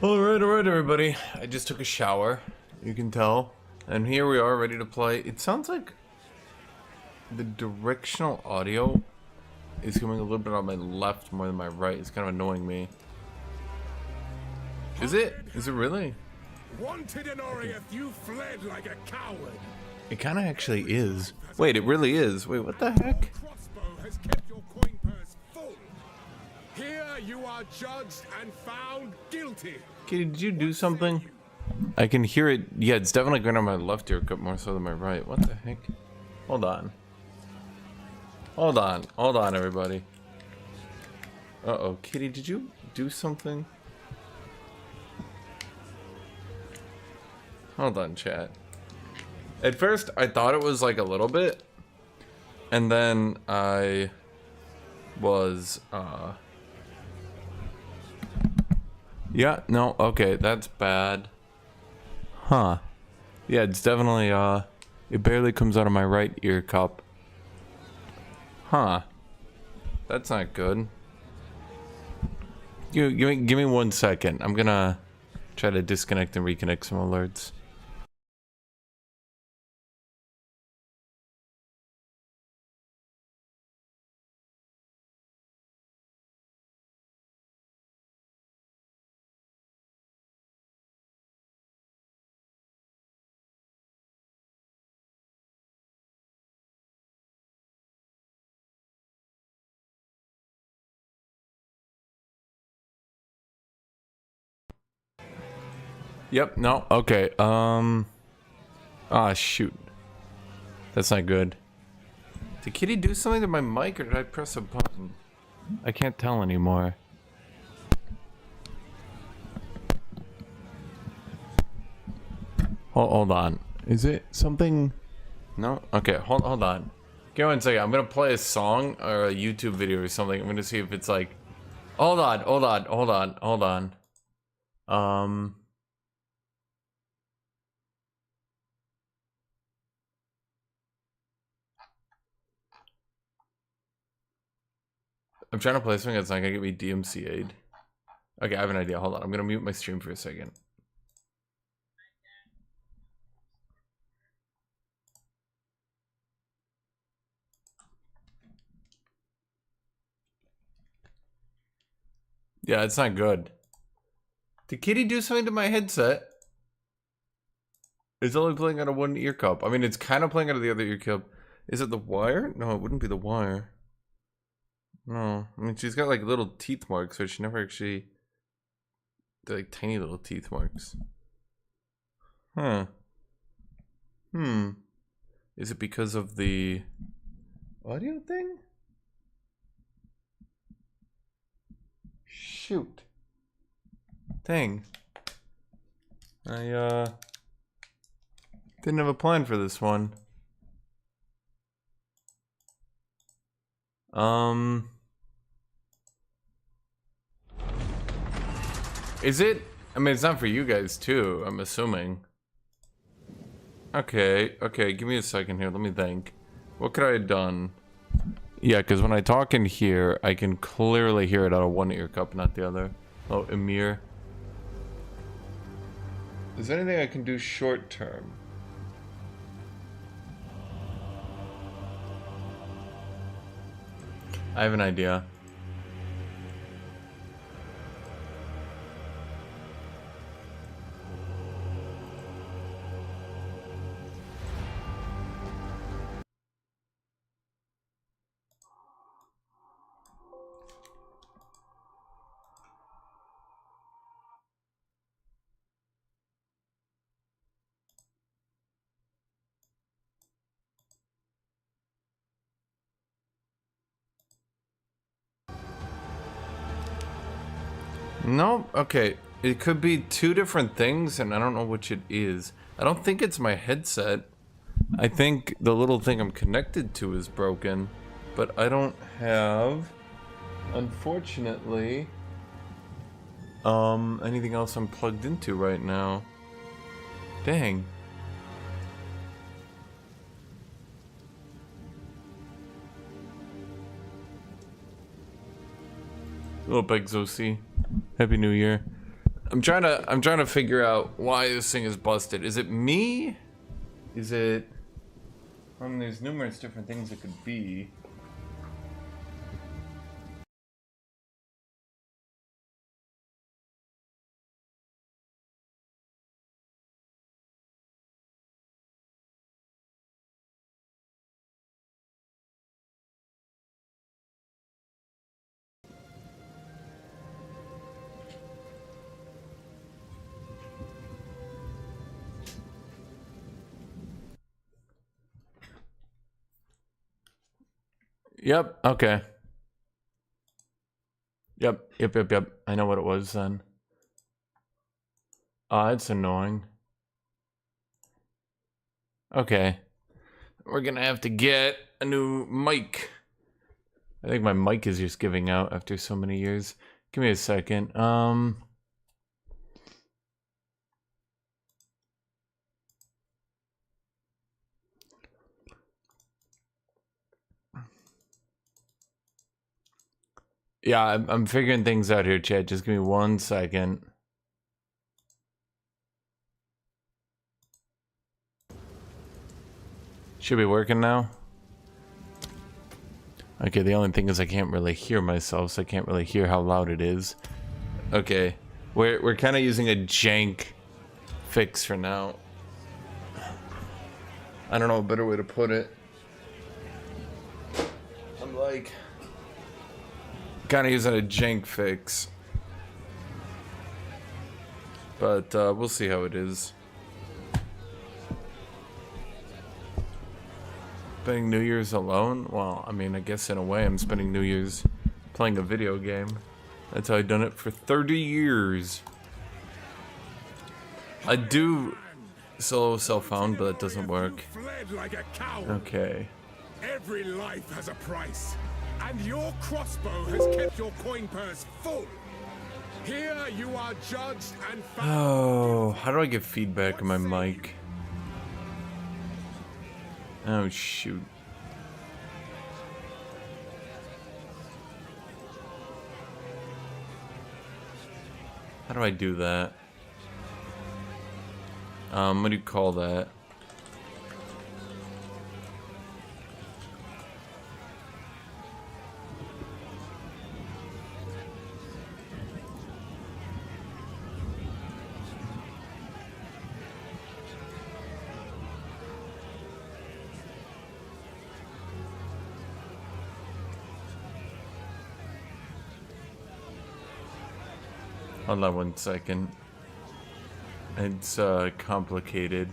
Alright, everybody. I just took a shower, you can tell. And here we are, ready to play. It sounds like the directional audio is coming a little bit on my left more than my right. It's kind of annoying me. Is it? Is it really? Wanted in Oriath, you fled like a coward. It kind of actually is. Wait, it really is. Wait, what the heck? Crossbow has kept your coin purse full. Here you are judged and found guilty. Kitty, did you do something? I can hear it. Yeah, it's definitely going on my left ear cup more so than my right. What the heck? Hold on. Hold on, everybody. Uh-oh, Kitty, did you do something? Hold on, chat. At first, I thought it was like a little bit. And then I was, yeah, no, okay, that's bad. Huh. Yeah, it's definitely, it barely comes out of my right ear cup. Huh. That's not good. Give me 1 second. I'm gonna try to disconnect and reconnect some alerts. Yep, no, okay, ah, shoot. That's not good. Did Kitty do something to my mic, or did I press a button? I can't tell anymore. Hold on. Is it something? No? Okay, hold on. Give me 1 second. I'm gonna play a song or a YouTube video or something. I'm gonna see if it's like... Hold on. I'm trying to play something that's not gonna get me DMCA'd. Okay, I have an idea. Hold on. I'm gonna mute my stream for a second. Yeah, it's not good. Did Kitty do something to my headset? It's only playing out of one ear cup. I mean, it's kind of playing out of the other ear cup. Is it the wire? No, it wouldn't be the wire. No, I mean, she's got like little teeth marks, so she never actually... They're like tiny little teeth marks. Huh. Is it because of the audio thing? Shoot. Dang. I, didn't have a plan for this one. Is it? I mean, it's not for you guys too, I'm assuming. Okay, give me a second here, let me think. What could I have done? Yeah, because when I talk in here, I can clearly hear it out of one ear cup, not the other. Oh, Emir. Is there anything I can do short term? I have an idea. No, okay. It could be two different things, and I don't know which it is. I don't think it's my headset. I think the little thing I'm connected to is broken, but I don't have, unfortunately, anything else I'm plugged into right now. Dang. Little Exocy. Happy New Year. I'm trying to figure out why this thing is busted. Is it me? Is it... there's numerous different things it could be. Yep, okay. Yep. I know what it was then. It's annoying. Okay. We're gonna have to get a new mic. I think my mic is just giving out after so many years. Give me a second. Yeah, I'm figuring things out here, chat. Just give me 1 second. Should be working now. Okay, the only thing is I can't really hear myself, so I can't really hear how loud it is. Okay, we're kind of using a jank fix for now. I don't know a better way to put it. I'm like kind of using a jank fix, but we'll see how it is. Spending New Year's alone? Well, I mean, I guess in a way I'm spending New Year's playing a video game. That's how I've done it for 30 years. I do solo self-found, but it doesn't work. Okay. Every life has a price, and your crossbow has kept your coin purse full. Here you are judged and found. Oh, how do I get feedback on my mic? Oh, shoot. How do I do that? What do you call that? Hold on 1 second. It's complicated.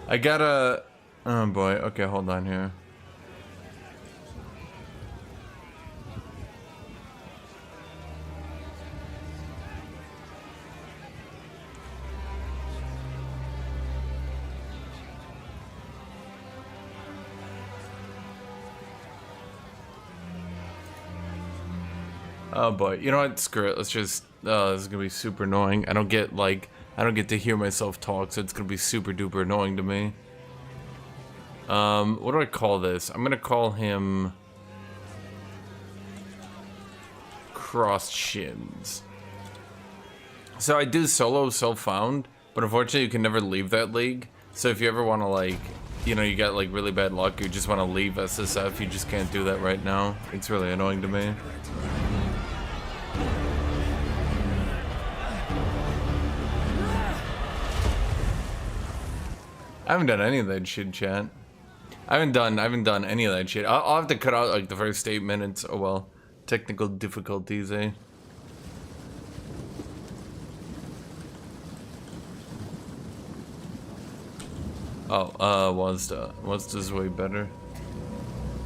I gotta... Oh boy, okay, hold on here. Oh boy, you know what? Screw it. Let's just. This is gonna be super annoying. I don't get to hear myself talk, so it's gonna be super duper annoying to me. What do I call this? I'm gonna call him Cross Shins. So I do solo self-found, but unfortunately you can never leave that league. So if you ever want to, like, you know, you got like really bad luck, you just want to leave SSF, you just can't do that right now. It's really annoying to me. I haven't done any of that shit, chat. I haven't done any of that shit. I'll have to cut out like the first 8 minutes. Oh well, technical difficulties, eh? Oh, Wazda's way better.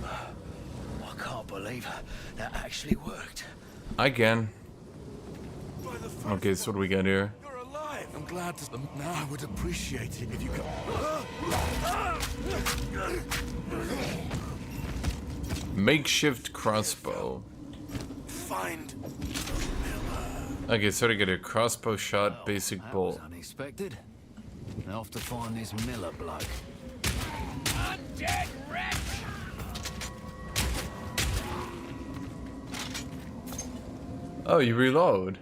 I can't believe that actually worked. I can. Okay, so what do we got here? You're alive. I'm glad to. Now I would appreciate it if you could. Makeshift crossbow. Find. Okay, so to get a crossbow shot, basic bolt. Unexpected. I have to find this Miller bloke. Undead wretch! Oh, you reload.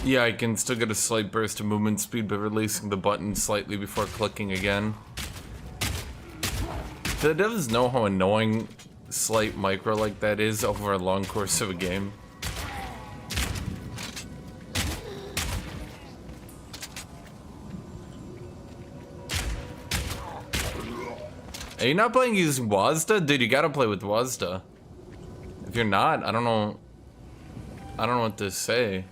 Yeah, I can still get a slight burst of movement speed by releasing the button slightly before clicking again. The devs know how annoying slight micro like that is over a long course of a game. Are you not playing using WASD? Dude, you gotta play with WASD. If you're not, I don't know what to say.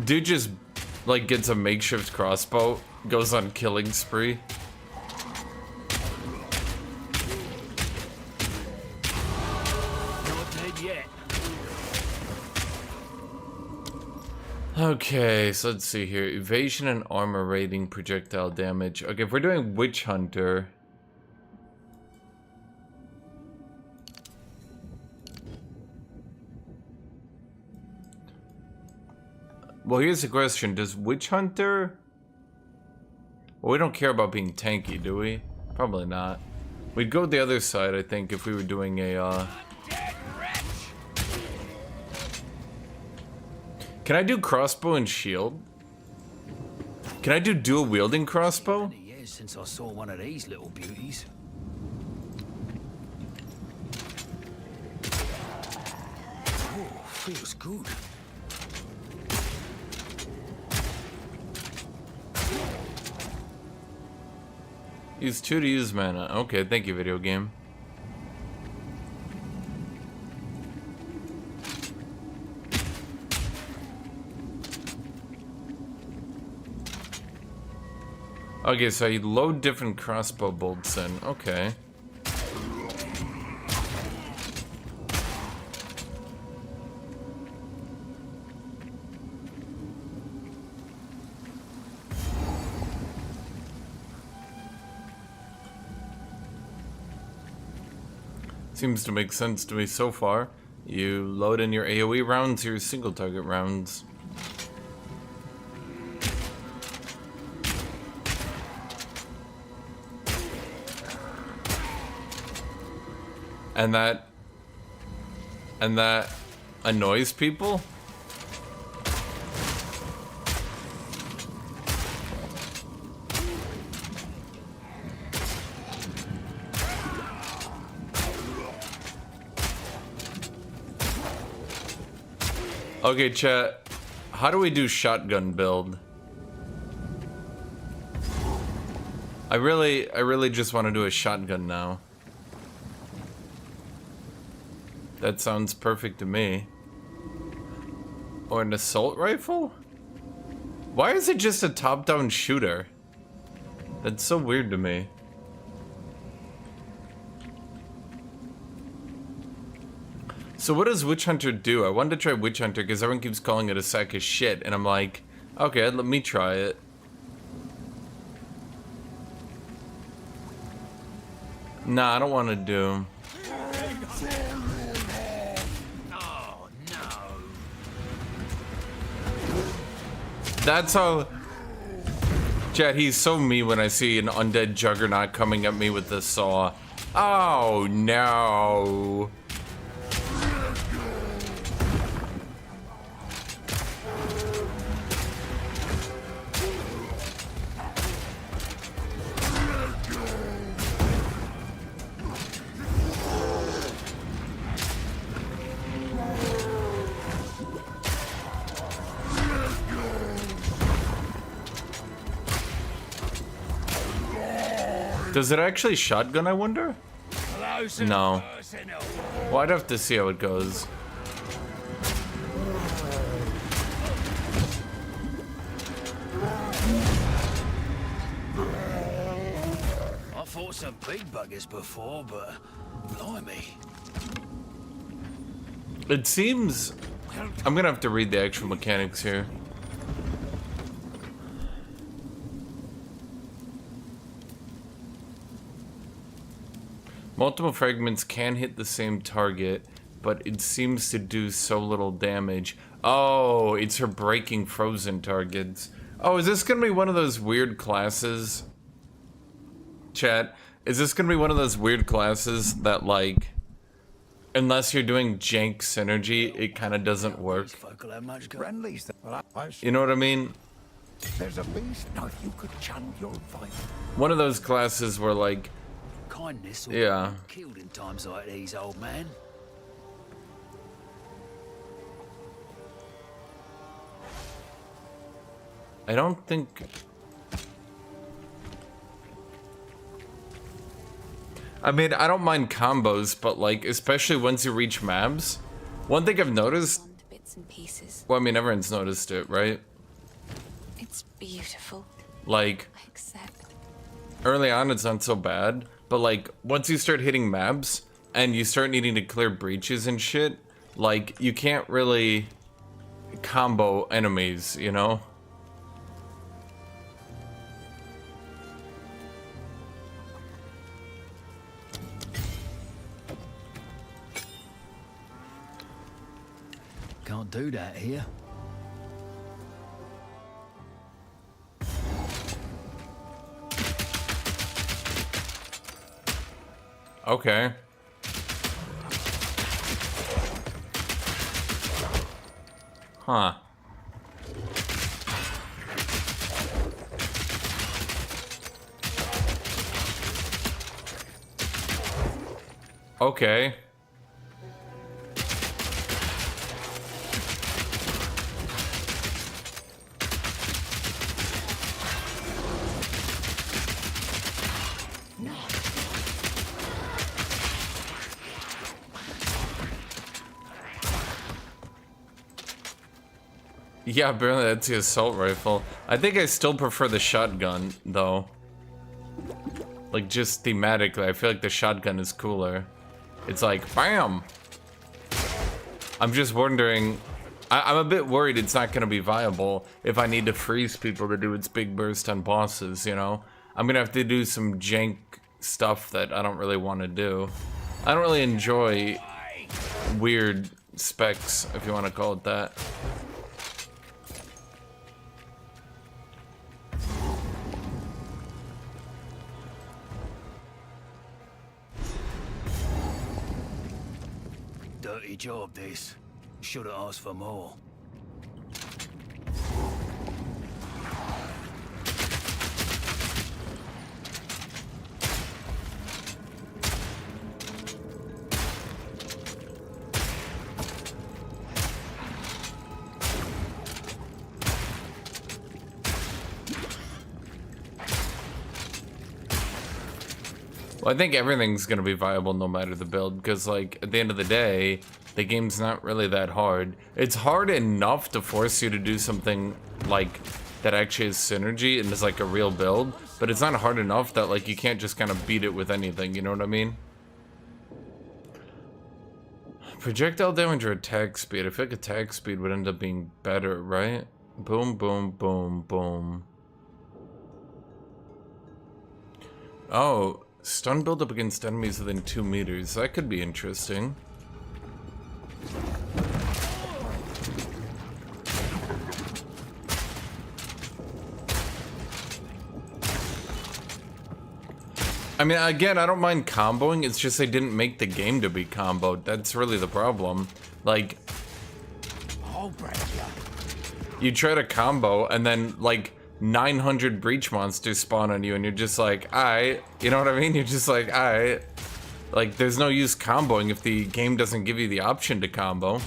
Dude just, like, gets a makeshift crossbow, goes on killing spree. Not dead yet. Okay, so let's see here. Evasion and armor rating, projectile damage. Okay, if we're doing Witch Hunter... Well, here's the question. Does Witch Hunter... Well, we don't care about being tanky, do we? Probably not. We'd go the other side, I think, if we were doing a, Can I do crossbow and shield? Can I do dual wielding crossbow? Many years since I saw one of these little beauties. Oh, feels good. Use 2 to use mana. Okay, thank you, video game. Okay, so you load different crossbow bolts in. Okay. Seems to make sense to me so far. You load in your AoE rounds, your single target rounds. And that annoys people? Okay, chat. How do we do shotgun build? I really just want to do a shotgun now. That sounds perfect to me. Or an assault rifle? Why is it just a top-down shooter? That's so weird to me. So what does Witch Hunter do? I wanted to try Witch Hunter because everyone keeps calling it a sack of shit, and I'm like, okay, let me try it. Nah, I don't want to do. Oh, no. That's how... Chat, he's so me when I see an undead juggernaut coming at me with the saw. Oh, no. Does it actually shotgun, I wonder? No. Well, I'd have to see how it goes. I fought some big buggers before, but blimey. It seems I'm gonna have to read the actual mechanics here. Multiple fragments can hit the same target, but it seems to do so little damage. Oh, it's her breaking frozen targets. Oh, is this gonna be one of those weird classes? Chat, is this gonna be one of those weird classes that, like, unless you're doing jank synergy, it kind of doesn't work? You know what I mean? There's a beast. Now, if you could channel your vibe. One of those classes where, like, Kindness or yeah. killed in times like these, old man. I don't think... I mean, I don't mind combos, but, like, especially once you reach maps, one thing I've noticed... Bits and pieces. Well, I mean, everyone's noticed it, right? It's beautiful. Like, I accept. early on it's not so bad, but, like, once you start hitting maps, and you start needing to clear breaches and shit, like, you can't really combo enemies, you know? Can't do that here. Okay. Huh. Okay. Yeah, apparently that's the assault rifle. I think I still prefer the shotgun, though. Like, just thematically, I feel like the shotgun is cooler. It's like, BAM! I'm just wondering... I'm a bit worried it's not gonna be viable if I need to freeze people to do its big burst on bosses, you know? I'm gonna have to do some jank stuff that I don't really want to do. I don't really enjoy weird specs, if you want to call it that. Dirty job, this. Should've asked for more. Well, I think everything's gonna be viable no matter the build, because, like, at the end of the day, the game's not really that hard. It's hard enough to force you to do something, like, that actually has synergy and is, like, a real build, but it's not hard enough that, like, you can't just kind of beat it with anything, you know what I mean? Projectile damage or attack speed? I feel like attack speed would end up being better, right? Boom, boom, boom, boom. Oh, stun build up against enemies within 2 meters. That could be interesting. I mean, again, I don't mind comboing. It's just they didn't make the game to be comboed. That's really the problem. Like, I'll break you. you try to combo and then, like, 900 breach monsters spawn on you and you're just like, alright, you know what I mean? You're just like, alright. Like, there's no use comboing if the game doesn't give you the option to combo.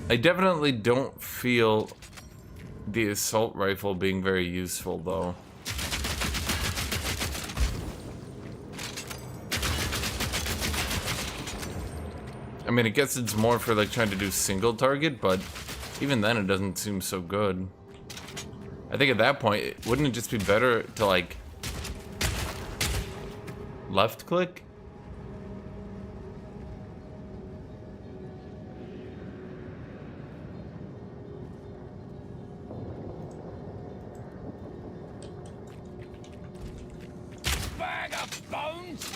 I definitely don't feel the assault rifle being very useful, though. I mean, I guess it's more for like trying to do single target, but even then it doesn't seem so good. I think at that point, wouldn't it just be better to like left click? Bag of bones!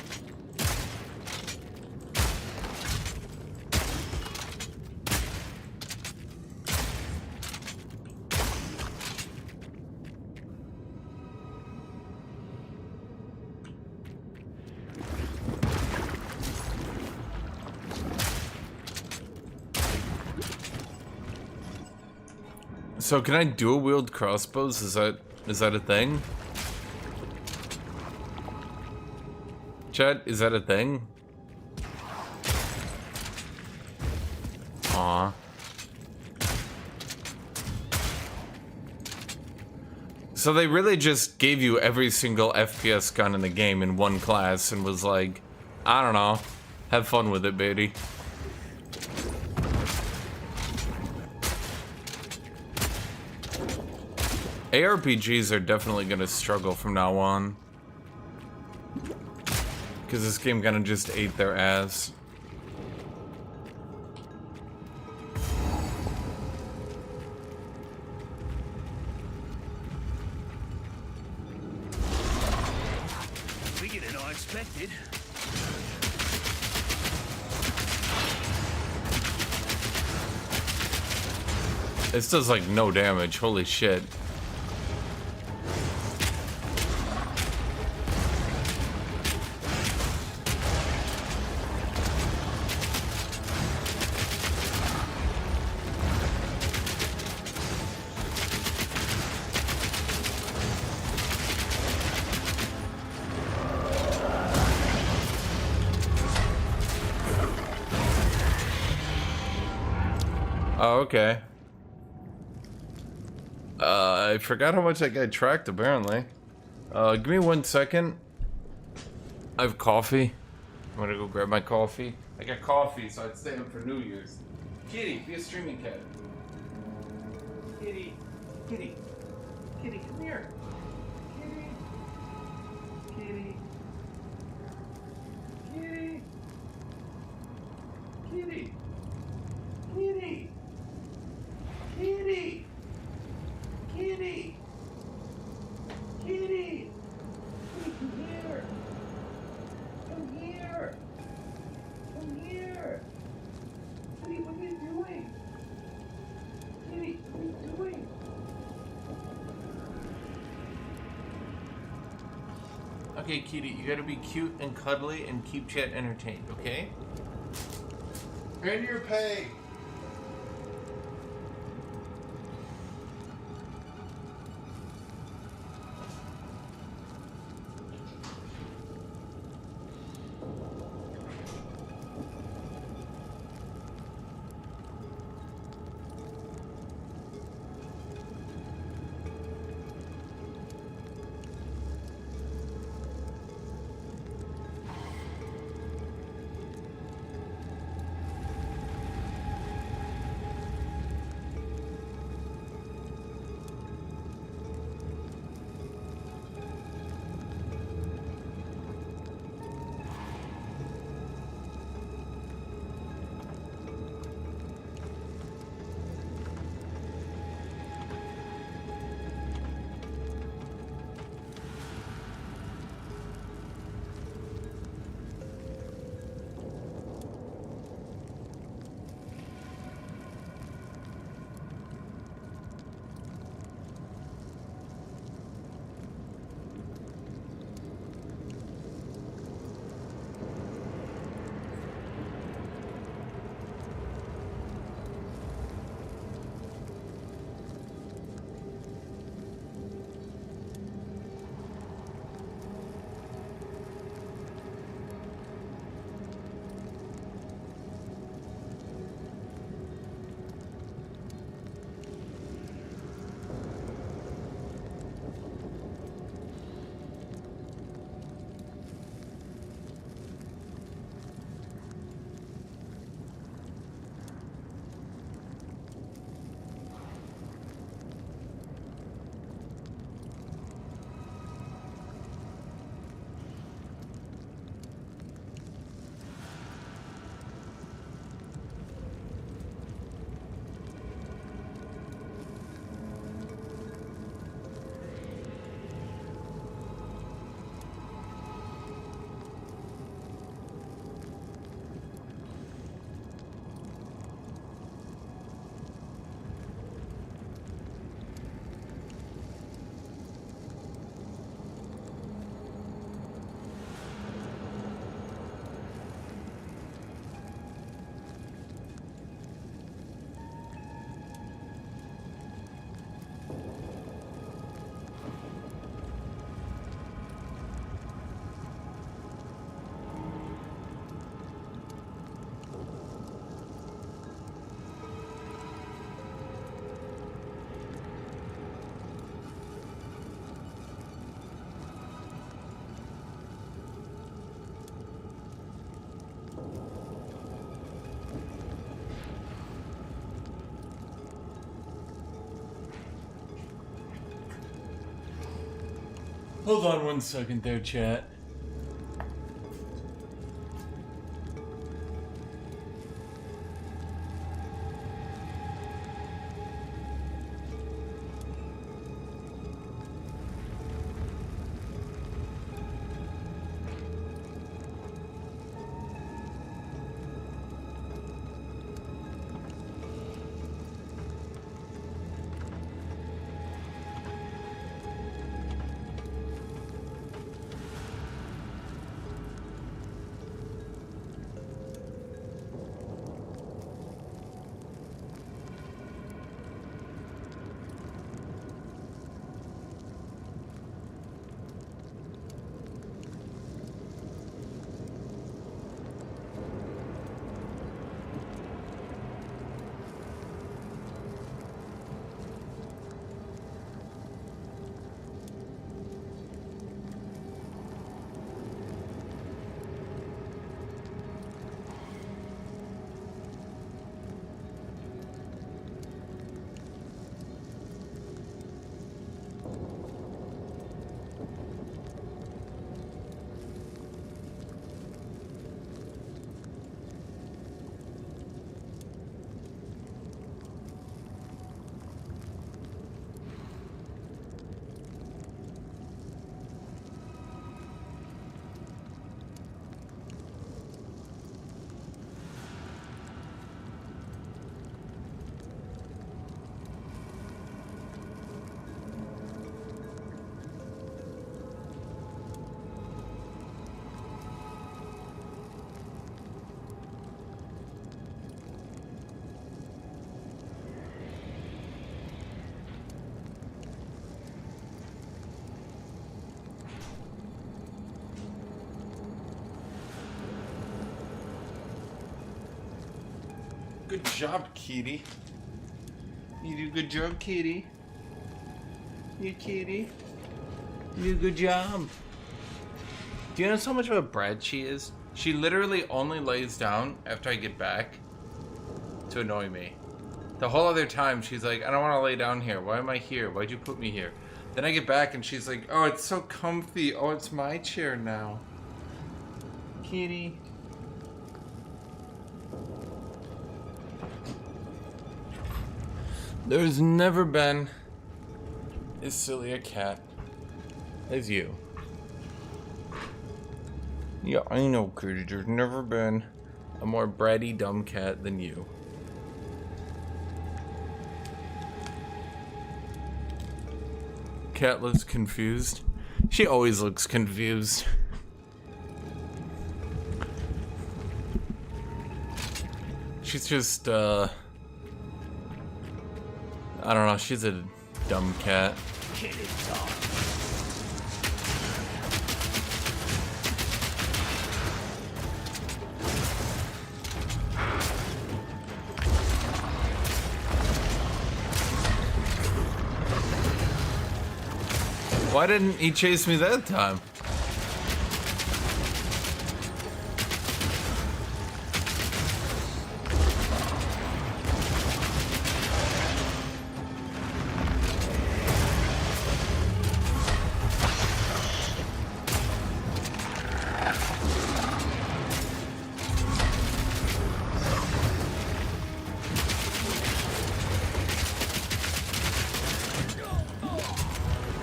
So can I dual wield crossbows? Is that a thing? Chat, is that a thing? Aw. So they really just gave you every single FPS gun in the game in one class and was like, I don't know, have fun with it, baby. ARPGs are definitely gonna struggle from now on. Because this game kinda just ate their ass. Bigger than I expected. This does like no damage, holy shit. Oh, okay. I forgot how much that guy tracked, apparently. Give me 1 second. I have coffee. I'm gonna go grab my coffee. I got coffee, so I'd stay up for New Year's. Kitty, be a streaming cat. Kitty, kitty, kitty, come here. Kitty, kitty, kitty, kitty, kitty. Kitty! Kitty! Kitty! Come here! Come here! Come here! Kitty, what are you doing? Kitty, what are you doing? Okay, Kitty, you gotta be cute and cuddly and keep chat entertained, okay? Earn your pay! Hold on 1 second there, chat. Good job, Kitty. You do a good job, Kitty. You kitty. You do a good job. Do you know how much of a brat she is? She literally only lays down after I get back to annoy me. The whole other time, she's like, I don't want to lay down here. Why am I here? Why'd you put me here? Then I get back and she's like, oh, it's so comfy. Oh, it's my chair now. Kitty. There's never been as silly a cat as you. Yeah, I know, Kitty. There's never been a more bratty, dumb cat than you. Cat looks confused. She always looks confused. She's just, I don't know, she's a dumb cat. Why didn't he chase me that time?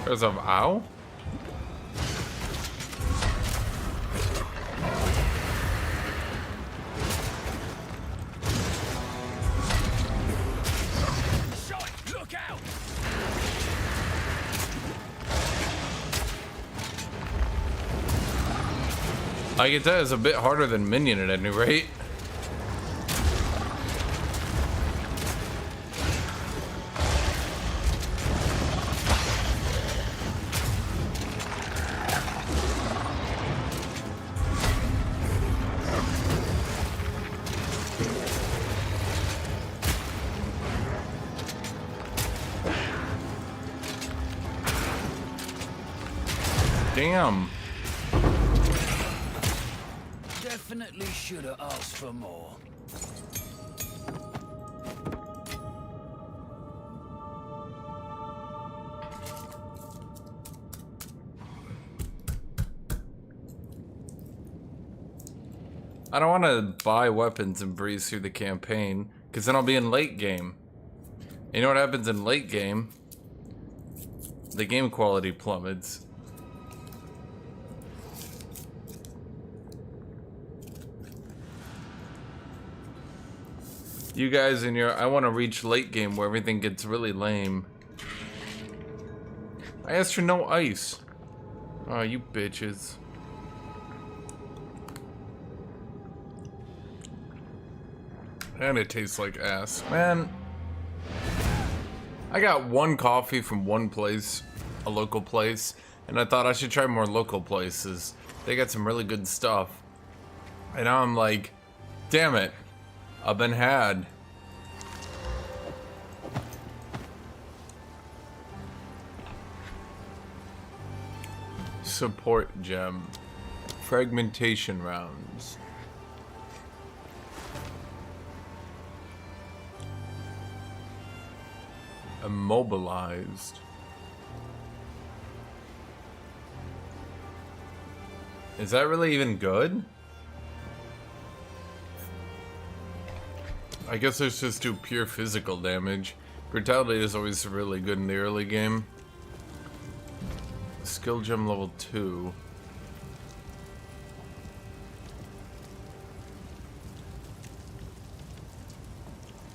Because of ow? Look out! I get that, it's a bit harder than Minion at any rate. Damn. Definitely should have asked for more. I don't want to buy weapons and breeze through the campaign, because then I'll be in late game. You know what happens in late game? The game quality plummets. You guys in your... I want to reach late game where everything gets really lame. I asked for no ice. Oh, you bitches. And it tastes like ass. Man. I got one coffee from one place. A local place. And I thought I should try more local places. They got some really good stuff. And now I'm like, damn it. I've been had. Support gem. Fragmentation rounds. Immobilized. Is that really even good? I guess let's just do pure physical damage. Brutality is always really good in the early game. Skill gem level 2.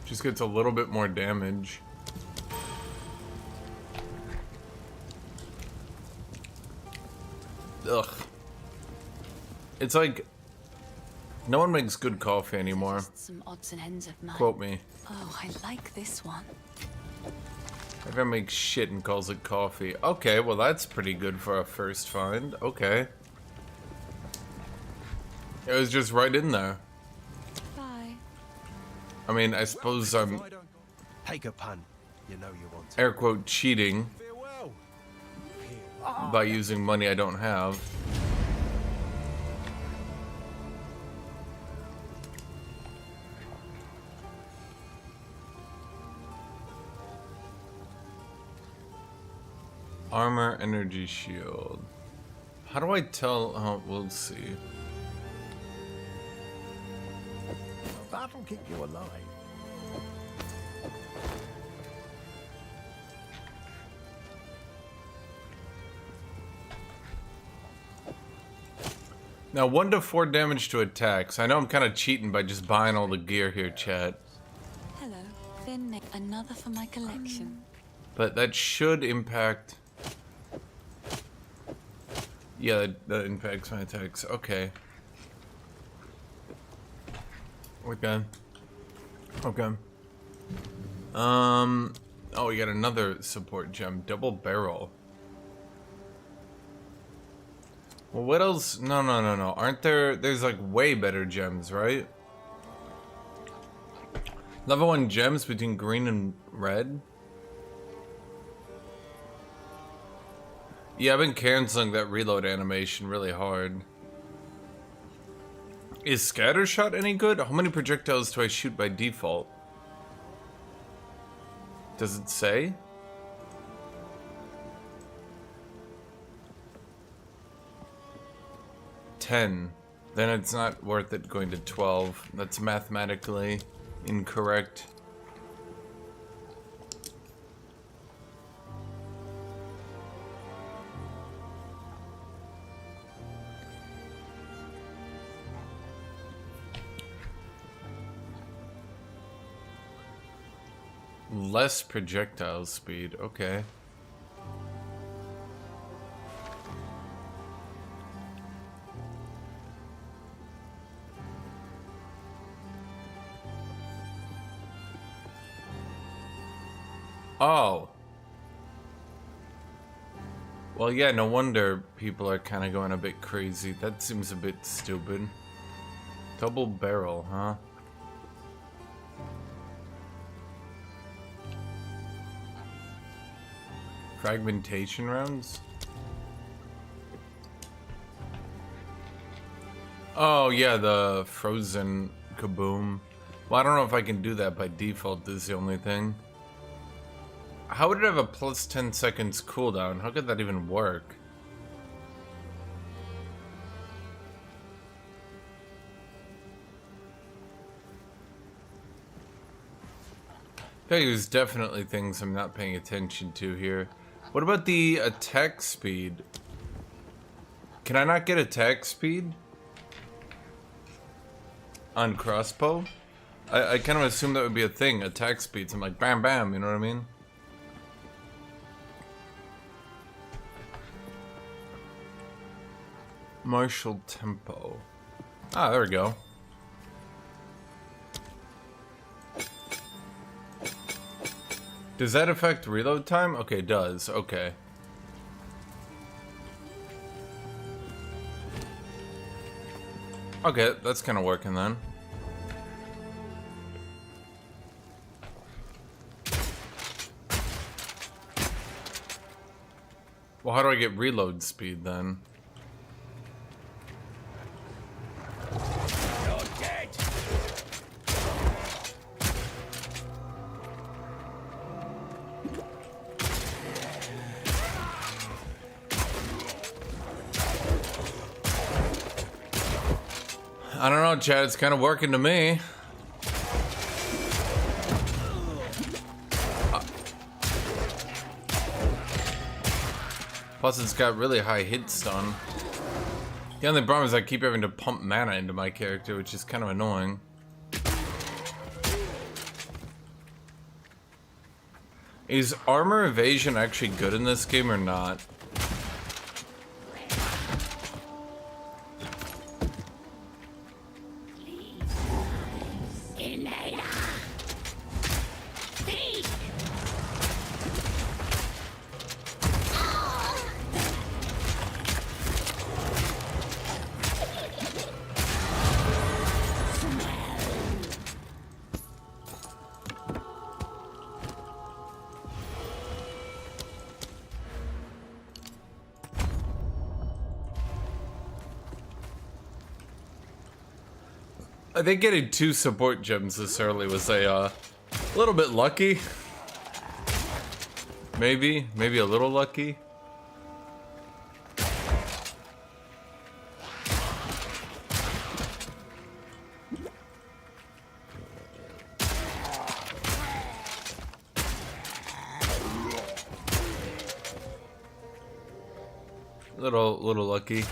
Just gets a little bit more damage. Ugh. It's like no one makes good coffee anymore. Some odds and ends of mine. Quote me. Oh, I like this one. Everyone makes shit and calls it coffee. Okay, well that's pretty good for a first find. Okay. It was just right in there. Bye. I mean, I suppose I'm Take a pun. You know you want to. air quote cheating Farewell. by using money I don't have. Armor, energy shield. How do I tell? Oh, we'll see. That'll keep you alive. Now, 1 to 4 damage to attacks. I know I'm kind of cheating by just buying all the gear here, chat. Hello. Then another for my collection. But that should impact... Yeah, that impacts my attacks. Okay. Okay. Okay. Oh, we got another support gem. Double barrel. Well, what else? No. Aren't there... There's like way better gems, right? Level 1 gems between green and red? Yeah, I've been canceling that reload animation really hard. Is scattershot any good? How many projectiles do I shoot by default? Does it say? $10. Then it's not worth it going to 12. That's mathematically incorrect. Less projectile speed, okay. Oh. Well, yeah, no wonder people are kind of going a bit crazy. That seems a bit stupid. Double barrel, huh? Fragmentation rounds? Oh, yeah, the frozen kaboom. Well, I don't know if I can do that by default, is the only thing. How would it have a plus 10 seconds cooldown? How could that even work? Okay, there's definitely things I'm not paying attention to here. What about the attack speed? Can I not get attack speed on crossbow? I kind of assumed that would be a thing, attack speeds. I'm like, bam, bam, you know what I mean? Martial tempo. Ah, there we go. Does that affect reload time? Okay, it does. Okay. Okay, that's kind of working then. Well, how do I get reload speed then? You're dead. I don't know, Chad. It's kind of working to me. Plus, it's got really high hit stun. The only problem is I keep having to pump mana into my character, which is kind of annoying. Is armor evasion actually good in this game or not? I think getting 2 support gems this early was a little bit lucky. Maybe a little lucky. Little lucky.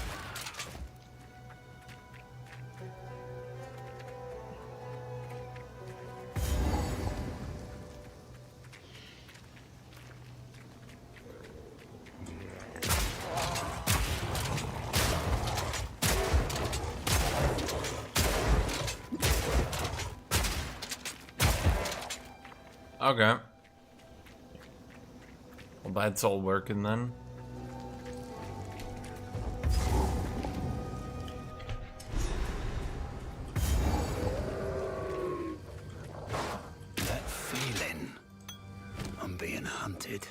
Okay. Well, that's all working then. That feeling. I'm being hunted.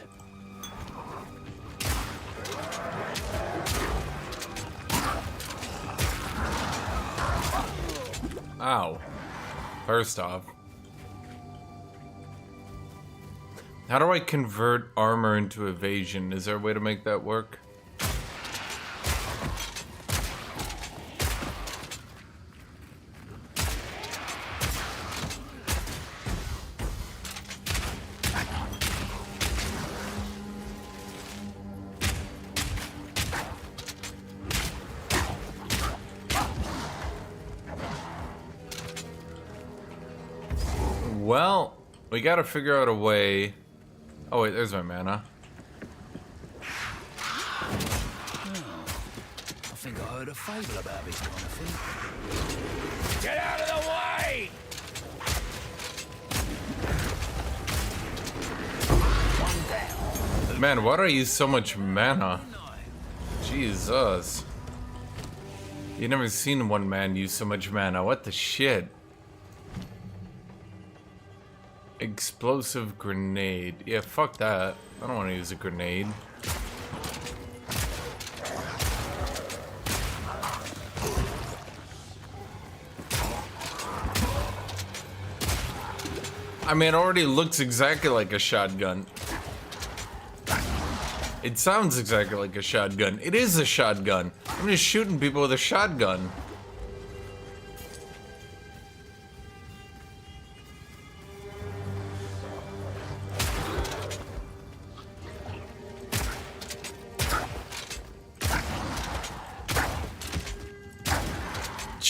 Ow. First off. How do I convert armor into evasion? Is there a way to make that work? Well, we gotta figure out a way. Oh wait, there's my mana. I think I heard a fable about this kind of thing. Get out of the way! One down. Man, why do I use so much mana? Jesus. You never seen one man use so much mana. What the shit? Explosive grenade. Yeah, fuck that. I don't want to use a grenade. I mean, it already looks exactly like a shotgun. It sounds exactly like a shotgun. It is a shotgun. I'm just shooting people with a shotgun.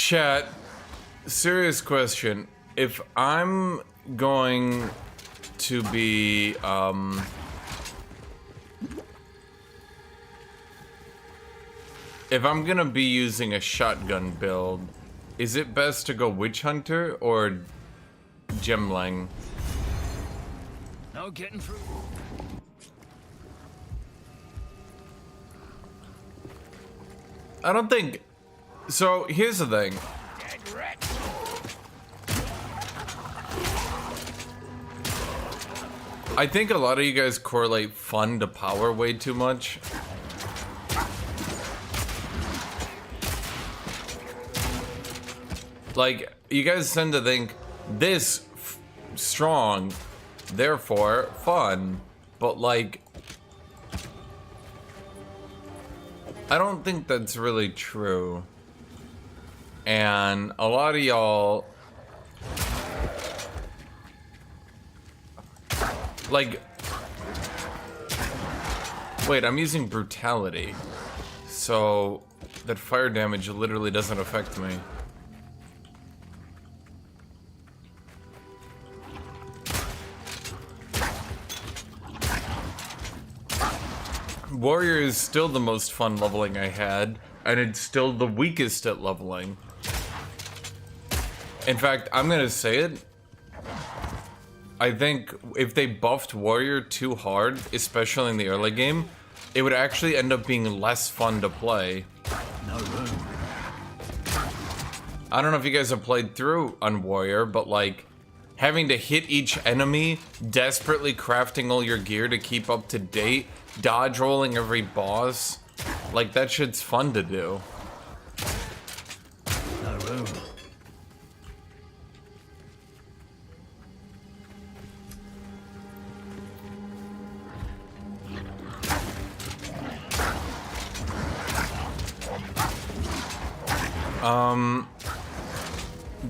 Chat, serious question. If I'm going to be, if I'm gonna be using a shotgun build, is it best to go Witch Hunter or Gemlang? No getting through. I don't think... So, here's the thing. I think a lot of you guys correlate fun to power way too much. Like, you guys tend to think this strong, therefore fun. But like, I don't think that's really true. And a lot of y'all, like, wait, I'm using brutality, so that fire damage literally doesn't affect me. Warrior is still the most fun leveling I had, and it's still the weakest at leveling. In fact, I'm gonna say it. I think if they buffed Warrior too hard, especially in the early game, it would actually end up being less fun to play. No room. I don't know if you guys have played through on Warrior, but like, having to hit each enemy, desperately crafting all your gear to keep up to date, dodge rolling every boss, like that shit's fun to do. No room.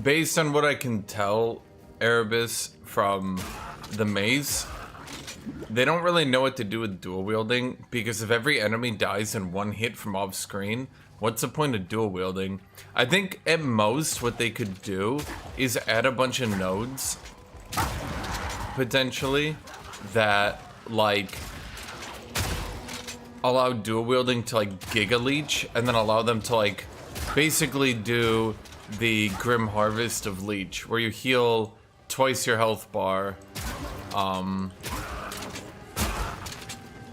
Based on what I can tell, Erebus, from the maze, they don't really know what to do with dual wielding, because if every enemy dies in one hit from off screen, what's the point of dual wielding? I think at most what they could do is add a bunch of nodes, potentially, that like allow dual wielding to like Giga Leech, and then allow them to like basically do the Grim Harvest of Leech, where you heal twice your health bar.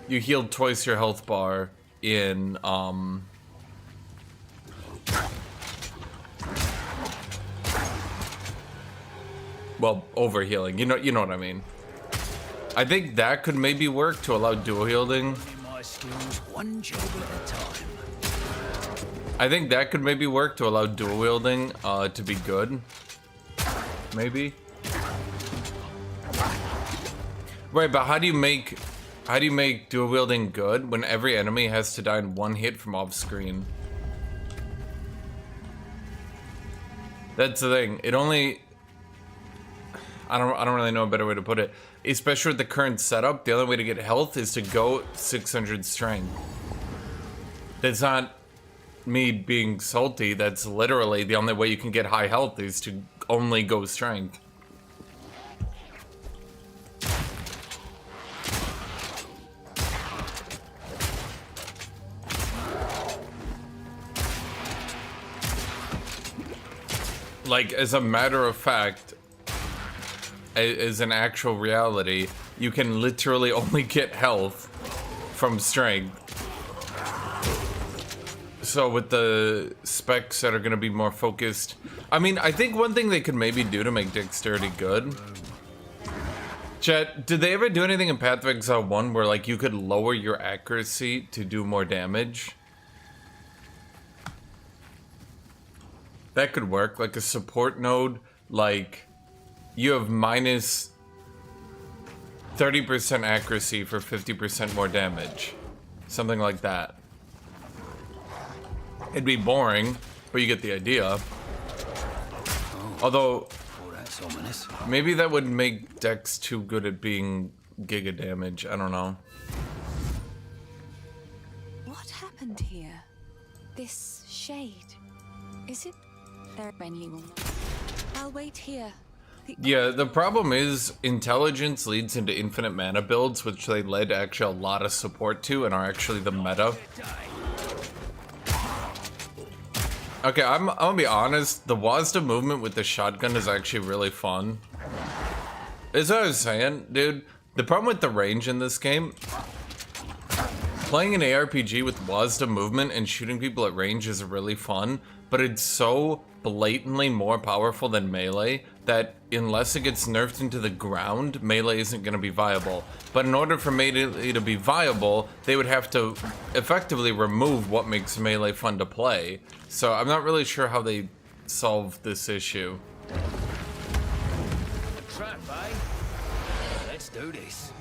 You healed twice your health bar in well, overhealing. You know what I mean. I think that could maybe work to allow dual wielding. My skills, one job at a time. I think that could maybe work to allow dual wielding to be good. Maybe. Right, but how do you make dual wielding good when every enemy has to die in one hit from off screen? That's the thing. It only, I don't really know a better way to put it. Especially with the current setup, the only way to get health is to go 600 strength. That's not me being salty, that's literally the only way you can get high health is to only go strength. Like, as a matter of fact, as an actual reality, you can literally only get health from strength. So with the specs that are going to be more focused, I mean, I think one thing they could maybe do to make dexterity good. Chat, did they ever do anything in Path of Exile 1 where like you could lower your accuracy to do more damage? That could work, like a support node, like you have minus 30% accuracy for 50% more damage. Something like that. It'd be boring, but you get the idea. Although, That's ominous. maybe that would make Dex too good at being giga damage. I don't know. What happened here? This shade. Is it They're friendly woman. I'll wait here. Yeah, the problem is intelligence leads into infinite mana builds, which they led actually a lot of support to and are actually the meta. Okay, I'm gonna be honest, the Wazda movement with the shotgun is actually really fun. Is what I was saying, dude. The problem with the range in this game, playing an ARPG with Wazda movement and shooting people at range is really fun, but it's so blatantly more powerful than melee that unless it gets nerfed into the ground, melee isn't going to be viable. But in order for melee to be viable, they would have to effectively remove what makes melee fun to play. So I'm not really sure how they solve this issue. Trap, eh? Let's do this.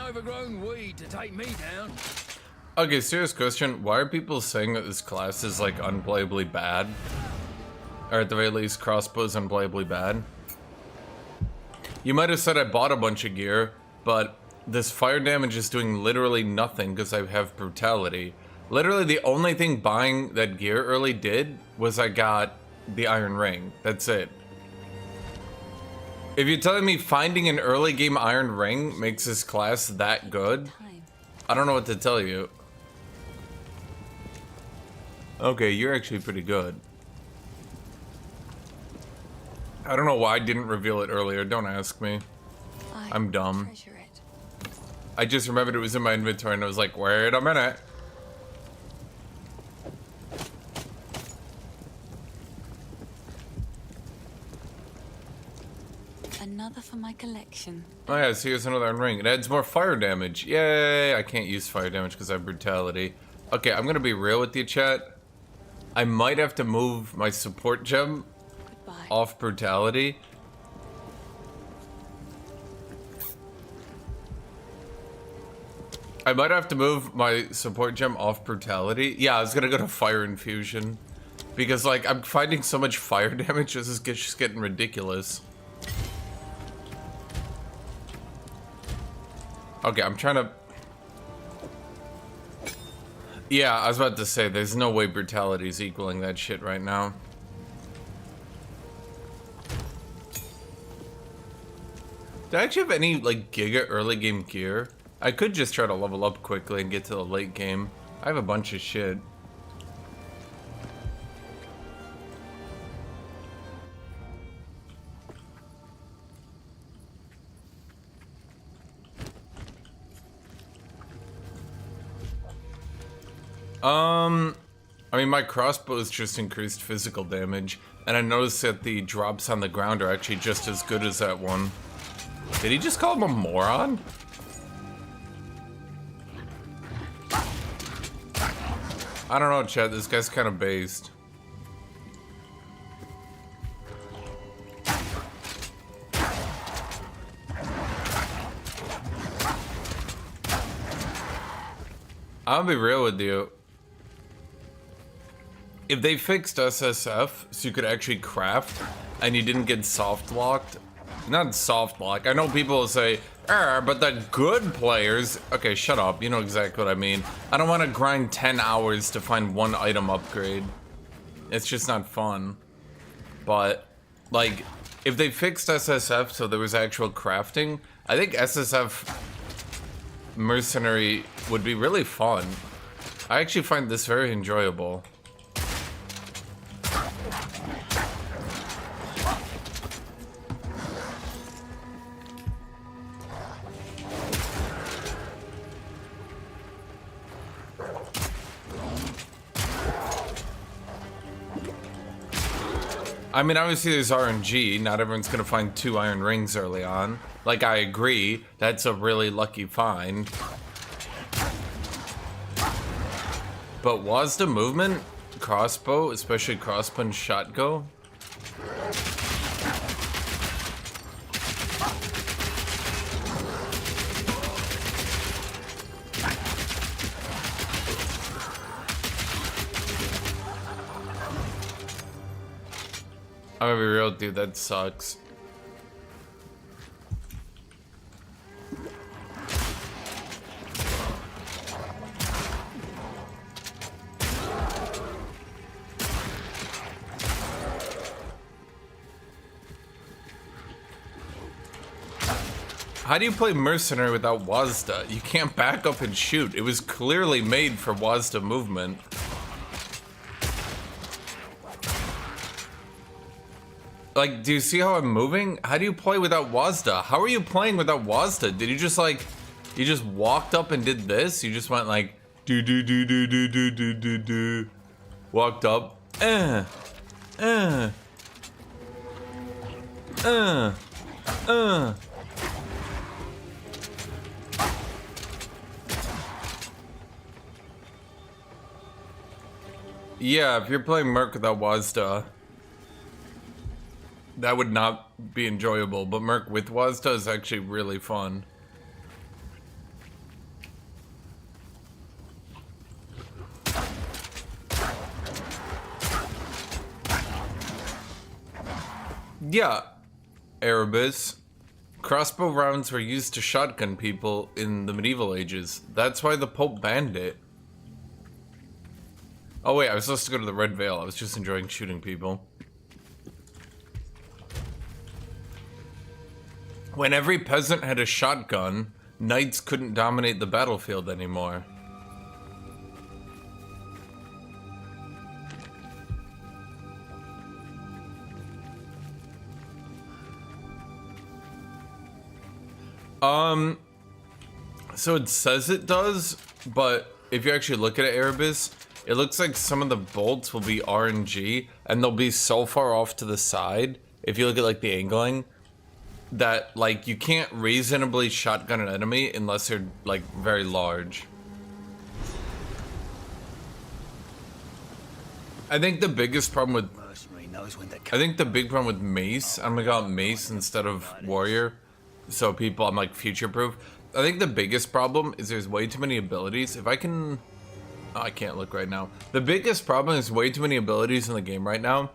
Overgrown weed to take me down. Okay, serious question. Why are people saying that this class is like unplayably bad? Or at the very least, crossbow's unplayably bad? You might have said I bought a bunch of gear, but this fire damage is doing literally nothing because I have brutality. Literally the only thing buying that gear early did was I got the iron ring. That's it. If you're telling me finding an early game iron ring makes this class that good, I don't know what to tell you. Okay, you're actually pretty good. I don't know why I didn't reveal it earlier, don't ask me. I'm dumb. I just remembered it was in my inventory and I was like, wait a minute. Another for my collection. Oh yeah, so here's another iron ring. It adds more fire damage. Yay! I can't use fire damage because I have brutality. Okay, I'm gonna be real with you, chat. I might have to move my support gem off brutality. I might have to move my support gem off brutality. Yeah, I was gonna go to fire infusion. Because like, I'm finding so much fire damage, this is just getting ridiculous. Okay, I'm trying to... Yeah, I was about to say, there's no way brutality is equaling that shit right now. Do I actually have any, like, giga early game gear? I could just try to level up quickly and get to the late game. I have a bunch of shit. I mean, my crossbows just increased physical damage, and I noticed that the drops on the ground are actually just as good as that one. Did he just call him a moron? I don't know, Chad, this guy's kind of based. I'll be real with you. If they fixed SSF so you could actually craft and you didn't get soft locked, not soft lock. I know people will say, but the good players. Okay, shut up. You know exactly what I mean. I don't want to grind 10 hours to find one item upgrade. It's just not fun. But, like, if they fixed SSF so there was actual crafting, I think SSF Mercenary would be really fun. I actually find this very enjoyable. I mean, obviously there's RNG. Not everyone's gonna find 2 iron rings early on. Like, I agree. That's a really lucky find. But was the movement? Crossbow, especially crossbow and shotgun? I'm gonna be real, dude, that sucks. How do you play Mercenary without WASDA? You can't back up and shoot. It was clearly made for WASDA movement. Like, do you see how I'm moving? How do you play without WASDA? How are you playing without WASDA? Did you just like, you just walked up and did this? You just went like, do do do do do do do do do. Walked up, uh. Yeah, if you're playing Merc without WASDA, that would not be enjoyable, but Merc with WASDA is actually really fun. Yeah, Erebus. Crossbow rounds were used to shotgun people in the medieval ages. That's why the Pope banned it. Oh wait, I was supposed to go to the Red Veil. I was just enjoying shooting people. When every peasant had a shotgun, knights couldn't dominate the battlefield anymore. So it says it does, but if you actually look at it, Erebus, it looks like some of the bolts will be RNG, and they'll be so far off to the side, if you look at like the angling, that like you can't reasonably shotgun an enemy unless they're like very large. I think the biggest problem with the big problem with mace, I'm gonna call it mace instead of warrior, so people, I'm like future proof. I think the biggest problem is there's way too many abilities. If I can, oh, I can't look right now. The biggest problem is way too many abilities in the game right now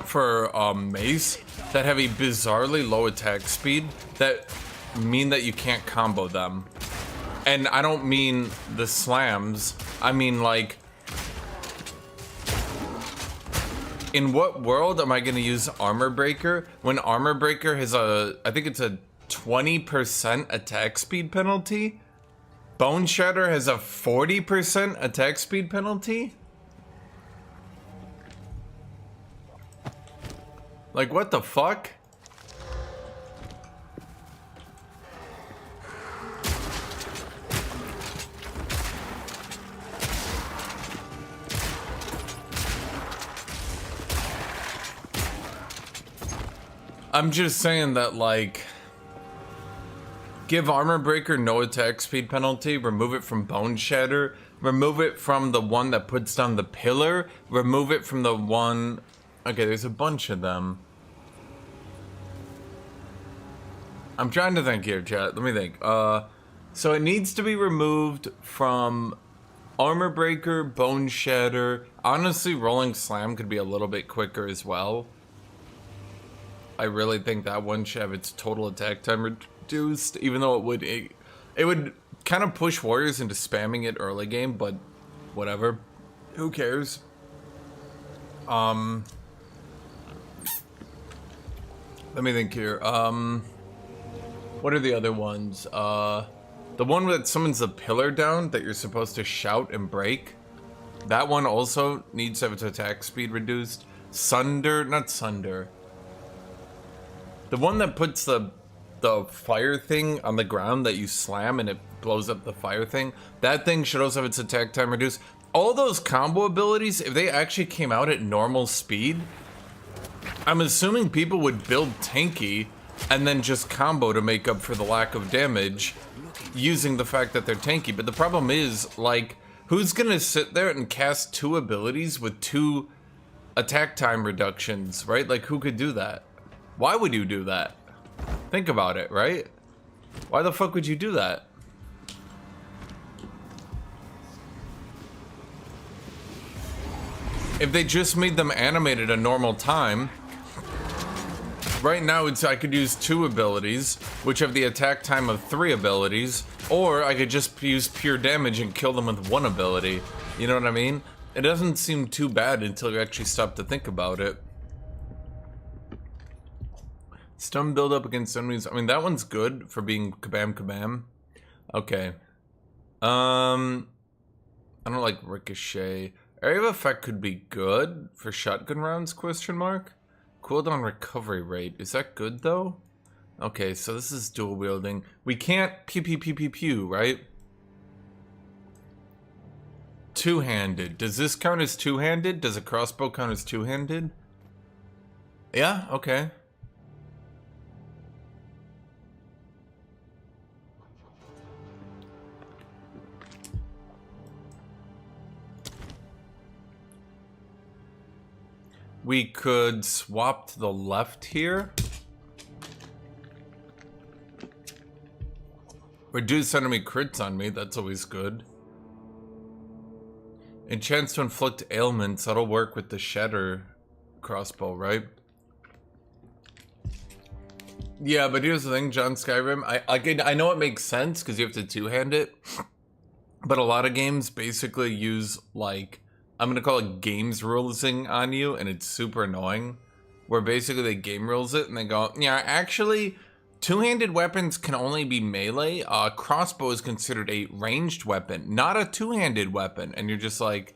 for mace that have a bizarrely low attack speed that mean that you can't combo them. And I don't mean the slams, I mean like, in what world am I gonna use Armor Breaker when Armor Breaker has a, I think it's a 20% attack speed penalty? Bone Shatter has a 40% attack speed penalty? Like, what the fuck? I'm just saying that, like, give Armor Breaker no attack speed penalty, remove it from Bone Shatter, remove it from the one that puts down the pillar, remove it from the one... Okay, there's a bunch of them. I'm trying to think here, chat. Let me think. So it needs to be removed from Armor Breaker, Bone Shatter. Honestly, Rolling Slam could be a little bit quicker as well. I really think that one should have its total attack time reduced, even though it would kind of push warriors into spamming it early game, but whatever. Who cares? Let me think here. What are the other ones? The one that summons the pillar down that you're supposed to shout and break. That one also needs to have its attack speed reduced. Sunder, not Sunder. The one that puts the fire thing on the ground that you slam and it blows up the fire thing. That thing should also have its attack time reduced. All those combo abilities, if they actually came out at normal speed, I'm assuming people would build tanky and then just combo to make up for the lack of damage using the fact that they're tanky. But the problem is, like, who's gonna sit there and cast two abilities with two attack time reductions, right? Like, who could do that? Why would you do that? Think about it, right? Why the fuck would you do that? If they just made them animated a normal time, Right now, I could use 2 abilities, which have the attack time of 3 abilities, or I could just use pure damage and kill them with 1 ability. You know what I mean? It doesn't seem too bad until you actually stop to think about it. Stun build up against enemies. I mean, that one's good for being kabam kabam. Okay. I don't like ricochet. Area of effect could be good for shotgun rounds, question mark? Cooldown recovery rate. Is that good though? Okay, so this is dual wielding. We can't pew pew pew pew pew, right? Two-handed. Does this count as two-handed? Does a crossbow count as two-handed? Yeah, okay. We could swap to the left here. Reduce enemy crits on me, that's always good. And chance to inflict ailments, that'll work with the shatter crossbow, right? Yeah, but here's the thing, John Skyrim. I know it makes sense because you have to two-hand it. But a lot of games basically use, like, I'm gonna call it games rulesing on you, and it's super annoying. Where basically they game rules it and they go, yeah, actually, two-handed weapons can only be melee. Crossbow is considered a ranged weapon, not a two-handed weapon. And you're just like,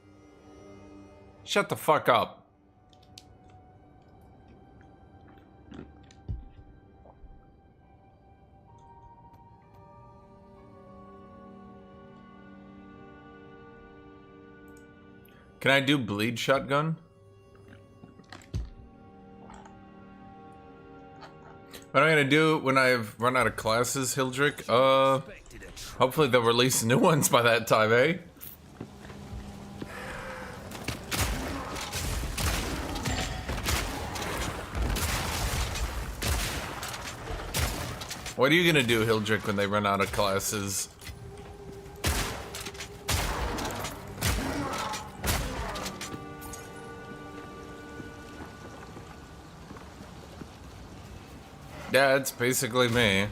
shut the fuck up. Can I do bleed shotgun? What am I gonna do when I've run out of classes, Hildrick? Hopefully they'll release new ones by that time, eh? What are you gonna do, Hildrick, when they run out of classes? Yeah, it's basically me.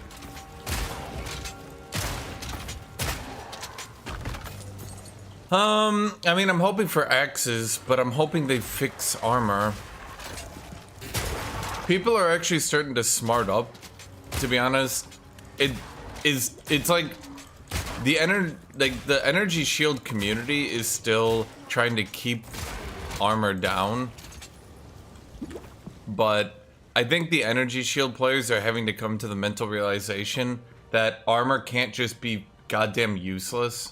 I mean, I'm hoping for axes, but I'm hoping they fix armor. People are actually starting to smart up, to be honest. It's like the energy shield community is still trying to keep armor down, but I think the energy shield players are having to come to the mental realization that armor can't just be goddamn useless.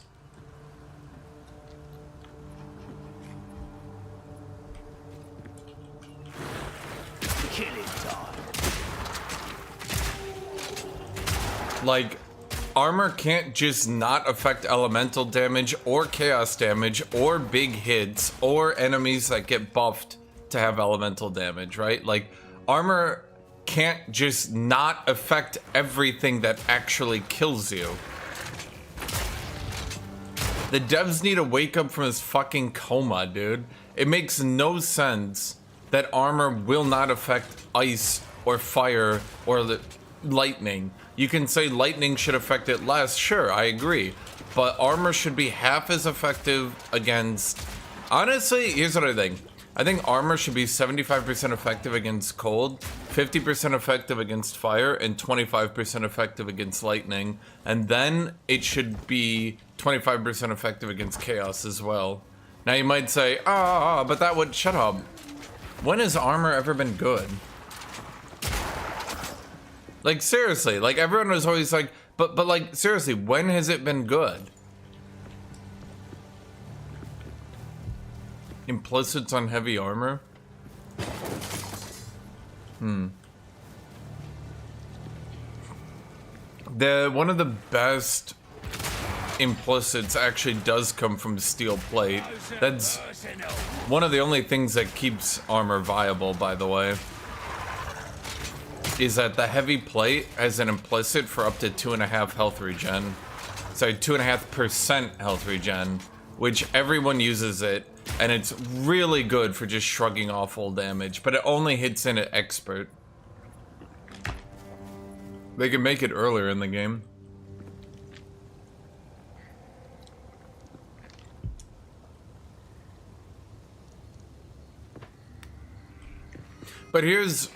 Like, armor can't just not affect elemental damage or chaos damage or big hits or enemies that get buffed to have elemental damage, right? Like, armor can't just not affect everything that actually kills you. The devs need to wake up from this fucking coma, dude. It makes no sense that armor will not affect ice or fire or lightning. You can say lightning should affect it less, sure, I agree. But armor should be half as effective against... Honestly, here's what I think. I think armor should be 75% effective against cold, 50% effective against fire, and 25% effective against lightning. And then it should be 25% effective against chaos as well. Now you might say, but that would... Shut up. When has armor ever been good? Like, seriously, like, everyone was always like, but like, seriously, when has it been good? Implicits on heavy armor? One of the best implicits actually does come from steel plate. That's one of the only things that keeps armor viable, by the way. Is that the heavy plate has an implicit for up to 2.5 health regen. Sorry, 2.5% health regen, which everyone uses it, and it's really good for just shrugging off full damage, but it only hits in at expert. They can make it earlier in the game. But here's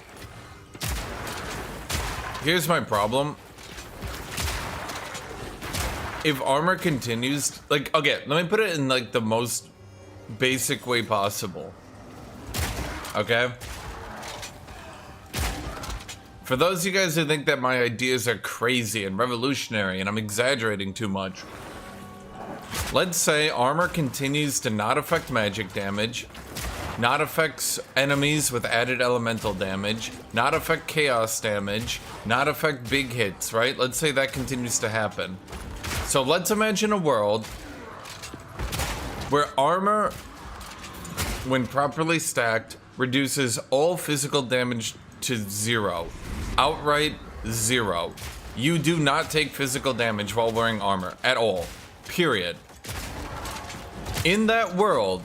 my problem. If armor continues, like, okay, let me put it in like the most basic way possible. Okay? For those of you guys who think that my ideas are crazy and revolutionary and I'm exaggerating too much, let's say armor continues to not affect magic damage, not affects enemies with added elemental damage, not affect chaos damage, not affect big hits, right? Let's say that continues to happen. So let's imagine a world where armor, when properly stacked, reduces all physical damage to 0. Outright 0. You do not take physical damage while wearing armor at all. Period. In that world,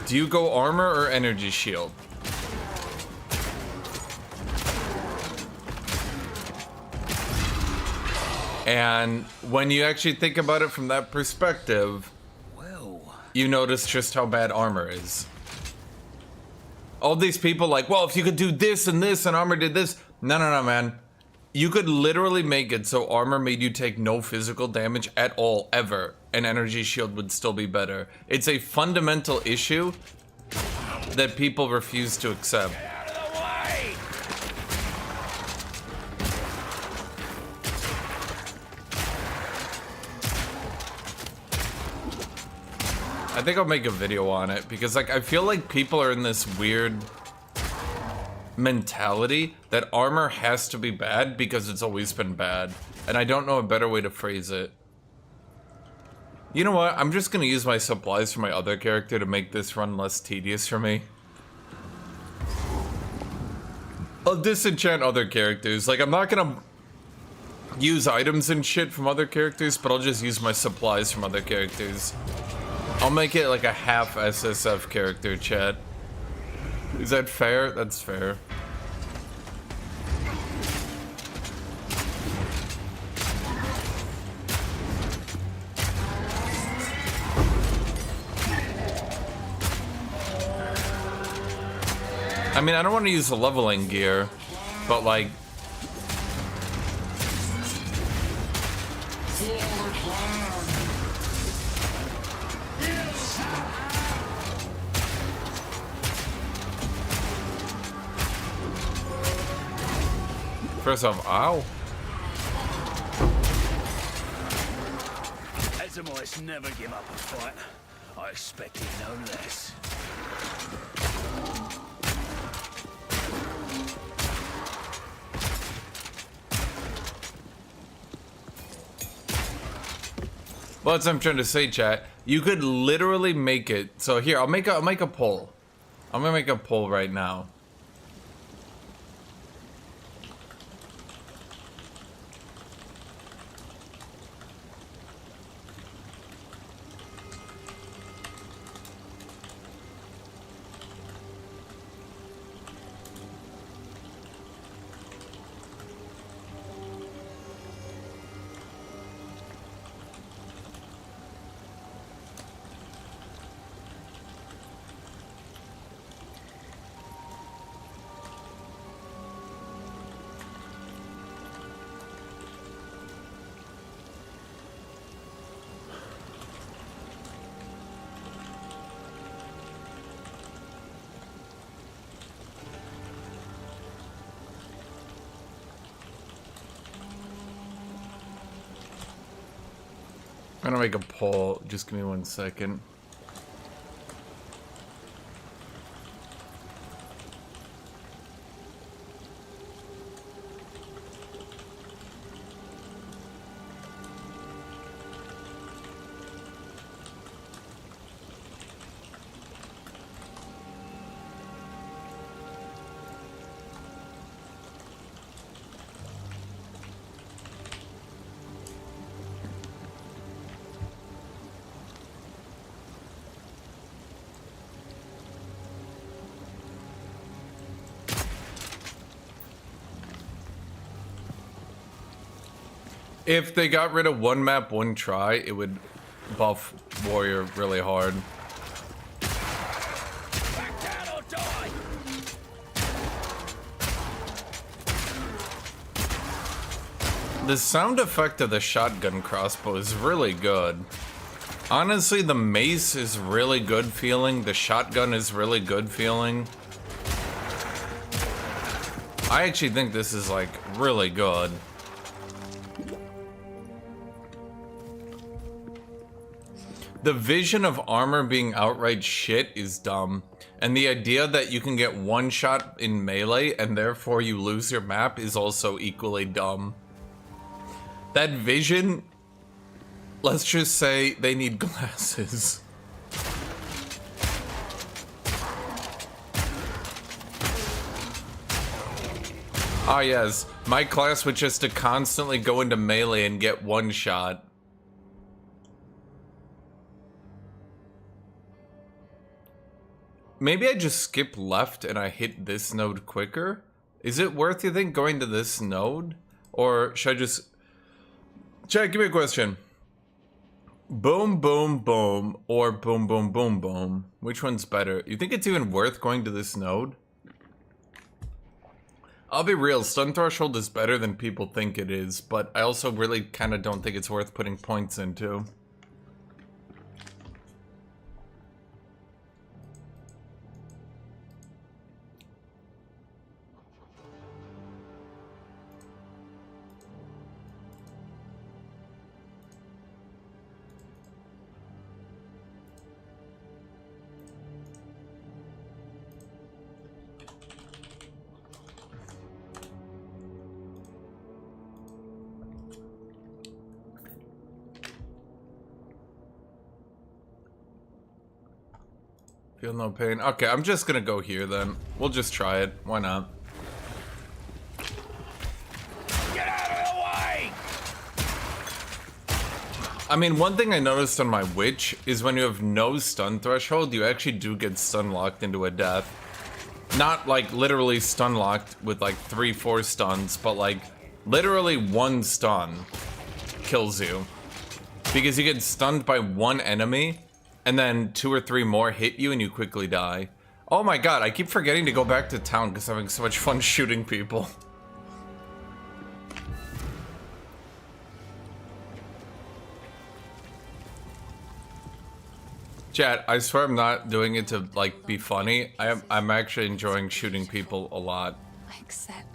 do you go armor or energy shield? And when you actually think about it from that perspective, you notice just how bad armor is. All these people like, well, if you could do this and this and armor did this. No, man. You could literally make it so armor made you take no physical damage at all, ever. An energy shield would still be better. It's a fundamental issue that people refuse to accept. I think I'll make a video on it because, like, I feel like people are in this weird mentality that armor has to be bad because it's always been bad. And I don't know a better way to phrase it. You know what? I'm just gonna use my supplies for my other character to make this run less tedious for me. I'll disenchant other characters. Like, I'm not gonna use items and shit from other characters, but I'll just use my supplies from other characters. I'll make it like a half SSF character, chat. Is that fair? That's fair. I mean, I don't want to use the leveling gear, but like... First off, ow. Itemize never give up a fight. I expected no less. Well, that's what I'm trying to say, chat. You could literally make it. So here, I'll make a poll. I'm gonna make a poll right now. I'm gonna make a poll. Just give me 1 second. If they got rid of one map, one try, it would buff Warrior really hard. Back down or die! The sound effect of the shotgun crossbow is really good. Honestly, the mace is really good feeling. The shotgun is really good feeling. I actually think this is like really good. The vision of armor being outright shit is dumb. And the idea that you can get one shot in melee and therefore you lose your map is also equally dumb. That vision, let's just say they need glasses. Ah yes, my class was just to constantly go into melee and get one shot. Maybe I just skip left and I hit this node quicker? Is it worth, you think, going to this node? Or should I just... Chad, give me a question. Boom, boom, boom, or boom, boom, boom, boom. Which one's better? You think it's even worth going to this node? I'll be real, stun threshold is better than people think it is, but I also really kind of don't think it's worth putting points into. Feel no pain. Okay, I'm just gonna go here then. We'll just try it. Why not? Get out of the way! I mean, one thing I noticed on my witch is when you have no stun threshold, you actually do get stun locked into a death. Not like literally stun locked with like 3-4 stuns, but like literally one stun kills you. Because you get stunned by one enemy, and then 2 or 3 more hit you and you quickly die. Oh my god, I keep forgetting to go back to town because I'm having so much fun shooting people. Chat, I swear I'm not doing it to like be funny. I'm actually enjoying shooting people a lot. I accept.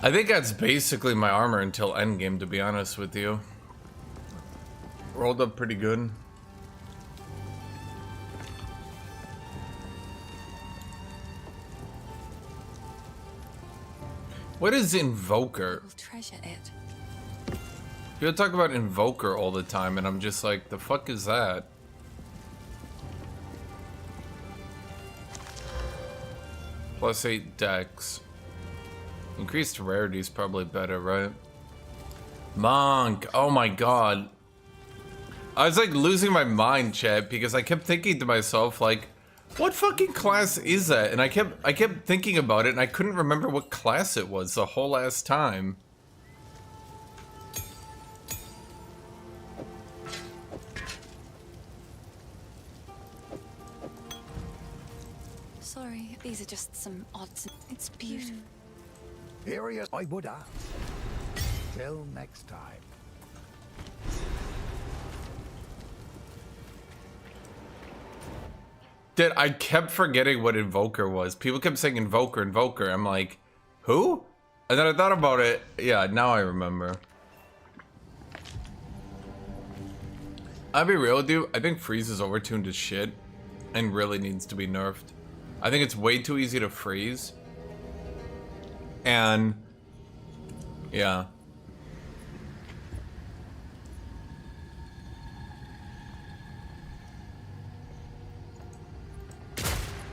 I think that's basically my armor until endgame, to be honest with you. Rolled up pretty good. What is Invoker? We'll treasure it. People talk about Invoker all the time, and I'm just like, the fuck is that? +8 dex. Increased rarity is probably better, right? Monk! Oh my god. I was like losing my mind, chat, because I kept thinking to myself, like, what fucking class is that? And I kept thinking about it, and I couldn't remember what class it was the whole last time. Sorry, these are just some odds. It's beautiful. Here he is, I would ask. Till next time. Dude, I kept forgetting what Invoker was. People kept saying Invoker, Invoker. I'm like, who? And then I thought about it. Yeah, now I remember. I'll be real with you. I think Freeze is overtuned as shit and really needs to be nerfed. I think it's way too easy to freeze. And yeah.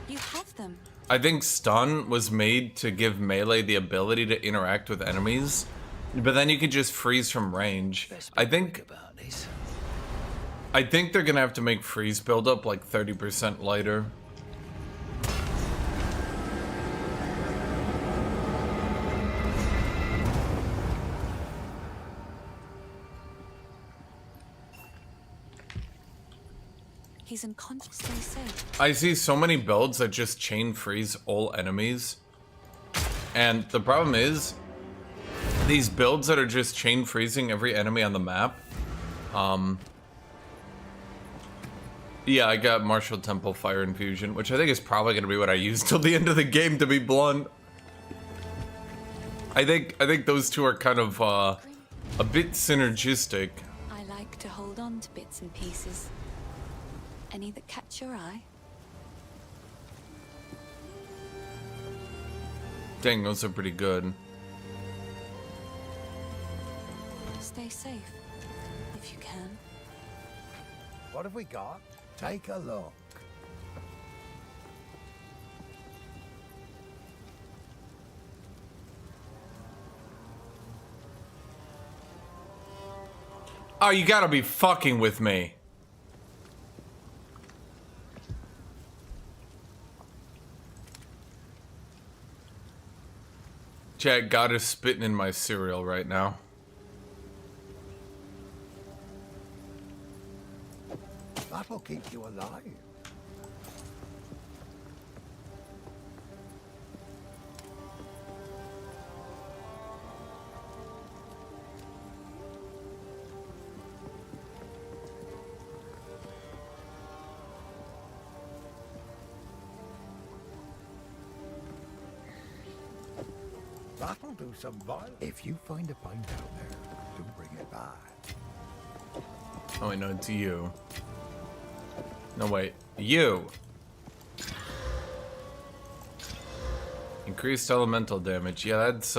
You have them. I think stun was made to give melee the ability to interact with enemies, but then you could just freeze from range. I think About this. they're gonna have to make freeze buildup like 30% lighter. He's unconscious. Stay safe. I see so many builds that just chain freeze all enemies. And the problem is, these builds that are just chain freezing every enemy on the map. Yeah, I got Martial Temple Fire Infusion, which I think is probably going to be what I use till the end of the game, to be blunt. I think those two are kind of a bit synergistic. I like to hold on to bits and pieces. Any that catch your eye? Dang, those are pretty good. Stay safe, if you can. What have we got? Take a look. Oh, you gotta be fucking with me. Chat, God is spitting in my cereal right now. That'll keep you alive. That'll do some violence. If you find a pint out there, do bring it back. Oh, wait, no, it's you. No, wait. You! Increased elemental damage. Yeah, that's,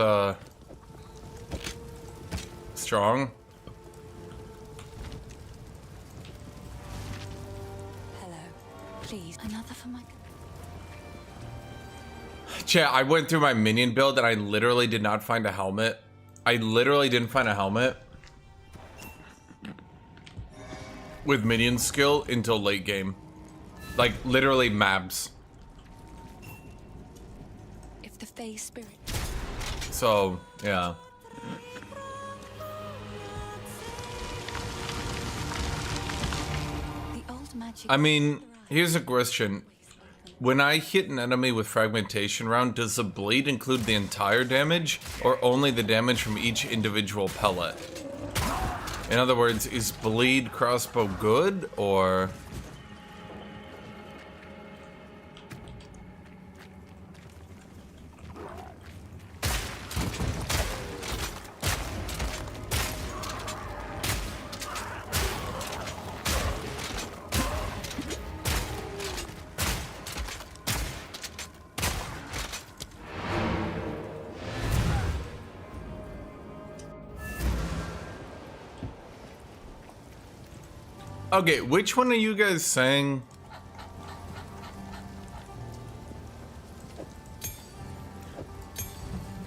strong. Hello. Please, another for my... Chat, I went through my minion build and I literally did not find a helmet. I literally didn't find a helmet with minion skill until late game. Like, literally mabs. If the Fae spirit... So, yeah. The old magic... I mean, here's a question. When I hit an enemy with fragmentation round, does the bleed include the entire damage, or only the damage from each individual pellet? In other words, is bleed crossbow good, or... Okay, which one are you guys saying?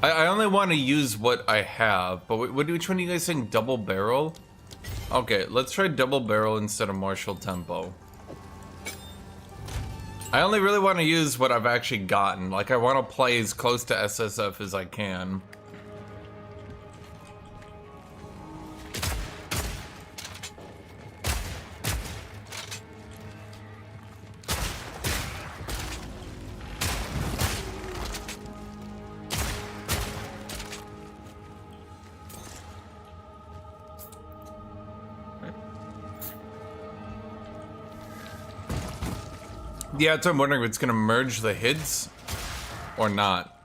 I only want to use what I have, but which one are you guys saying? Double barrel? Okay, let's try double barrel instead of martial tempo. I only really want to use what I've actually gotten. Like, I want to play as close to SSF as I can. Yeah, so I'm wondering if it's gonna merge the hits or not.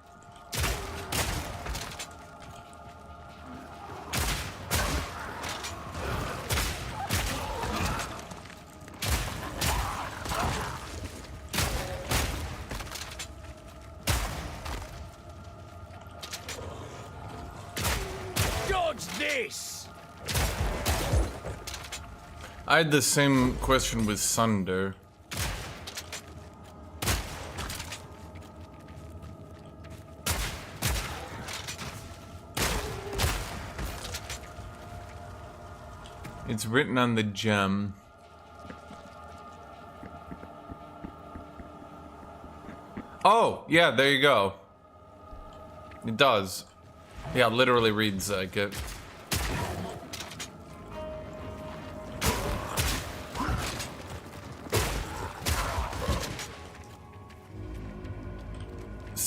Dodge this! I had the same question with Sunder. It's written on the gem. Oh, yeah, there you go. It does. Yeah, it literally reads like it.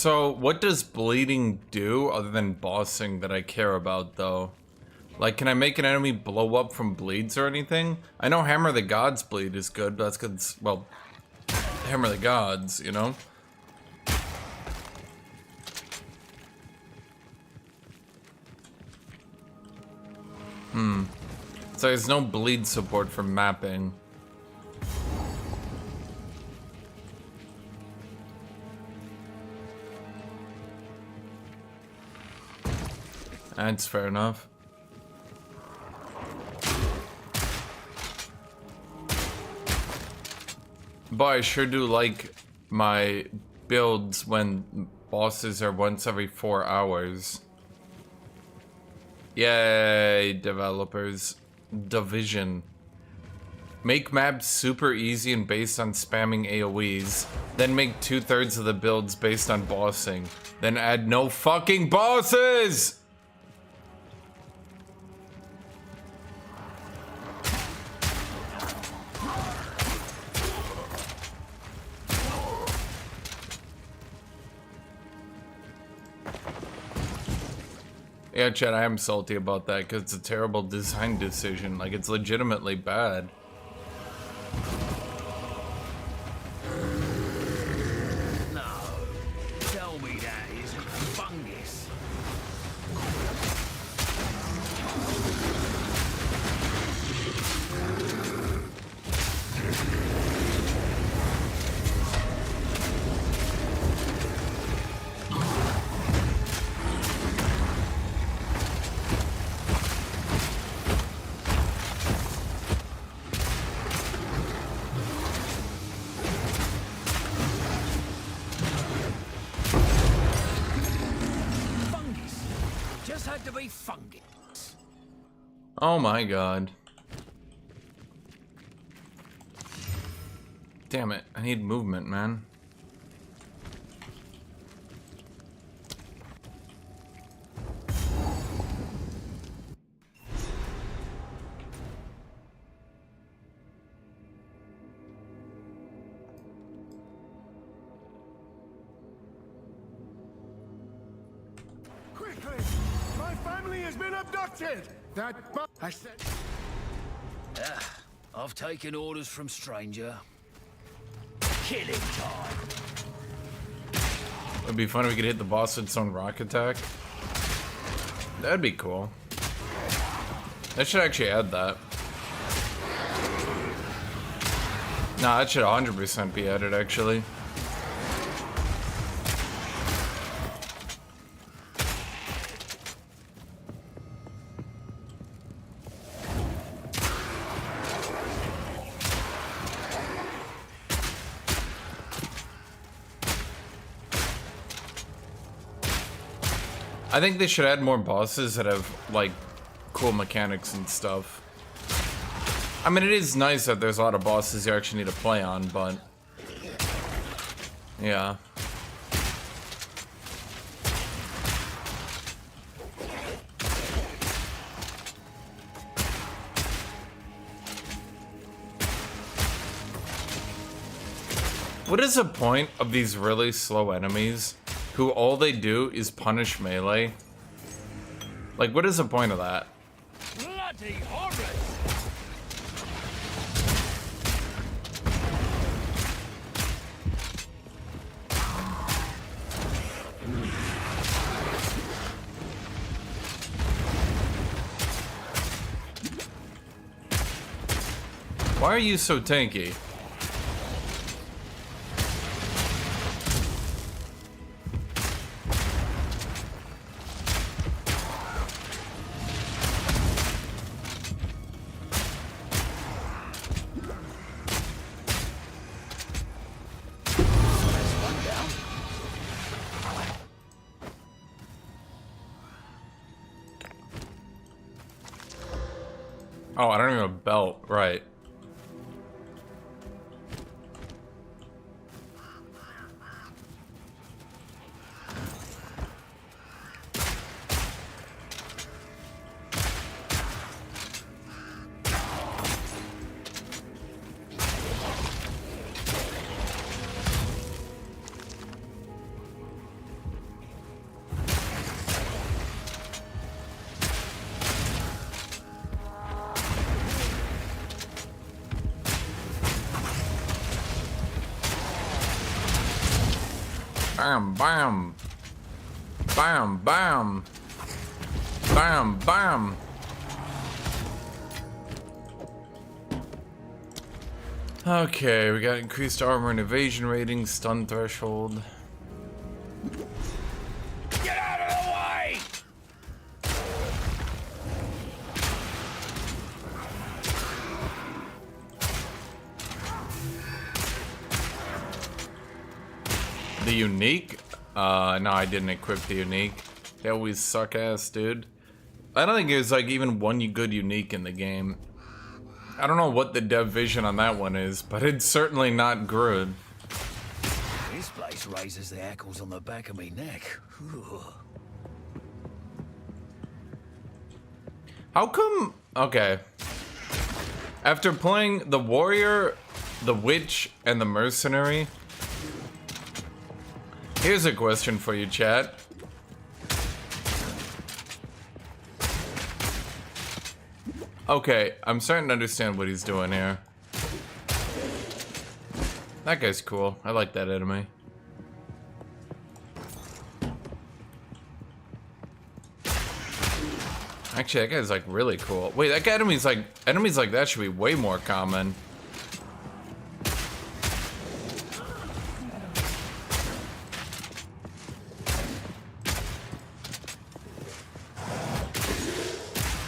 So, what does bleeding do other than bossing that I care about, though? Like, can I make an enemy blow up from bleeds or anything? I know Hammer the Gods bleed is good, but that's because, well, Hammer the Gods, you know? So there's no bleed support for mapping. That's fair enough. But I sure do like my builds when bosses are once every 4 hours. Yay, developers. Division. Make maps super easy and based on spamming AoEs. Then make 2/3 of the builds based on bossing. Then add no fucking bosses! Yeah, Chad, I am salty about that because it's a terrible design decision. Like, it's legitimately bad. No. Tell me that isn't fungus. Had to be fungus. Oh my god. Damn it, I need movement, man. Quickly! My family has been abducted! I said... I've taken orders from stranger. Killing time. It'd be fun if we could hit the boss with its own rock attack. That'd be cool. I should actually add that. Nah, that should 100% be added, actually. I think they should add more bosses that have, like, cool mechanics and stuff. I mean, it is nice that there's a lot of bosses you actually need to play on, but... yeah. What is the point of these really slow enemies who all they do is punish melee? Like, what is the point of that? Bloody horrors! Why are you so tanky? Oh, I don't even have a belt, right. Bam, bam. Bam, bam. Bam, bam. Okay, we got increased armor and evasion rating, stun threshold. Get out of the way! The unique? No, I didn't equip the unique. They always suck ass, dude. I don't think there's like even one good unique in the game. I don't know what the dev vision on that one is, but it's certainly not good. This place raises the hackles on the back of me neck. How come? Okay. After playing the warrior, the witch, and the mercenary, here's a question for you, chat. Okay, I'm starting to understand what he's doing here. That guy's cool. I like that enemy. Actually, that guy's like really cool. Wait, that guy enemies like that should be way more common.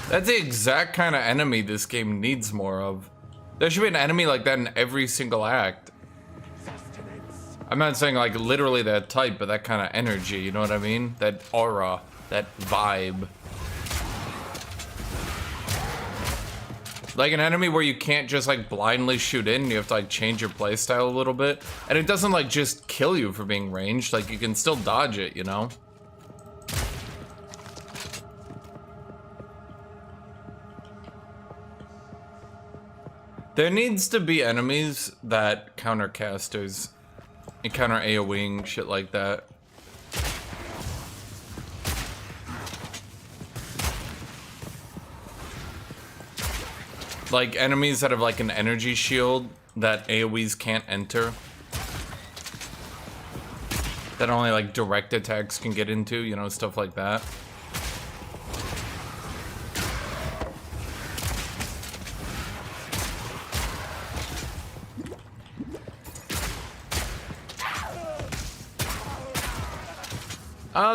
That's the exact kind of enemy this game needs more of. There should be an enemy like that in every single act. I'm not saying like literally that type, but that kind of energy, you know what I mean? That aura, that vibe. Like an enemy where you can't just like blindly shoot in, you have to like change your playstyle a little bit. And it doesn't like just kill you for being ranged, like you can still dodge it, you know? There needs to be enemies that counter casters and counter AoEing, shit like that. Like enemies that have like an energy shield that AoEs can't enter. That only like direct attacks can get into, you know, stuff like that.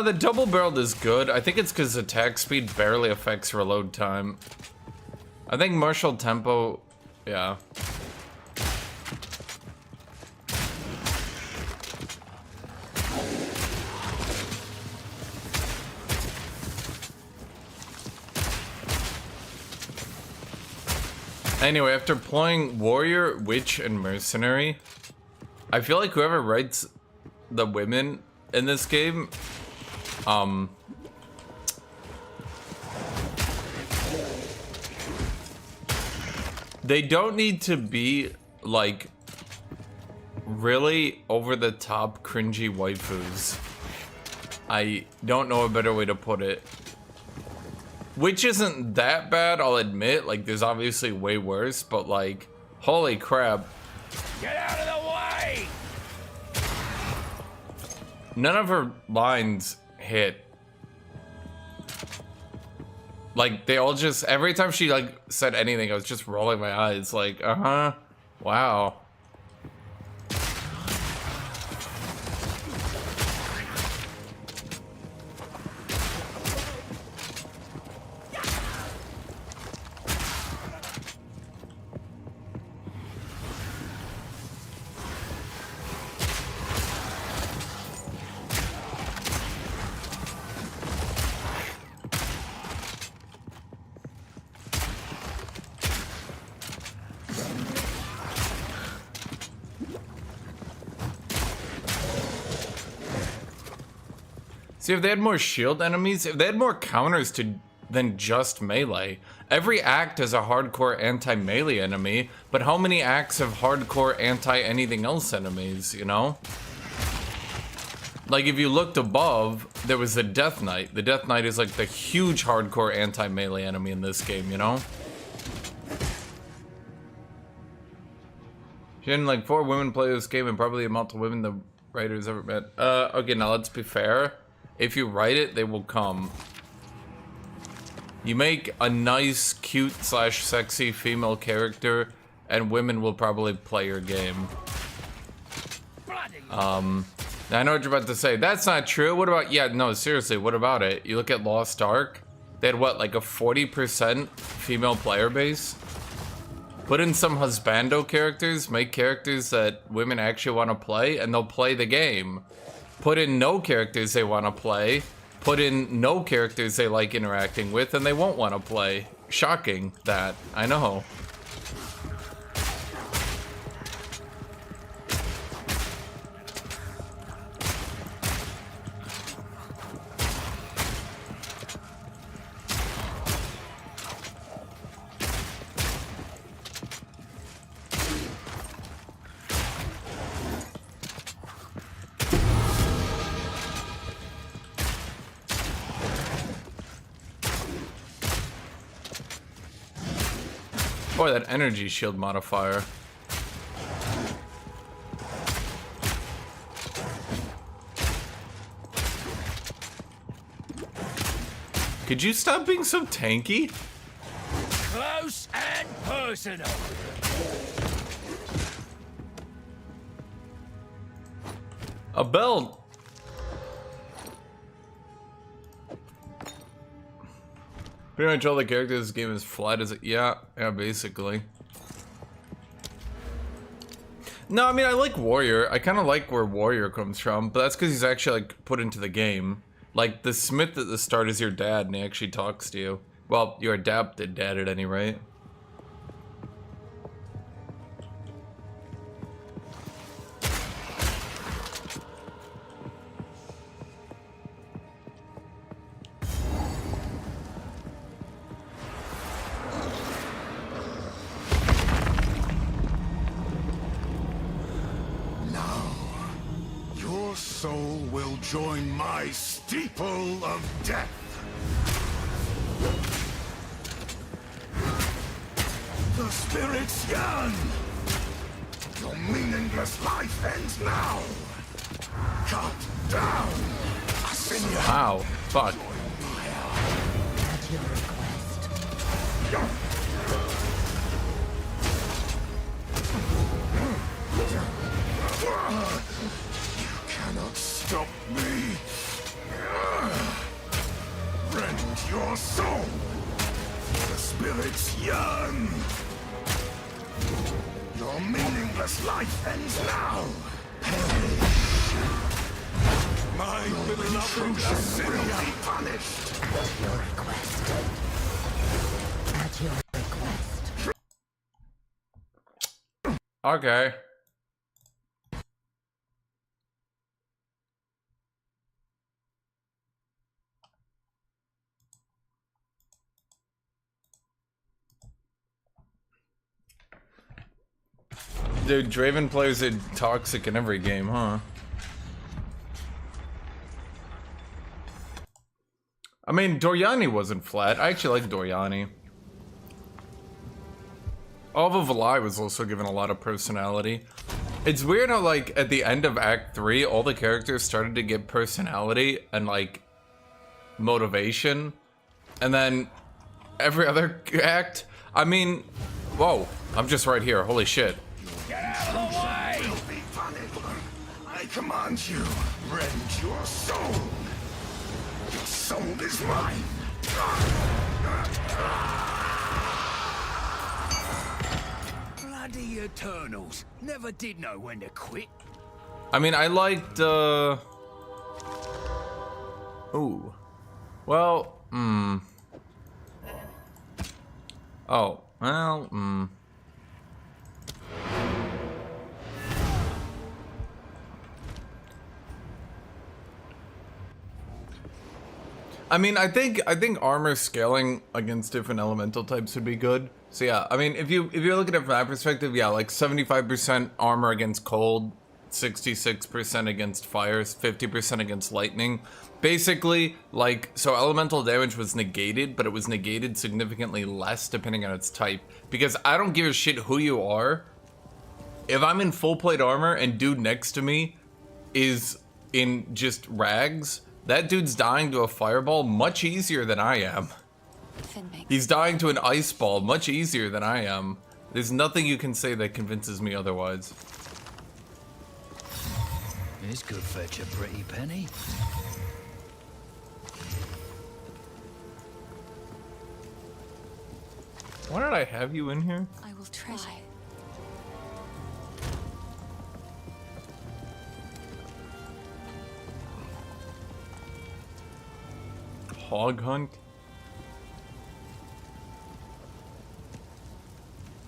The double barreled is good. I think it's because attack speed barely affects reload time. I think martial tempo, yeah. Anyway, after playing warrior, witch, and mercenary, I feel like whoever writes the women in this game, they don't need to be like really over the top cringy waifus. I don't know a better way to put it. Which isn't that bad, I'll admit. Like, there's obviously way worse, but like, holy crap. Get out of the way! None of her lines hit. Like, they all just, every time she like said anything, I was just rolling my eyes like, uh-huh, wow. See, if they had more shield enemies, if they had more counters than just melee. Every act has a hardcore anti-melee enemy, but how many acts have hardcore anti-anything else enemies, you know? Like, if you looked above, there was the Death Knight. The Death Knight is like the huge hardcore anti-melee enemy in this game, you know? Shin, like 4 women play this game and probably the amount of women that writers ever met. Okay, now let's be fair. If you write it, they will come. You make a nice, cute / sexy female character, and women will probably play your game. I know what you're about to say. That's not true. What about, yeah, no, seriously, what about it? You look at Lost Ark, they had what, like a 40% female player base? Put in some husbando characters, make characters that women actually want to play, and they'll play the game. Put in no characters they want to play, put in no characters they like interacting with, and they won't want to play. Shocking, that. I know. Boy, that energy shield modifier. Could you stop being so tanky? Close and personal. A belt. Pretty much all the characters in this game is flat as it. Yeah, basically. No, I mean, I like Warrior. I kind of like where Warrior comes from, but that's because he's actually, like, put into the game. Like, the Smith at the start is your dad, and he actually talks to you. Well, your adapted dad at any rate. Your soul will join my steeple of death. The spirits yearn. Your meaningless life ends now. Cut down. Asinia. Wow. Fuck. At your request. Cannot stop me. Rend your soul. The spirits yearn. Your meaningless life ends now. Perish. My beloved sin will be punished. At your request. At your request. Okay. Dude, Draven plays it toxic in every game, huh? I mean, Doriani wasn't flat. I actually like Doriani. Alva Valai was also given a lot of personality. It's weird how, like, at the end of Act 3, all the characters started to get personality and, like, motivation. And then every other act, I mean, whoa, I'm just right here, holy shit. Get out of the way! Will be punished. I command you, rend your soul. Your soul is mine. Bloody Eternals. Never did know when to quit. I mean, I liked, ooh. Well, Oh, well, I mean, I think armor scaling against different elemental types would be good. So yeah, I mean, if you look at it from that perspective, yeah, like 75% armor against cold, 66% against fires, 50% against lightning. Basically, like, so elemental damage was negated, but it was negated significantly less depending on its type. Because I don't give a shit who you are. If I'm in full plate armor and dude next to me is in just rags, that dude's dying to a fireball much easier than I am. Finn makes He's dying to an ice ball much easier than I am. There's nothing you can say that convinces me otherwise. This could fetch a pretty penny. Why did I have you in here? I will treasure. Hog hunt?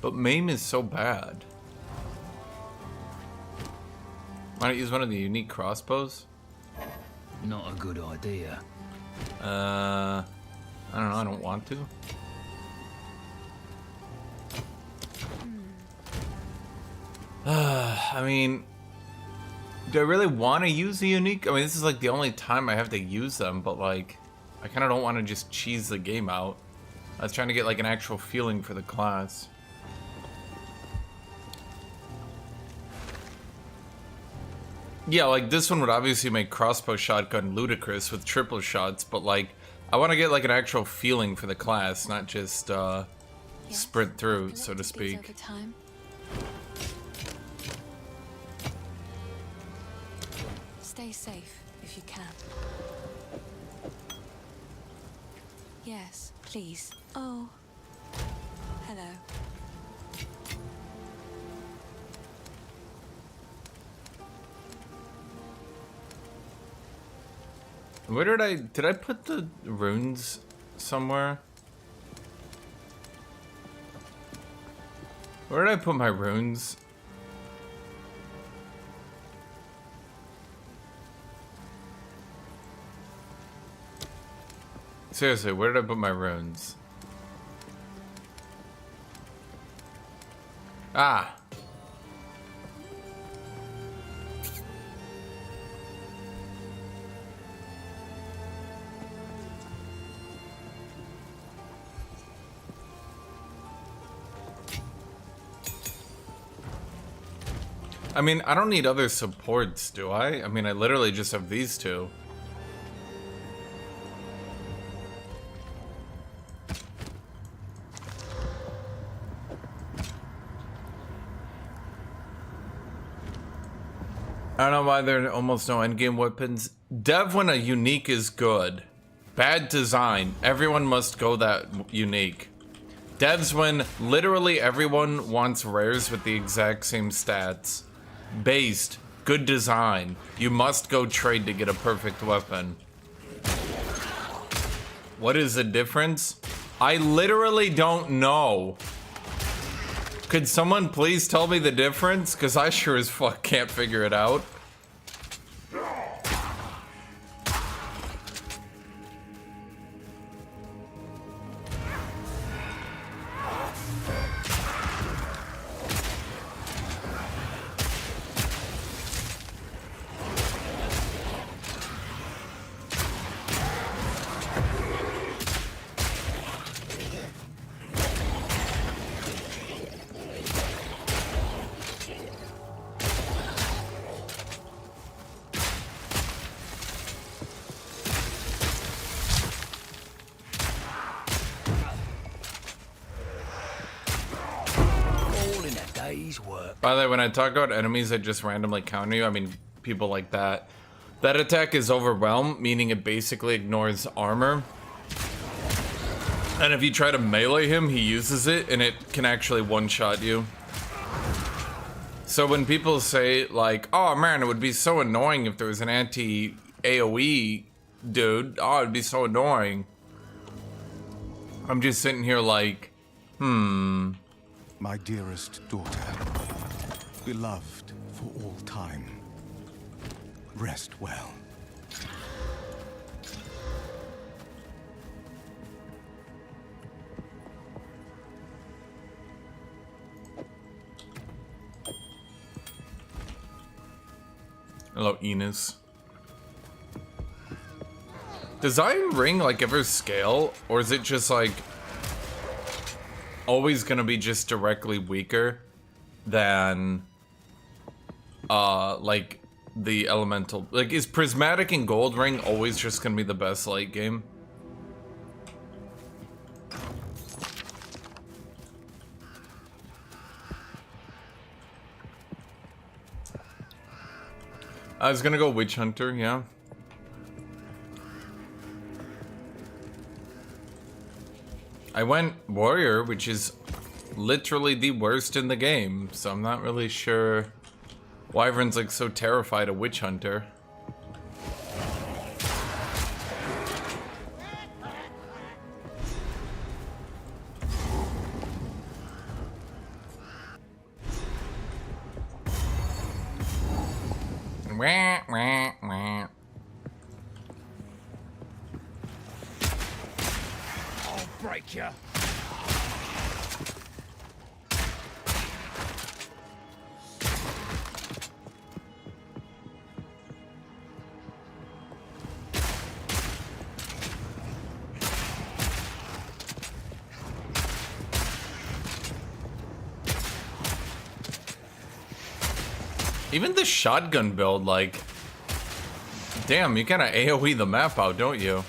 But maim is so bad. Why not use one of the unique crossbows? Not a good idea. I don't know, I don't want to. I mean, do I really want to use the unique? I mean, this is like the only time I have to use them, but like, I kind of don't want to just cheese the game out. I was trying to get like an actual feeling for the class. Yeah, like this one would obviously make crossbow shotgun ludicrous with triple shots, but like, I want to get like an actual feeling for the class, not just sprint through, so to speak. Over time. Stay safe if you can. Yes, please. Oh, hello. Where did I put the runes somewhere? Where did I put my runes? Seriously, where did I put my runes? Ah! I mean, I don't need other supports, do I? I mean, I literally just have these two. I don't know why there are almost no endgame weapons. Dev when a unique is good. Bad design. Everyone must go that unique. Devs when literally everyone wants rares with the exact same stats. Based. Good design. You must go trade to get a perfect weapon. What is the difference? I literally don't know. Could someone please tell me the difference? Because I sure as fuck can't figure it out. By the way, when I talk about enemies that just randomly counter you, I mean people like that. That attack is overwhelm, meaning it basically ignores armor. And if you try to melee him, he uses it, and it can actually one-shot you. So when people say, like, oh man, it would be so annoying if there was an anti-AoE dude. Oh, it'd be so annoying. I'm just sitting here like, My dearest daughter, beloved for all time, rest well. Hello, Enos. Does Iron Ring, like, ever scale? Or is it just, like, always gonna be just directly weaker than, like, the elemental. Like, is Prismatic and Gold Ring always just gonna be the best late game? I was gonna go Witch Hunter, yeah. I went Warrior, which is literally the worst in the game, so I'm not really sure why everyone's like so terrified of Witch Hunter. Wah, wah, wah. I'll break you. Even the shotgun build, like, damn, you kind of AoE the map out, don't you?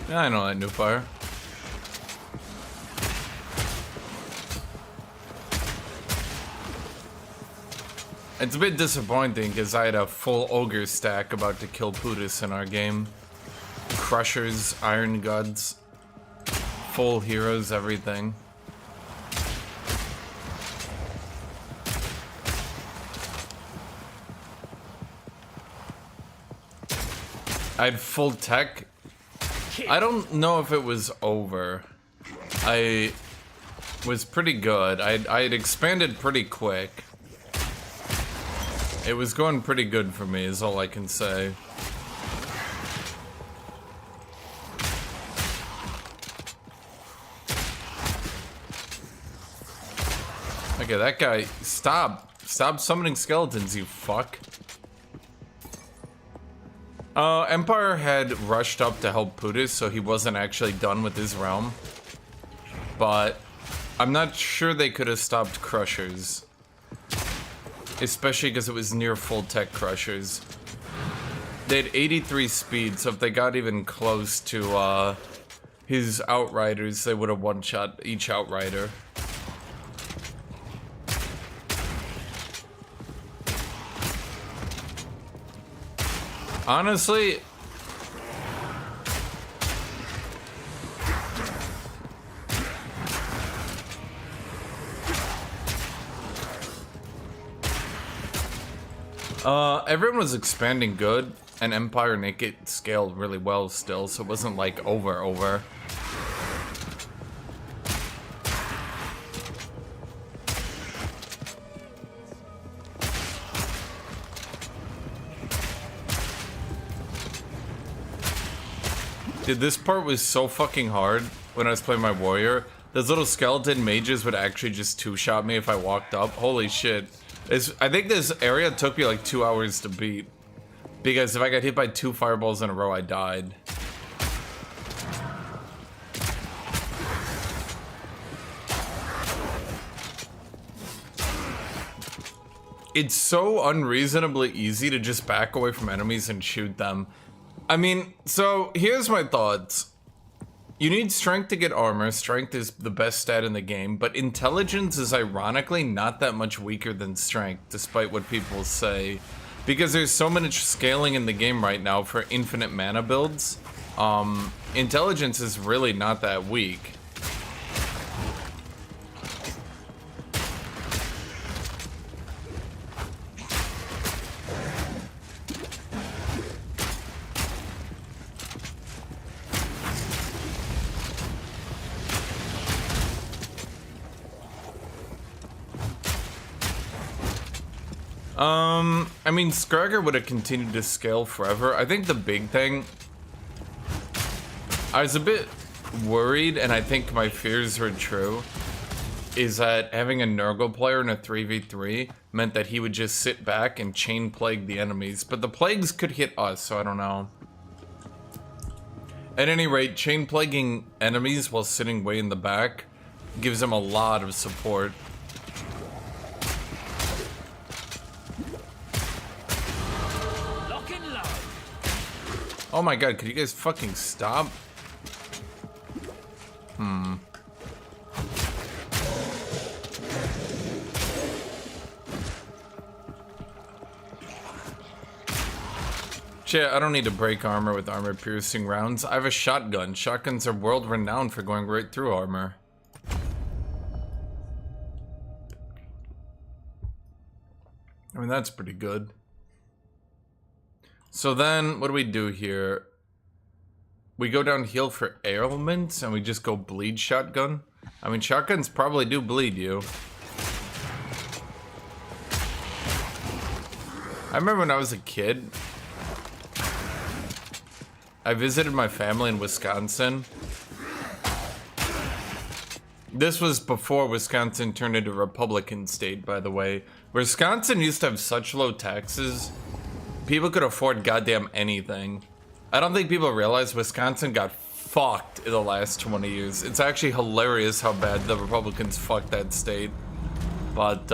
Yeah, I know that new fire. It's a bit disappointing because I had a full ogre stack about to kill Putis in our game. Crushers, Iron Gods, full heroes, everything. I had full tech. I don't know if it was over. I was pretty good. I had expanded pretty quick. It was going pretty good for me, is all I can say. Okay, that guy, stop. Stop summoning skeletons, you fuck. Empire had rushed up to help Putis, so he wasn't actually done with his realm. But I'm not sure they could have stopped Crushers. Especially because it was near full tech Crushers. They had 83 speed, so if they got even close to his Outriders, they would have one-shot each Outrider. Honestly, everyone was expanding good, and Empire Naked scaled really well still, so it wasn't like over. Dude, this part was so fucking hard when I was playing my warrior. Those little skeleton mages would actually just two-shot me if I walked up. Holy shit. I think this area took me like 2 hours to beat. Because if I got hit by 2 fireballs in a row, I died. It's so unreasonably easy to just back away from enemies and shoot them. I mean, so here's my thoughts. You need strength to get armor. Strength is the best stat in the game, but intelligence is ironically not that much weaker than strength, despite what people say. Because there's so much scaling in the game right now for infinite mana builds. Intelligence is really not that weak. I mean, Skrager would have continued to scale forever. I think the big thing, I was a bit worried, and I think my fears were true, is that having a Nurgle player in a 3v3 meant that he would just sit back and chain plague the enemies. But the plagues could hit us, so I don't know. At any rate, chain plaguing enemies while sitting way in the back gives him a lot of support. Lock and load. Oh my god, could you guys fucking stop? Shit, I don't need to break armor with armor-piercing rounds. I have a shotgun. Shotguns are world-renowned for going right through armor. I mean, that's pretty good. So then, what do we do here? We go down heal for ailments, and we just go bleed shotgun? I mean, shotguns probably do bleed you. I remember when I was a kid, I visited my family in Wisconsin. This was before Wisconsin turned into a Republican state, by the way. Wisconsin used to have such low taxes, people could afford goddamn anything. I don't think people realize Wisconsin got fucked in the last 20 years. It's actually hilarious how bad the Republicans fucked that state. But,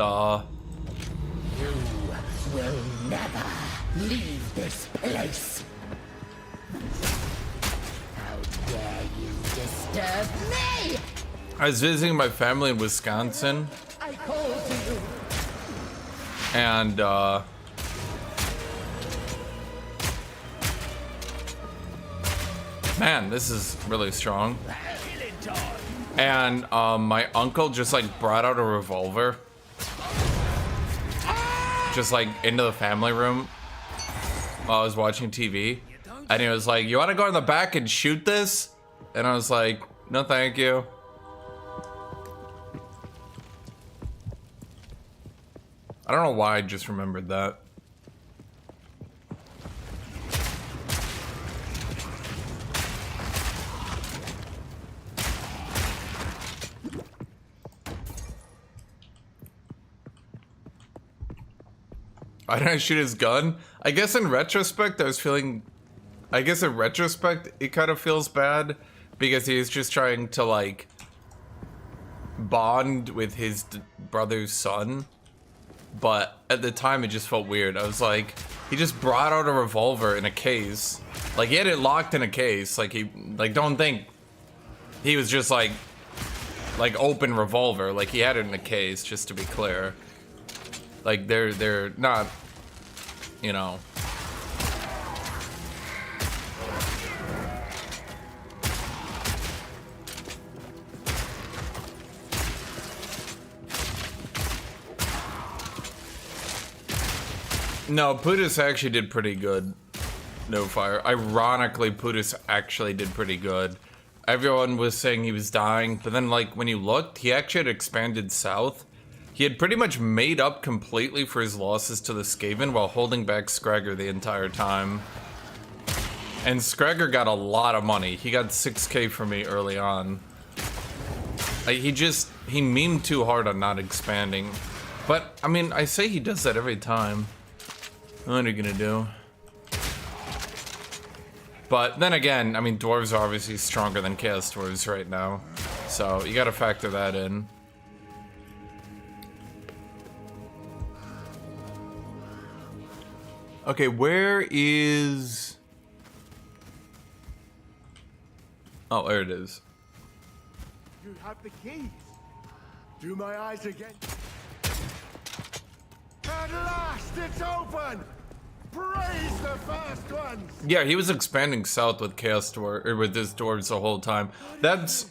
You will never leave this place. How dare you disturb me? I was visiting my family in Wisconsin, I call to you. and, man, this is really strong. And my uncle just like brought out a revolver, just like into the family room while I was watching TV, and he was like, "You want to go in the back and shoot this?" And I was like, "No, thank you." I don't know why I just remembered that. Why didn't I shoot his gun? I guess in retrospect, it kind of feels bad because he was just trying to like bond with his brother's son. But at the time, it just felt weird. I was like, he just brought out a revolver in a case. Like, he had it locked in a case. Like, don't think he was just like open revolver. Like, he had it in a case, just to be clear. Like, they're not, you know. No, Putis actually did pretty good. No fire. Ironically, Putis actually did pretty good. Everyone was saying he was dying, but then, like, when you looked, he actually had expanded south. He had pretty much made up completely for his losses to the Skaven while holding back Skrager the entire time. And Skrager got a lot of money. He got 6k from me early on. He memed too hard on not expanding. But, I mean, I say he does that every time. What are you gonna do? But then again, I mean, dwarves are obviously stronger than chaos dwarves right now. So, you gotta factor that in. Okay, where is... Oh, there it is. You have the keys. Do my eyes again. At last, it's open! Praise the first ones! Yeah, he was expanding south with chaos dwarf, or with his dwarves the whole time. That's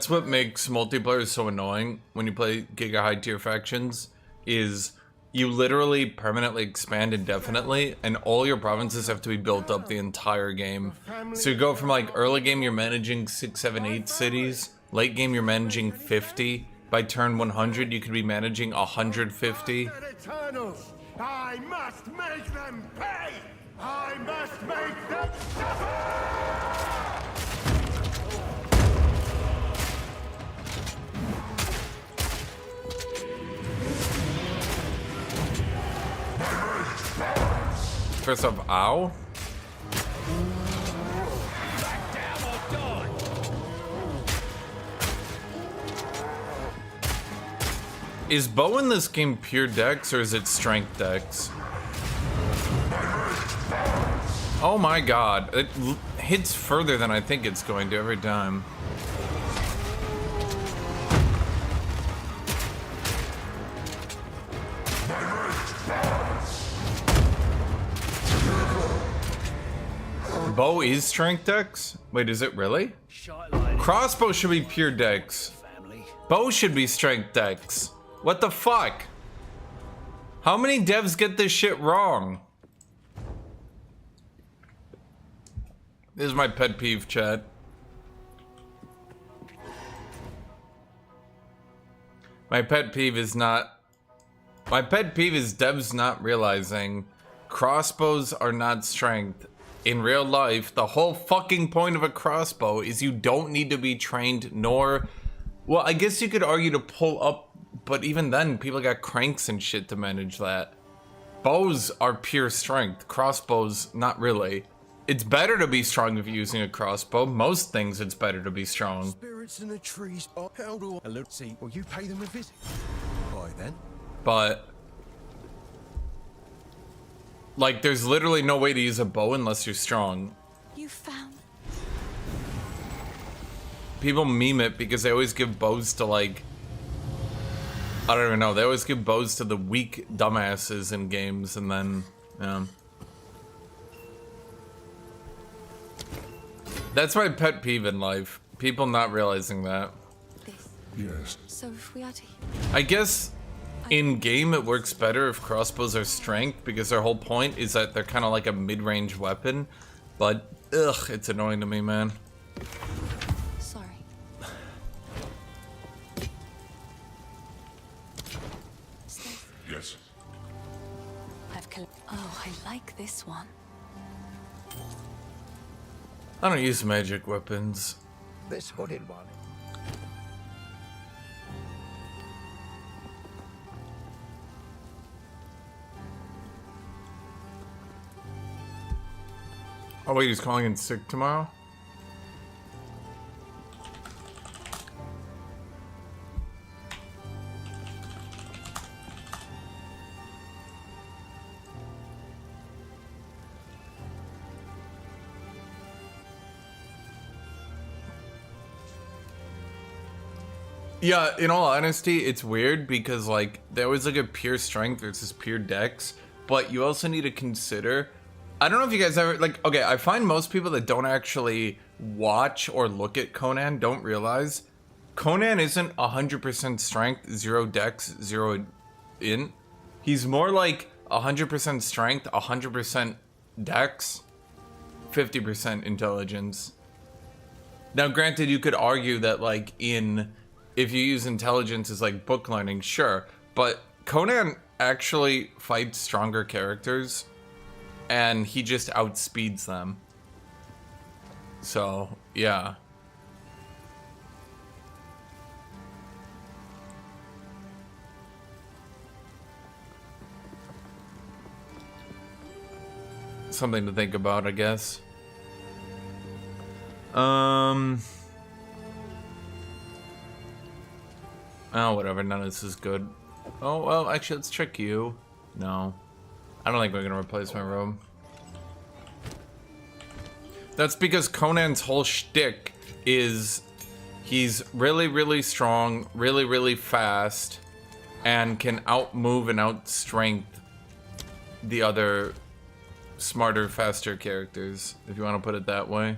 what makes multiplayer so annoying when you play Giga high tier factions, is you literally permanently expand indefinitely, and all your provinces have to be built up the entire game. So you go from like early game you're managing 6, 7, 8 cities, late game you're managing 50, by turn 100 you could be managing 150. Eternals! I must make them pay! I must make them suffer! First off, ow. Back down or die. Is bow in this game pure dex or is it strength dex? Oh my god, it hits further than I think it's going to every time. Bow is strength dex? Wait, is it really? Crossbow should be pure dex. Bow should be strength dex. What the fuck? How many devs get this shit wrong? This is my pet peeve, chat. My pet peeve is devs not realizing crossbows are not strength. In real life, the whole fucking point of a crossbow is you don't need to be trained nor... Well, I guess you could argue to pull up, but even then, people got cranks and shit to manage that. Bows are pure strength. Crossbows, not really. It's better to be strong if you're using a crossbow. Most things, it's better to be strong. Spirits in the trees are held or let's see, will you pay them a visit? Why then? But... like, there's literally no way to use a bow unless you're strong. You found. People meme it because they always give bows to, like... I don't even know. They always give bows to the weak dumbasses in games, and then... yeah. That's my pet peeve in life. People not realizing that. This. Yes. So if we are to. I guess... in game, it works better if crossbows are strength because their whole point is that they're kind of like a mid-range weapon. But, ugh, it's annoying to me, man. Sorry. Yes. Oh, I like this one. I don't use magic weapons. This hooded one. Oh wait, he's calling in sick tomorrow? Yeah, in all honesty, it's weird because, like, they always look at pure strength versus pure dex, but you also need to consider... I don't know if you guys ever, like, okay, I find most people that don't actually watch or look at Conan don't realize Conan isn't 100% strength, 0 dex, 0 int. He's more like 100% strength, 100% dex, 50% intelligence. Now, granted, you could argue that, like, if you use intelligence as, like, book learning, sure, but Conan actually fights stronger characters, and he just outspeeds them. So, yeah. Something to think about, I guess. Oh, whatever, none of this is good. Oh, well, actually, let's trick you. No. I don't think we're gonna replace my robe. That's because Conan's whole shtick is he's really, really strong, really, really fast, and can outmove and outstrength the other smarter, faster characters, if you want to put it that way.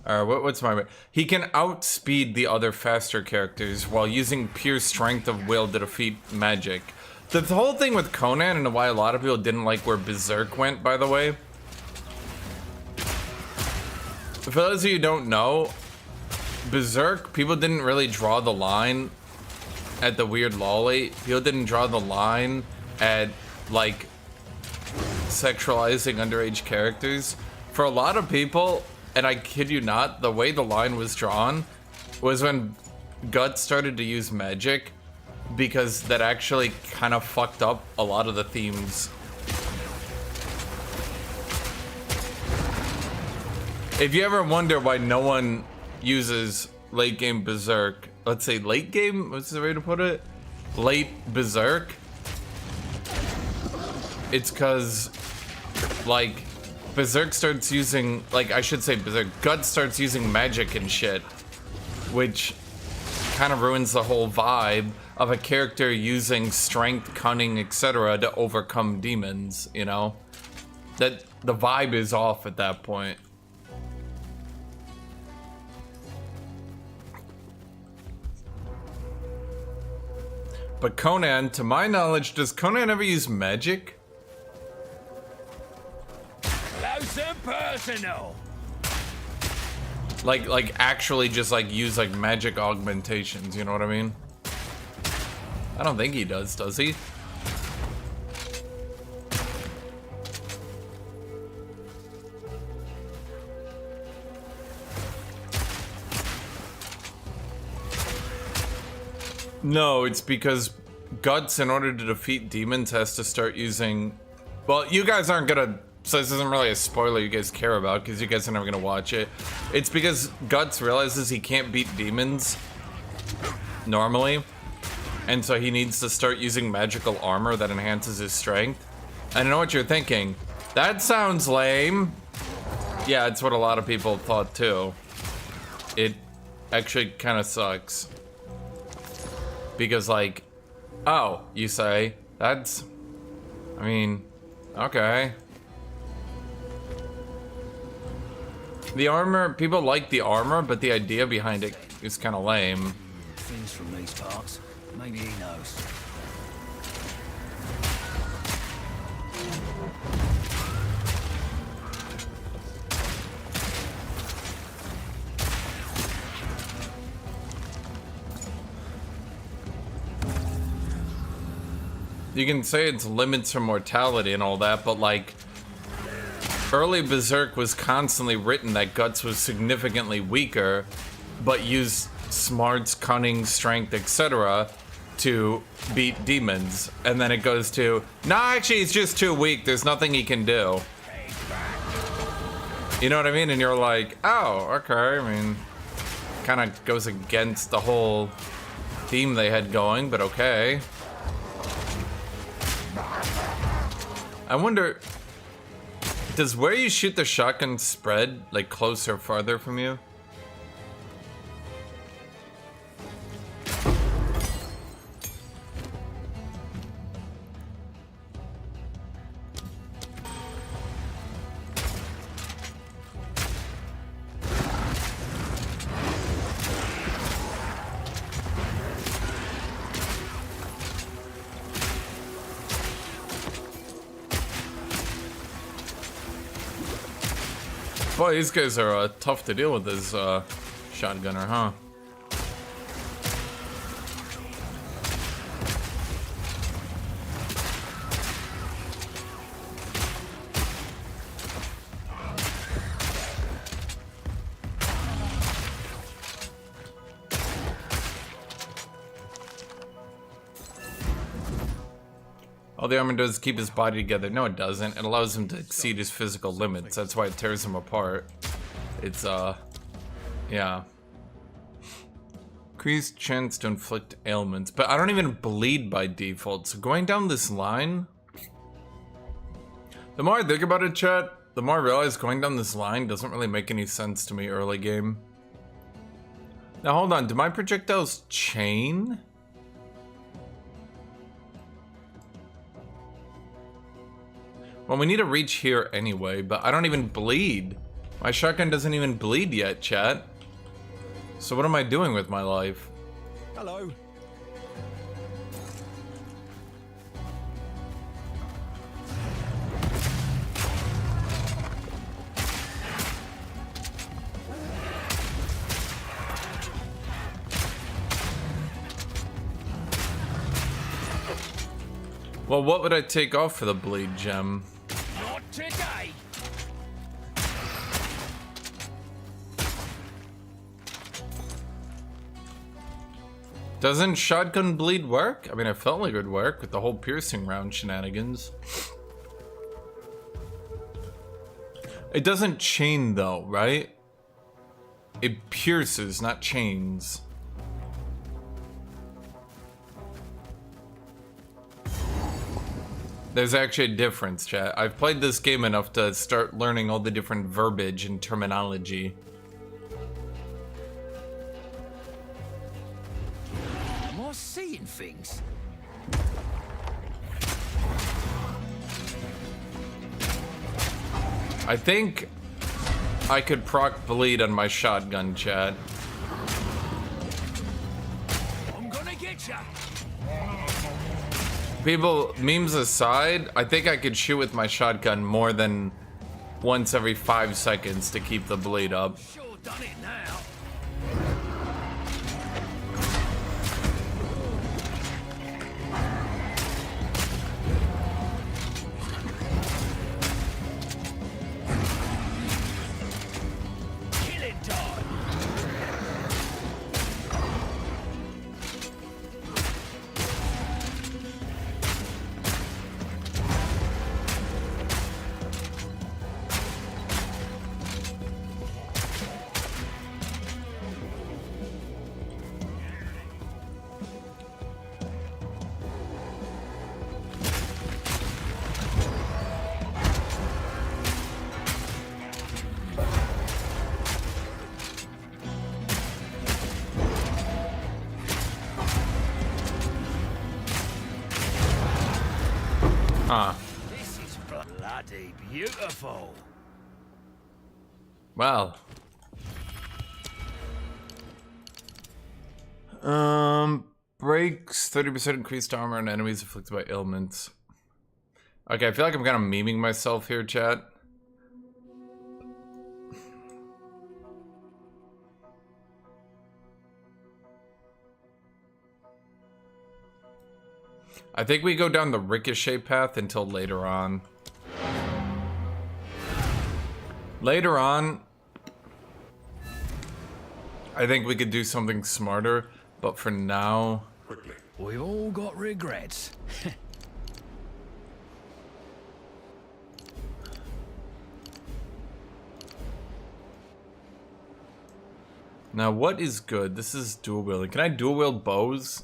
What's my... He can outspeed the other faster characters while using pure strength of will to defeat magic. The whole thing with Conan and why a lot of people didn't like where Berserk went, by the way. For those of you who don't know, Berserk, people didn't really draw the line at the weird lolly. People didn't draw the line at, like, sexualizing underage characters. For a lot of people, and I kid you not, the way the line was drawn was when Guts started to use magic, because that actually kind of fucked up a lot of the themes. If you ever wonder why no one uses late game Berserk, let's say late game, what's the way to put it? Late Berserk? It's because, like, Berserk starts using, like, I should say Berserk, Guts starts using magic and shit, which kind of ruins the whole vibe of a character using strength, cunning, etc. to overcome demons, you know? That the vibe is off at that point. But Conan, to my knowledge, does Conan ever use magic? Close and personal. Like actually just like use like magic augmentations, you know what I mean? I don't think he does he? No, it's because Guts, in order to defeat demons, has to start using... Well, you guys aren't gonna... So this isn't really a spoiler you guys care about, because you guys are never gonna watch it. It's because Guts realizes he can't beat demons normally, and so he needs to start using magical armor that enhances his strength. And I know what you're thinking. That sounds lame. Yeah, it's what a lot of people thought too. It actually kind of sucks. Because, like, oh, you say, that's... I mean, okay. The armor, people like the armor, but the idea behind it is kind of lame. Things from these parts. Maybe he knows. You can say it's limits from mortality and all that, but like, early Berserk was constantly written that Guts was significantly weaker, but used smarts, cunning, strength, etc. to beat demons. And then it goes to, no, actually he's just too weak, there's nothing he can do. You know what I mean? And you're like, oh, okay, I mean, kind of goes against the whole theme they had going, but okay. I wonder, does where you shoot the shotgun spread, like, closer or farther from you? Boy, these guys are tough to deal with as shotgunner, huh? All the armor does is keep his body together. No, it doesn't. It allows him to exceed his physical limits. That's why it tears him apart. It's, yeah. Increased chance to inflict ailments. But I don't even bleed by default. So going down this line... The more I think about it, chat, the more I realize going down this line doesn't really make any sense to me early game. Now, hold on. Do my projectiles chain? Well, we need to reach here anyway, but I don't even bleed. My shotgun doesn't even bleed yet, chat. So what am I doing with my life? Hello. Well, what would I take off for the bleed gem? Not today. Doesn't shotgun bleed work? I mean, it felt like it would work with the whole piercing round shenanigans. It doesn't chain though, right? It pierces, not chains. There's actually a difference, chat. I've played this game enough to start learning all the different verbiage and terminology. Am I seeing things? I think I could proc bleed on my shotgun, chat. I'm gonna get ya. People, memes aside, I think I could shoot with my shotgun more than once every 5 seconds to keep the bleed up. Sure done it now. Killing time. Huh. This is bloody beautiful. Well. Breaks 30% increased armor on enemies afflicted by ailments. Okay, I feel like I'm kind of memeing myself here, chat. I think we go down the ricochet path until later on. Later on, I think we could do something smarter, but for now... We've all got regrets. Now, what is good? This is dual wielding. Can I dual wield bows?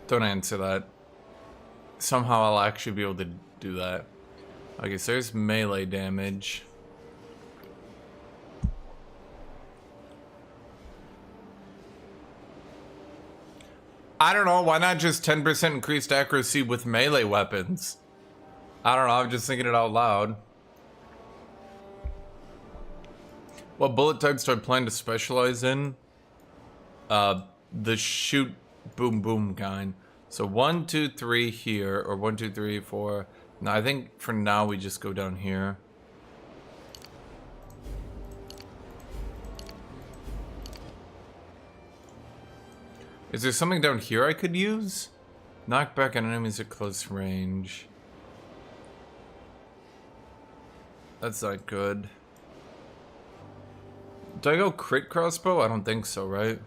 Don't answer that. Somehow I'll actually be able to do that. Okay, so there's melee damage. I don't know, why not just 10% increased accuracy with melee weapons? I don't know, I'm just thinking it out loud. What bullet types do I plan to specialize in? The shoot boom boom kind. So 1, 2, 3 here, or 1, 2, 3, 4. No, I think for now we just go down here. Is there something down here I could use? Knock back on enemies at close range. That's not good. Do I go crit crossbow? I don't think so, right?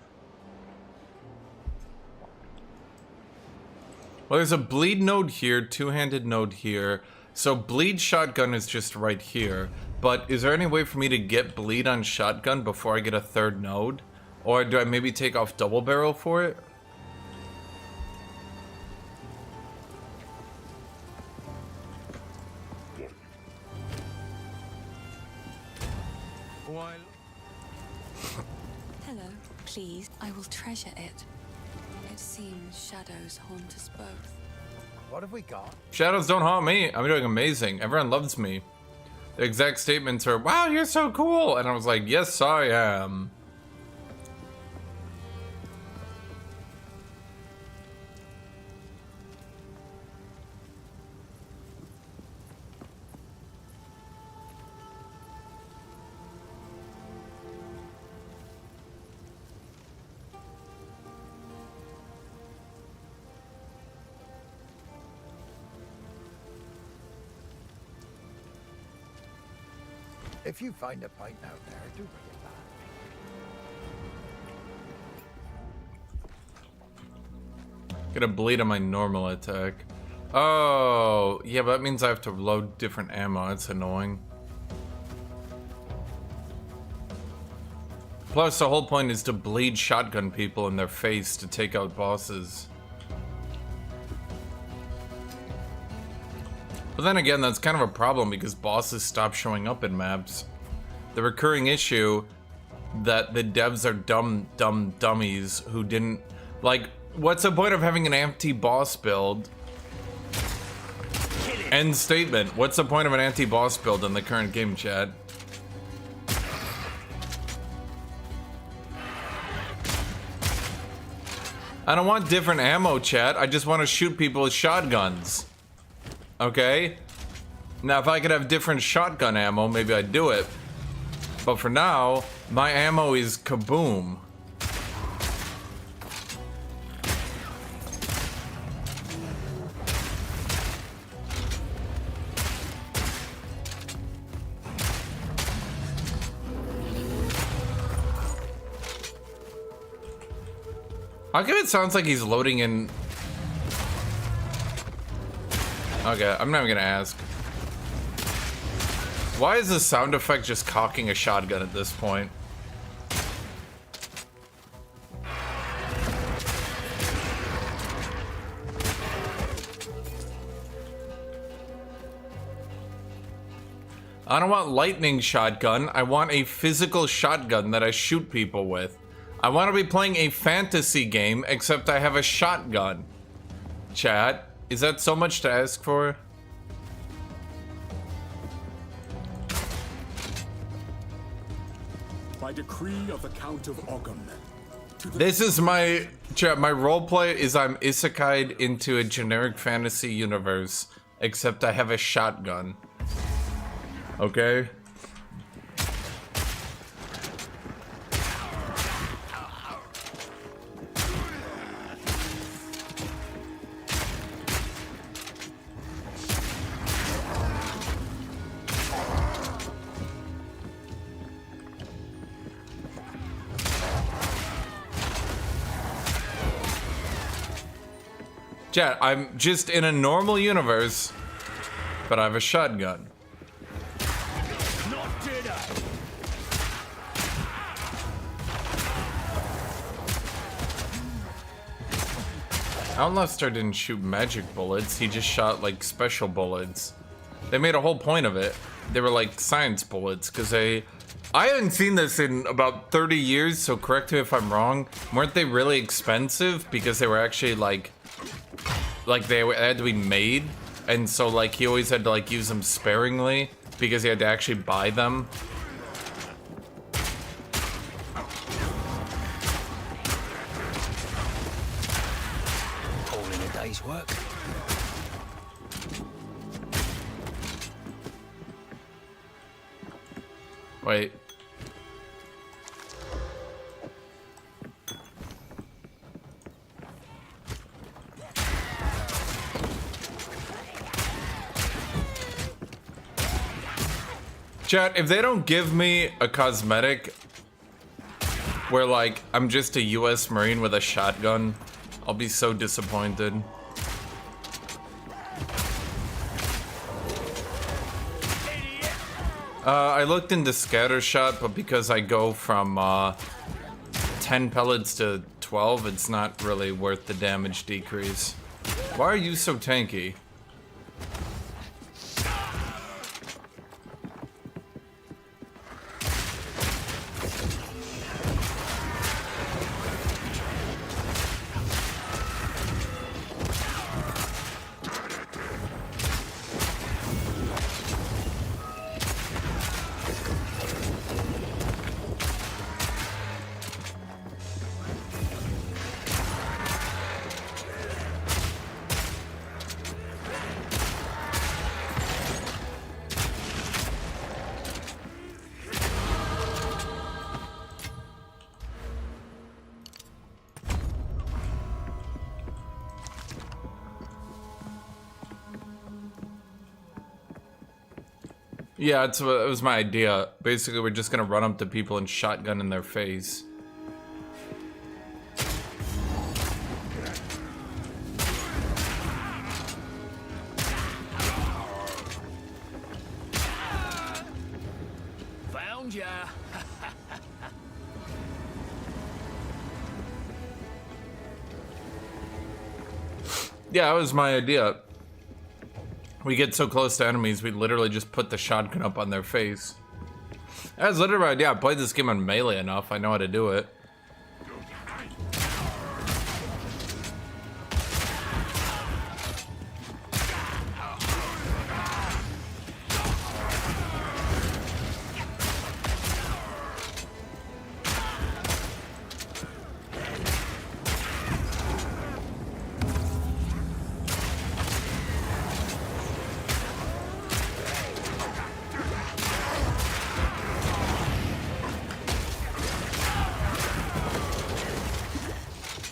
Well, there's a bleed node here, two-handed node here. So bleed shotgun is just right here. But is there any way for me to get bleed on shotgun before I get a third node? Or do I maybe take off double barrel for it? Hello, please. I will treasure it. It seems shadows haunt us both. What have we got? Shadows don't haunt me. I'm doing amazing. Everyone loves me. The exact statements are, wow, you're so cool. And I was like, yes, I am. If you find a pint out there, do bring it back. Get a bleed on my normal attack. Oh, yeah, but that means I have to load different ammo. That's annoying. Plus, the whole point is to bleed shotgun people in their face to take out bosses. But then again, that's kind of a problem because bosses stop showing up in maps. The recurring issue that the devs are dumb dummies who didn't... Like, what's the point of having an anti-boss build? End statement. What's the point of an anti-boss build in the current game, chat? I don't want different ammo, chat. I just want to shoot people with shotguns. Okay? Now, if I could have different shotgun ammo, maybe I'd do it. But for now, my ammo is kaboom. How come it sounds like he's loading in... Okay, I'm not even gonna ask. Why is the sound effect just cocking a shotgun at this point? I don't want lightning shotgun. I want a physical shotgun that I shoot people with. I want to be playing a fantasy game, except I have a shotgun. Chat, is that so much to ask for? By decree of the Count of Ogham. This is my chat. My roleplay is I'm isekai'd into a generic fantasy universe, except I have a shotgun. Okay. Chat, I'm just in a normal universe, but I have a shotgun. Not today. Outlaster didn't shoot magic bullets, he just shot like special bullets. They made a whole point of it. They were like science bullets, because I haven't seen this in about 30 years, so correct me if I'm wrong. Weren't they really expensive because they were actually like they had to be made, and so like he always had to like use them sparingly because he had to actually buy them. All in a day's work. Wait. Chat, if they don't give me a cosmetic where like I'm just a US Marine with a shotgun, I'll be so disappointed. I looked into scattershot, but because I go from 10 pellets to 12, it's not really worth the damage decrease. Why are you so tanky? Yeah, it was my idea. Basically, we're just gonna run up to people and shotgun in their face. Found ya. Yeah, that was my idea. We get so close to enemies, we literally just put the shotgun up on their face. That's literally my idea. I played this game on melee enough. I know how to do it.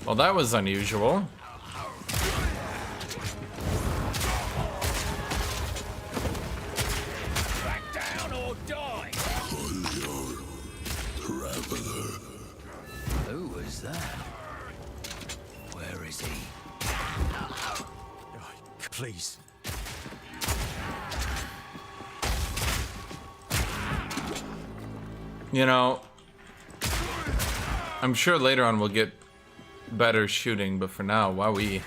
Well, that was unusual. Back down or die. Who was that? Where is he? Please. You know, I'm sure later on we'll get better shooting, but for now, wowee.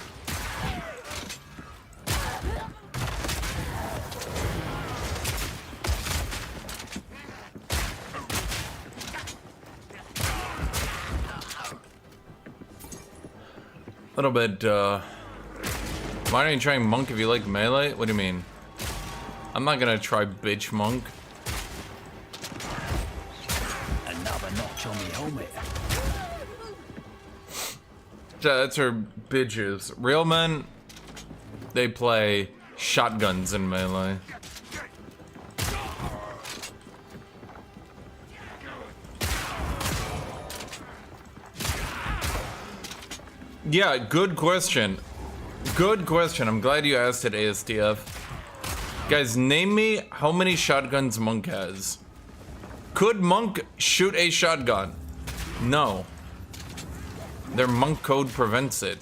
Little bit, why aren't you trying monk if you like melee? What do you mean? I'm not gonna try bitch monk. Another notch on the helmet. That's her bitches. Real men, they play shotguns in melee. Yeah, good question. Good question. I'm glad you asked it, ASTF. Guys, name me how many shotguns Monk has. Could Monk shoot a shotgun? No. Their monk code prevents it.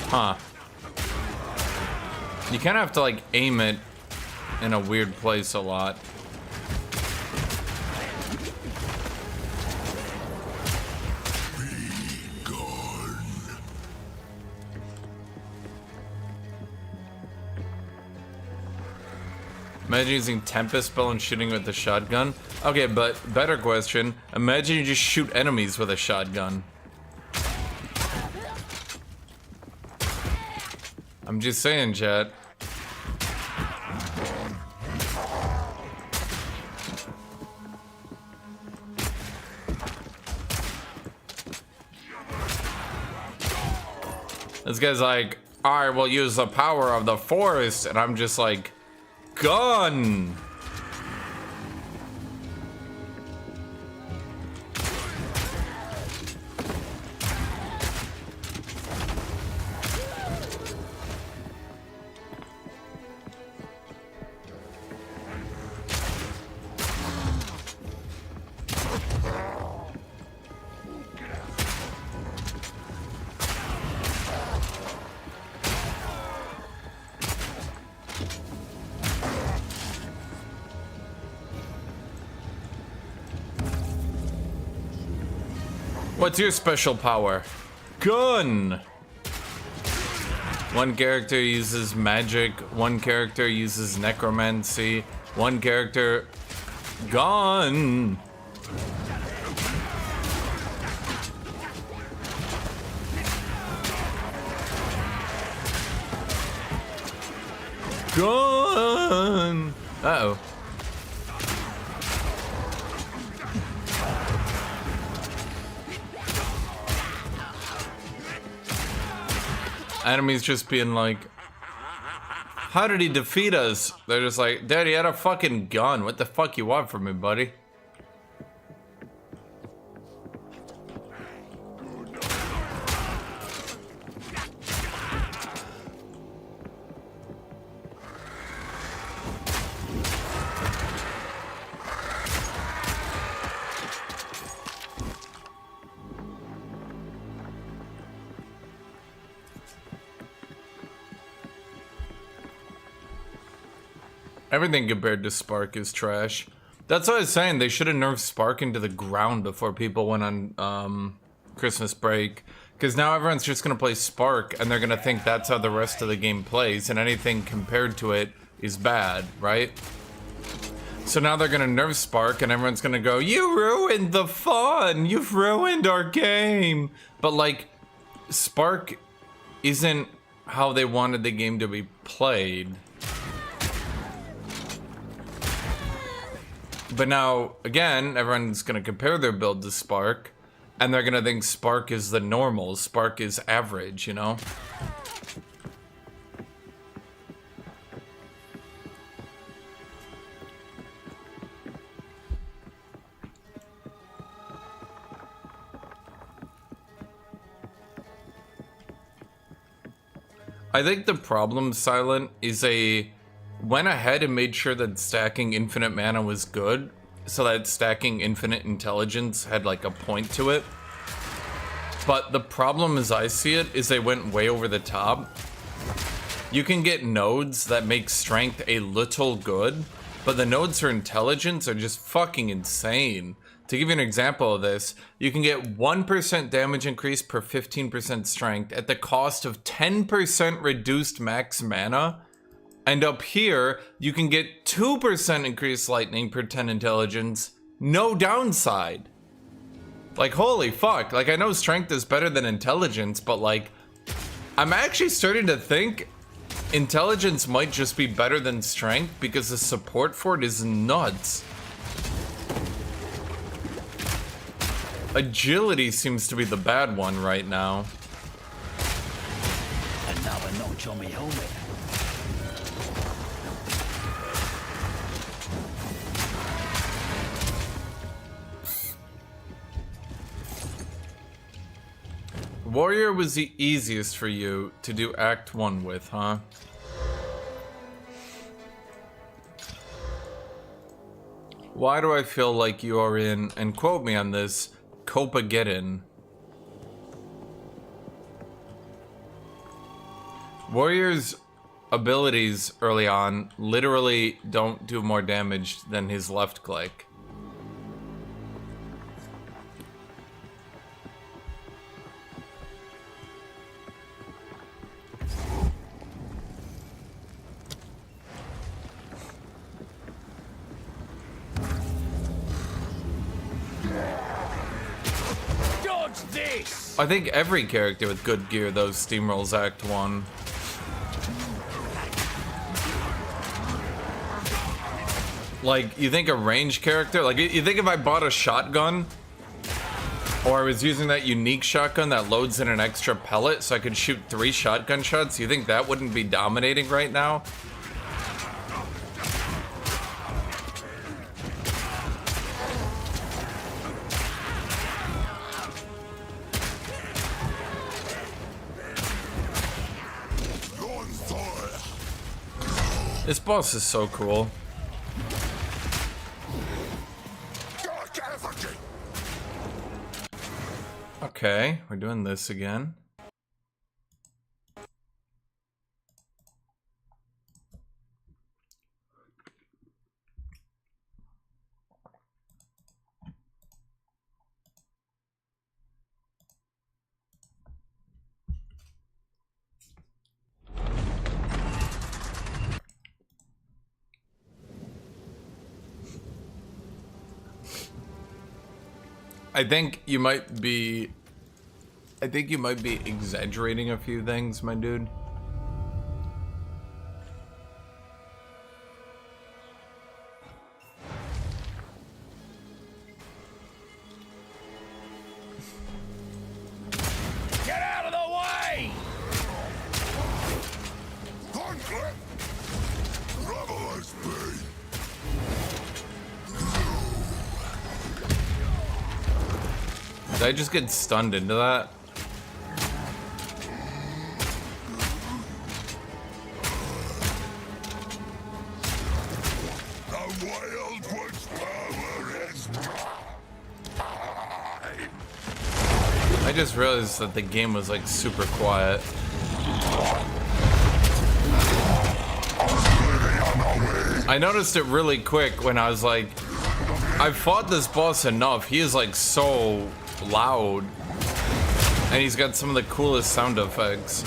Huh. You kind of have to like aim it in a weird place a lot. Imagine using Tempest spell and shooting with the shotgun. Okay, but better question. Imagine you just shoot enemies with a shotgun. I'm just saying, chat. This guy's like, I will use the power of the forest, and I'm just like, gun! What's your special power? Gun! One character uses magic, one character uses necromancy, one character... Gun! Gun! Uh-oh. Enemies just being like, How did he defeat us? They're just like, Daddy had a fucking gun. What the fuck you want from me, buddy? Everything compared to Spark is trash. That's what I was saying. They should have nerfed Spark into the ground before people went on Christmas break. Because now everyone's just going to play Spark, and they're going to think that's how the rest of the game plays, and anything compared to it is bad, right? So now they're going to nerf Spark, and everyone's going to go, you ruined the fun! You've ruined our game! But, like, Spark isn't how they wanted the game to be played. But now, again, everyone's going to compare their build to Spark, and they're going to think Spark is the normal, Spark is average, you know? I think the problem, Silent, is went ahead and made sure that stacking infinite mana was good, so that stacking infinite intelligence had like a point to it. But the problem as I see it is they went way over the top. You can get nodes that make strength a little good, but the nodes for intelligence are just fucking insane. To give you an example of this, you can get 1% damage increase per 15% strength at the cost of 10% reduced max mana. And up here, you can get 2% increased lightning per 10 intelligence, no downside. Like, holy fuck. Like, I know strength is better than intelligence, but like, I'm actually starting to think intelligence might just be better than strength because the support for it is nuts. Agility seems to be the bad one right now. Another notch on me helmet. Warrior was the easiest for you to do Act 1 with, huh? Why do I feel like you are in, and quote me on this, Copageddon? Warrior's abilities early on literally don't do more damage than his left click. I think every character with good gear, though, steamrolls Act 1. Like, you think a range character, like, you think if I bought a shotgun, or I was using that unique shotgun that loads in an extra pellet so I could shoot 3 shotgun shots, you think that wouldn't be dominating right now? This boss is so cool. Okay, we're doing this again. I think you might be exaggerating a few things, my dude. Get out of the way! Did I just get stunned into that? The Wildwood's power is I just realized that the game was like super quiet. I noticed it really quick when I was like, I've fought this boss enough. He is like so loud. And he's got some of the coolest sound effects.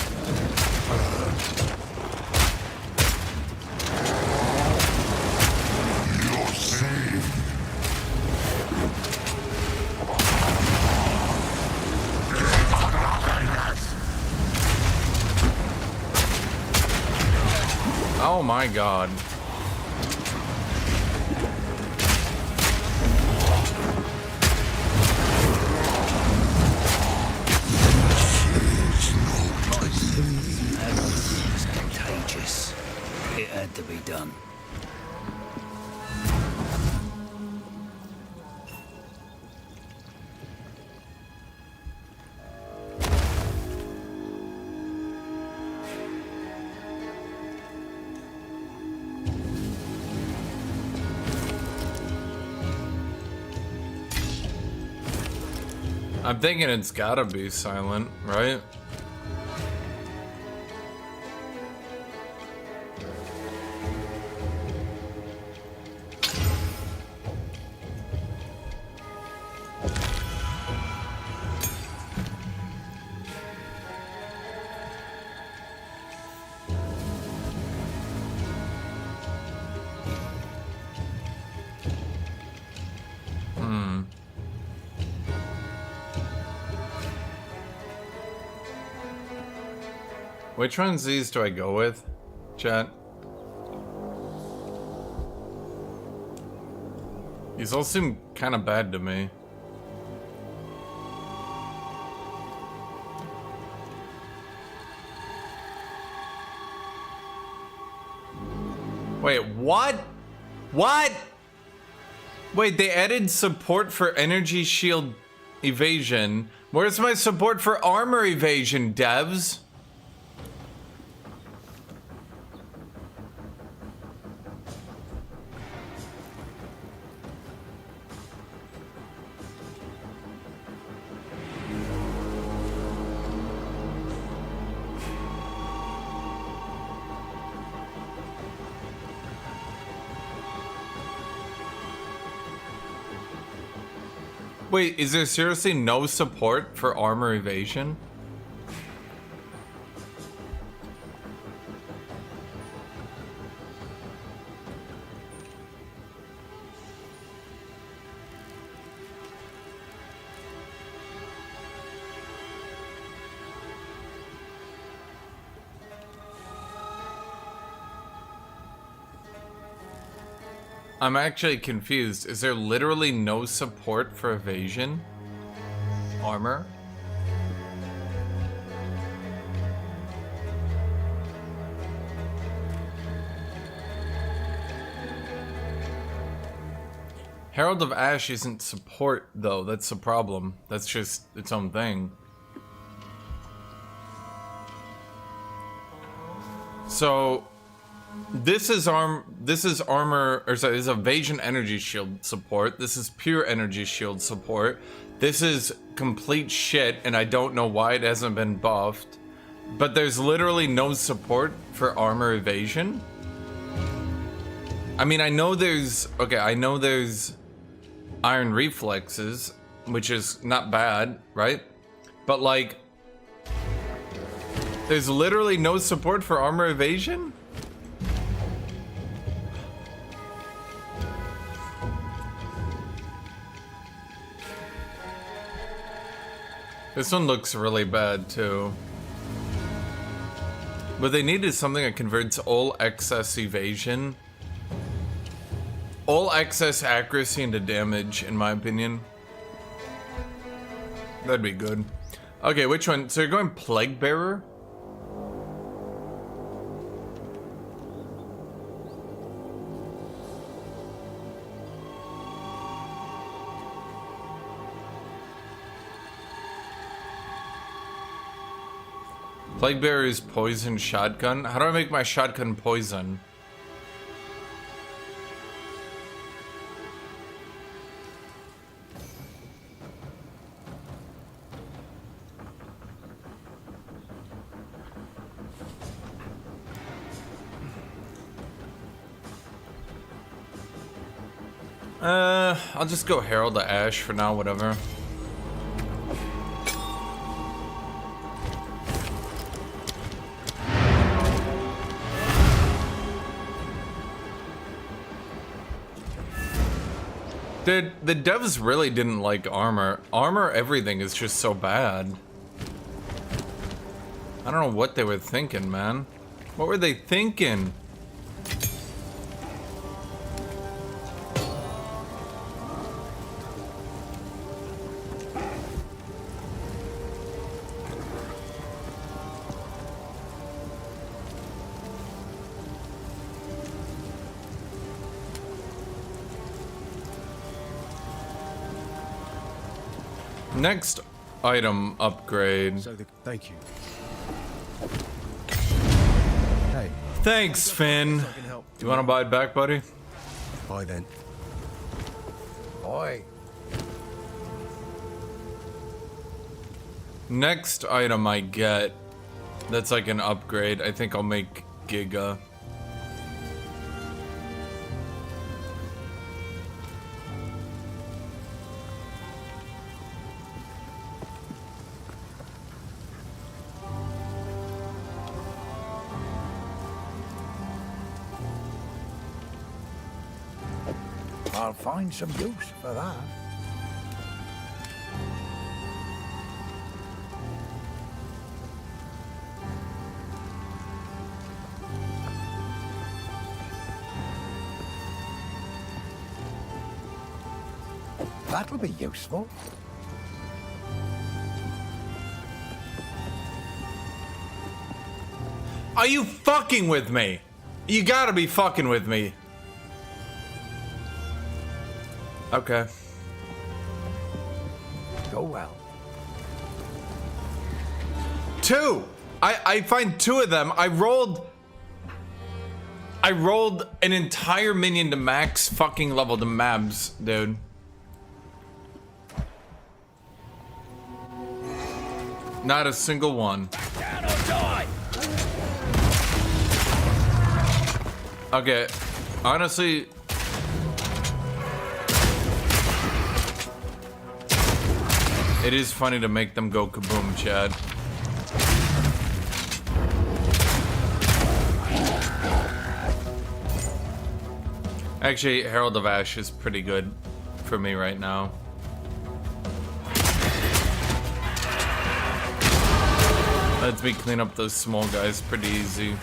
Oh my god. It's contagious. It had to be done. I'm thinking it's gotta be silent, right? Which ones of these do I go with, chat? These all seem kind of bad to me. Wait, what? What? Wait, they added support for energy shield evasion. Where's my support for armor evasion, devs? Wait, is there seriously no support for armor evasion? I'm actually confused. Is there literally no support for evasion? Armor? Herald of Ash isn't support, though. That's the problem. That's just its own thing. So... This is armor, or sorry, this is evasion energy shield support. This is pure energy shield support. This is complete shit, and I don't know why it hasn't been buffed. But there's literally no support for armor evasion. I mean, I know there's iron reflexes, which is not bad, right? But like, there's literally no support for armor evasion? This one looks really bad too. What they need is something that converts all excess evasion, all excess accuracy into damage, in my opinion. That'd be good. Okay, which one? So you're going Plague Bearer? Plague Bearer's poison shotgun. How do I make my shotgun poison? I'll just go Herald the Ash for now, whatever. Dude, the devs really didn't like armor. Armor everything is just so bad. I don't know what they were thinking, man. What were they thinking? Next item upgrade. Thank you. Hey. Thanks, Finn. Do you want to buy it back, buddy? Bye then. Oi. Next item I get that's like an upgrade. I think I'll make Giga. I'll find some use for that. That'll be useful. Are you fucking with me? You gotta be fucking with me. Okay. Go well. 2! I find 2 of them. I rolled an entire minion to max fucking level to Mabs, dude. Not a single one. Okay, honestly, it is funny to make them go kaboom, Chad. Actually, Herald of Ash is pretty good for me right now. Lets me clean up those small guys pretty easy.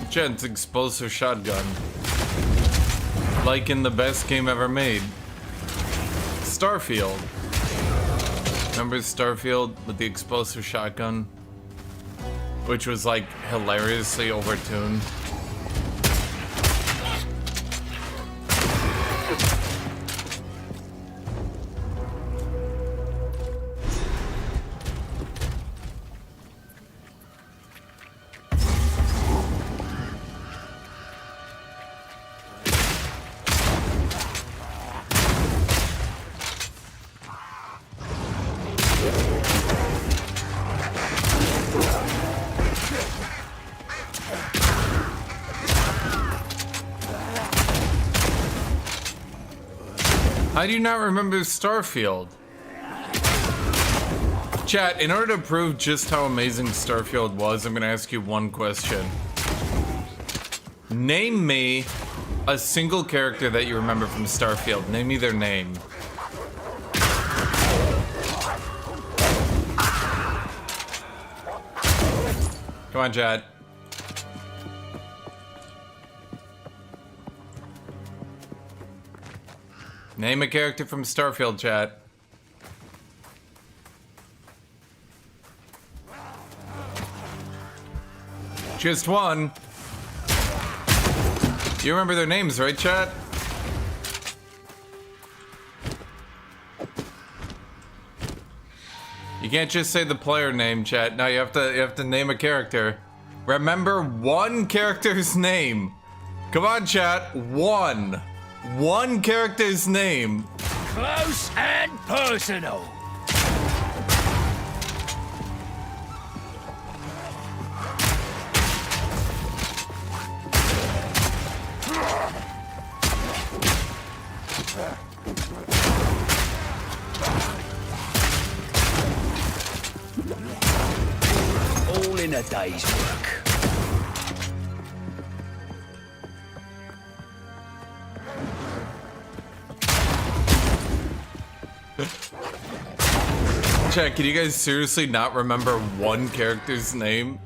Gents, explosive shotgun. Like in the best game ever made. Starfield. Remember Starfield with the explosive shotgun? Which was like hilariously overtuned. How do you not remember Starfield? Chat, in order to prove just how amazing Starfield was, I'm gonna ask you one question. Name me a single character that you remember from Starfield. Name me their name. Come on, chat. Name a character from Starfield, chat. Just one. You remember their names, right, chat? You can't just say the player name, chat. No, you have to name a character. Remember one character's name. Come on, chat. One character's name. Close and personal. All in a day's work. Chat, can you guys seriously not remember one character's name?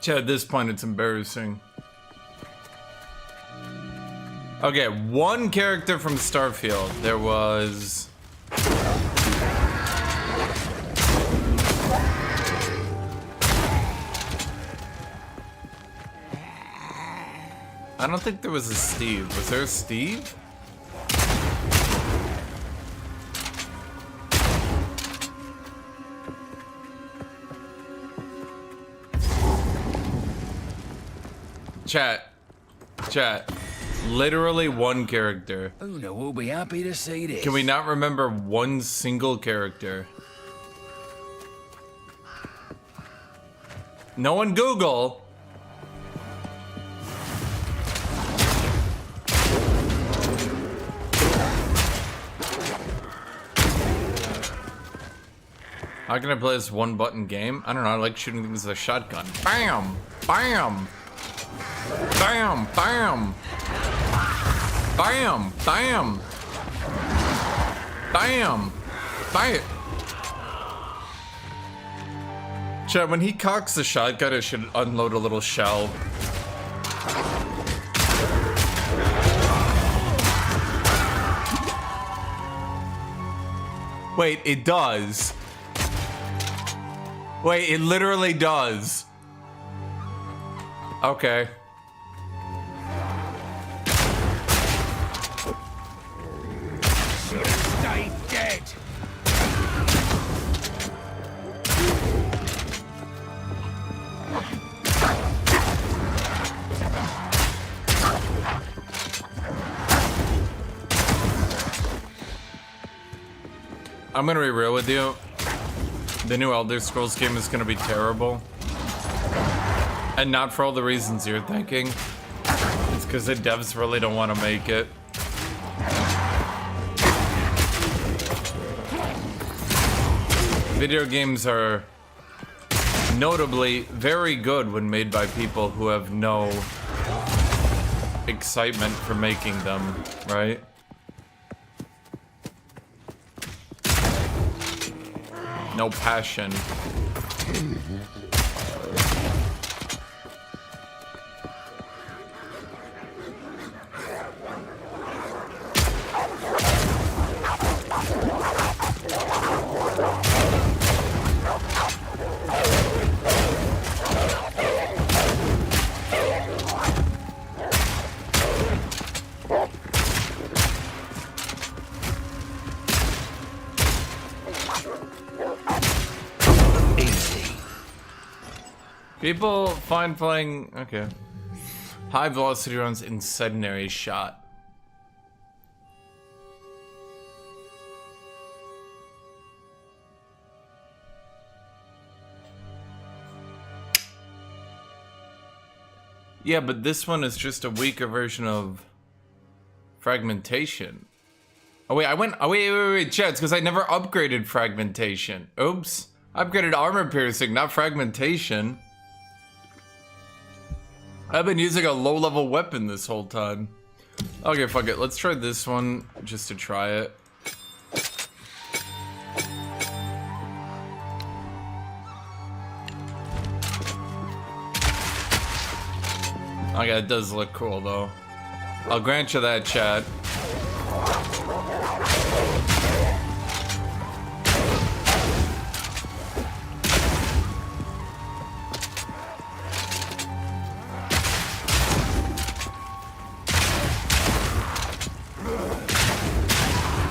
Chat, at this point, it's embarrassing. Okay, one character from Starfield. There was... I don't think there was a Steve. Was there a Steve? Chat. Literally one character. Una will be happy to see this. Can we not remember one single character? No one Google. How can I play this one button game? I don't know, I like shooting things with a shotgun. Bam! Bam! Bam! Bam! Bam! Bam! Bam! Bam! Chad, when he cocks the shotgun, it should unload a little shell. Wait, it does. Wait, it literally does. Okay. Stay dead. I'm gonna be real with you. The new Elder Scrolls game is gonna be terrible. And not for all the reasons you're thinking. It's because the devs really don't want to make it. Video games are notably very good when made by people who have no excitement for making them, right? No passion. People find playing... Okay. High velocity runs incendiary shot. Yeah, but this one is just a weaker version of fragmentation. Oh wait, wait, chat, it's because I never upgraded fragmentation. Oops. I upgraded armor piercing, not fragmentation. I've been using a low-level weapon this whole time. Okay, fuck it. Let's try this one just to try it. Okay, it does look cool though. I'll grant you that, chat.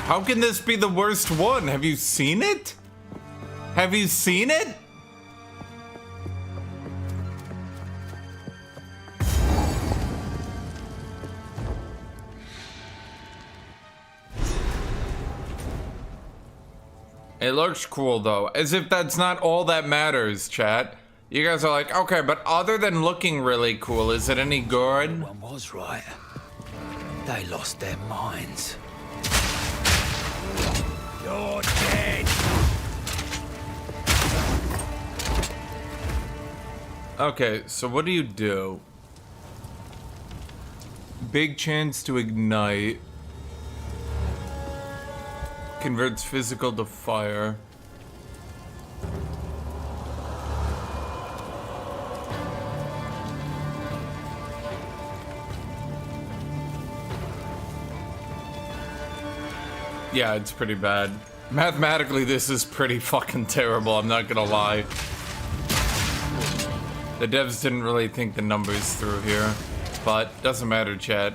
How can this be the worst one? Have you seen it? Have you seen it? It looks cool though, as if that's not all that matters, chat. You guys are like, okay, but other than looking really cool, is it any good? One was right. They lost their minds. You're dead. Okay, so what do you do? Big chance to ignite. Converts physical to fire. Yeah, it's pretty bad. Mathematically, this is pretty fucking terrible, I'm not gonna lie. The devs didn't really think the numbers through here, but doesn't matter, chat.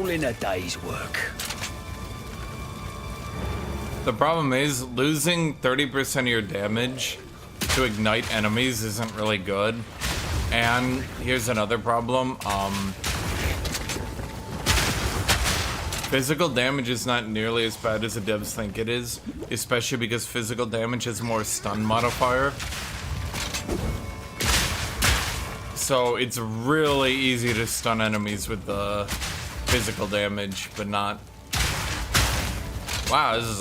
In a day's work. The problem is, losing 30% of your damage to ignite enemies isn't really good. And here's another problem. Physical damage is not nearly as bad as the devs think it is, especially because physical damage has more stun modifier. So it's really easy to stun enemies with the physical damage, but not. Wow, this is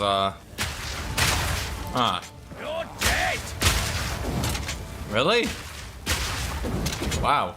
You're dead. Really? Wow.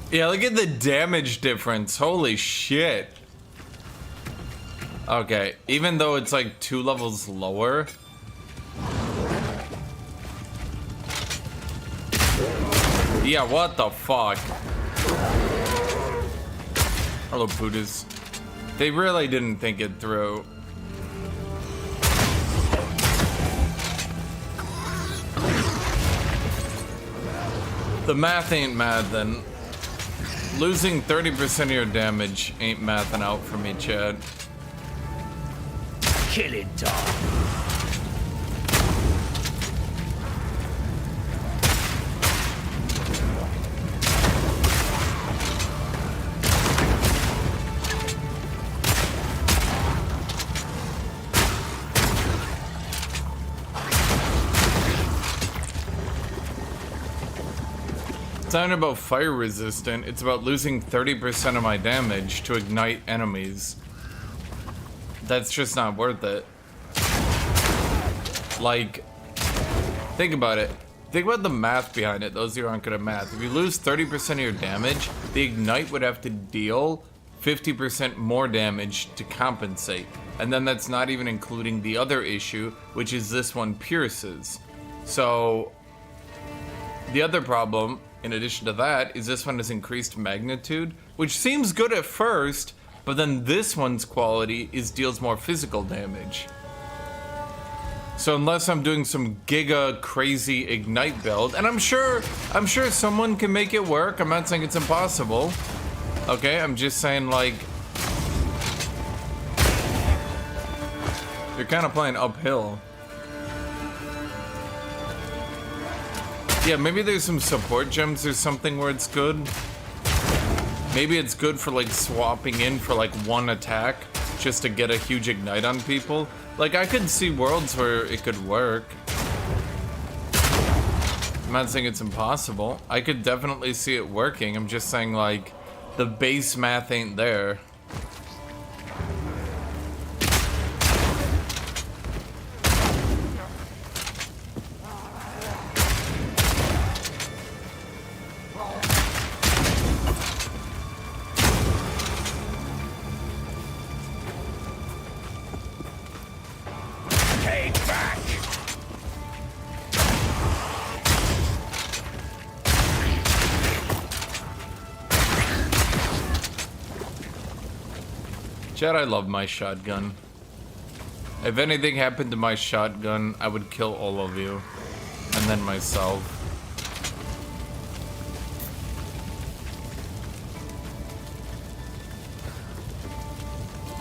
Yeah, look at the damage difference. Holy shit. Okay, even though it's like 2 levels lower. Yeah, what the fuck? Hello, Buddhas. They really didn't think it through. The math ain't mad then. Losing 30% of your damage ain't mathing out for me, Chad. Killing time. It's not about fire resistant, it's about losing 30% of my damage to ignite enemies. That's just not worth it. Like, think about it. Think about the math behind it, those of you who aren't good at math. If you lose 30% of your damage, the ignite would have to deal 50% more damage to compensate. And then that's not even including the other issue, which is this one pierces. So the other problem, in addition to that, is this one has increased magnitude, which seems good at first, but then this one's quality is deals more physical damage. So unless I'm doing some giga crazy ignite build, and I'm sure someone can make it work. I'm not saying it's impossible. Okay, I'm just saying, like, you're kind of playing uphill. Yeah, maybe there's some support gems or something where it's good. Maybe it's good for like swapping in for like one attack just to get a huge ignite on people. Like, I could see worlds where it could work. I'm not saying it's impossible. I could definitely see it working. I'm just saying, like, the base math ain't there. Chad, I love my shotgun. If anything happened to my shotgun, I would kill all of you. And then myself.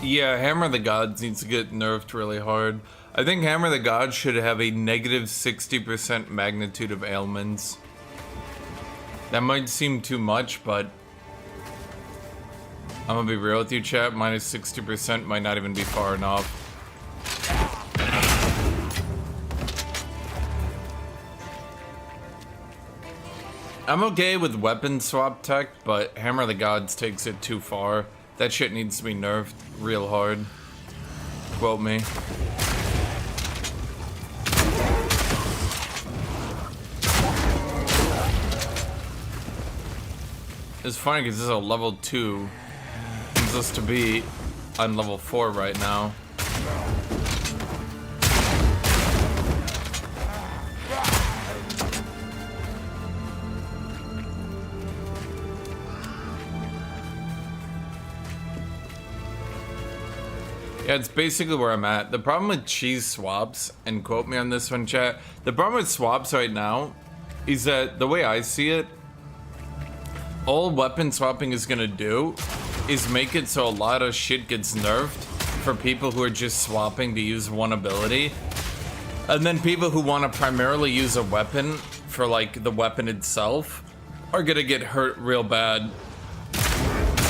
Yeah, Hammer of the Gods needs to get nerfed really hard. I think Hammer of the Gods should have a negative 60% magnitude of ailments. That might seem too much, but I'm gonna be real with you, chat. Minus 60% might not even be far enough. I'm okay with weapon swap tech, but Hammer of the Gods takes it too far. That shit needs to be nerfed real hard. Quote me. It's funny because this is a level 2. Needs us to be on level 4 right now. Yeah, it's basically where I'm at. The problem with cheese swaps, and quote me on this one, chat, the problem with swaps right now is that the way I see it, all weapon swapping is gonna do is make it so a lot of shit gets nerfed for people who are just swapping to use one ability. And then people who want to primarily use a weapon for like the weapon itself are gonna get hurt real bad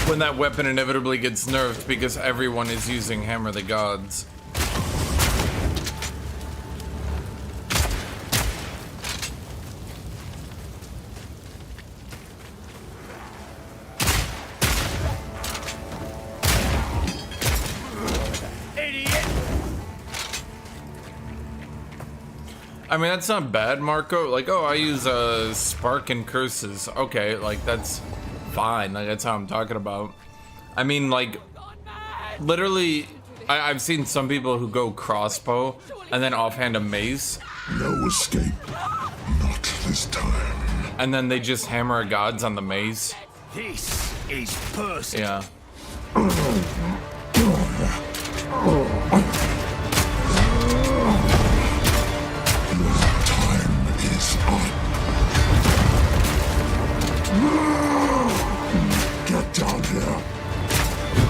when that weapon inevitably gets nerfed because everyone is using Hammer of the Gods. I mean, that's not bad, Marco. Like, oh, I use Spark and Curses. Okay, like, that's fine. Like, that's how I'm talking about. I mean, like, literally, I've seen some people who go crossbow and then offhand a mace. No escape. Not this time. And then they just hammer gods on the mace. This is personal. Yeah. Get down here.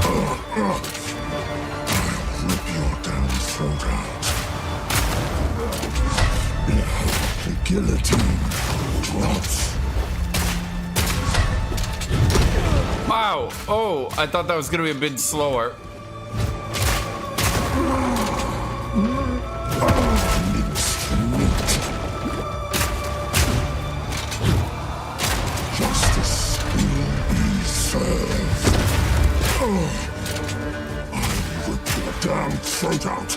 I'll rip your damn throat out. The guillotine drops. Wow. Oh, I thought that was gonna be a bit slower. Justice will be served. I'll rip your damn throat out.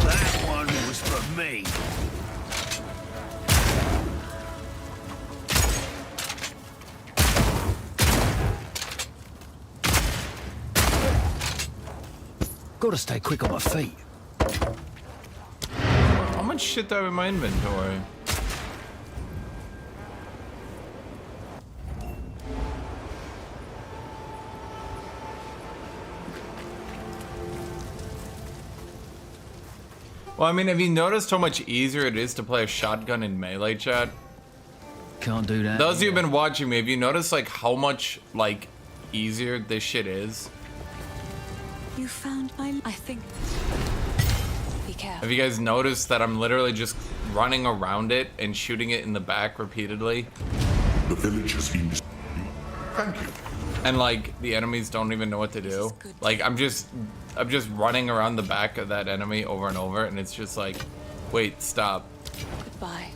That one was for me. Gotta stay quick on my feet. How much shit do I have in my inventory? Well, I mean, have you noticed how much easier it is to play a shotgun in melee, chat? Can't do that. Those of you who've been watching me, have you noticed like how much like easier this shit is? You found my... I think... Be careful. Have you guys noticed that I'm literally just running around it and shooting it in the back repeatedly? The village has been... Thank you. And like the enemies don't even know what to do. Like I'm just running around the back of that enemy over and over, and it's just like, wait, stop. Goodbye.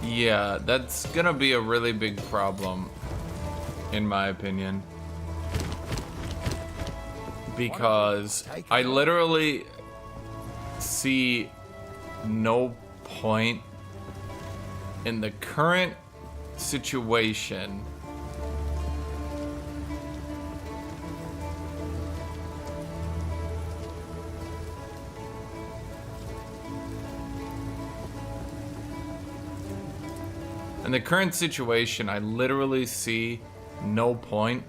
Yeah, that's gonna be a really big problem, in my opinion. Because I literally see no point in the current situation I literally see no point.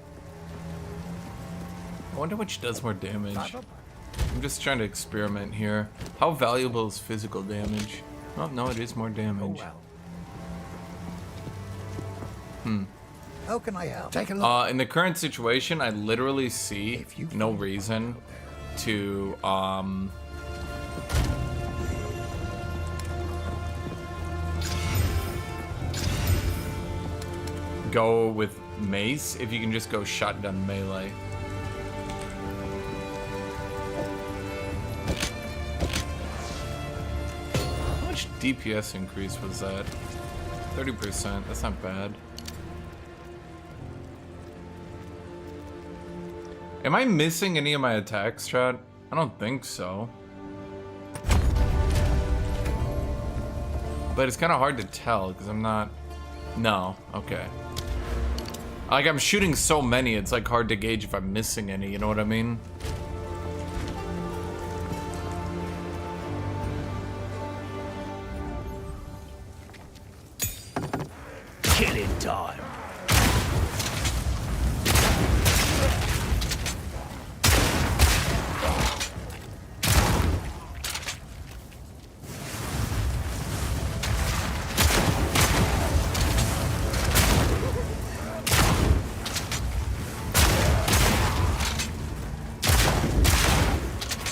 I wonder which does more damage. I'm just trying to experiment here. How valuable is physical damage? Oh, no, it is more damage. How can I help? Take a look. In the current situation, I literally see no reason to, go with mace if you can just go shotgun melee. How much DPS increase was that? 30%, that's not bad. Am I missing any of my attacks, chat? I don't think so. But it's kind of hard to tell because I'm not... No, okay. Like, I'm shooting so many, it's like hard to gauge if I'm missing any, you know what I mean? Killing time.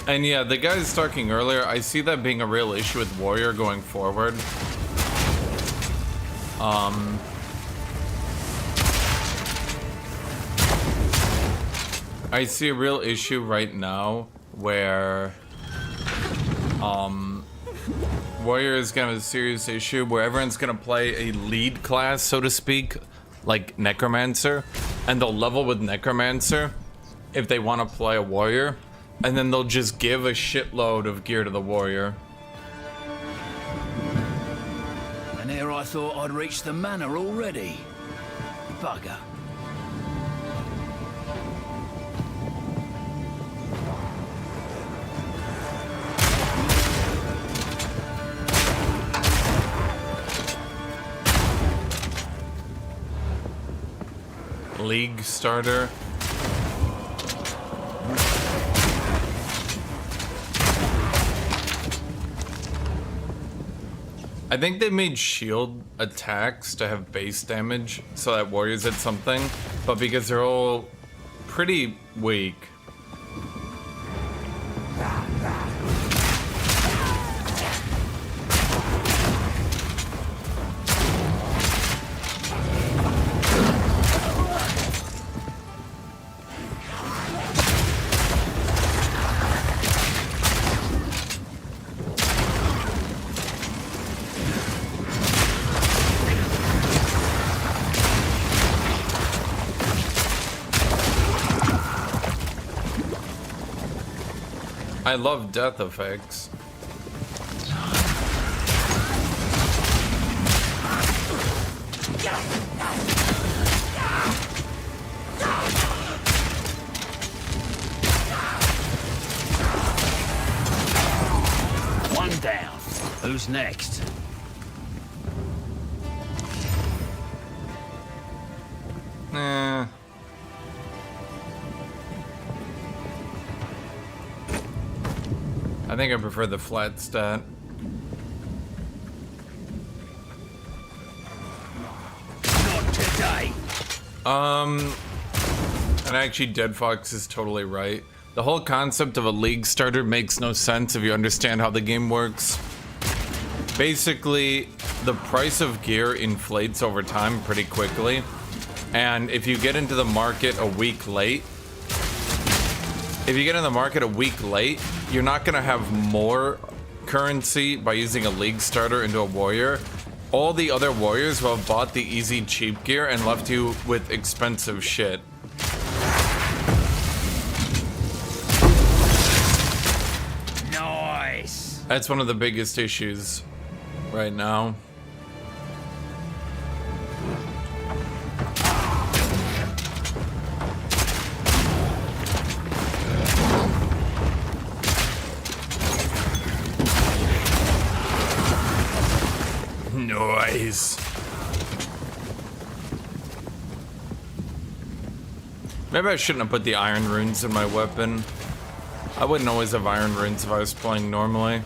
And yeah, the guys talking earlier, I see that being a real issue with Warrior going forward. I see a real issue right now where Warrior is gonna have a serious issue where everyone's gonna play a lead class, so to speak, like Necromancer, and they'll level with Necromancer if they want to play a Warrior. And then they'll just give a shitload of gear to the Warrior. And here I thought I'd reached the manor already. Bugger. League starter. I think they made shield attacks to have base damage so that warriors did something, but because they're all pretty weak. I love death effects. Who's next? Eh. I think I prefer the flat stat. Not today. And actually Dead Fox is totally right. The whole concept of a league starter makes no sense if you understand how the game works. Basically, the price of gear inflates over time pretty quickly. And if you get into the market a week late, you're not gonna have more currency by using a league starter into a warrior. All the other warriors will have bought the easy cheap gear and left you with expensive shit. Nice. That's one of the biggest issues right now. Nice. Maybe I shouldn't have put the iron runes in my weapon. I wouldn't always have iron runes if I was playing normally.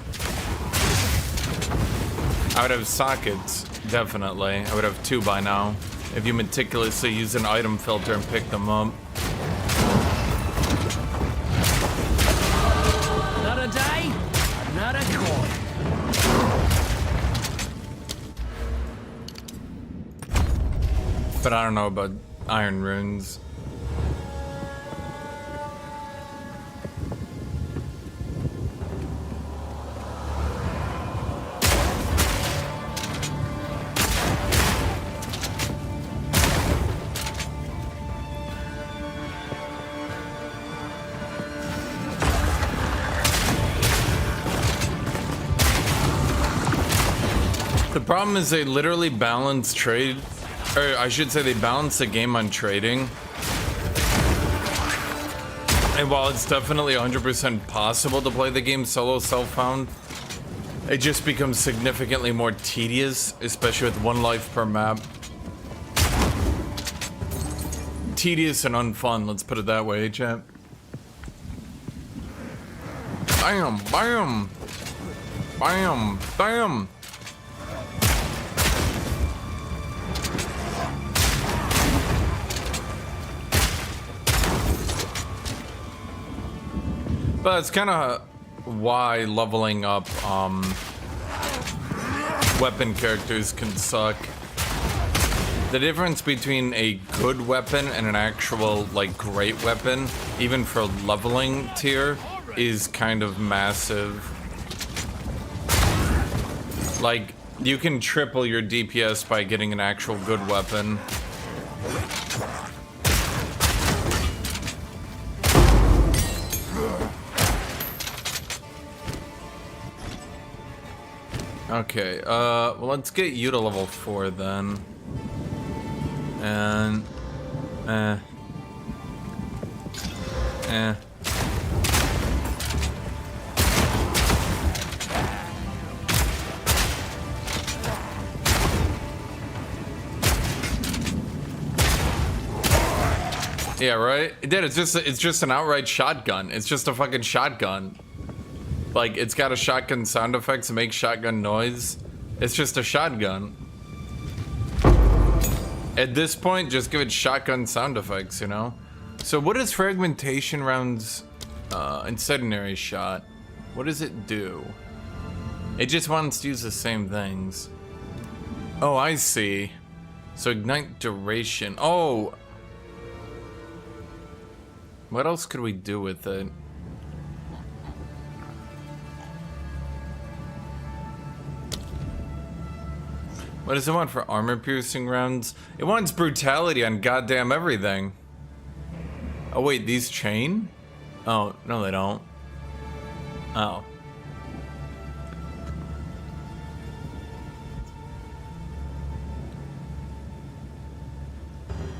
I would have sockets, definitely. I would have 2 by now, if you meticulously use an item filter and pick them up. Not a day, not a coin. But I don't know about iron runes. The problem is they literally balance trade, or I should say they balance the game on trading. And while it's definitely 100% possible to play the game solo self-found, it just becomes significantly more tedious, especially with 1 life per map. Tedious and unfun, let's put it that way, chat. Bam, bam, bam, bam. But it's kind of why leveling up weapon characters can suck. The difference between a good weapon and an actual, like, great weapon, even for leveling tier, is kind of massive. Like, you can triple your DPS by getting an actual good weapon. Okay, well, let's get you to level 4 then. And, yeah, right? Dude, it's just an outright shotgun. It's just a fucking shotgun. Like, it's got a shotgun sound effects to make shotgun noise. It's just a shotgun. At this point, just give it shotgun sound effects, you know? So what is fragmentation rounds incendiary shot? What does it do? It just wants to use the same things. Oh, I see. So ignite duration. Oh! What else could we do with it? What does it want for armor piercing rounds? It wants brutality on goddamn everything. Oh wait, these chain? Oh, no they don't. Oh.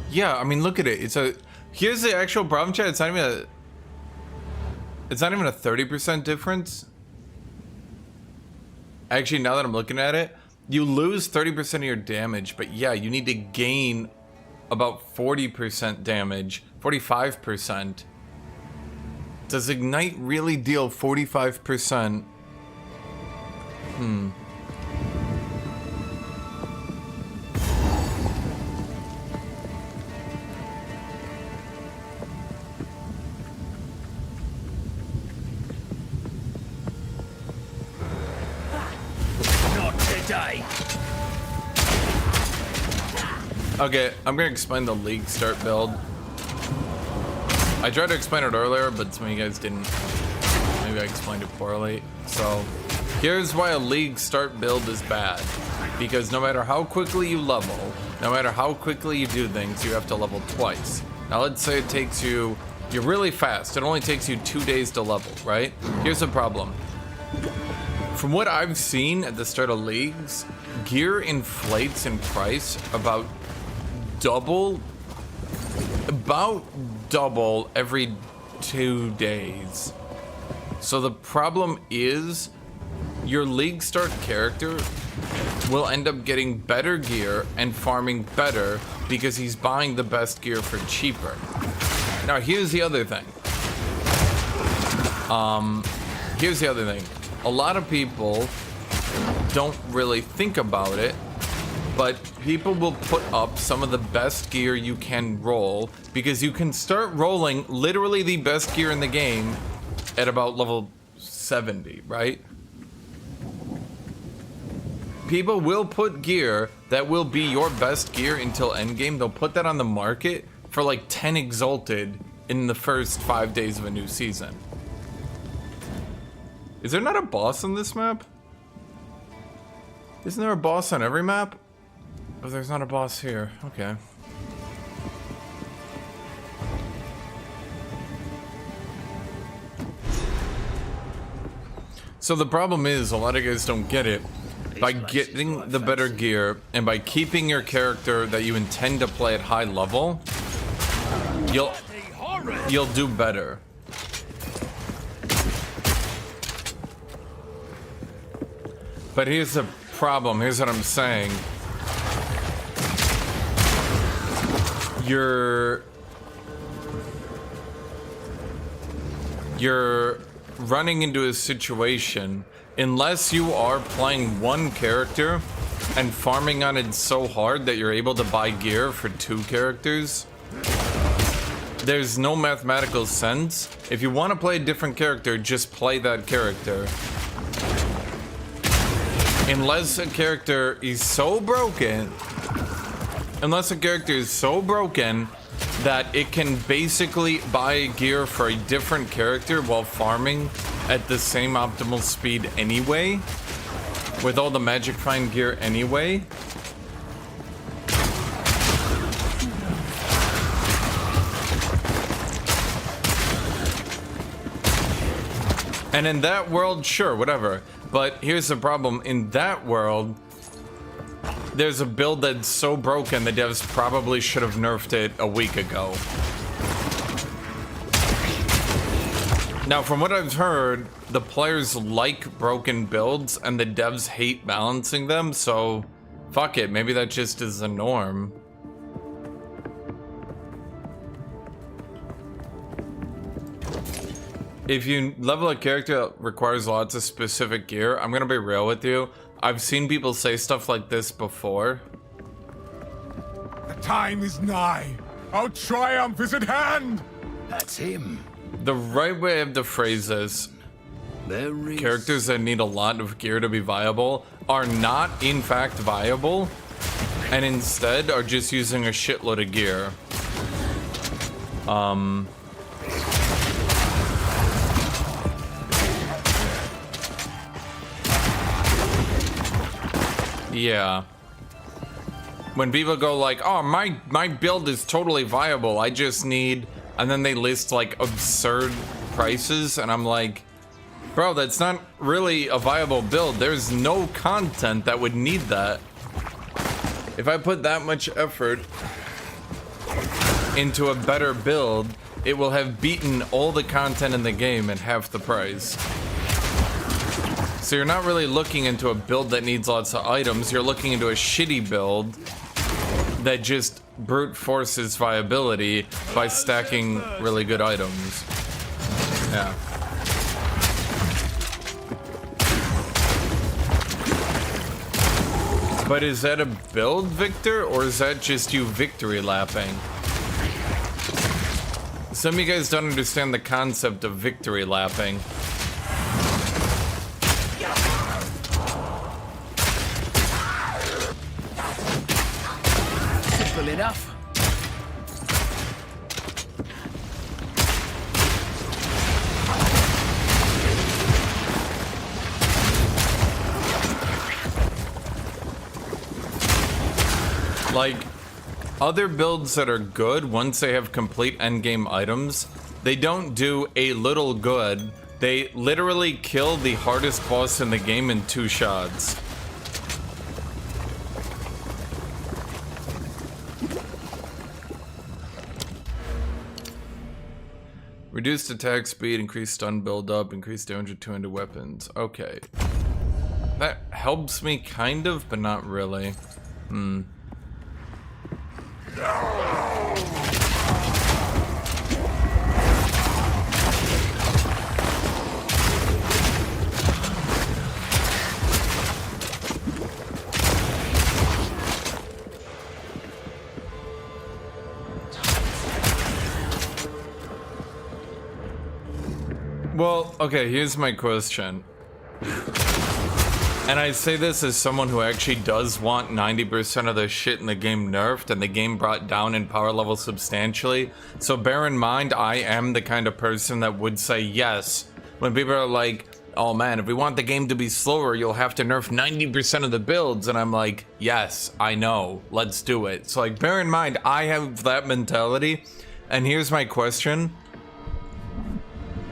Yeah, I mean look at it. Here's the actual problem chat. It's not even a 30% difference. Actually, now that I'm looking at it, you lose 30% of your damage, but yeah, you need to gain about 40% damage, 45%. Does Ignite really deal 45%? Not today. Okay, I'm gonna explain the League start build. I tried to explain it earlier, but some of you guys didn't. Maybe I explained it poorly. So, here's why a League start build is bad. Because no matter how quickly you level, no matter how quickly you do things, you have to level twice. Now let's say it takes you, you're really fast. It only takes you 2 days to level, right? Here's the problem. From what I've seen at the start of Leagues, gear inflates in price about double every 2 days. So the problem is your League start character will end up getting better gear and farming better because he's buying the best gear for cheaper. Now here's the other thing. A lot of people don't really think about it, but people will put up some of the best gear you can roll because you can start rolling literally the best gear in the game at about level 70, right? People will put gear that will be your best gear until endgame. They'll put that on the market for like 10 exalted in the first 5 days of a new season. Is there not a boss on this map? Isn't there a boss on every map? Oh, there's not a boss here. Okay. So the problem is, a lot of guys don't get it. By getting the better gear and by keeping your character that you intend to play at high level, you'll do better. But here's the problem. Here's what I'm saying. You're running into a situation, unless you are playing one character and farming on it so hard that you're able to buy gear for 2 characters, there's no mathematical sense. If you want to play a different character, just play that character. Unless a character is so broken that it can basically buy gear for a different character while farming at the same optimal speed anyway, with all the magic find gear anyway. And in that world, sure, whatever. But here's the problem. In that world, there's a build that's so broken the devs probably should have nerfed it a week ago. Now, from what I've heard, the players like broken builds and the devs hate balancing them, so fuck it, maybe that just is the norm. If you level a character that requires lots of specific gear, I'm gonna be real with you, I've seen people say stuff like this before. The time is nigh. Our triumph is at hand. That's him. The right way I have to phrase this, There is characters that need a lot of gear to be viable are not in fact viable, and instead are just using a shitload of gear. Yeah. When people go like, oh, my build is totally viable, I just need, and then they list like absurd prices, and I'm like, bro, that's not really a viable build. There's no content that would need that. If I put that much effort into a better build, it will have beaten all the content in the game at half the price. So you're not really looking into a build that needs lots of items. You're looking into a shitty build that just brute forces viability by stacking really good items. Yeah. But is that a build, Victor, or is that just you victory lapping? Some of you guys don't understand the concept of victory lapping. Simple enough. Like, other builds that are good, once they have complete endgame items, they don't do a little good. They literally kill the hardest boss in the game in 2 shots. Reduced attack speed, increased stun build-up, increased damage of 200 weapons. Okay. That helps me kind of, but not really. Well, okay, here's my question. And I say this as someone who actually does want 90% of the shit in the game nerfed and the game brought down in power level substantially. So bear in mind, I am the kind of person that would say yes. When people are like, oh man, if we want the game to be slower, you'll have to nerf 90% of the builds. And I'm like, yes, I know, let's do it. So like, bear in mind, I have that mentality. And here's my question.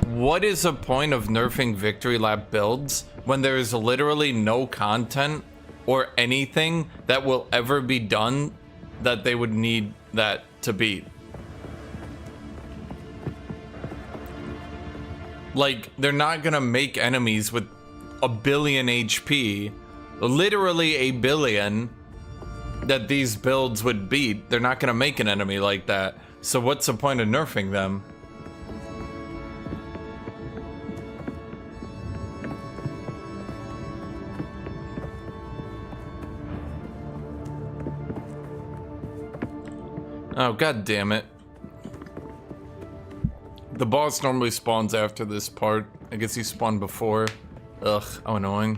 What is the point of nerfing victory lap builds when there is literally no content or anything that will ever be done that they would need that to beat? Like, they're not gonna make enemies with 1 billion HP, literally 1 billion, that these builds would beat. They're not gonna make an enemy like that. So what's the point of nerfing them? Oh, god damn it. The boss normally spawns after this part. I guess he spawned before. Ugh, how annoying.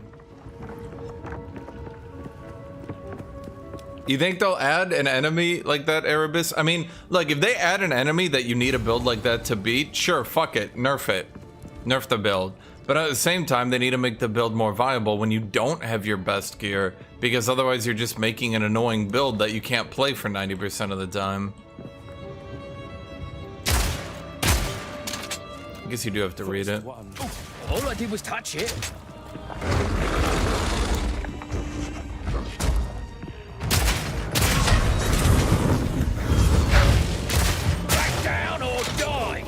You think they'll add an enemy like that, Erebus? I mean, look, if they add an enemy that you need a build like that to beat, sure, fuck it, nerf it. Nerf the build. But at the same time, they need to make the build more viable when you don't have your best gear, because otherwise you're just making an annoying build that you can't play for 90% of the time. I guess you do have to read it. All I did was touch it. Back down or die!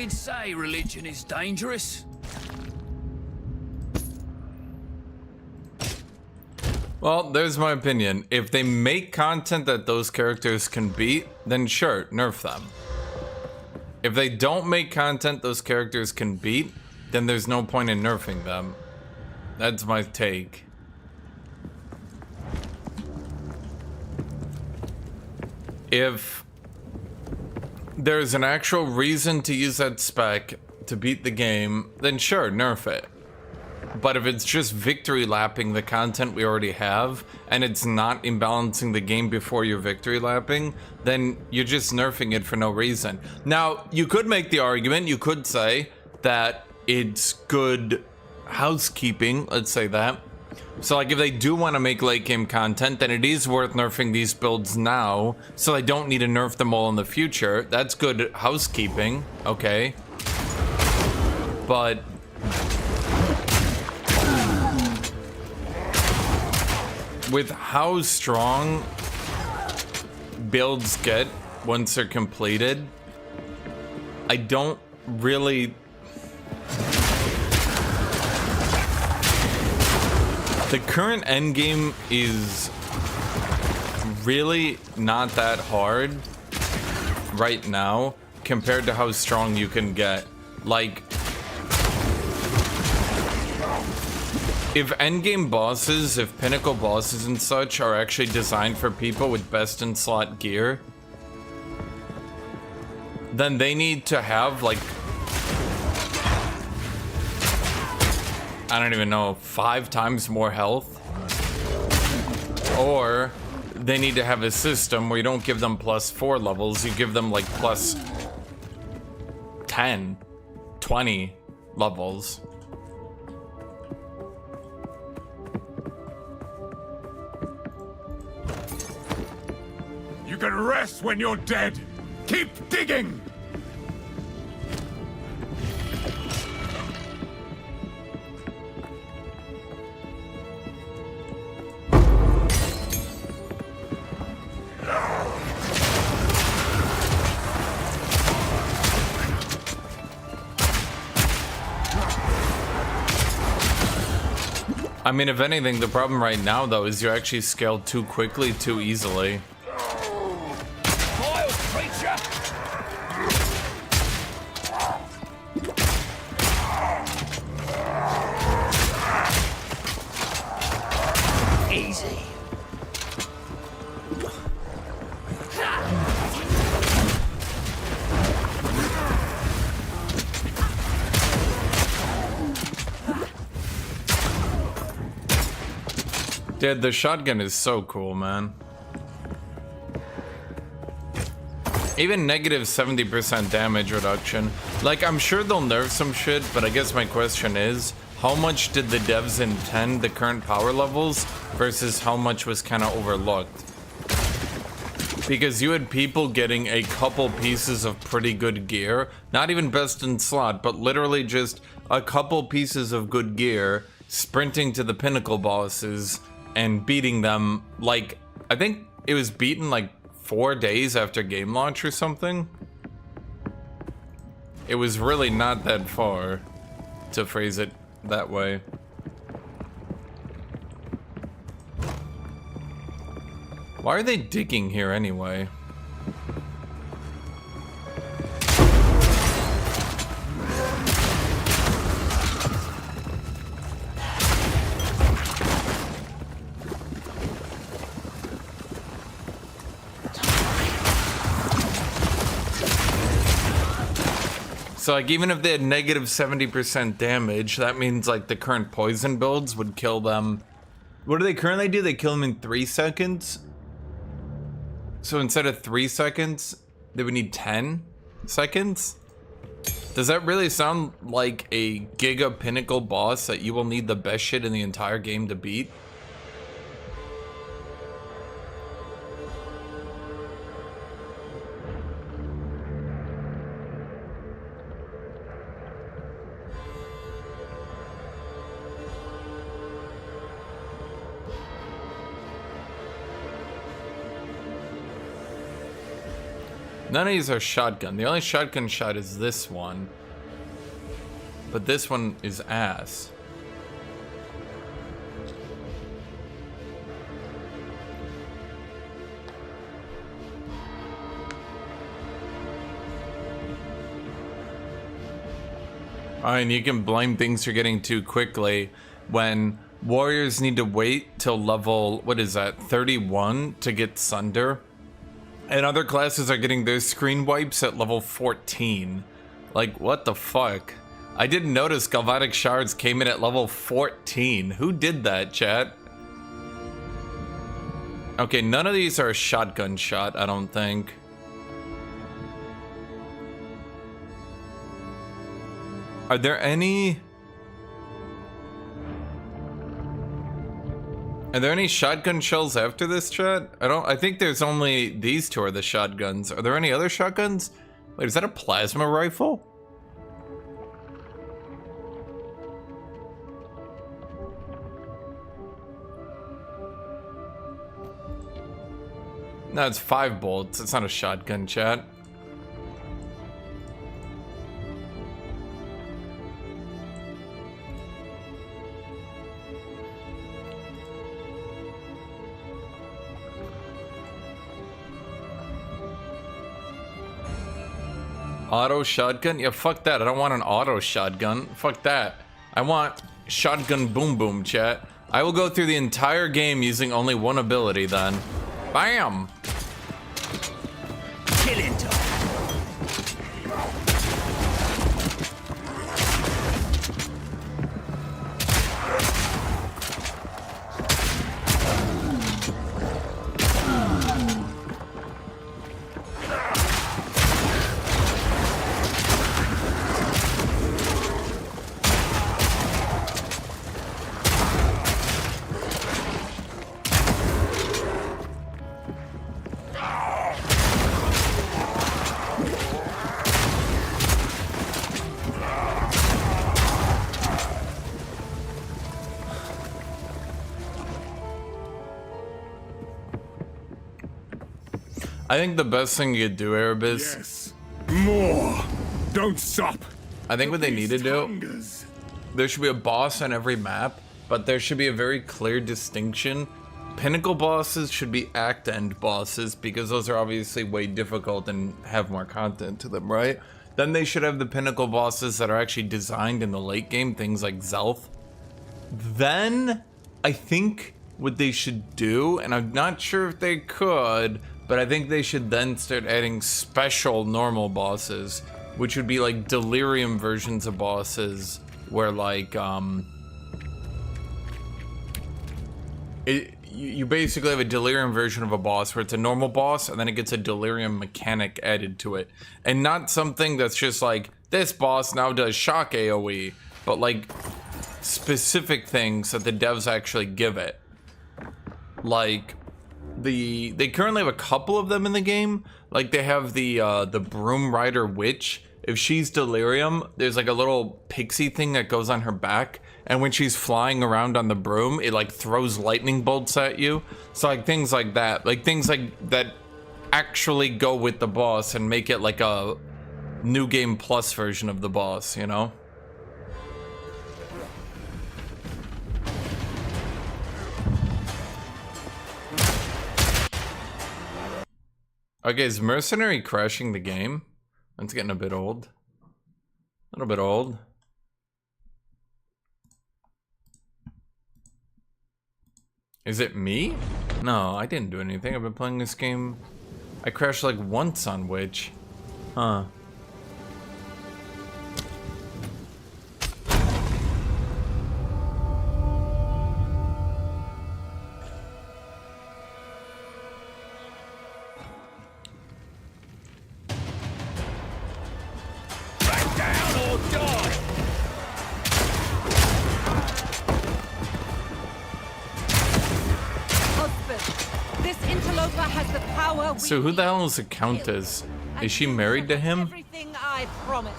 Say religion is dangerous. Well, there's my opinion. If they make content that those characters can beat, then sure, nerf them. If they don't make content those characters can beat, then there's no point in nerfing them. That's my take. If there's an actual reason to use that spec to beat the game, then sure, nerf it. But if it's just victory lapping the content we already have, and it's not imbalancing the game before you're victory lapping, then you're just nerfing it for no reason. Now, you could make the argument, you could say that it's good housekeeping, let's say that, So like if they do want to make late game content, then it is worth nerfing these builds now, so they don't need to nerf them all in the future. That's good housekeeping, okay. But with how strong builds get once they're completed, I don't really... The current endgame is really not that hard right now compared to how strong you can get. Like, if endgame bosses, if pinnacle bosses and such are actually designed for people with best in slot gear, then they need to have like, I don't even know, 5 times more health. Or they need to have a system where you don't give them +4 levels, you give them like plus 10, 20 levels. You can rest when you're dead. Keep digging! I mean, if anything, the problem right now, though, is you actually scaled too quickly, too easily. Vile creature! Easy. Dude, the shotgun is so cool, man. Even negative 70% damage reduction. Like, I'm sure they'll nerf some shit, but I guess my question is, how much did the devs intend the current power levels versus how much was kind of overlooked? Because you had people getting a couple pieces of pretty good gear, not even best in slot, but literally just a couple pieces of good gear, sprinting to the pinnacle bosses and beating them. Like, I think it was beaten like 4 days after game launch or something. It was really not that far, to phrase it that way. Why are they digging here anyway? So like, even if they had negative 70% damage, that means like the current poison builds would kill them. What do they currently do? They kill them in 3 seconds. So instead of 3 seconds, they would need 10 seconds? Does that really sound like a Giga Pinnacle boss that you will need the best shit in the entire game to beat? None of these are shotgun. The only shotgun shot is this one. But this one is ass. And you can blame things for getting too quickly when warriors need to wait till level, what is that, 31 to get Sunder. And other classes are getting their screen wipes at level 14. Like, what the fuck? I didn't notice Galvanic Shards came in at level 14. Who did that, chat? Okay, none of these are a shotgun shot, I don't think. Are there any... Are there any shotgun shells after this, chat? I think there's only these two are the shotguns. Are there any other shotguns? Wait, is that a plasma rifle? No, it's 5 bolts. It's not a shotgun, chat. Auto shotgun? Yeah, fuck that. I don't want an auto shotgun. Fuck that. I want shotgun boom boom, chat. I will go through the entire game using only one ability then. Bam! Killing time. I think the best thing you could do, Arab, is... Yes. More. Don't stop. I think what they need to Beast do... hungers. There should be a boss on every map, but there should be a very clear distinction. Pinnacle bosses should be act end bosses, because those are obviously way difficult and have more content to them, right? Then they should have the pinnacle bosses that are actually designed in the late game, things like Zelth. Then, I think what they should do, and I'm not sure if they could, but I think they should then start adding special normal bosses, which would be like delirium versions of bosses, where like, you basically have a delirium version of a boss where it's a normal boss and then it gets a delirium mechanic added to it. And not something that's just like, this boss now does shock AoE, but like specific things that the devs actually give it. Like, they currently have a couple of them in the game. Like they have the Broom Rider Witch. If she's delirium, there's like a little pixie thing that goes on her back, and when she's flying around on the broom, it like throws lightning bolts at you. So like things like that, that actually go with the boss and make it like a new game plus version of the boss, you know? Okay, is Mercenary crashing the game? It's getting a bit old. A little bit old. Is it me? No, I didn't do anything. I've been playing this game. I crashed like once on Witch. Huh. So who the hell is the Countess? Is she married to him? Everything I promise.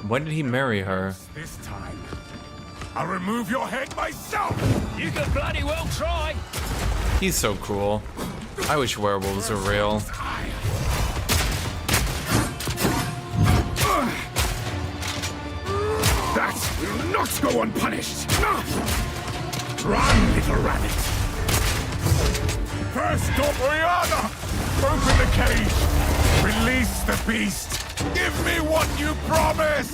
When did he marry her? This time, I'll remove your head myself. You could bloody well try. He's so cool. I wish werewolves were real. That will not go unpunished. Run, little rabbit. First up, Rihanna! Open the cage! Release the beast! Give me what you promised!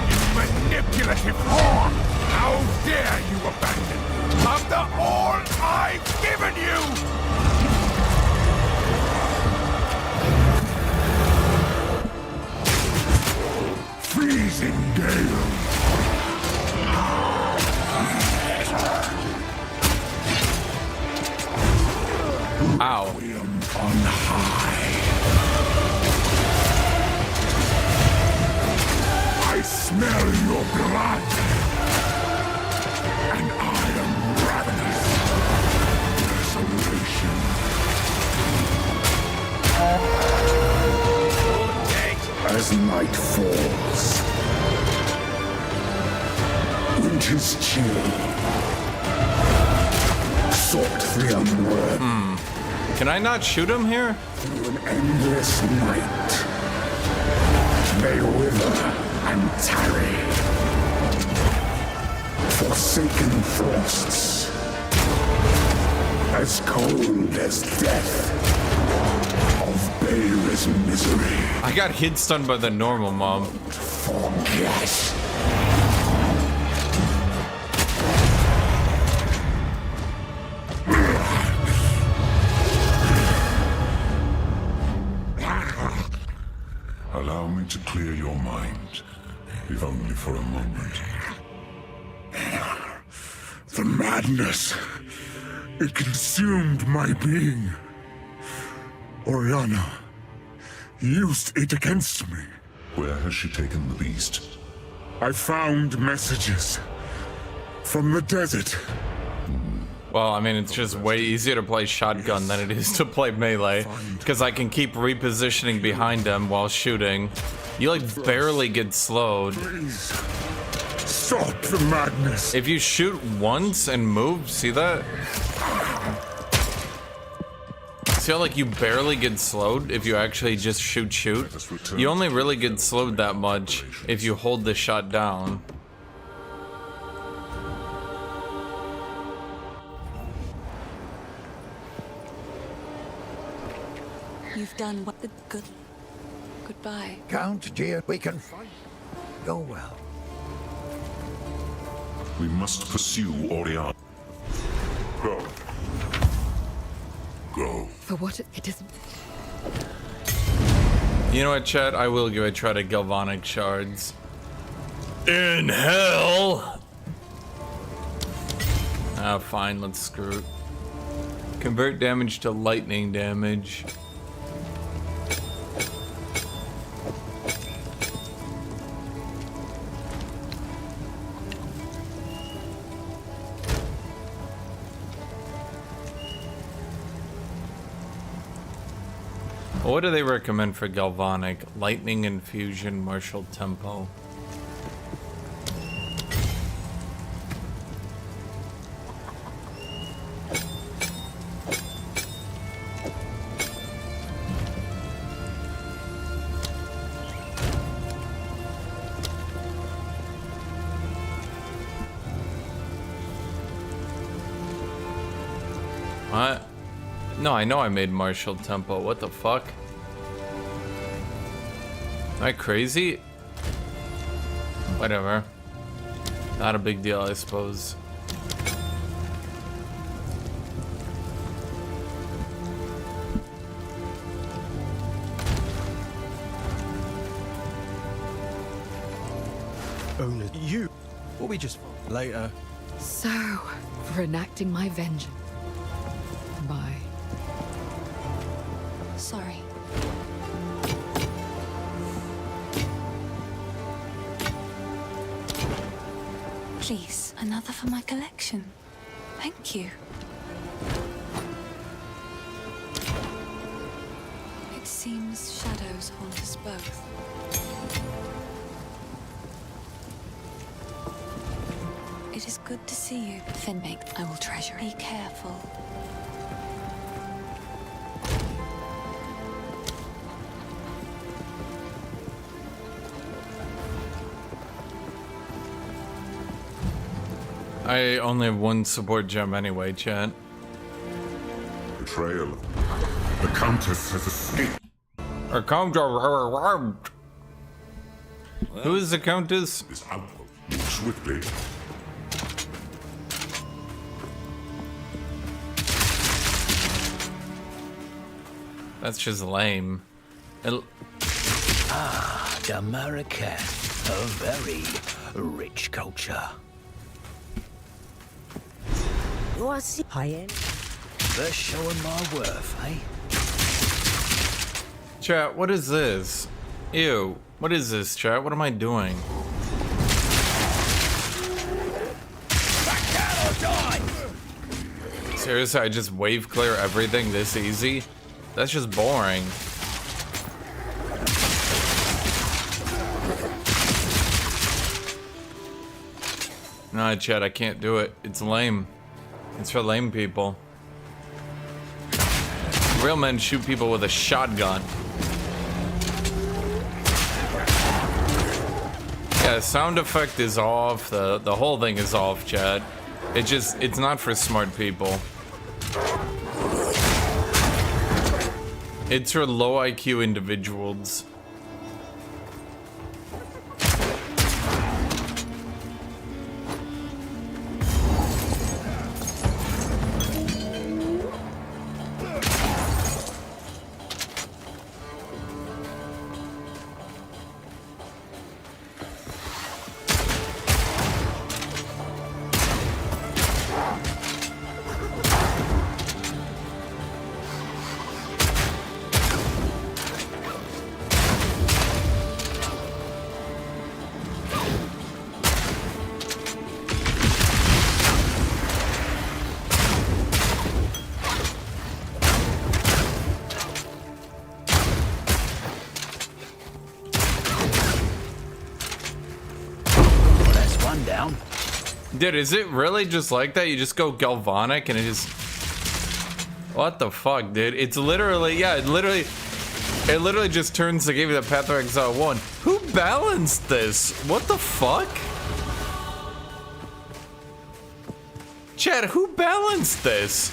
You manipulative whore! How dare you abandon after all I've given you! Freezing gale. Ow. On high. I smell your blood, and I am ravenous. Desolation. As night falls, winter's chill, sought the unworthy. Can I not shoot him here? Through an endless night, they wither and tarry. Forsaken frosts, as cold as death, of baleless misery. I got hit stunned by the normal mob. Forget. Allow me to clear your mind, if only for a moment. The madness, it consumed my being. Oriana used it against me. Where has she taken the beast? I found messages from the desert. Well, I mean, it's just way easier to play shotgun than it is to play melee. Because I can keep repositioning behind them while shooting. You, like, barely get slowed. Please, stop the madness. If you shoot once and move, see that? See how, like, you barely get slowed if you actually just shoot? You only really get slowed that much if you hold the shot down. You've done what the good. Goodbye. Count, dear, we can fight. Go well. We must pursue Oriana. Go. Go. For what it is. You know what, chat? I will give a try to galvanic shards. In hell! Ah, fine, let's screw it. Convert damage to lightning damage. What do they recommend for galvanic? Lightning infusion, martial tempo. What? No, I know I made martial tempo. What the fuck? Am I crazy? Whatever. Not a big deal, I suppose. Only you. What we just later. So, for enacting my vengeance. Bye. Sorry. Please, another for my collection. Thank you. It seems shadows haunt us both. It is good to see you. Finmake, I will treasure it. Be careful. I only have one support gem anyway, chat. Betrayal. The Countess has escaped. Our Countess. Who is the Countess? This outpost. Move swiftly. That's just lame. America, a very rich culture. You are high-end. First showing my worth, eh? Chat, what is this? Ew. What is this, chat? What am I doing? Back down or die! Seriously, I just wave clear everything this easy? That's just boring. Nah, chat, I can't do it. It's lame. It's for lame people. Real men shoot people with a shotgun. Yeah, sound effect is off. The whole thing is off, chat. It's not for smart people. It's for low IQ individuals. Down. Dude, is it really just like that? You just go galvanic and it just... What the fuck, dude? It's literally... Yeah, it literally just turns the game to Path of Exile 1. Who balanced this? What the fuck? Chad, who balanced this?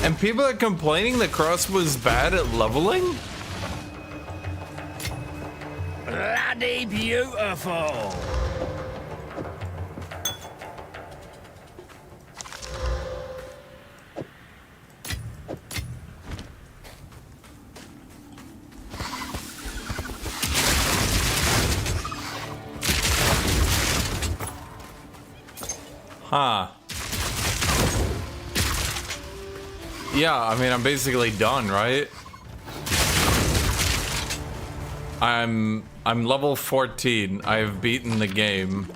And people are complaining the crossbow's bad at leveling? Bloody beautiful! Huh. Yeah, I mean, I'm basically done, right? I'm level 14. I have beaten the game.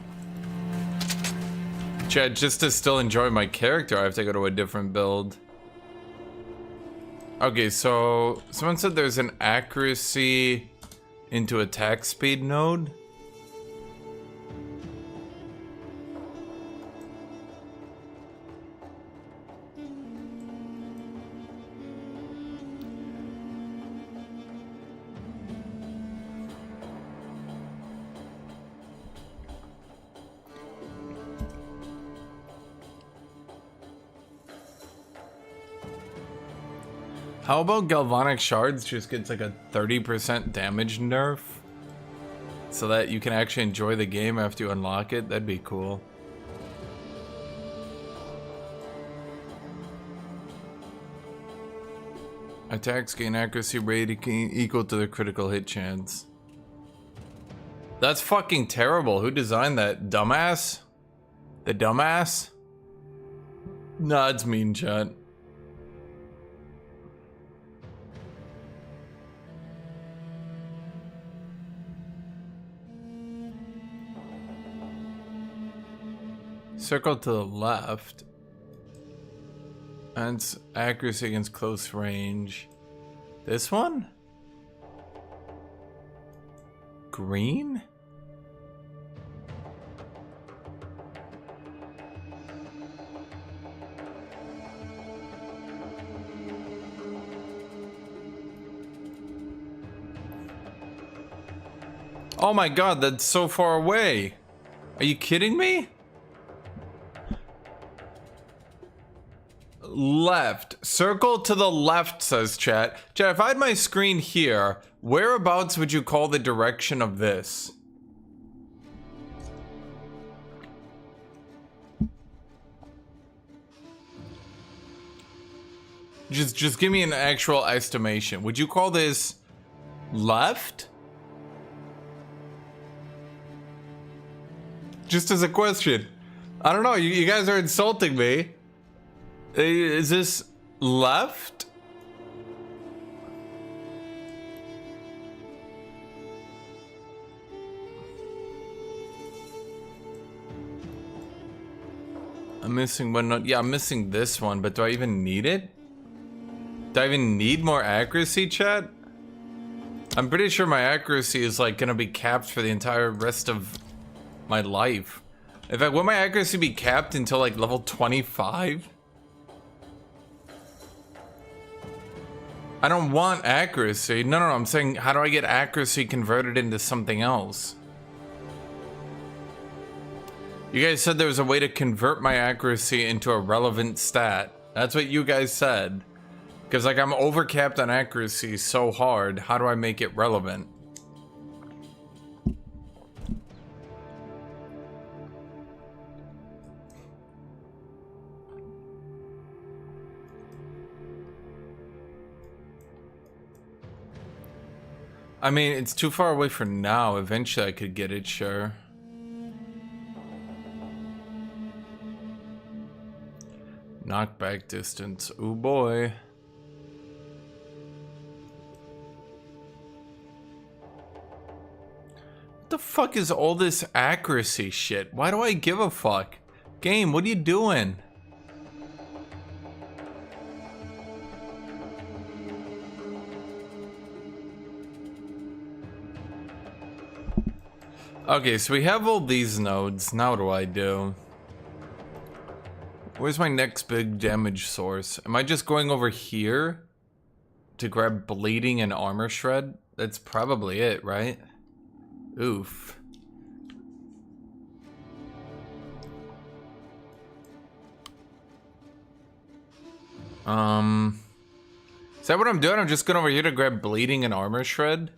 Chad, just to still enjoy my character, I have to go to a different build. Okay, so someone said there's an accuracy into attack speed node. How about Galvanic Shards just gets like a 30% damage nerf? So that you can actually enjoy the game after you unlock it? That'd be cool. Attacks gain accuracy rate equal to the critical hit chance. That's fucking terrible. Who designed that? Dumbass? The dumbass? Nah, it's mean, chat. Circle to the left. And it's accuracy against close range. This one? Green? Oh my god, that's so far away. Are you kidding me? Left. Circle to the left, says chat. Chat, if I had my screen here, whereabouts would you call the direction of this? Just give me an actual estimation. Would you call this left? Just as a question. I don't know, you guys are insulting me. Is this left? I'm missing one note. Yeah, I'm missing this one, but do I even need it? Do I even need more accuracy, chat? I'm pretty sure my accuracy is like gonna be capped for the entire rest of my life. In fact, will my accuracy be capped until like level 25? I don't want accuracy. No, I'm saying, how do I get accuracy converted into something else? You guys said there was a way to convert my accuracy into a relevant stat. That's what you guys said. Because like I'm overcapped on accuracy so hard, how do I make it relevant? I mean, it's too far away for now. Eventually I could get it, sure. Knockback distance. Oh boy. What the fuck is all this accuracy shit? Why do I give a fuck? Game, what are you doing? Okay, so we have all these nodes. Now what do I do? Where's my next big damage source? Am I just going over here to grab bleeding and armor shred? That's probably it, right? Oof. Is that what I'm doing? I'm just going over here to grab bleeding and armor shred?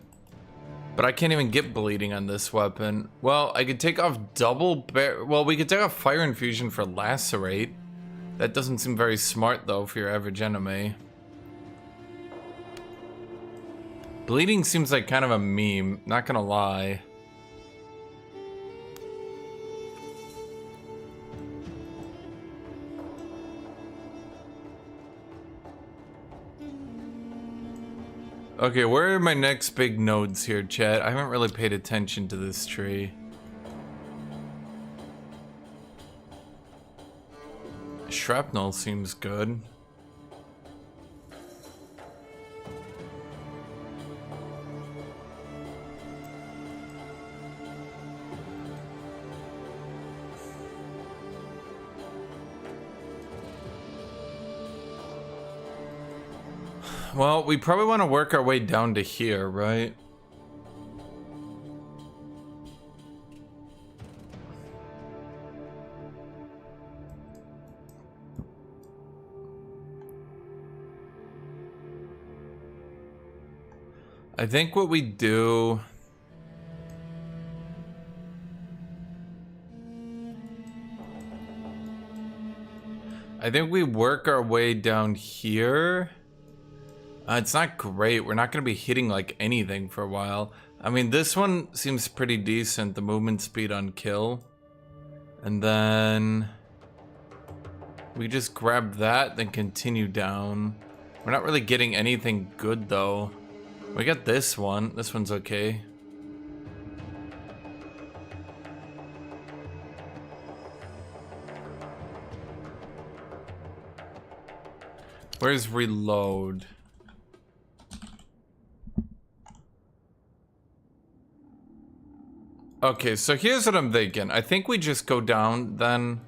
But I can't even get bleeding on this weapon. Well, I could take off well, we could take off fire infusion for lacerate. That doesn't seem very smart though for your average enemy. Bleeding seems like kind of a meme, not gonna lie. Okay, where are my next big nodes here, chat? I haven't really paid attention to this tree. Shrapnel seems good. Well, we probably want to work our way down to here, right? I think what we do... I think we work our way down here. It's not great. We're not going to be hitting like anything for a while. I mean, this one seems pretty decent. The movement speed on kill. And then... we just grab that, then continue down. We're not really getting anything good though. We got this one. This one's okay. Where's reload? Okay, so here's what I'm thinking. I think we just go down then.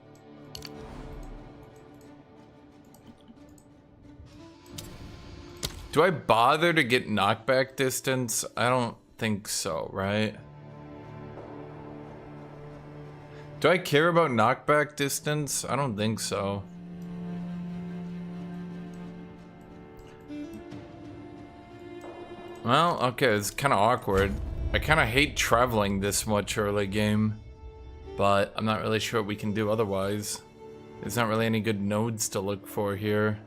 Do I bother to get knockback distance? I don't think so, right? Do I care about knockback distance? I don't think so. Well, okay, it's kind of awkward. I kind of hate traveling this much early game, but I'm not really sure what we can do otherwise. There's not really any good nodes to look for here.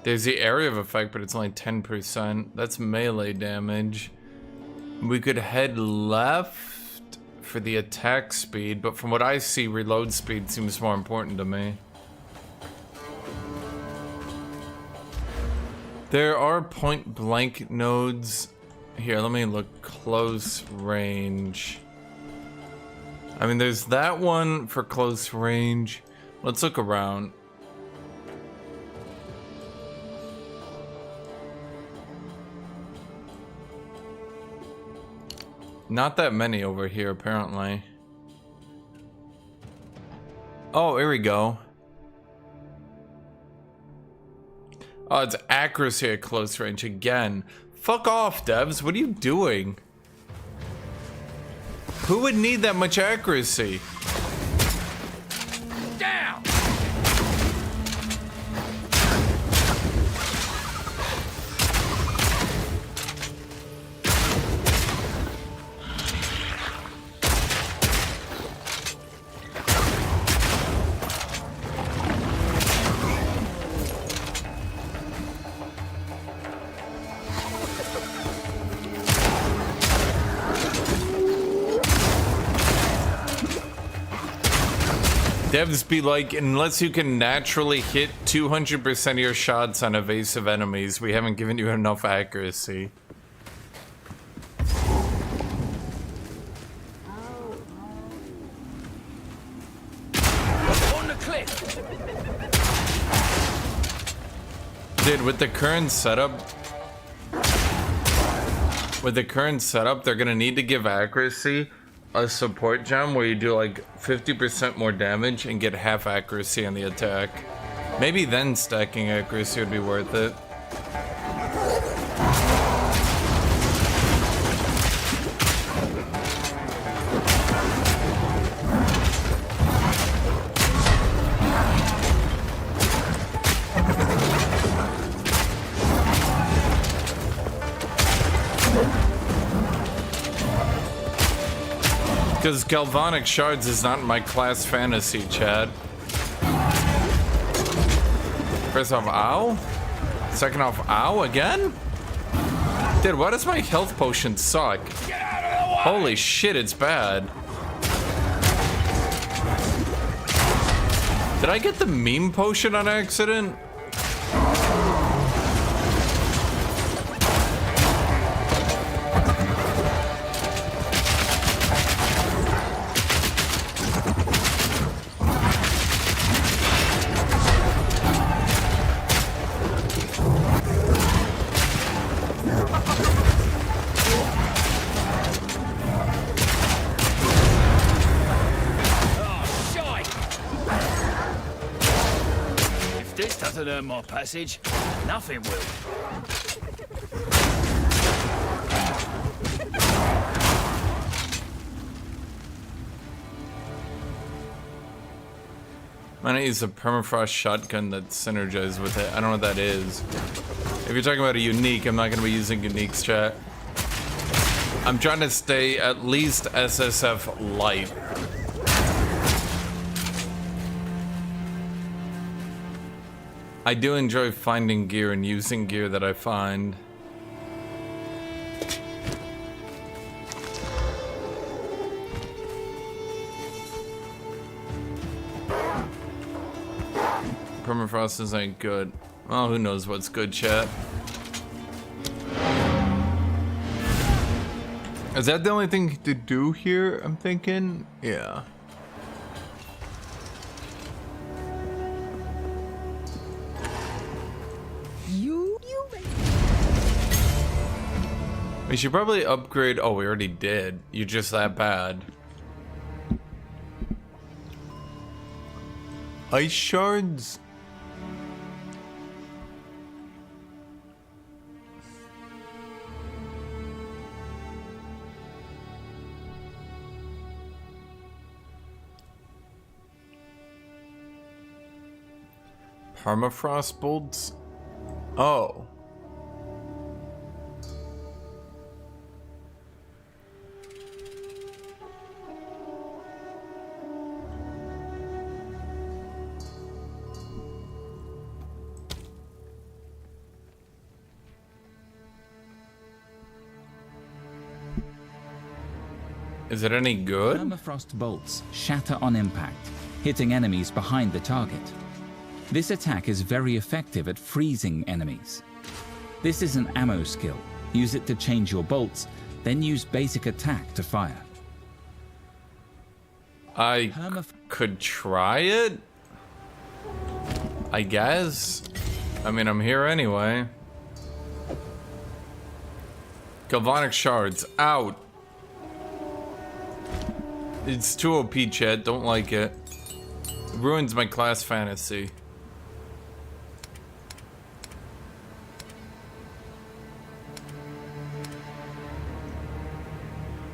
There's the area of effect, but it's only 10%. That's melee damage. We could head left for the attack speed, but from what I see, reload speed seems more important to me. There are point blank nodes. Here, let me look. Close range. I mean, there's that one for close range. Let's look around. Not that many over here, apparently. Oh, here we go. Oh, it's accuracy at close range again. Fuck off, devs. What are you doing? Who would need that much accuracy? Down! Devs be like, unless you can naturally hit 200% of your shots on evasive enemies, we haven't given you enough accuracy. On the cliff! Dude, with the current setup, they're gonna need to give accuracy a support gem where you do like 50% more damage and get half accuracy on the attack. Maybe then stacking accuracy would be worth it. Because Galvanic Shards is not my class fantasy, Chad. First off, ow? Second off, ow again? Dude, why does my health potion suck? Holy shit, it's bad. Did I get the meme potion on accident? Doesn't earn my passage, nothing will. Why not use a permafrost shotgun that's synergized with it? I don't know what that is. If you're talking about a unique, I'm not going to be using uniques, chat. I'm trying to stay at least SSF light. I do enjoy finding gear and using gear that I find. Permafrost ain't good. Well, who knows what's good, chat. Is that the only thing to do here, I'm thinking? Yeah. We should probably upgrade. Oh, we already did. You're just that bad. Ice shards? Permafrost bolts? Oh. Is it any good? Permafrost bolts shatter on impact, hitting enemies behind the target. This attack is very effective at freezing enemies. This is an ammo skill. Use it to change your bolts, then use basic attack to fire. I could try it, I guess. I mean, I'm here anyway. Galvanic shards, out. It's too OP, Chet. Don't like it. It ruins my class fantasy.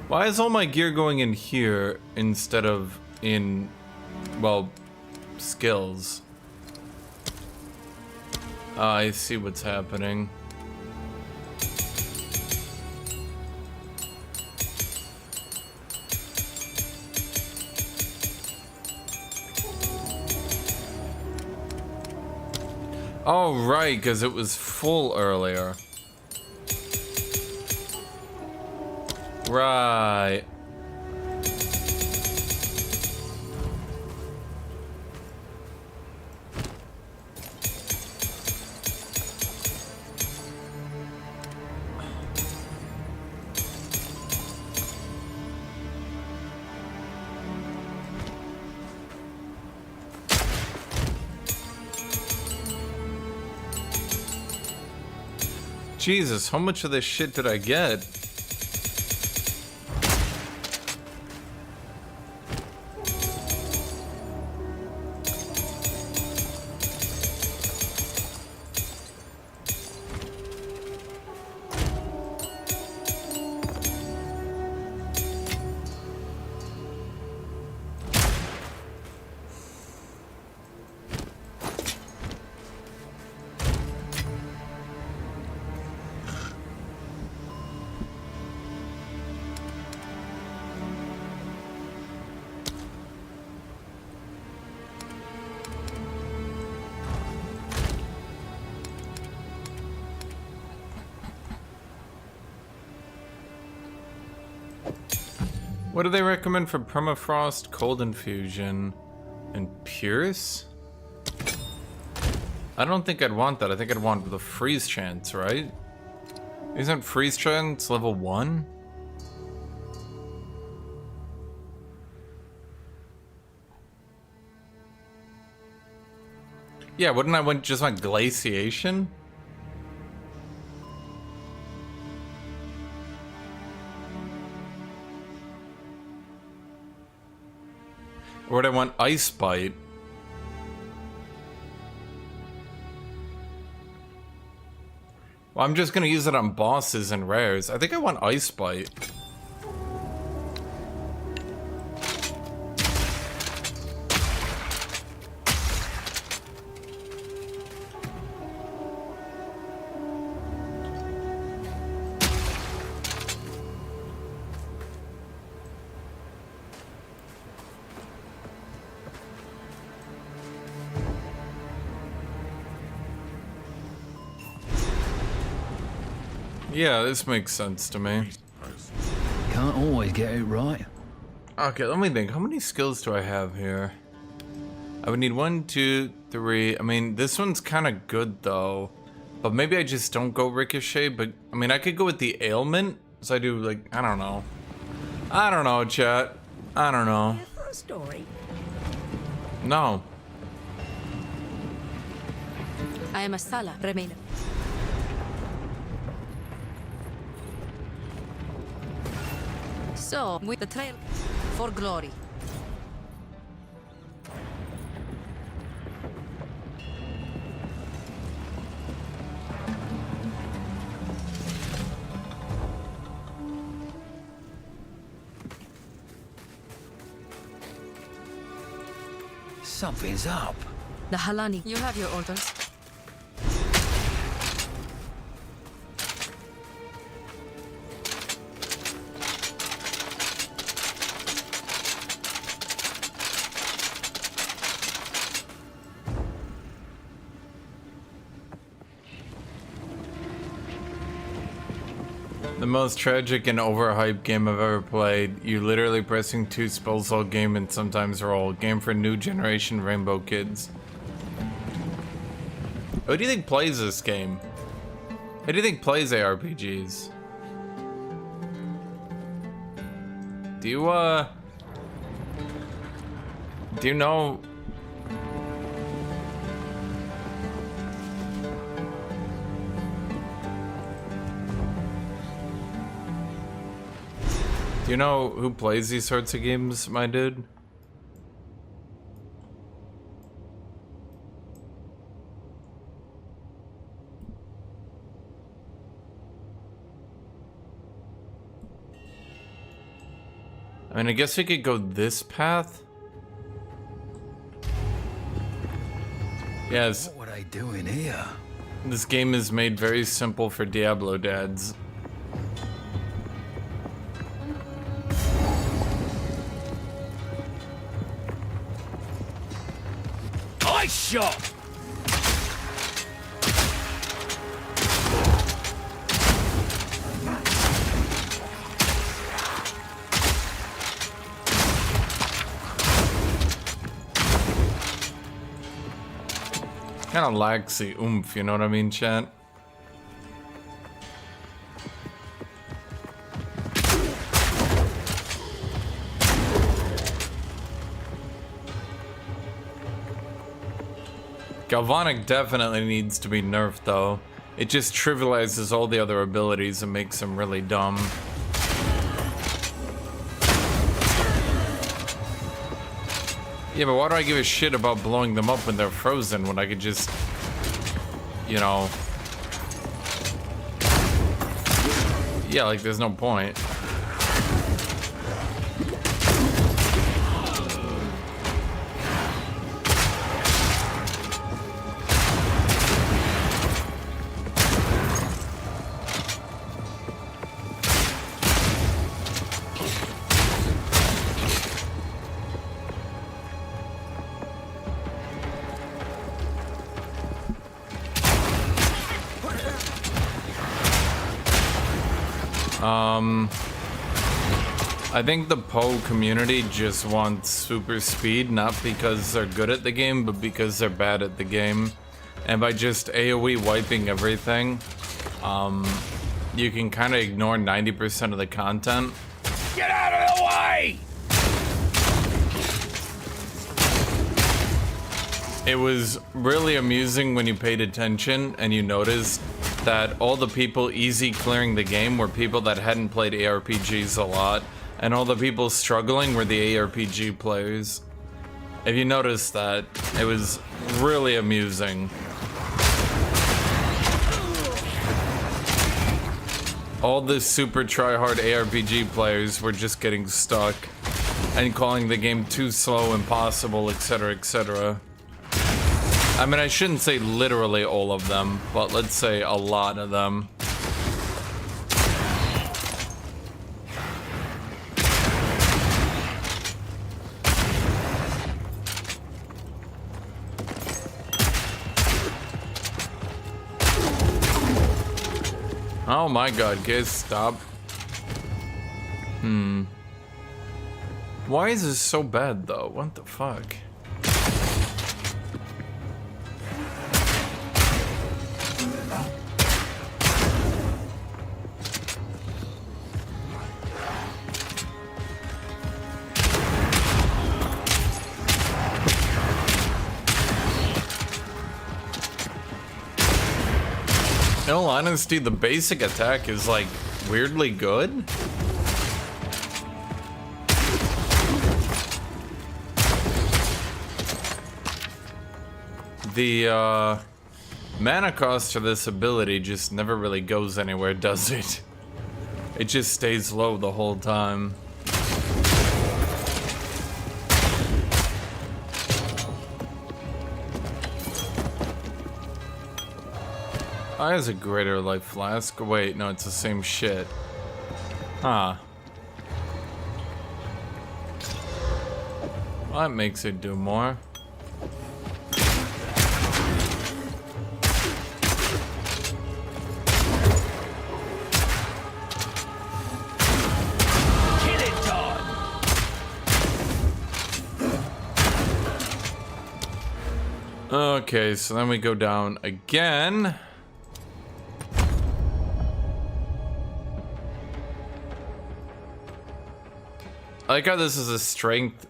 Why is all my gear going in here instead of in, well, skills? I see what's happening. Oh, right, because it was full earlier. Right. Jesus, how much of this shit did I get? What do they recommend for permafrost, cold infusion, and pierce? I don't think I'd want that. I think I'd want the freeze chance, right? Isn't freeze chance level 1? Yeah, wouldn't I just want glaciation? Or would I want Ice Bite? Well, I'm just gonna use it on bosses and rares. I think I want Ice Bite. Yeah, this makes sense to me. Can't always get it right. Okay, let me think. How many skills do I have here? I would need 1, 2, 3. I mean, this one's kind of good though. But maybe I just don't go Ricochet. But I mean, I could go with the ailment. So I do like, I don't know. I don't know, chat. I don't know. For a story. No. I am a Sala, remain. So, with the trail for glory. Something's up. The Halani, you have your orders. The most tragic and overhyped game I've ever played. You literally pressing 2 spells all game and sometimes roll. Game for new generation rainbow kids. Who do you think plays this game? Who do you think plays ARPGs? Do you know? Do you know who plays these sorts of games, my dude? I mean, I guess we could go this path. Yes. What would I do in here? This game is made very simple for Diablo dads. I shot! Kind of lacks the oomph, you know what I mean, chat? Galvanic definitely needs to be nerfed though. It just trivializes all the other abilities and makes them really dumb. Yeah, but why do I give a shit about blowing them up when they're frozen when I could just, you know... Yeah, like there's no point. I think the Poe community just wants super speed, not because they're good at the game, but because they're bad at the game. And by just AoE wiping everything, you can kind of ignore 90% of the content. Get out of the way! It was really amusing when you paid attention and you noticed that all the people easy clearing the game were people that hadn't played ARPGs a lot, and all the people struggling were the ARPG players. If you noticed that, it was really amusing. All the super try-hard ARPG players were just getting stuck and calling the game too slow, impossible, etc., etc. I mean, I shouldn't say literally all of them, but let's say a lot of them. Oh my god, guys, stop. Why is this so bad, though? What the fuck? In all honesty, the basic attack is like weirdly good. The mana cost for this ability just never really goes anywhere, does it? It just stays low the whole time. I has a greater life flask. Wait, no, it's the same shit. Huh. Well, that makes it do more. Okay, so then we go down again. I like how this is a strength.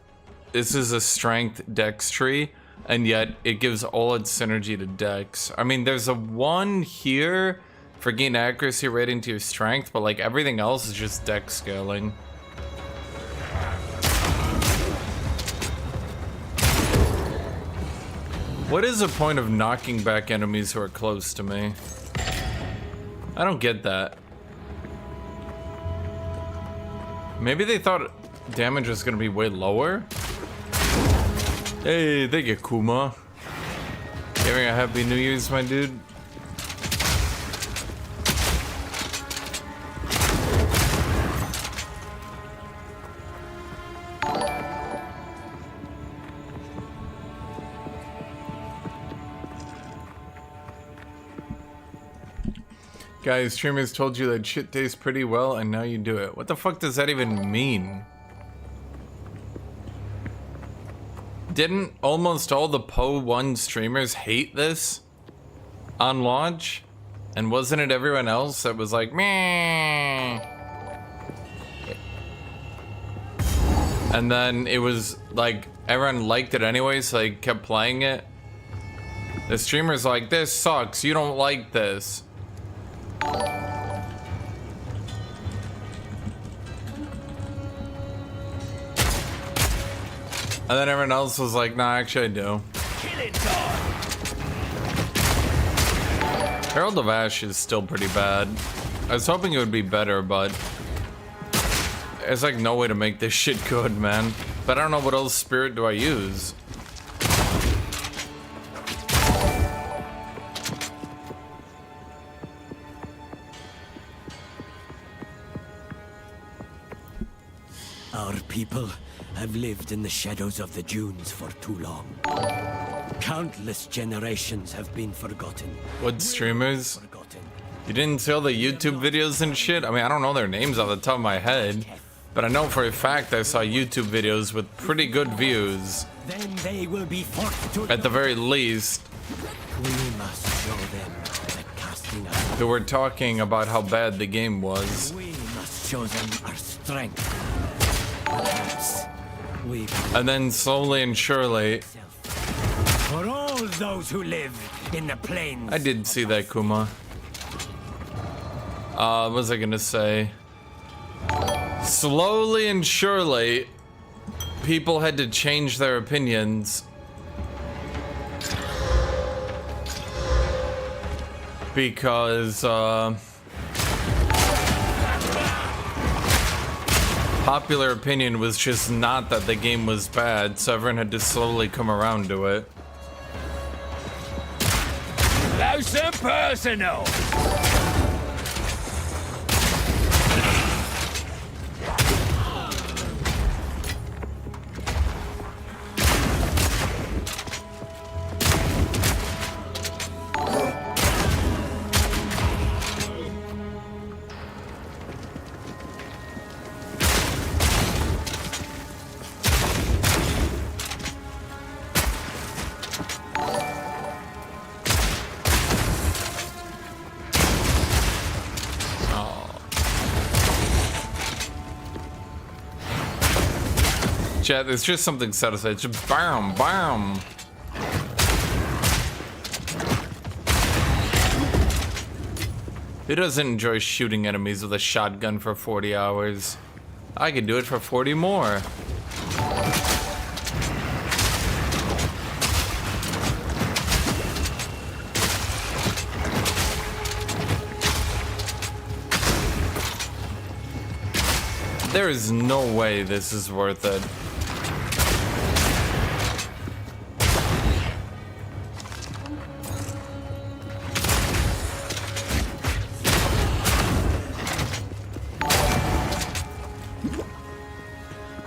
This is a strength dex tree, and yet it gives all its synergy to dex. I mean, there's a 1 here for gain accuracy rating to your strength, but like everything else is just dex scaling. What is the point of knocking back enemies who are close to me? I don't get that. Maybe they thought damage was gonna be way lower? Hey, thank you, Kuma. Having a happy New Year's, my dude. Guys, streamers told you that shit tastes pretty well, and now you do it. What the fuck does that even mean? Didn't almost all the Po 1 streamers hate this on launch? And wasn't it everyone else that was like, meh? And then it was like, everyone liked it anyway, so they kept playing it. The streamer's like, this sucks, you don't like this. And then everyone else was like, nah, actually I do. Herald of Ash is still pretty bad. I was hoping it would be better, but there's like no way to make this shit good, man. But I don't know what else spirit do I use. Our people have lived in the shadows of the dunes for too long. Countless generations have been forgotten. What streamers? You didn't see all the YouTube videos and shit? I mean, I don't know their names off the top of my head, but I know for a fact I saw YouTube videos with pretty good views. Then they will be forced to... At the very least. We must show them that casting out... They were talking about how bad the game was. We must show them our strength. Perhaps we... And then slowly and surely... For all those who live in the plains... I did see that, Kuma. What was I gonna say? Slowly and surely, people had to change their opinions. Because, popular opinion was just not that the game was bad, so everyone had to slowly come around to it. Close and personal. Chat, there's just something satisfying. Just bam, bam. Who doesn't enjoy shooting enemies with a shotgun for 40 hours? I could do it for 40 more. There is no way this is worth it.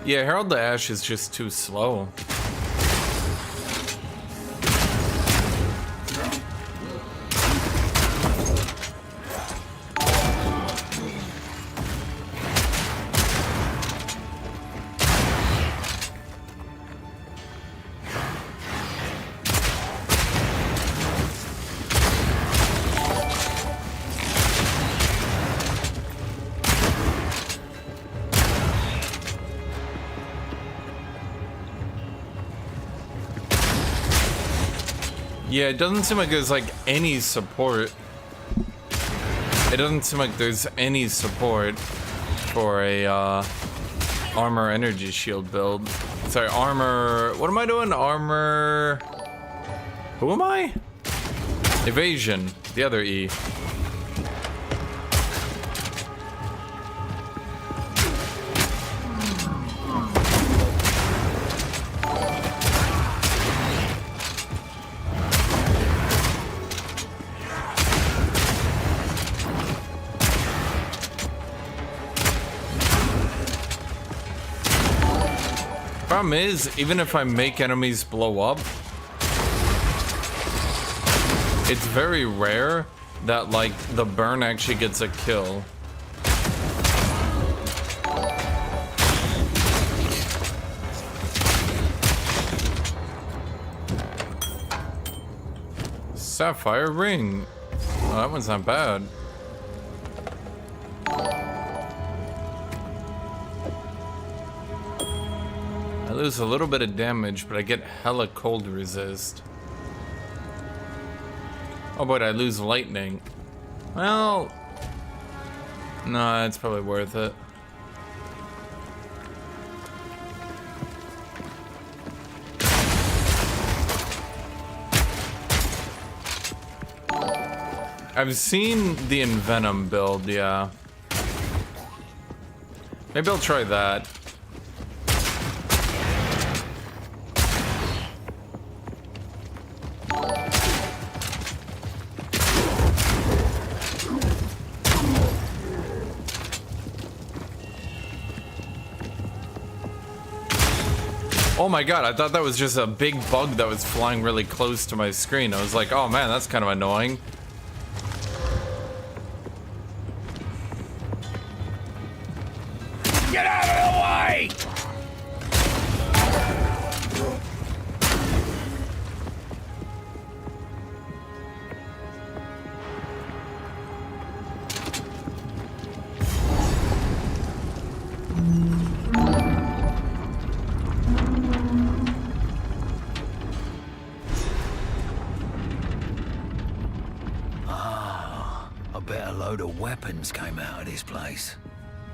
Yeah, Herald the Ash is just too slow. Yeah, it doesn't seem like there's like any support. It doesn't seem like there's any support for a armor energy shield build. Sorry, armor. What am I doing? Armor. Who am I? Evasion. The other E. Problem is, even if I make enemies blow up, it's very rare that like the burn actually gets a kill. Sapphire ring. Oh, that one's not bad. I lose a little bit of damage, but I get hella cold resist. Oh, but I lose lightning. Well, no, it's probably worth it. I've seen the Envenom build, yeah. Maybe I'll try that. Oh my god, I thought that was just a big bug that was flying really close to my screen. I was like, oh man, that's kind of annoying. Get out of the way! Load of weapons came out of this place.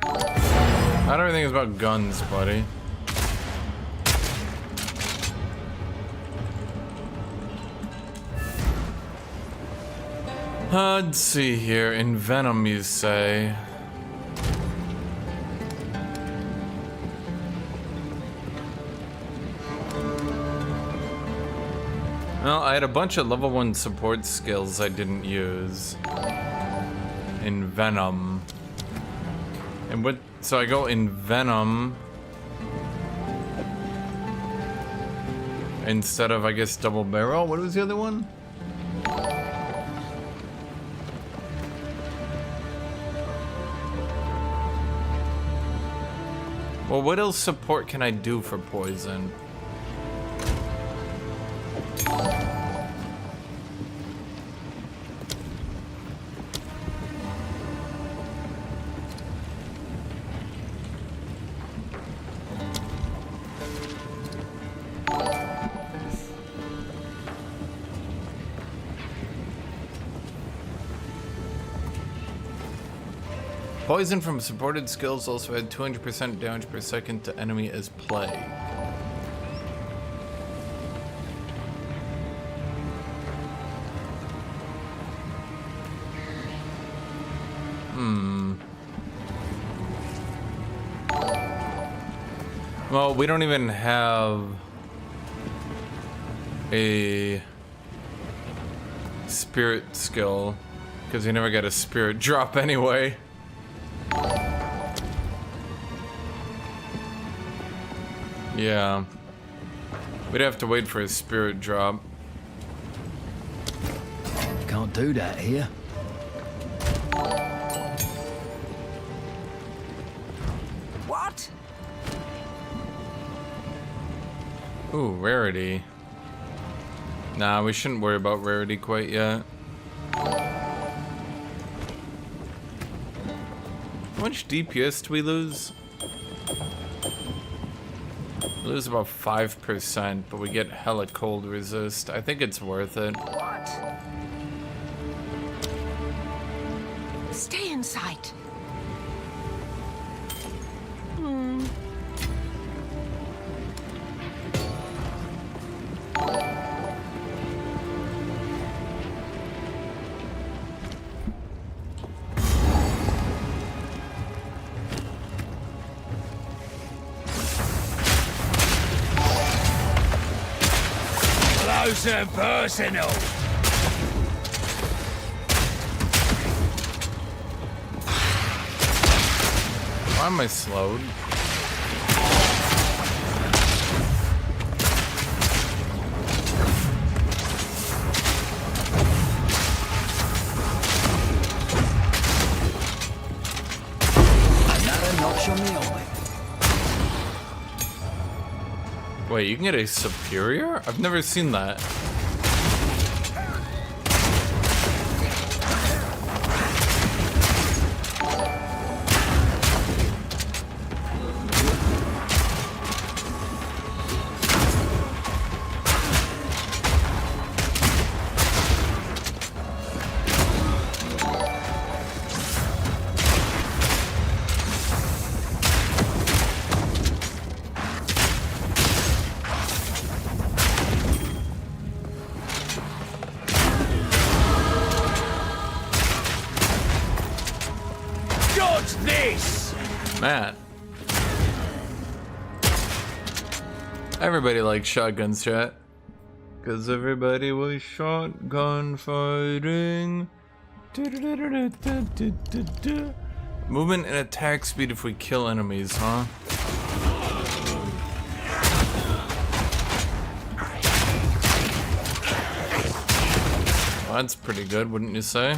Not everything is about guns, buddy. Let's see here. Envenom, you say? Well, I had a bunch of level 1 support skills I didn't use. In Venom. And what, so I go in Venom instead of, I guess, double barrel. What was the other one? Well, what else support can I do for poison? Poison from supported skills also add 200% damage per second to enemy as play. Well, we don't even have a spirit skill because we never got a spirit drop anyway. Yeah, we'd have to wait for a spirit drop. Can't do that here. What? Ooh, rarity. Nah, we shouldn't worry about rarity quite yet. How much DPS do we lose? We lose about 5%, but we get hella cold resist. I think it's worth it. What? Stay in sight. Close and personal. Why am I slowed? Another notch on the eye. Wait, you can get a superior? I've never seen that. Man. Everybody likes shotguns, chat. Cause everybody was shotgun fighting. Movement and attack speed if we kill enemies, huh? Well, that's pretty good, wouldn't you say?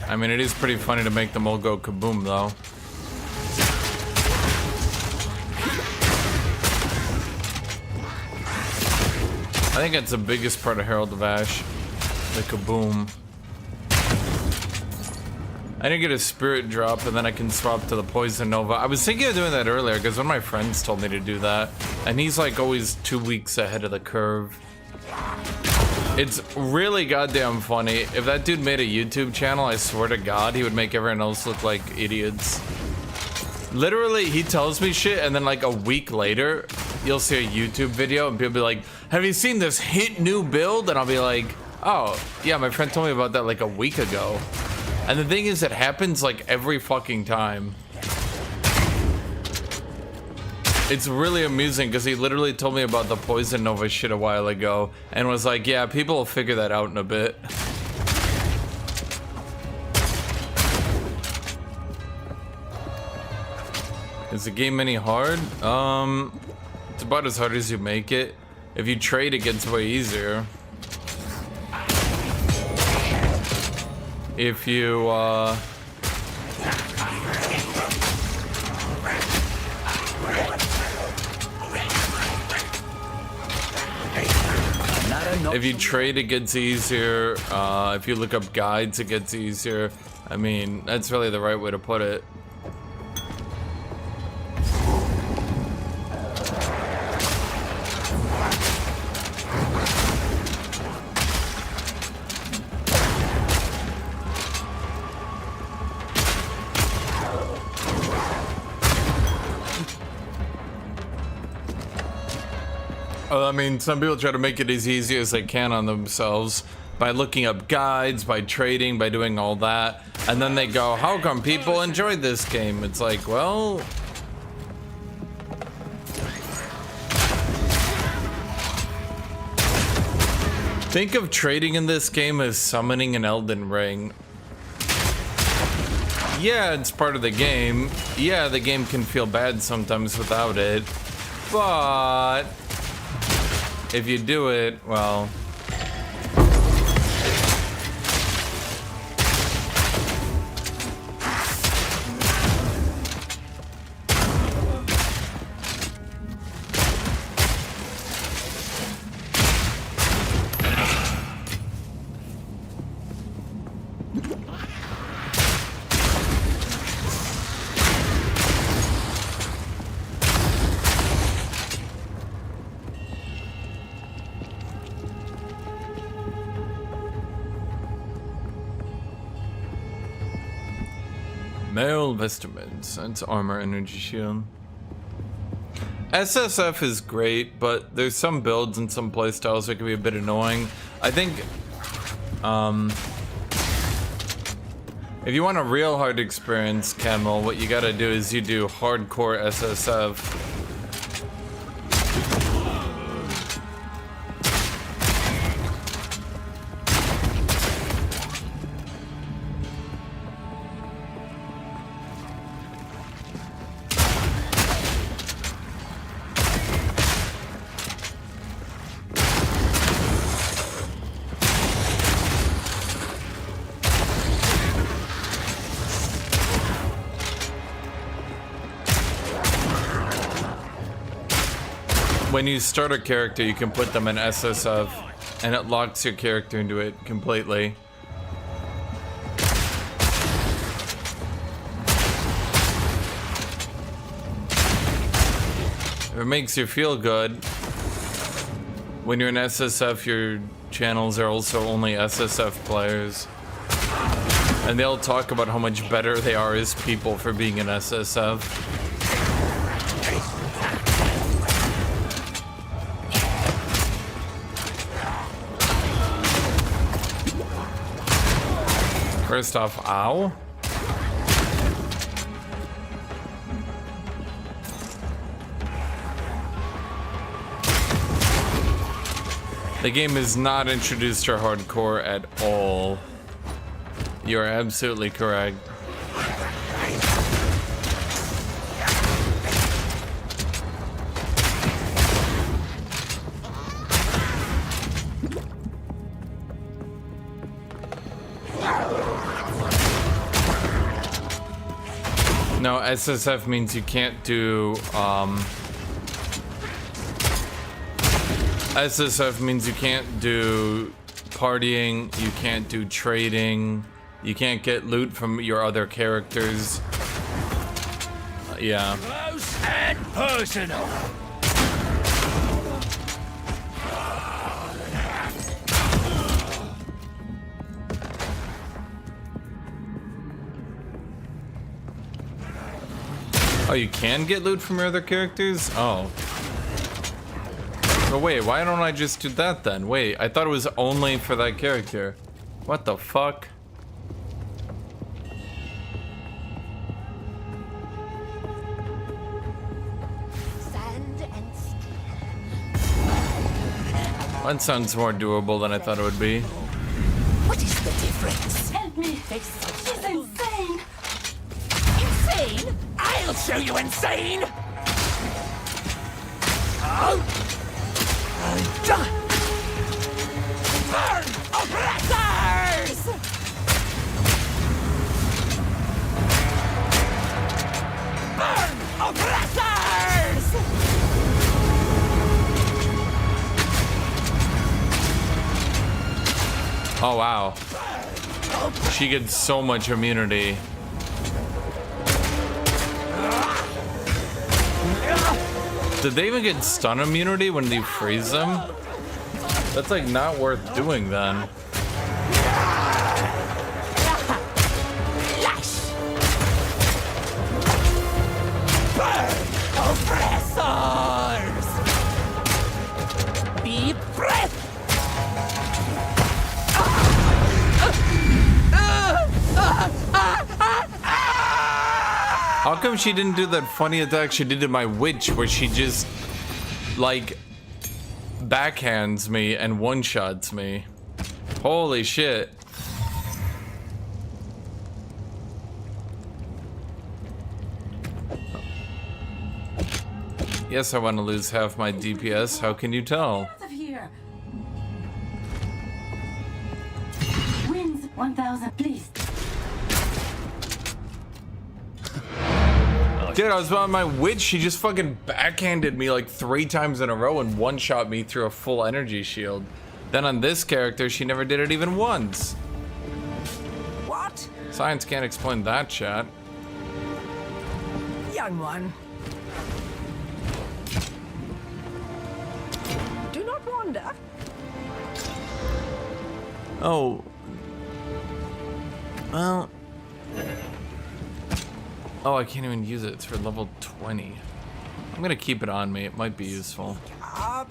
I mean, it is pretty funny to make them all go kaboom, though. I think that's the biggest part of Herald of Ash, the kaboom. I need to get a spirit drop, and then I can swap to the Poison Nova. I was thinking of doing that earlier, because one of my friends told me to do that, and he's like always 2 weeks ahead of the curve. It's really goddamn funny. If that dude made a YouTube channel, I swear to God, he would make everyone else look like idiots. Literally, he tells me shit, and then like a week later, you'll see a YouTube video, and people be like, have you seen this hit new build? And I'll be like, oh, yeah, my friend told me about that like a week ago. And the thing is, it happens like every fucking time. It's really amusing because he literally told me about the Poison Nova shit a while ago and was like, yeah, people will figure that out in a bit. Is the game any hard? It's about as hard as you make it. If you trade, it gets way easier. If you, if you trade, it gets easier. If you look up guides, it gets easier. I mean, that's really the right way to put it. I mean, some people try to make it as easy as they can on themselves by looking up guides, by trading, by doing all that. And then they go, how come people enjoy this game? It's like, well... think of trading in this game as summoning an Elden Ring. Yeah, it's part of the game. Yeah, the game can feel bad sometimes without it. But... if you do it, well... Male vestments. That's armor, energy shield. SSF is great, but there's some builds and some playstyles that can be a bit annoying. I think, if you want a real hard experience, Camel, what you gotta do is you do hardcore SSF. When you start a character, you can put them in SSF, and it locks your character into it completely. If it makes you feel good, when you're in SSF, your channels are also only SSF players. And they'll talk about how much better they are as people for being in SSF. First off, ow. The game is not introduced to hardcore at all. You are absolutely correct. No, SSF means you can't do, SSF means you can't do partying, you can't do trading, you can't get loot from your other characters. Yeah. Close and personal. Oh, you can get loot from your other characters? Oh. But wait, why don't I just do that then? Wait, I thought it was only for that character. What the fuck? That sounds more doable than I thought it would be. What is the difference? Help me fix this. She's insane. Insane? I'll show you insane! Burn, oppressors! Burn, oppressors! Oh wow. She gets so much immunity. Did they even get stun immunity when they freeze them? That's like not worth doing then. Oppressors! Be breath! How come she didn't do that funny attack she did to my witch where she just like backhands me and one-shots me? Holy shit. Yes, I want to lose half my DPS. How can you tell? Out of here. Wins 1,000, please. Dude, I was on my witch. She just fucking backhanded me like 3 times in a row and one-shot me through a full energy shield. Then on this character, she never did it even once. What? What? Science can't explain that, chat. Young one. Do not wander. Oh. Well. Oh, I can't even use it. It's for level 20. I'm gonna keep it on me. It might be useful. Up.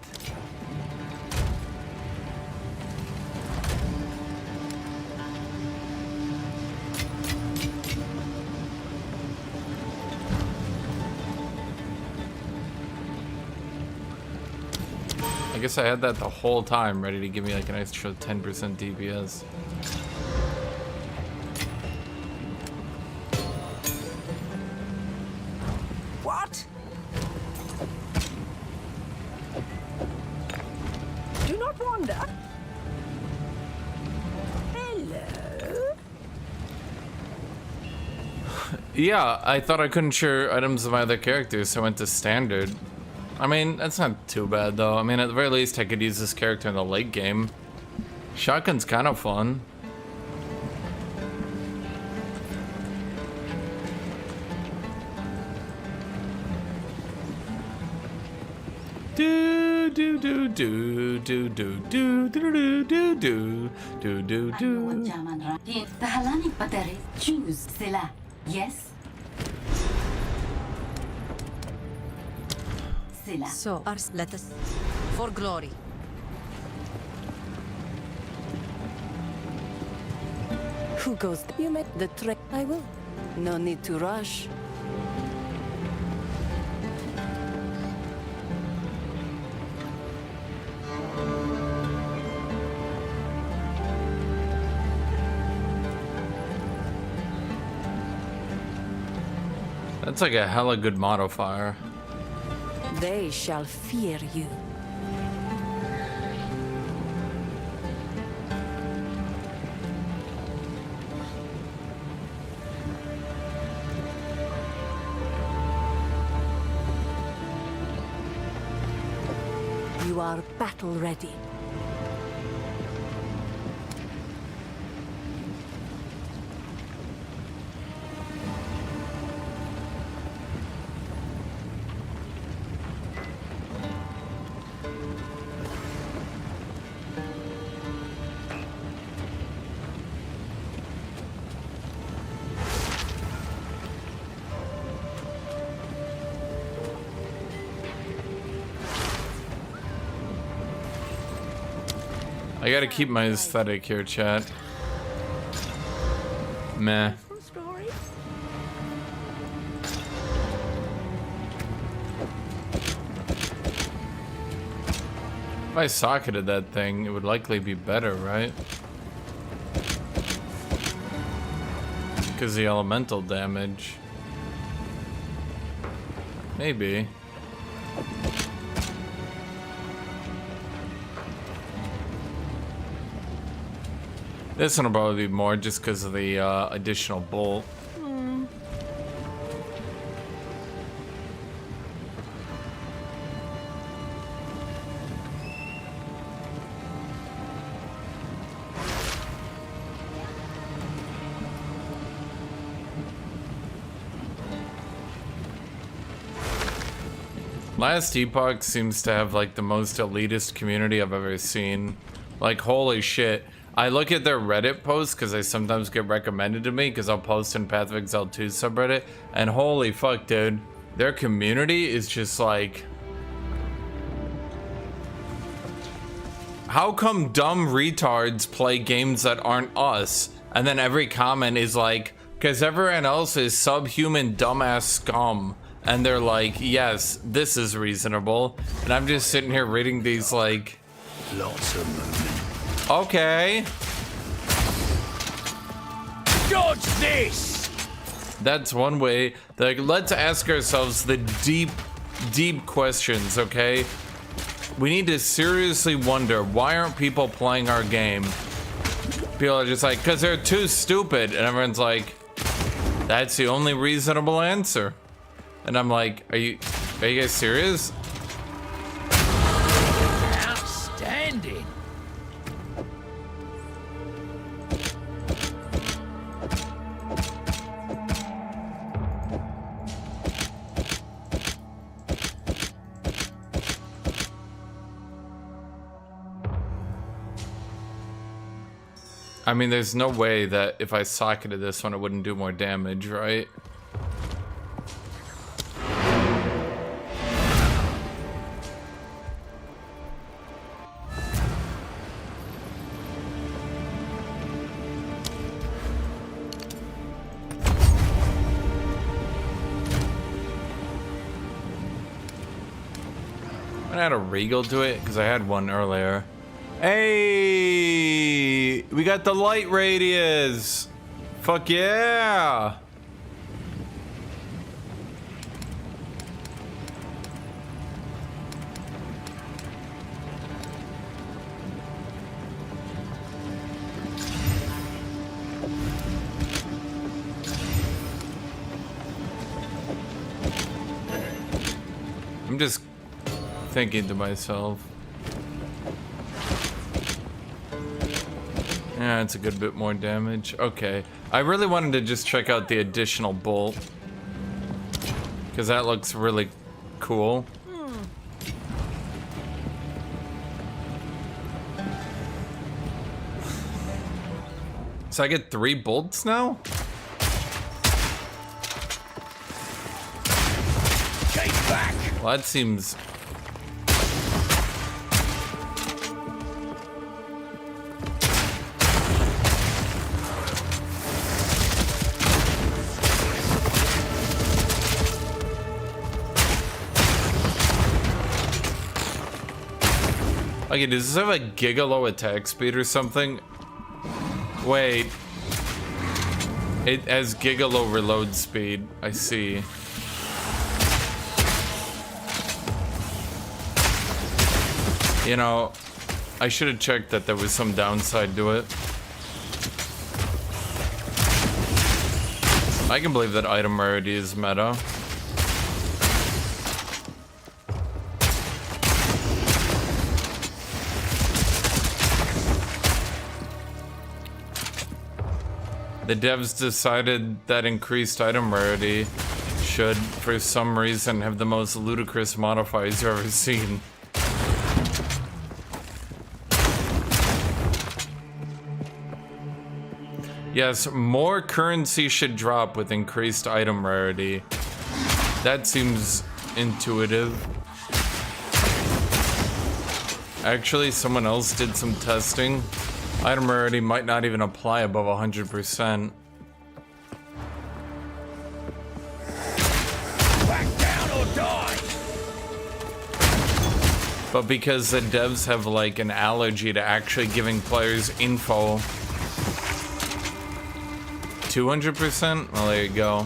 I guess I had that the whole time, ready to give me like an extra 10% DPS. What? Do not wander. Hello. Yeah, I thought I couldn't share items of my other characters, so I went to standard. I mean, that's not too bad though. I mean, at the very least, I could use this character in the late game. Shotgun's kind of fun. Do do do do do do do do do do do do do do. Choose cela. Yes. So, let us for glory. Who goes? You make the trek. I will. No need to rush. That's like a hella good modifier. They shall fear you. You are battle ready. I gotta keep my aesthetic here, chat. Meh. If I socketed that thing, it would likely be better, right? Because the elemental damage. Maybe. This one will probably be more just because of the additional bolt. Last Epoch seems to have like the most elitist community I've ever seen. Like, holy shit. I look at their Reddit posts because they sometimes get recommended to me because I'll post in Path of Exile 2 subreddit, and holy fuck, dude, their community is just like, how come dumb retards play games that aren't us? And then every comment is like, because everyone else is subhuman dumbass scum, and they're like, yes, this is reasonable, and I'm just sitting here reading these like, Lots of movement. okay. Dodge this! That's one way. Like, let's ask ourselves the deep, deep questions, okay? We need to seriously wonder, why aren't people playing our game? People are just like, because they're too stupid. And everyone's like, that's the only reasonable answer. And I'm like, are you guys serious? Outstanding. I mean, there's no way that if I socketed this one, it wouldn't do more damage, right? I had a regal to it because I had one earlier. Hey, we got the light radius. Fuck yeah. I'm just thinking to myself, yeah, it's a good bit more damage. Okay, I really wanted to just check out the additional bolt because that looks really cool. So I get 3 bolts now? Well, that seems... Okay, does this have a gigalow attack speed or something? Wait. It has gigalow reload speed. I see. You know, I should have checked that there was some downside to it. I can believe that item rarity is meta. The devs decided that increased item rarity should, for some reason, have the most ludicrous modifiers you've ever seen. Yes, more currency should drop with increased item rarity. That seems intuitive. Actually, someone else did some testing. Item rarity might not even apply above 100%. Back down or die. But because the devs have like an allergy to actually giving players info, 200%? Well, there you go.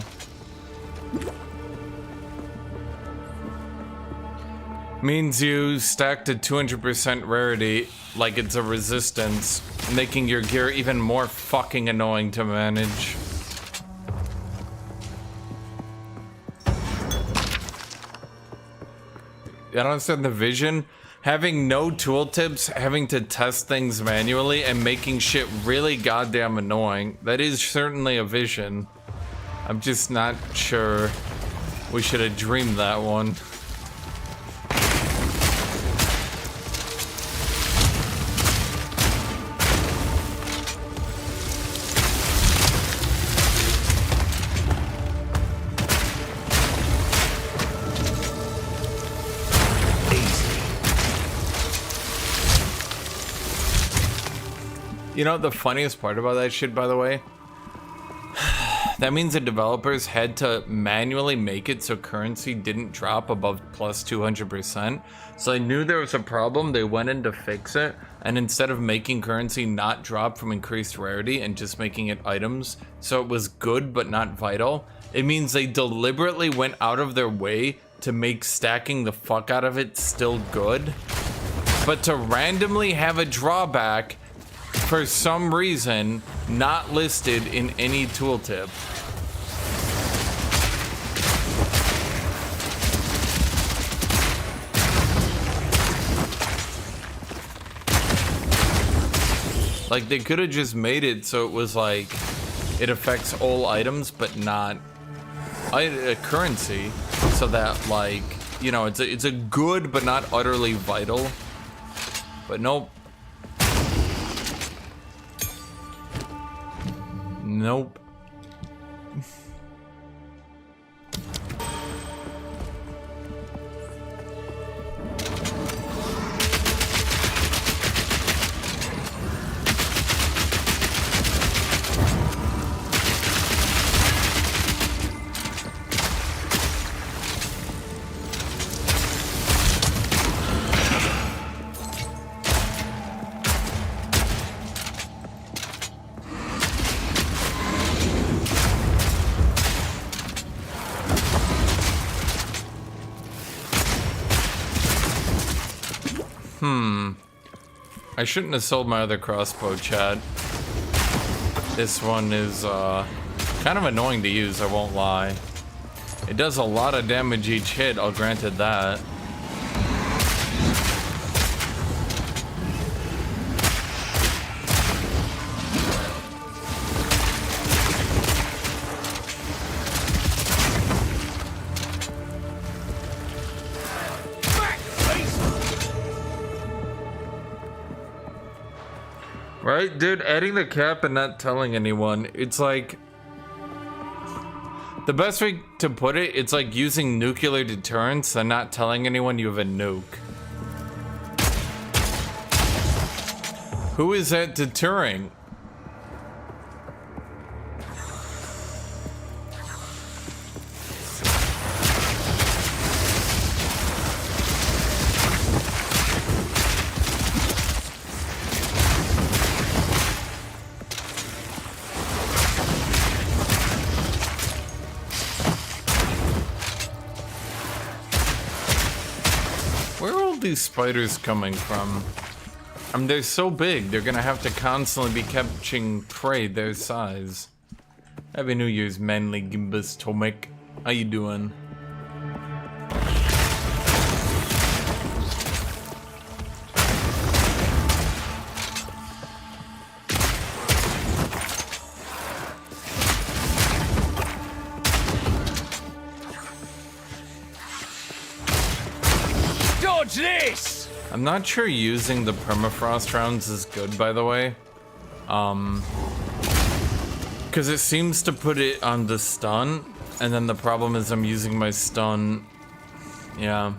Means you stacked a 200% rarity like it's a resistance, making your gear even more fucking annoying to manage. I don't understand the vision. Having no tooltips, having to test things manually, and making shit really goddamn annoying. That is certainly a vision. I'm just not sure we should have dreamed that one. You know the funniest part about that shit, by the way? That means the developers had to manually make it so currency didn't drop above plus 200%. So they knew there was a problem, they went in to fix it, and instead of making currency not drop from increased rarity and just making it items, so it was good but not vital, it means they deliberately went out of their way to make stacking the fuck out of it still good, but to randomly have a drawback for some reason not listed in any tooltip. Like they could have just made it so it was like it affects all items but not a currency, so that like, you know, it's a good but not utterly vital. But nope. Nope. I shouldn't have sold my other crossbow, Chad. This one is kind of annoying to use, I won't lie. It does a lot of damage each hit, I'll granted that. Right, dude, adding the cap and not telling anyone, it's like... The best way to put it, it's like using nuclear deterrence and not telling anyone you have a nuke. Who is that deterring? These spiders coming from? I mean, they're so big, they're gonna have to constantly be catching prey their size. Happy New Year's, manly gimbus Tomek. How you doing? This! I'm not sure using the permafrost rounds is good, by the way. Because it seems to put it on the stun, and then the problem is I'm using my stun. Yeah.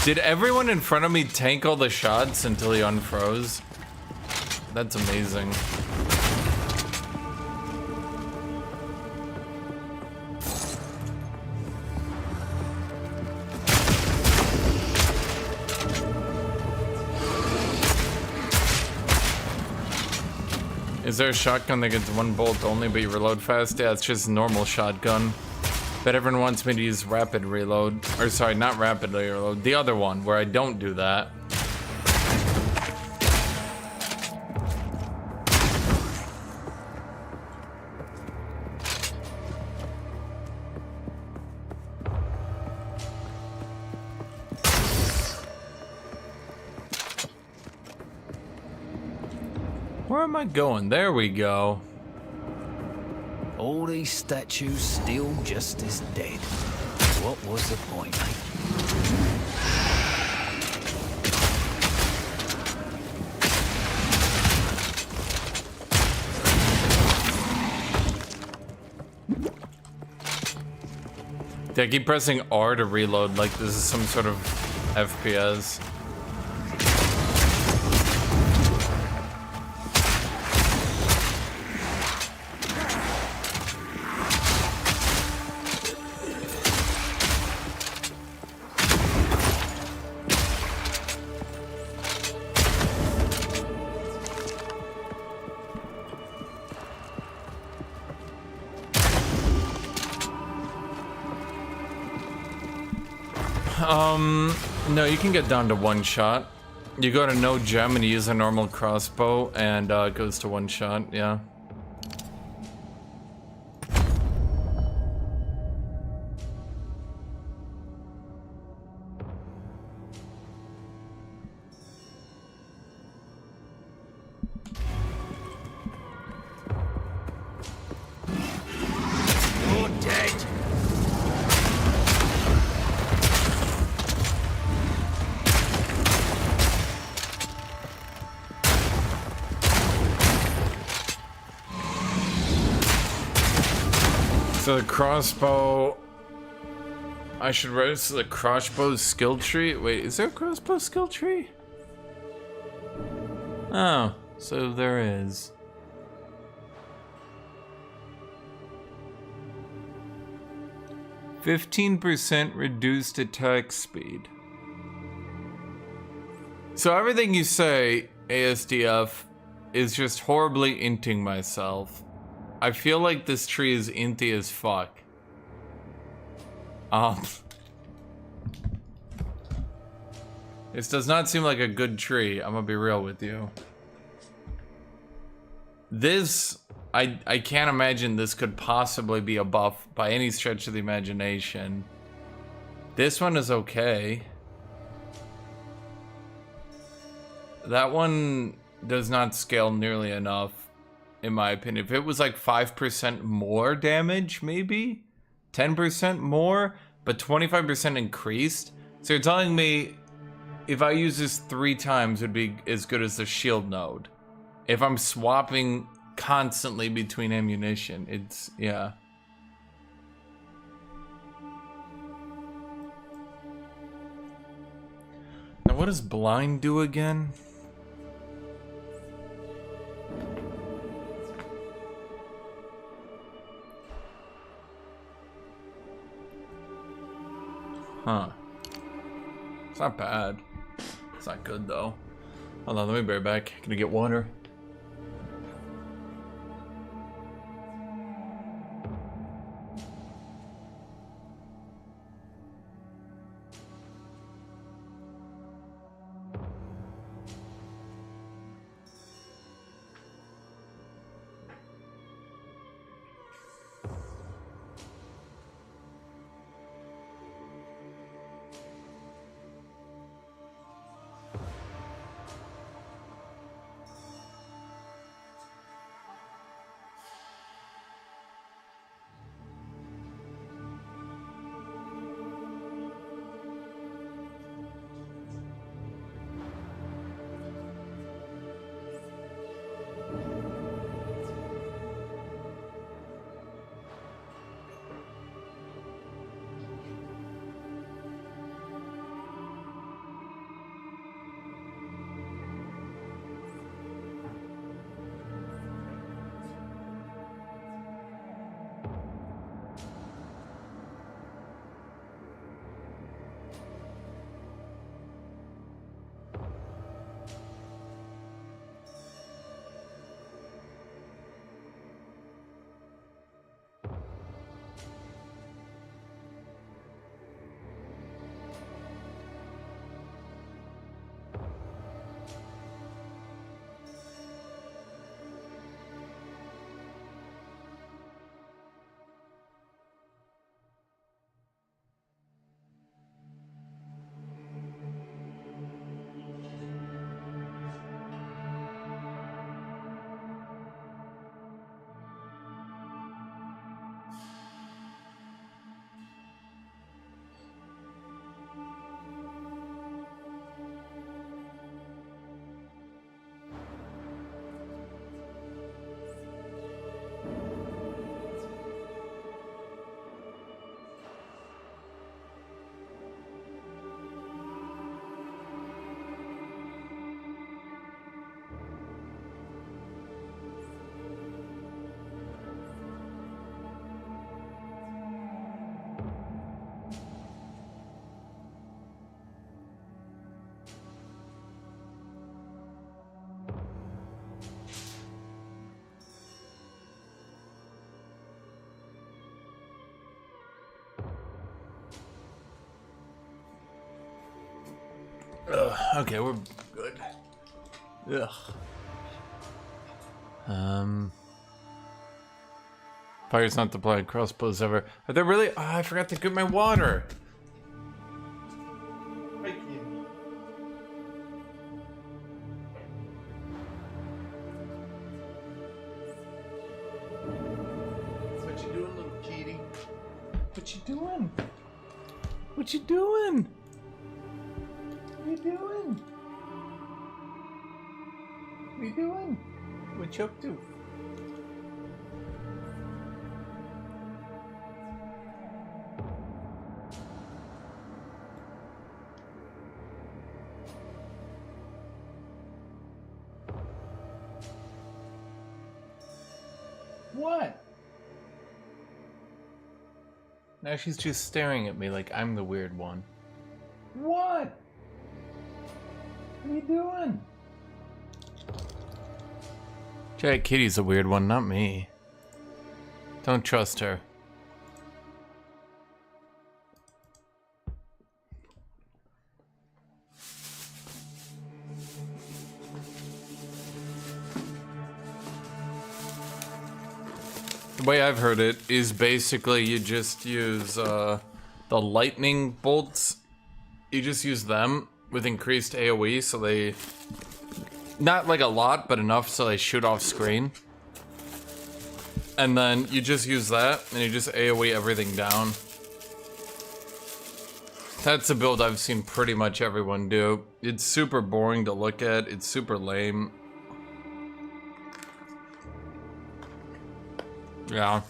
Did everyone in front of me tank all the shots until he unfroze? That's amazing. Is there a shotgun that gets one bolt only but you reload fast? Yeah, it's just normal shotgun. But everyone wants me to use rapid reload. Or sorry, not rapidly reload. The other one, where I don't do that. Where am I going? There we go. All these statues still just as dead. What was the point, mate? Yeah, I keep pressing R to reload like this is some sort of FPS. No, you can get down to one shot. You go to no gem and you use a normal crossbow and it goes to one shot, yeah. So the crossbow, I should write the crossbow skill tree. Wait, is there a crossbow skill tree? Oh, so there is. %15 reduced attack speed. So everything you say, ASDF, is just horribly inting myself. I feel like this tree is inty as fuck. This does not seem like a good tree, I'm gonna be real with you. This, I can't imagine this could possibly be a buff by any stretch of the imagination. This one is okay. That one does not scale nearly enough, in my opinion. If it was like 5% more damage, maybe 10% more, but 25% increased. So you're telling me if I use this 3 times, it would be as good as the shield node. If I'm swapping constantly between ammunition, it's, yeah. Now what does blind do again? Huh. It's not bad. It's not good though. Hold on, let me be right back. Gonna get water. Okay, we're good. Ugh. Fire's not deployed crossbows ever. Are they really? Oh, I forgot to get my water. Thank you. What you doing, little kitty? What you doing? What you doing? What you doing? What you doing? What you up to? What? Now she's just staring at me like I'm the weird one. What? What are you doing? Giant Kitty's the weird one, not me. Don't trust her. The way I've heard it is basically you just use the lightning bolts. You just use them with increased AoE, so they... Not like a lot, but enough so they shoot off screen. And then you just use that, and you just AoE everything down. That's a build I've seen pretty much everyone do. It's super boring to look at, it's super lame. Yeah.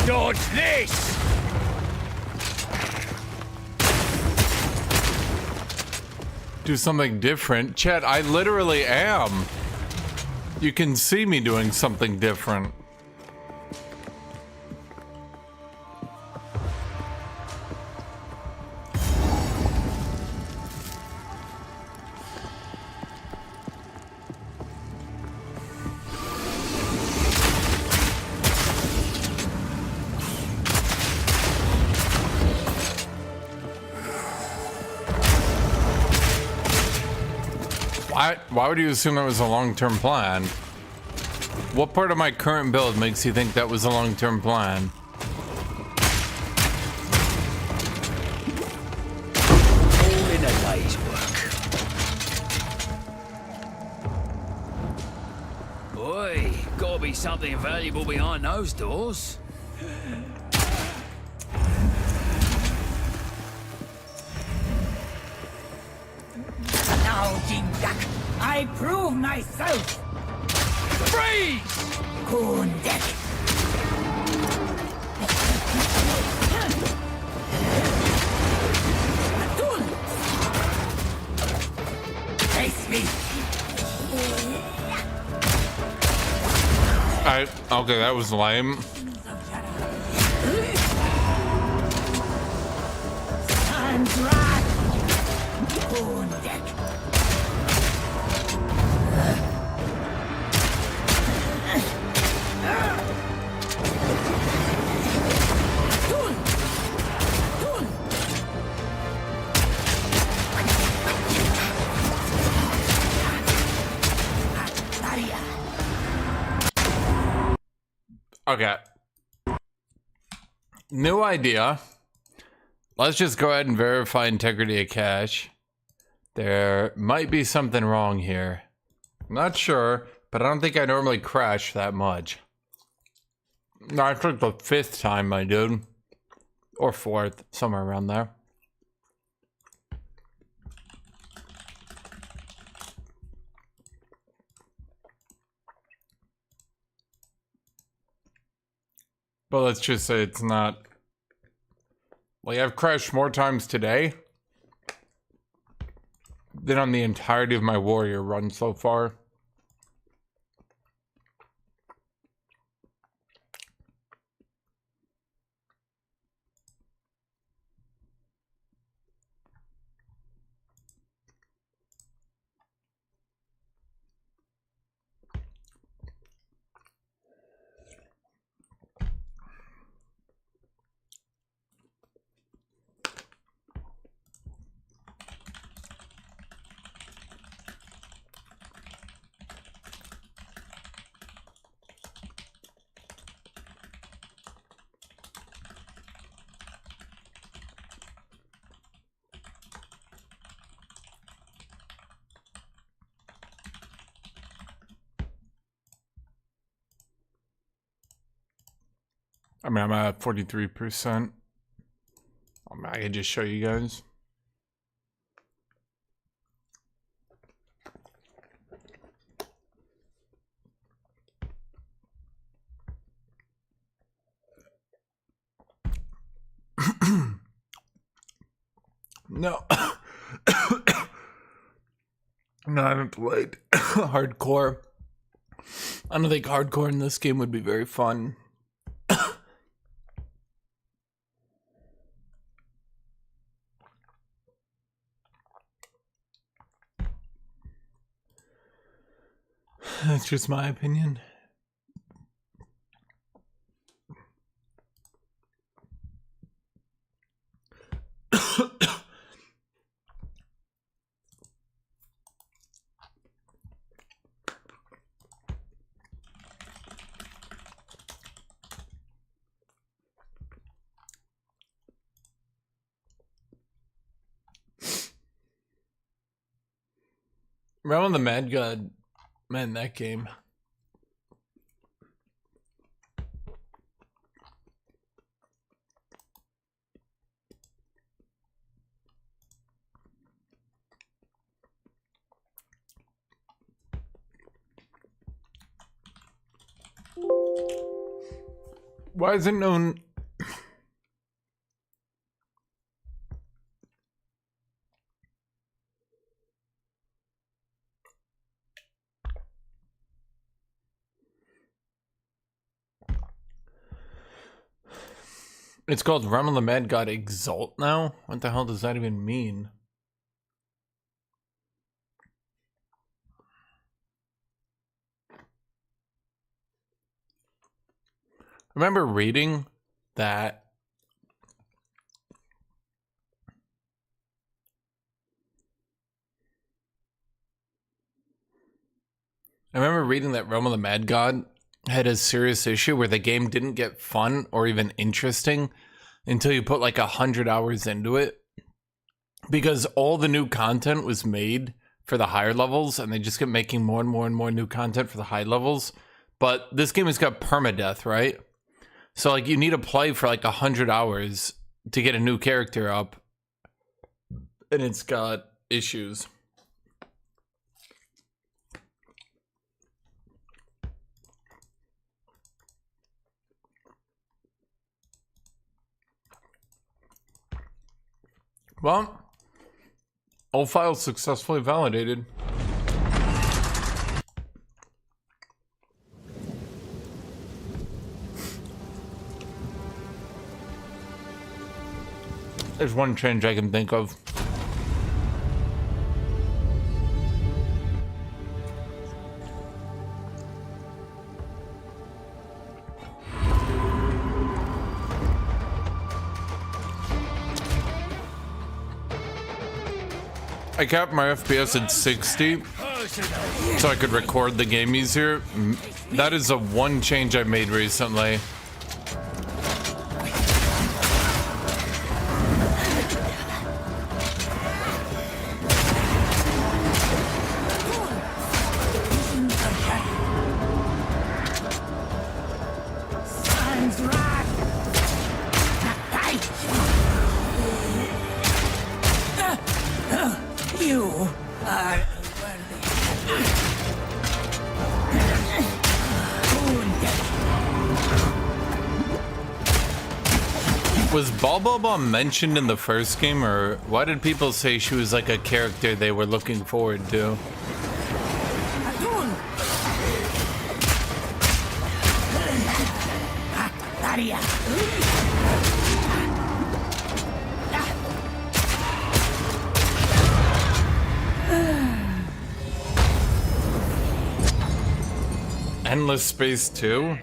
Dodge this! Do something different. Chat, I literally am. You can see me doing something different. Why would you assume that was a long-term plan? What part of my current build makes you think that was a long-term plan? All in a day's work. Boy, gotta be something valuable behind those doors. Now, Jingdak, I prove myself! Freeze! Kundek! Atul! Face me! Okay, that was lame. Sandrak! Kundek! Okay. New idea. Let's just go ahead and verify integrity of cache. There might be something wrong here. Not sure, but I don't think I normally crash that much. That's like the 5th time, my dude. Or 4th, somewhere around there. But let's just say it's not... Like, I've crashed more times today than on the entirety of my warrior run so far. I mean, I'm at 43%. I can just show you guys. No. No, I haven't played hardcore. I don't think hardcore in this game would be very fun. That's just my opinion. Realm of the Mad God, man, that game. Why is it known? It's called Realm of the Mad God Exalt now? What the hell does that even mean? I remember reading that Realm of the Mad God had a serious issue where the game didn't get fun or even interesting until you put like 100 hours into it, because all the new content was made for the higher levels and they just kept making more and more and more new content for the high levels. But this game has got permadeath, right? So like you need to play for like 100 hours to get a new character up, and it's got issues. Well, all files successfully validated. There's one change I can think of. I capped my FPS at 60 so I could record the game easier. That is a one change I made recently. Was Balboba mentioned in the first game, or why did people say she was like a character they were looking forward to? Endless Space 2?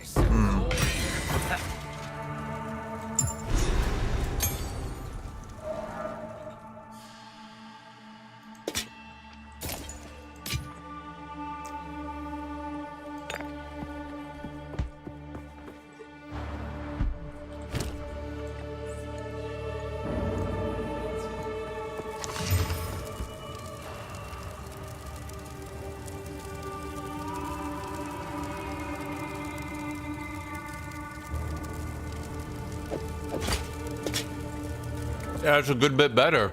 Yeah, it's a good bit better.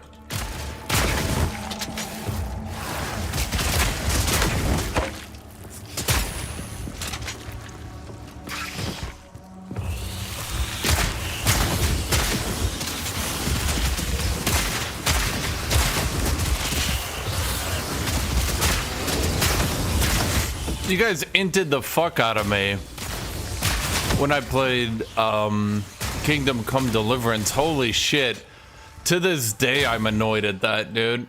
You guys inted the fuck out of me when I played Kingdom Come Deliverance. Holy shit. To this day, I'm annoyed at that, dude.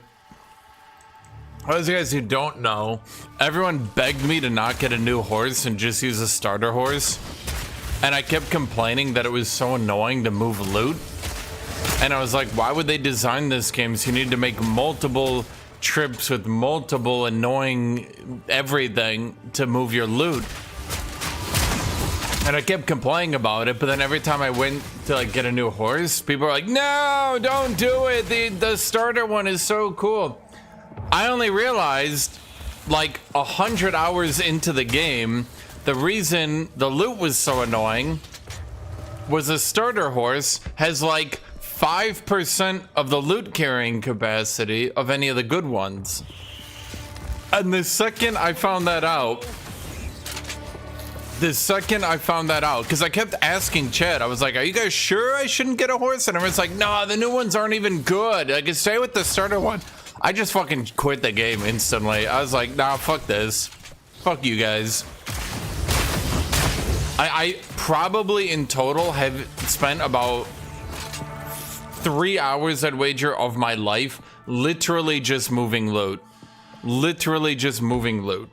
For those of you guys who don't know, everyone begged me to not get a new horse and just use a starter horse. And I kept complaining that it was so annoying to move loot. And I was like, why would they design this game so you need to make multiple trips with multiple annoying everything to move your loot? And I kept complaining about it, but then every time I went to like get a new horse, people were like, no, don't do it, the starter one is so cool. I only realized like 100 hours into the game, the reason the loot was so annoying was a starter horse has like 5% of the loot carrying capacity of any of the good ones. And the second I found that out, because I kept asking Chad, I was like, are you guys sure I shouldn't get a horse? And everyone's like, no, the new ones aren't even good. I can stay with the starter one. I just fucking quit the game instantly. I was like, nah, fuck this. Fuck you guys. I probably in total have spent about 3 hours, I'd wager, of my life literally just moving loot. Literally just moving loot.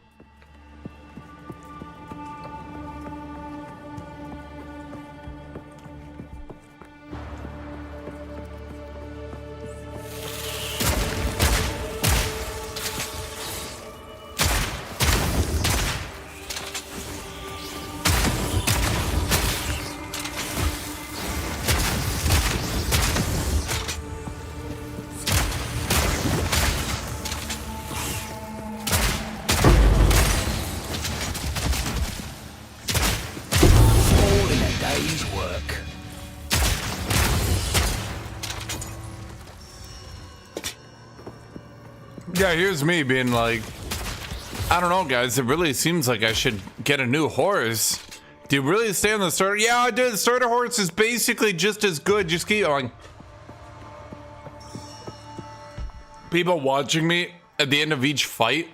Yeah, here's me being like, I don't know, guys. It really seems like I should get a new horse. Do you really stay on the starter? Yeah, dude, the starter horse is basically just as good. Just keep going. People watching me at the end of each fight,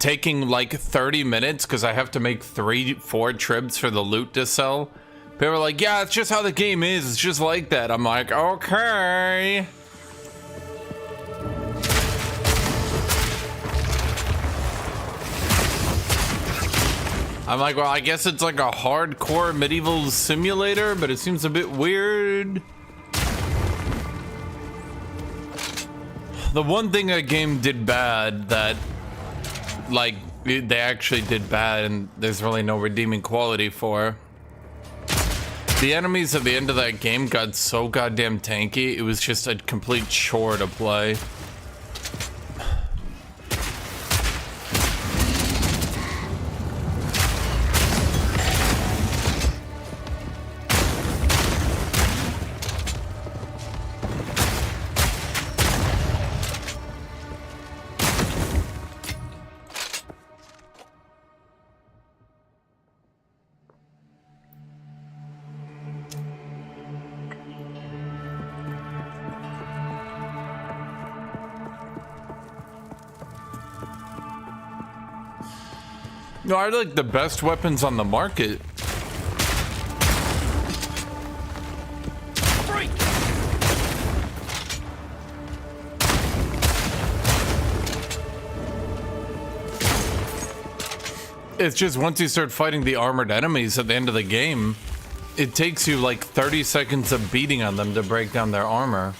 taking like 30 minutes because I have to make 3-4 trips for the loot to sell. People are like, yeah, it's just how the game is. It's just like that. I'm like, okay. I'm like, well, I guess it's like a hardcore medieval simulator, but it seems a bit weird. The one thing that game did bad that, like, they actually did bad and there's really no redeeming quality for. The enemies at the end of that game got so goddamn tanky, it was just a complete chore to play. No, I like the best weapons on the market. It's just once you start fighting the armored enemies at the end of the game, it takes you like 30 seconds of beating on them to break down their armor.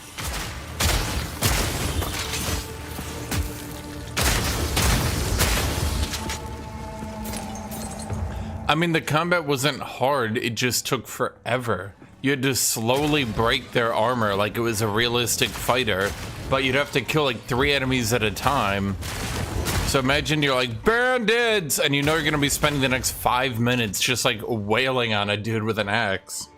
I mean, the combat wasn't hard, it just took forever. You had to slowly break their armor like it was a realistic fighter, but you'd have to kill like 3 enemies at a time. So imagine you're like, bandits! And you know you're gonna be spending the next 5 minutes just like wailing on a dude with an axe.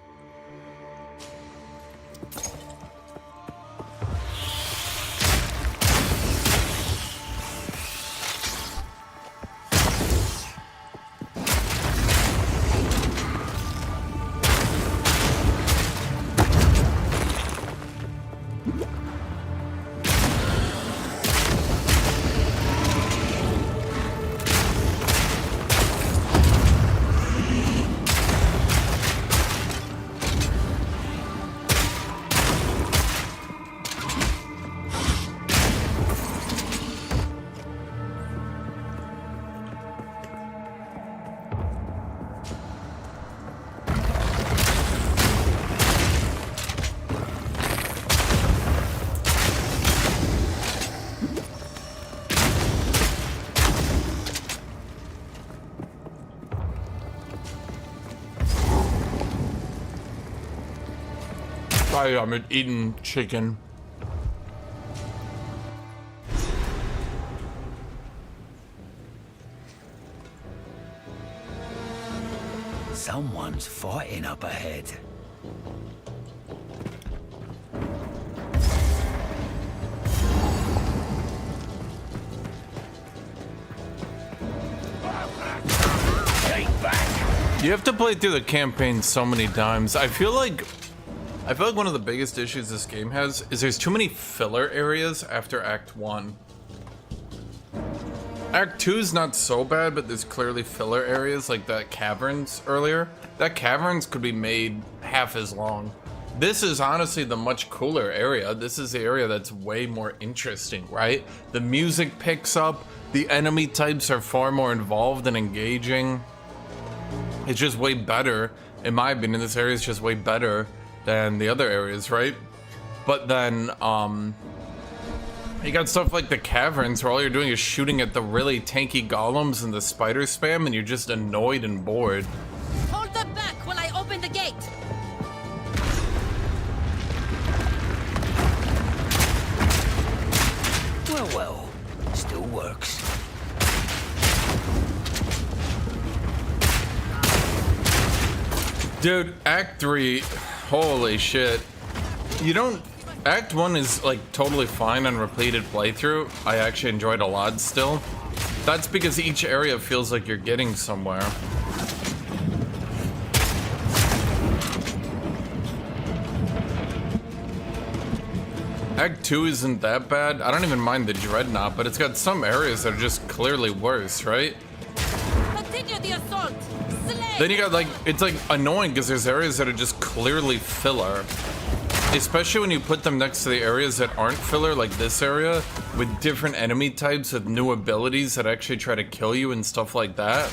why I'm eating chicken. Someone's fighting up ahead. You have to play through the campaign so many times. I feel like one of the biggest issues this game has is there's too many filler areas after Act 1. Act 2 is not so bad, but there's clearly filler areas like that caverns earlier. That caverns could be made half as long. This is honestly the much cooler area. This is the area that's way more interesting, right? The music picks up, the enemy types are far more involved and engaging. It's just way better, in my opinion. This area is just way better than the other areas, right? But then, you got stuff like the caverns where all you're doing is shooting at the really tanky golems and the spider spam, and you're just annoyed and bored. Hold them back while I open the gate. Well, still works. Dude, Act 3, holy shit. Act 1 is like totally fine on repeated playthrough. I actually enjoyed a lot still. That's because each area feels like you're getting somewhere. Act 2 isn't that bad. I don't even mind the Dreadnought, but it's got some areas that are just clearly worse, right? Continue the assault. Slay. Then you got like, it's like annoying because there's areas that are just clearly filler. Especially when you put them next to the areas that aren't filler, like this area, with different enemy types with new abilities that actually try to kill you and stuff like that.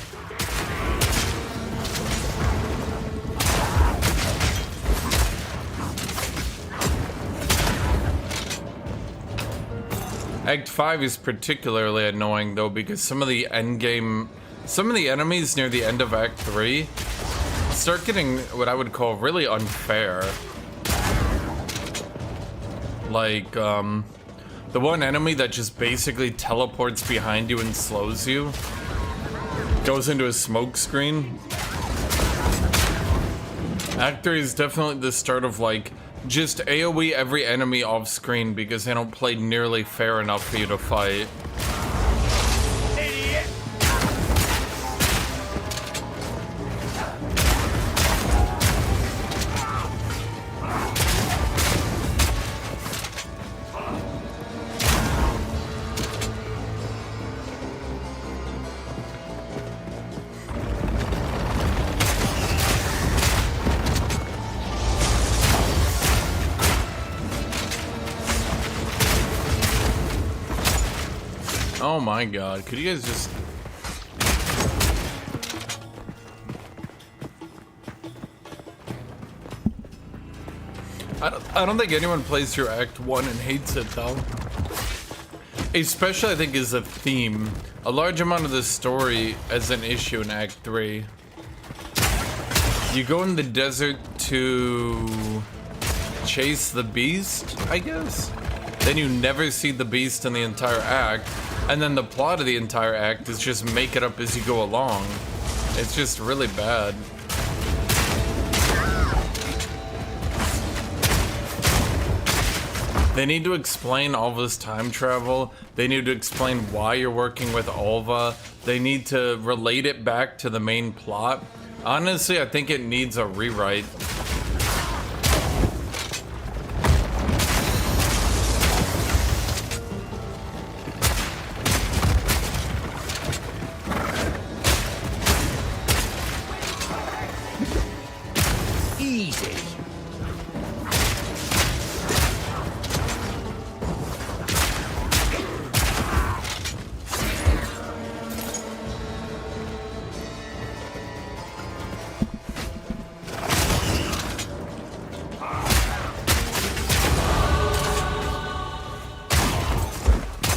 Act 5 is particularly annoying though, because some of the enemies near the end of Act 3 start getting what I would call really unfair. Like, the one enemy that just basically teleports behind you and slows you, goes into a smoke screen. Act 3 is definitely the start of like, just AoE every enemy off screen because they don't play nearly fair enough for you to fight. Oh my god, could you guys just... I don't think anyone plays through Act 1 and hates it though. Especially I think is a theme. A large amount of the story as an issue in Act 3. You go in the desert to chase the beast, I guess? Then you never see the beast in the entire act. And then the plot of the entire act is just make it up as you go along. It's just really bad. They need to explain all this time travel. They need to explain why you're working with Olva. They need to relate it back to the main plot. Honestly, I think it needs a rewrite.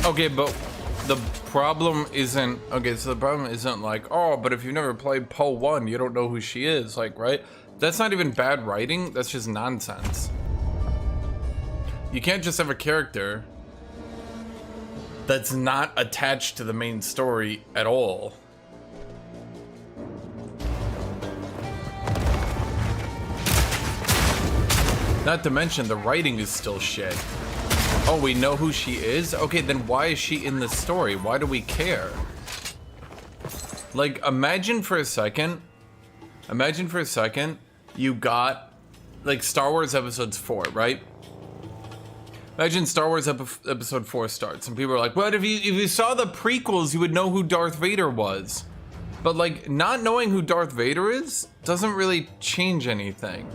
Okay, but the problem isn't... Okay, so the problem isn't like, oh, but if you've never played Poe 1, you don't know who she is, like, right? That's not even bad writing, that's just nonsense. You can't just have a character that's not attached to the main story at all. Not to mention the writing is still shit. Oh, we know who she is? Okay, then why is she in the story? Why do we care? Like, imagine for a second, you got, like, Star Wars Episodes 4, right? Imagine Star Wars Episode 4 starts, and people are like, "What if you saw the prequels, you would know who Darth Vader was." But, like, not knowing who Darth Vader is doesn't really change anything.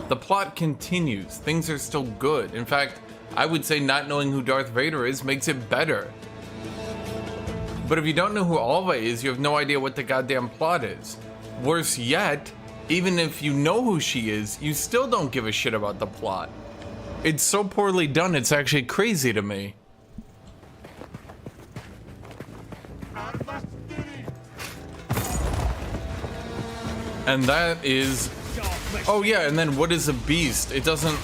The plot continues. Things are still good. In fact, I would say not knowing who Darth Vader is makes it better. But if you don't know who Alva is, you have no idea what the goddamn plot is. Worse yet, even if you know who she is, you still don't give a shit about the plot. It's so poorly done, it's actually crazy to me. And that is... Oh yeah, and then what is a beast? It doesn't...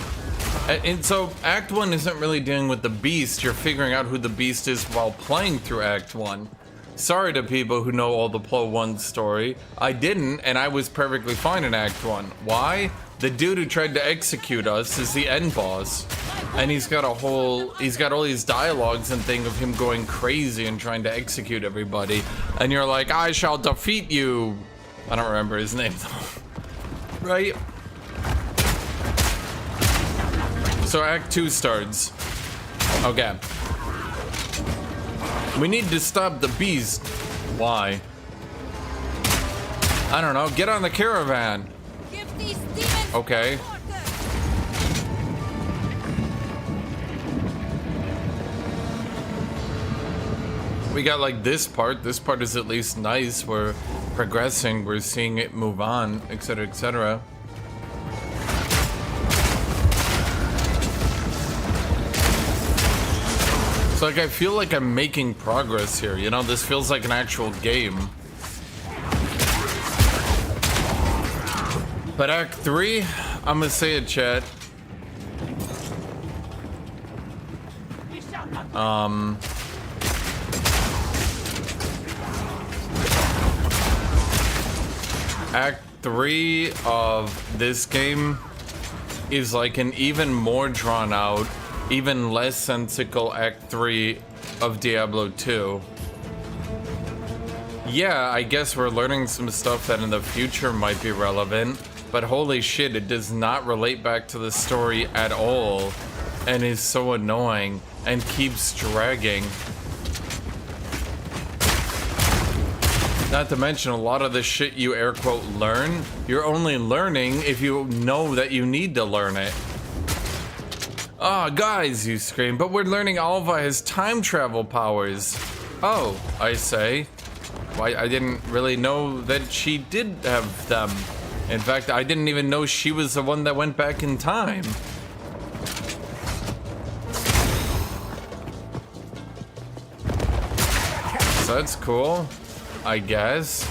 And so Act 1 isn't really dealing with the beast, you're figuring out who the beast is while playing through Act 1. Sorry to people who know all the Plo 1 story. I didn't, and I was perfectly fine in Act 1. Why? The dude who tried to execute us is the end boss. And he's got all these dialogues and thing of him going crazy and trying to execute everybody. And you're like, "I shall defeat you." I don't remember his name though. Right? So Act 2 starts. Okay. We need to stop the beast. Why? I don't know. Get on the caravan. Give these demons okay. We got like this part. This part is at least nice. We're progressing. We're seeing it move on, etc., etc. So like I feel like I'm making progress here, you know, this feels like an actual game. But Act 3, I'm gonna say it, chat. Act 3 of this game is like an even more drawn out, even less sensical Act 3 of Diablo 2. Yeah, I guess we're learning some stuff that in the future might be relevant, but holy shit, it does not relate back to the story at all, and is so annoying, and keeps dragging. Not to mention a lot of the shit you air quote learn, you're only learning if you know that you need to learn it. Ah, oh, guys, you scream, but we're learning Alva has time travel powers. Oh, I say. Why, I didn't really know that she did have them. In fact, I didn't even know she was the one that went back in time. So that's cool, I guess.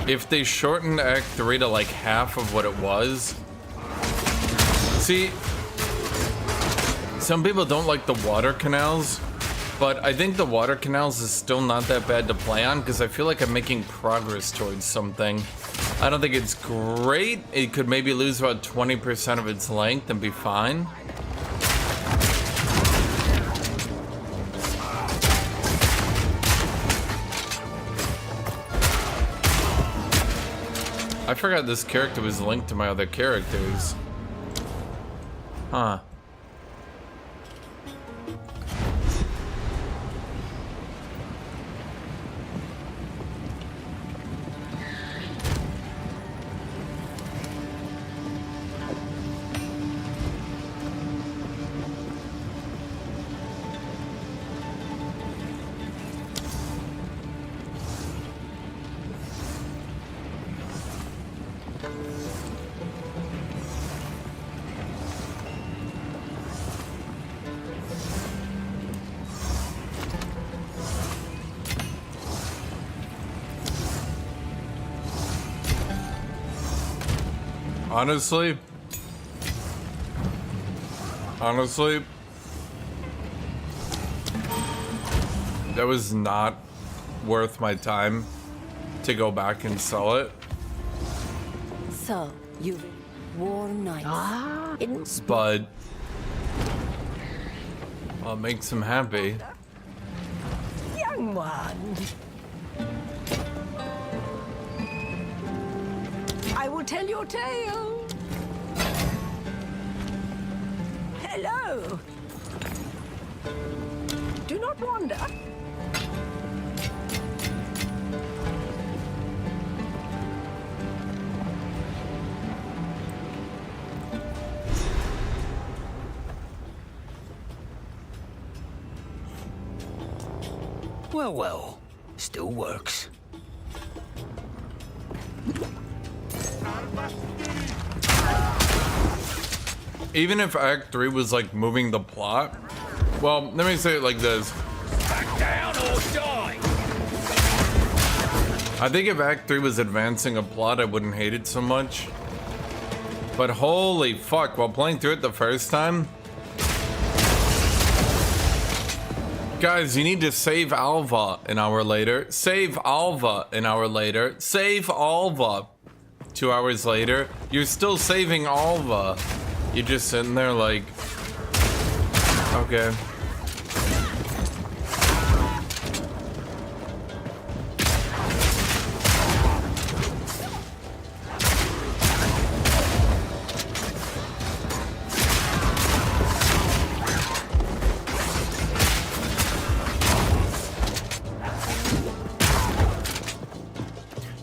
If they shortened Act 3 to like half of what it was. See, some people don't like the water canals, but I think the water canals is still not that bad to play on because I feel like I'm making progress towards something. I don't think it's great. It could maybe lose about 20% of its length and be fine. I forgot this character was linked to my other characters. Huh. Honestly, that was not worth my time to go back and sell it. So, you've worn nights. But well, it makes him happy. Young one. I will tell your tale. Hello. Do not wander. Well, well. Still works. Even if Act 3 was like moving the plot, well, let me say it like this. Back down or die! I think if Act 3 was advancing a plot, I wouldn't hate it so much. But holy fuck, while playing through it the first time, guys, you need to save Alva an hour later. Save Alva an hour later. Save Alva 2 hours later. You're still saving Alva. You're just sitting there like, okay.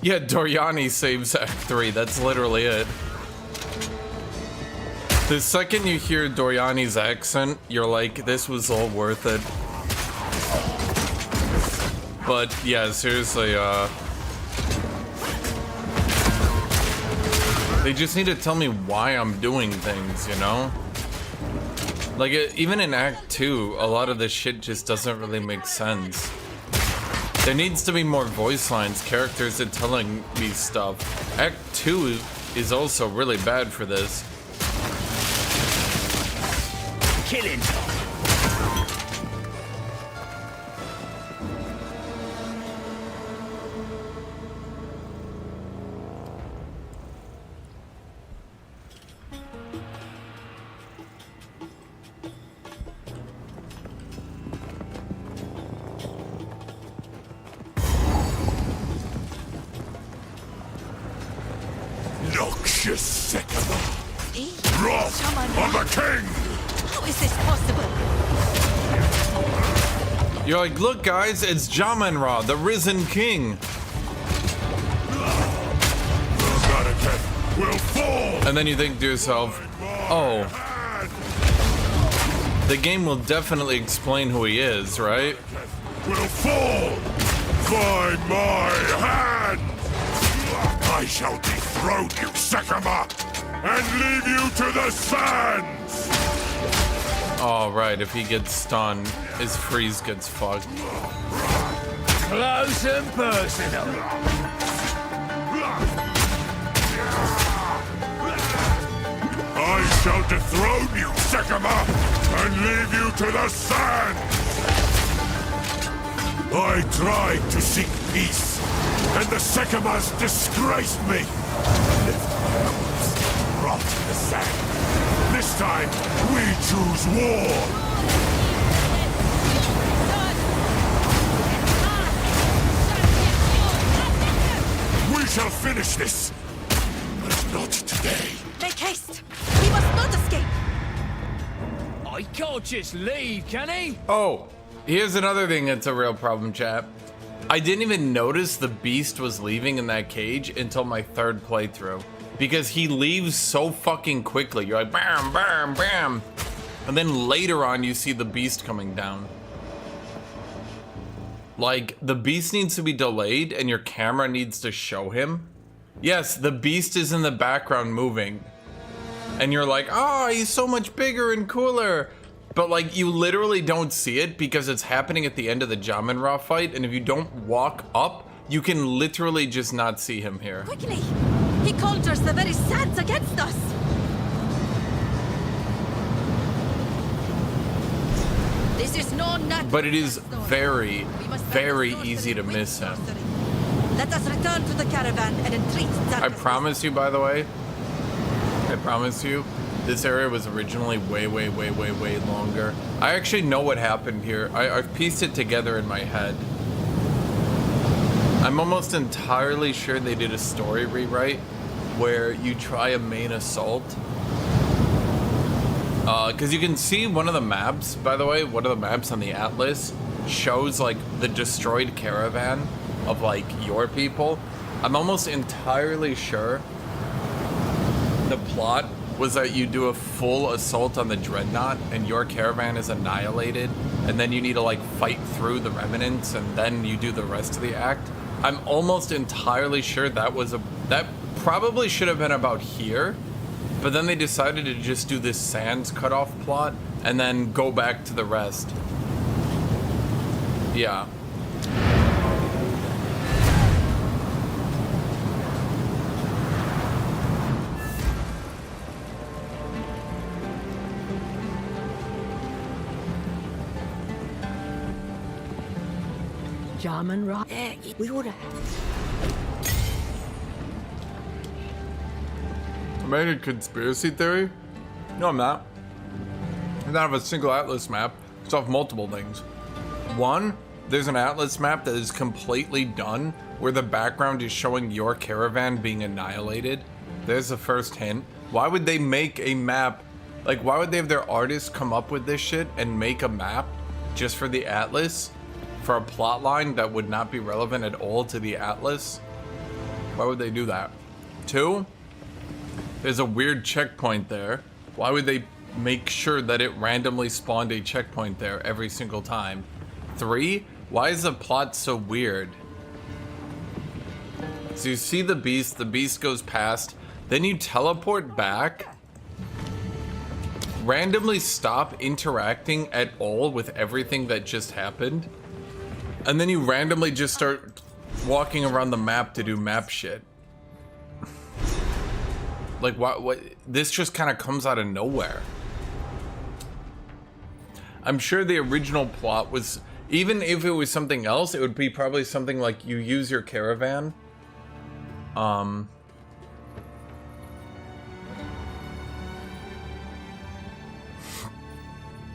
Yeah, Doriani saves Act 3. That's literally it. The second you hear Doriani's accent, you're like, this was all worth it. But yeah, seriously, they just need to tell me why I'm doing things, you know? Like, even in Act 2, a lot of this shit just doesn't really make sense. There needs to be more voice lines, characters that telling me stuff. Act 2 is also really bad for this. Killing. Noxious Sycamore! Wrath of the King! How is this possible? You're like, look guys, it's Jaman-Ra, the risen king. Thematic will fall! And then you think to yourself, oh, the game will definitely explain who he is, right? Will fall by my hand! I shall dethrone you, Sycamore, and leave you to the sands! Oh, right, if he gets stunned, his freeze gets fucked. Close and personal. I shall dethrone you, Sycamore, and leave you to the sands! I tried to seek peace, and the Sycamores disgraced me! Rot in the sand. This time, we choose war! We shall finish this, but not today. Make haste! We must not escape! I can't just leave, can he? Oh, here's another thing that's a real problem, chat. I didn't even notice the beast was leaving in that cage until my third playthrough. Because he leaves so fucking quickly. You're like, bam, bam, bam. And then later on, you see the beast coming down. Like, the beast needs to be delayed and your camera needs to show him. Yes, the beast is in the background moving. And you're like, oh, he's so much bigger and cooler. But like, you literally don't see it because it's happening at the end of the Jaman-Ra fight. And if you don't walk up, you can literally just not see him here. Quickly! He conjures the very sands against us. This is no natural. But it is very, very easy to miss him. Let us return to the caravan and entreat. I promise you, by the way, I promise you, this area was originally way longer. I actually know what happened here. I've pieced it together in my head. I'm almost entirely sure they did a story rewrite where you try a main assault. Because you can see one of the maps, by the way, one of the maps on the Atlas shows like the destroyed caravan of like your people. I'm almost entirely sure the plot was that you do a full assault on the dreadnought and your caravan is annihilated, and then you need to like fight through the remnants and then you do the rest of the act. I'm almost entirely sure that probably should have been about here, but then they decided to just do this sands cutoff plot and then go back to the rest. Yeah. German right? We would have. Am I in a conspiracy theory? No, I'm not. I don't have a single Atlas map. It's off multiple things. One, there's an Atlas map that is completely done where the background is showing your caravan being annihilated. There's the first hint. Why would they make a map? Like, why would they have their artists come up with this shit and make a map just for the Atlas? For a plot line that would not be relevant at all to the Atlas? Why would they do that? Two, there's a weird checkpoint there. Why would they make sure that it randomly spawned a checkpoint there every single time? Three, why is the plot so weird? So you see the beast goes past, then you teleport back, randomly stop interacting at all with everything that just happened, and then you randomly just start walking around the map to do map shit. Like, what? This just kind of comes out of nowhere. I'm sure the original plot was, even if it was something else, it would be probably something like you use your caravan.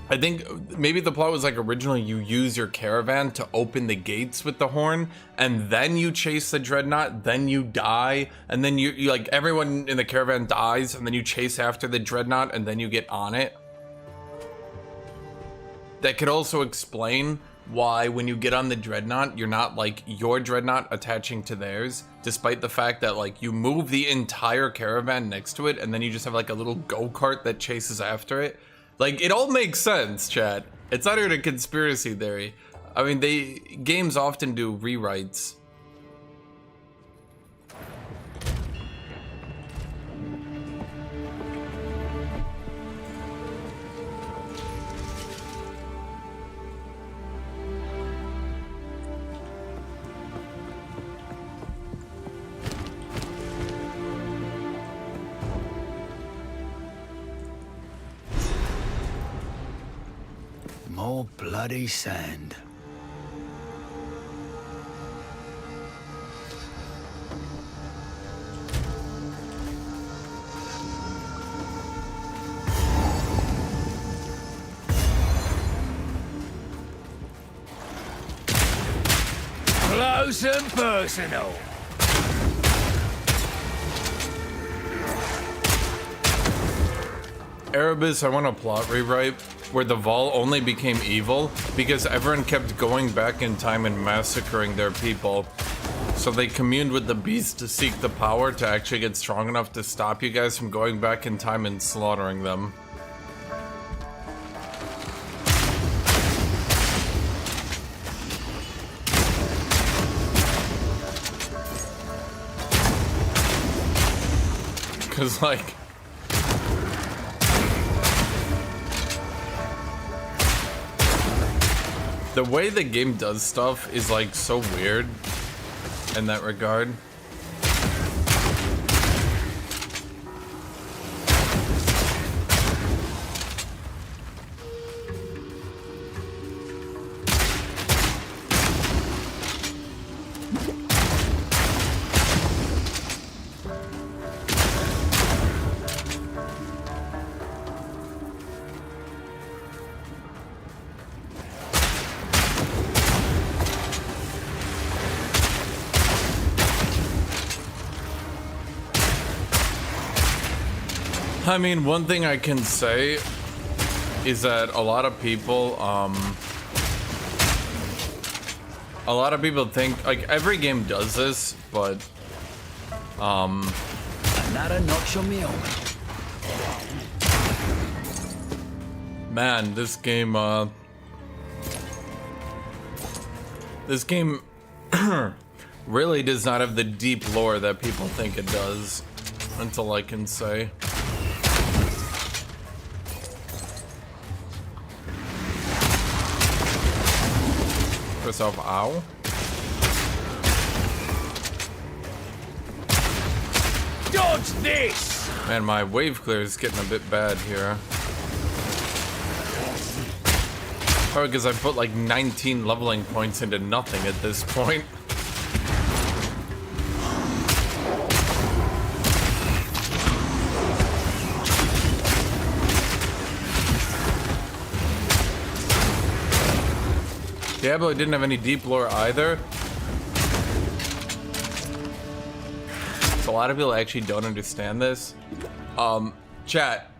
I think maybe the plot was like originally you use your caravan to open the gates with the horn, and then you chase the dreadnought, then you die, and then you like everyone in the caravan dies, and then you chase after the dreadnought, and then you get on it. That could also explain why when you get on the dreadnought, you're not like your dreadnought attaching to theirs, despite the fact that like you move the entire caravan next to it, and then you just have like a little go-kart that chases after it. Like, it all makes sense, chat. It's not even a conspiracy theory. I mean, games often do rewrites. More bloody sand. Close and personal. Erebus, I want a plot rewrite where the Vol only became evil because everyone kept going back in time and massacring their people. So they communed with the beast to seek the power to actually get strong enough to stop you guys from going back in time and slaughtering them. Cause like, the way the game does stuff is like so weird in that regard. I mean, one thing I can say is that a lot of people think, like, every game does this, but Another notch on me over. man, this game really does not have the deep lore that people think it does. That's all I can say. First off, ow. Dodge this! Man, my wave clear is getting a bit bad here. Probably because I put like 19 leveling points into nothing at this point. Diablo didn't have any deep lore either. So a lot of people actually don't understand this. Chat,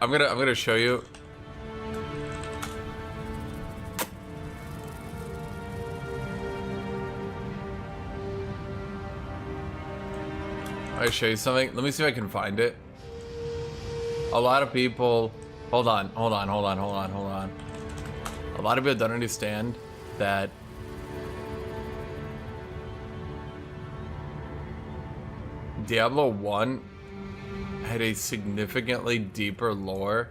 I'm gonna show you. I'll show you something. Let me see if I can find it. A lot of people, hold on. A lot of people don't understand that Diablo 1 had a significantly deeper lore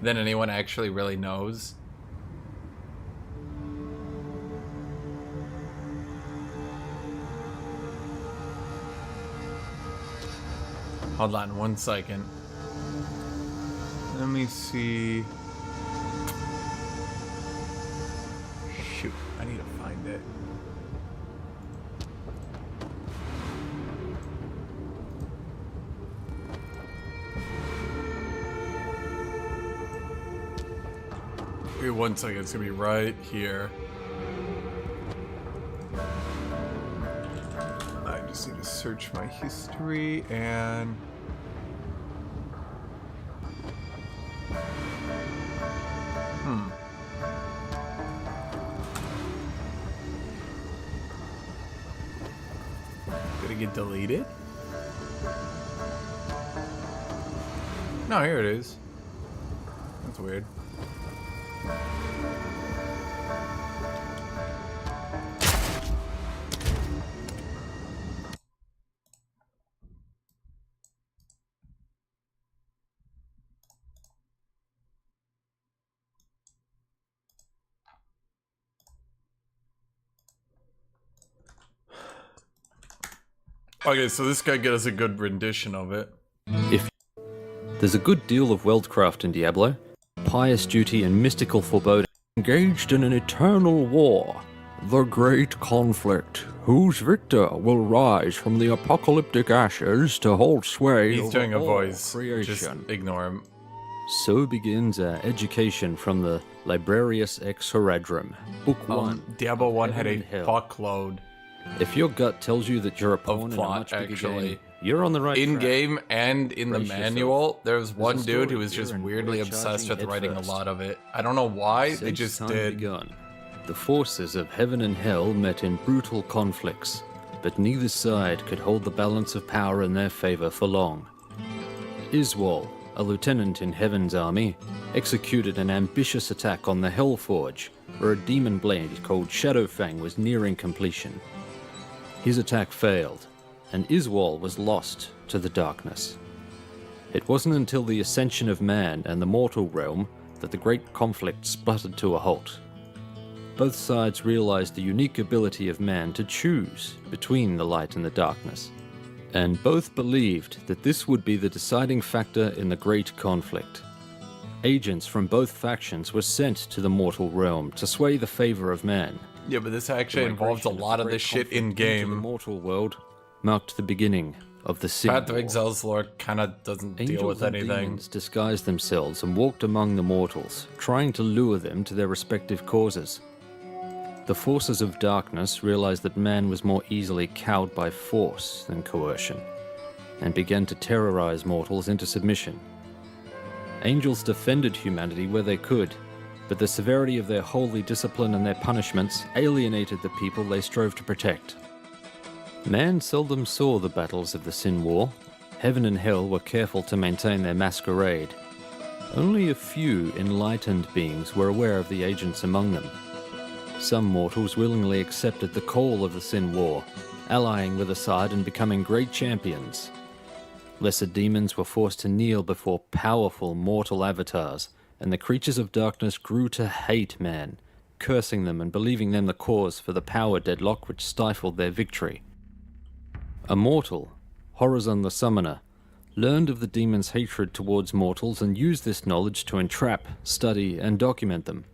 than anyone actually really knows. Hold on 1 second. Let me see. Shoot, I need to find it. Wait 1 second, it's gonna be right here. I just need to search my history and... Did it get deleted? No, here it is. That's weird. Okay, so this guy gives us a good rendition of it. There's a good deal of weldcraft in Diablo, pious duty and mystical foreboding. Engaged in an eternal war, the great conflict, whose victor will rise from the apocalyptic ashes to hold sway He's over doing a all voice. creation. Just ignore him. So begins our education from the Librarius Ex Heredrum, Book 1. Diablo 1 had a Heaven and Hell. fuckload If your gut tells you that you're a pawn in a plot, much bigger actually. game, you're on the right in track. game and in the Brace yourself. manual. There was There's one a dude story who was here just and weirdly we're obsessed with charging writing a headfirst. lot of it. I don't know why, they Since just time did. begun, the forces of heaven and hell met in brutal conflicts, but neither side could hold the balance of power in their favor for long. Iswal, a lieutenant in Heaven's army, executed an ambitious attack on the Hellforge, where a demon blade called Shadowfang was nearing completion. His attack failed, and Iswal was lost to the darkness. It wasn't until the ascension of man and the mortal realm that the great conflict spluttered to a halt. Both sides realized the unique ability of man to choose between the light and the darkness, and both believed that this would be the deciding factor in the great conflict. Agents from both factions were sent to the mortal realm to sway the favor of man. Yeah, but this actually involves a lot of this shit in The game. mortal world marked the beginning of the sin. Path of Exile's lore kind of doesn't deal Angels with and anything. demons disguised themselves and walked among the mortals, trying to lure them to their respective causes. The forces of darkness realized that man was more easily cowed by force than coercion. and began to terrorize mortals into submission. Angels defended humanity where they could, but the severity of their holy discipline and their punishments alienated the people they strove to protect. Man seldom saw the battles of the Sin War. Heaven and hell were careful to maintain their masquerade. Only a few enlightened beings were aware of the agents among them. Some mortals willingly accepted the call of the Sin War, allying with Assad and becoming great champions. Lesser demons were forced to kneel before powerful mortal avatars, and the creatures of darkness grew to hate man, cursing them and believing them the cause for the power deadlock which stifled their victory. A mortal, Horizon the Summoner, learned of the demons' hatred towards mortals and used this knowledge to entrap, study, and document them.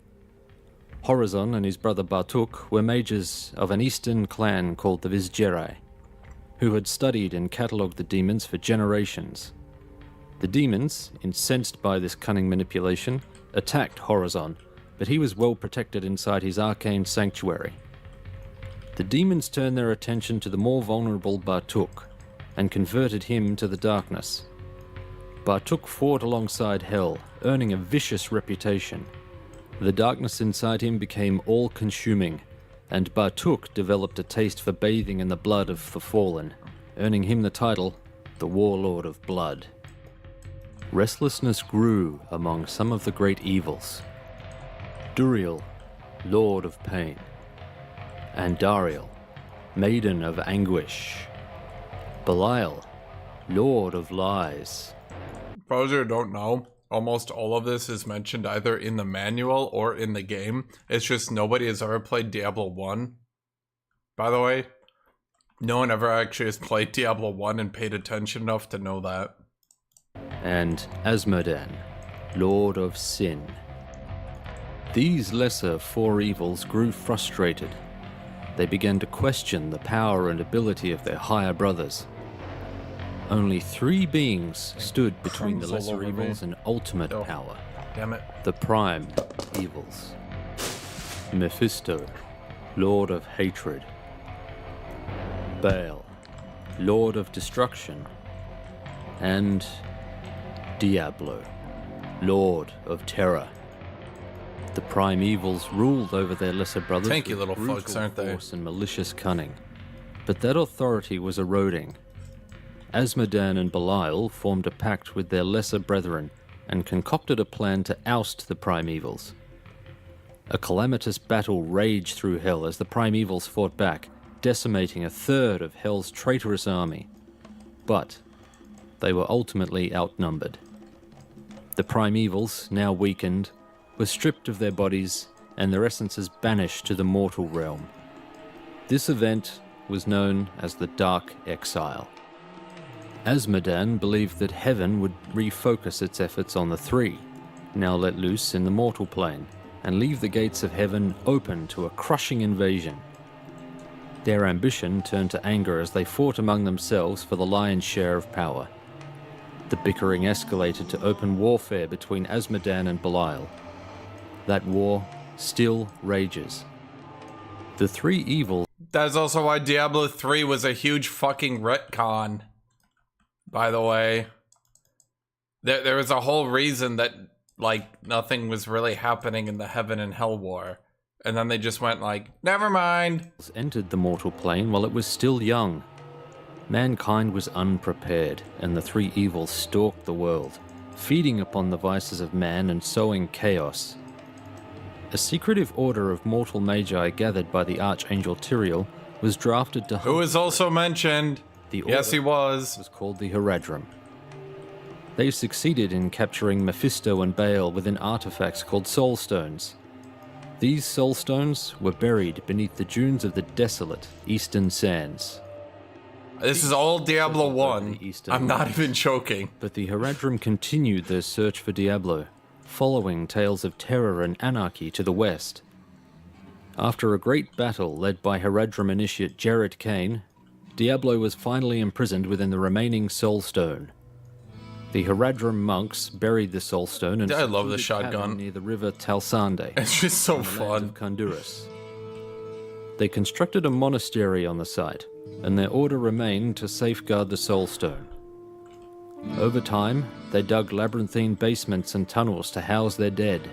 Horizon and his brother Bartuk were mages of an eastern clan called the Vizjerai, who had studied and catalogued the demons for generations. The demons, incensed by this cunning manipulation, attacked Horizon, but he was well protected inside his arcane sanctuary. The demons turned their attention to the more vulnerable Bartuk and converted him to the darkness. Bartuk fought alongside Hell, earning a vicious reputation. The darkness inside him became all-consuming, and Bartuk developed a taste for bathing in the blood of the fallen, earning him the title, the Warlord of Blood. Restlessness grew among some of the great evils. Duriel, Lord of Pain, and Dariel, Maiden of Anguish, Belial, Lord of Lies. For those who don't know, almost all of this is mentioned either in the manual or in the game. It's just nobody has ever played Diablo 1. By the way, no one ever actually has played Diablo 1 and paid attention enough to know that. And Azmodan, Lord of Sin. These lesser four evils grew frustrated. They began to question the power and ability of their higher brothers. Only three beings stood between the lesser evils and ultimate power. Damn it. The prime evils. Mephisto, Lord of Hatred. Baal, Lord of Destruction. And Diablo, Lord of Terror. The prime evils ruled over their lesser brothers Thank you, with little brutal fucks, aren't they? force and malicious cunning. But that authority was eroding. Azmodan and Belial formed a pact with their lesser brethren and concocted a plan to oust the primevals. A calamitous battle raged through Hell as the primevals fought back, decimating a third of Hell's traitorous army. But they were ultimately outnumbered. The primevals, now weakened, were stripped of their bodies and their essences banished to the mortal realm. This event was known as the Dark Exile. Azmodan believed that heaven would refocus its efforts on the three, now let loose in the mortal plane, and leave the gates of heaven open to a crushing invasion. Their ambition turned to anger as they fought among themselves for the lion's share of power. The bickering escalated to open warfare between Azmodan and Belial. That war still rages. The three evils... That's also why Diablo 3 was a huge fucking retcon. By the way, there was a whole reason that, like, nothing was really happening in the Heaven and Hell War. And then they just went like, never mind. Entered the mortal plane while it was still young. Mankind was unprepared, and the three evils stalked the world, feeding upon the vices of man and sowing chaos. A secretive order of mortal magi gathered by the Archangel Tyrael was drafted to... Who was also mentioned. Yes, he was called the Heradrim. They succeeded in capturing Mephisto and Baal within artifacts called Soulstones. These Soulstones were buried beneath the dunes of the desolate Eastern Sands. This is all Diablo 1. I'm not even joking. But the Heradrim continued their search for Diablo, following tales of terror and anarchy to the west. After a great battle led by Heradrim initiate Jared Kane, Diablo was finally imprisoned within the remaining Soulstone. The Heradrim monks buried the Soulstone and I love the shotgun near the river Talsande. It's just so fun. Of Kundurus. They constructed a monastery on the site, and their order remained to safeguard the Soulstone. Over time, they dug labyrinthine basements and tunnels to house their dead.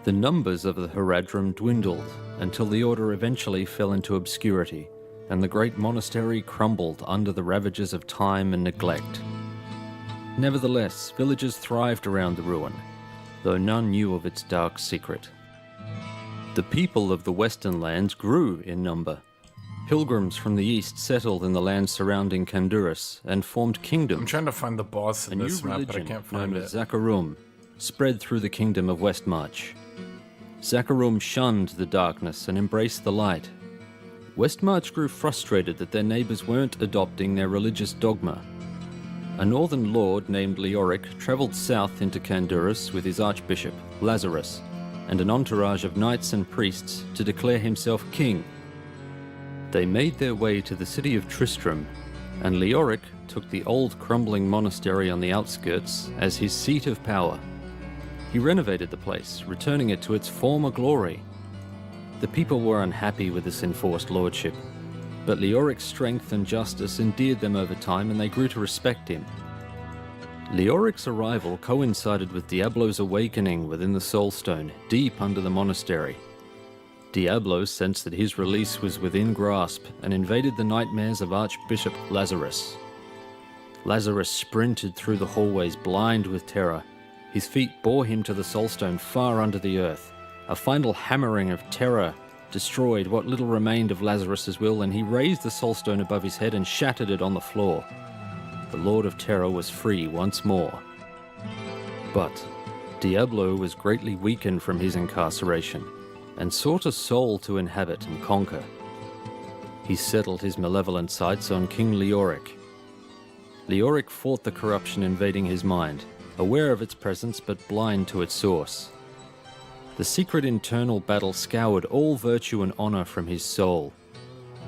The numbers of the Haradrim dwindled until the order eventually fell into obscurity, and the great monastery crumbled under the ravages of time and neglect. Nevertheless, villagers thrived around the ruin, though none knew of its dark secret. The people of the Western lands grew in number. Pilgrims from the east settled in the lands surrounding Kandurus and formed kingdoms. I'm trying to find the boss in this map, but I can't find known it. as Zakarum spread through the kingdom of Westmarch. Zakarum shunned the darkness and embraced the light. Westmarch grew frustrated that their neighbors weren't adopting their religious dogma. A northern lord named Leoric traveled south into Kandurus with his archbishop, Lazarus, and an entourage of knights and priests to declare himself king. They made their way to the city of Tristram, and Leoric took the old crumbling monastery on the outskirts as his seat of power. He renovated the place, returning it to its former glory. The people were unhappy with this enforced lordship, but Leoric's strength and justice endeared them over time, and they grew to respect him. Leoric's arrival coincided with Diablo's awakening within the Soulstone, deep under the monastery. Diablo sensed that his release was within grasp and invaded the nightmares of Archbishop Lazarus. Lazarus sprinted through the hallways, blind with terror. His feet bore him to the Soulstone far under the earth. A final hammering of terror destroyed what little remained of Lazarus's will, and he raised the Soulstone above his head and shattered it on the floor. The Lord of Terror was free once more. But Diablo was greatly weakened from his incarceration and sought a soul to inhabit and conquer. He settled his malevolent sights on King Leoric. Leoric fought the corruption invading his mind, aware of its presence but blind to its source. The secret internal battle scoured all virtue and honor from his soul.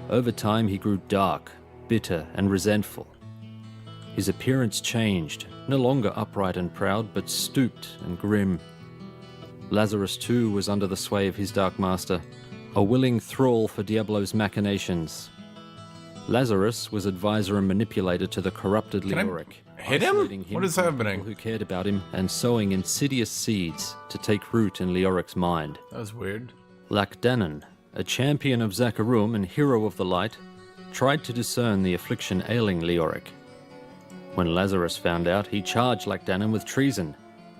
Over time he grew dark, bitter, and resentful. His appearance changed, no longer upright and proud, but stooped and grim. Lazarus too was under the sway of his dark master, a willing thrall for Diablo's machinations. Lazarus was advisor and manipulator to the corrupted Leoric. Hit him? What is happening? Who cared about him and sowing insidious seeds to take root in Leoric's mind. That was weird. Lacdanon, a champion of Zakarum and hero of the light, tried to discern the affliction ailing Leoric. When Lazarus found out, he charged Lacdanon with treason,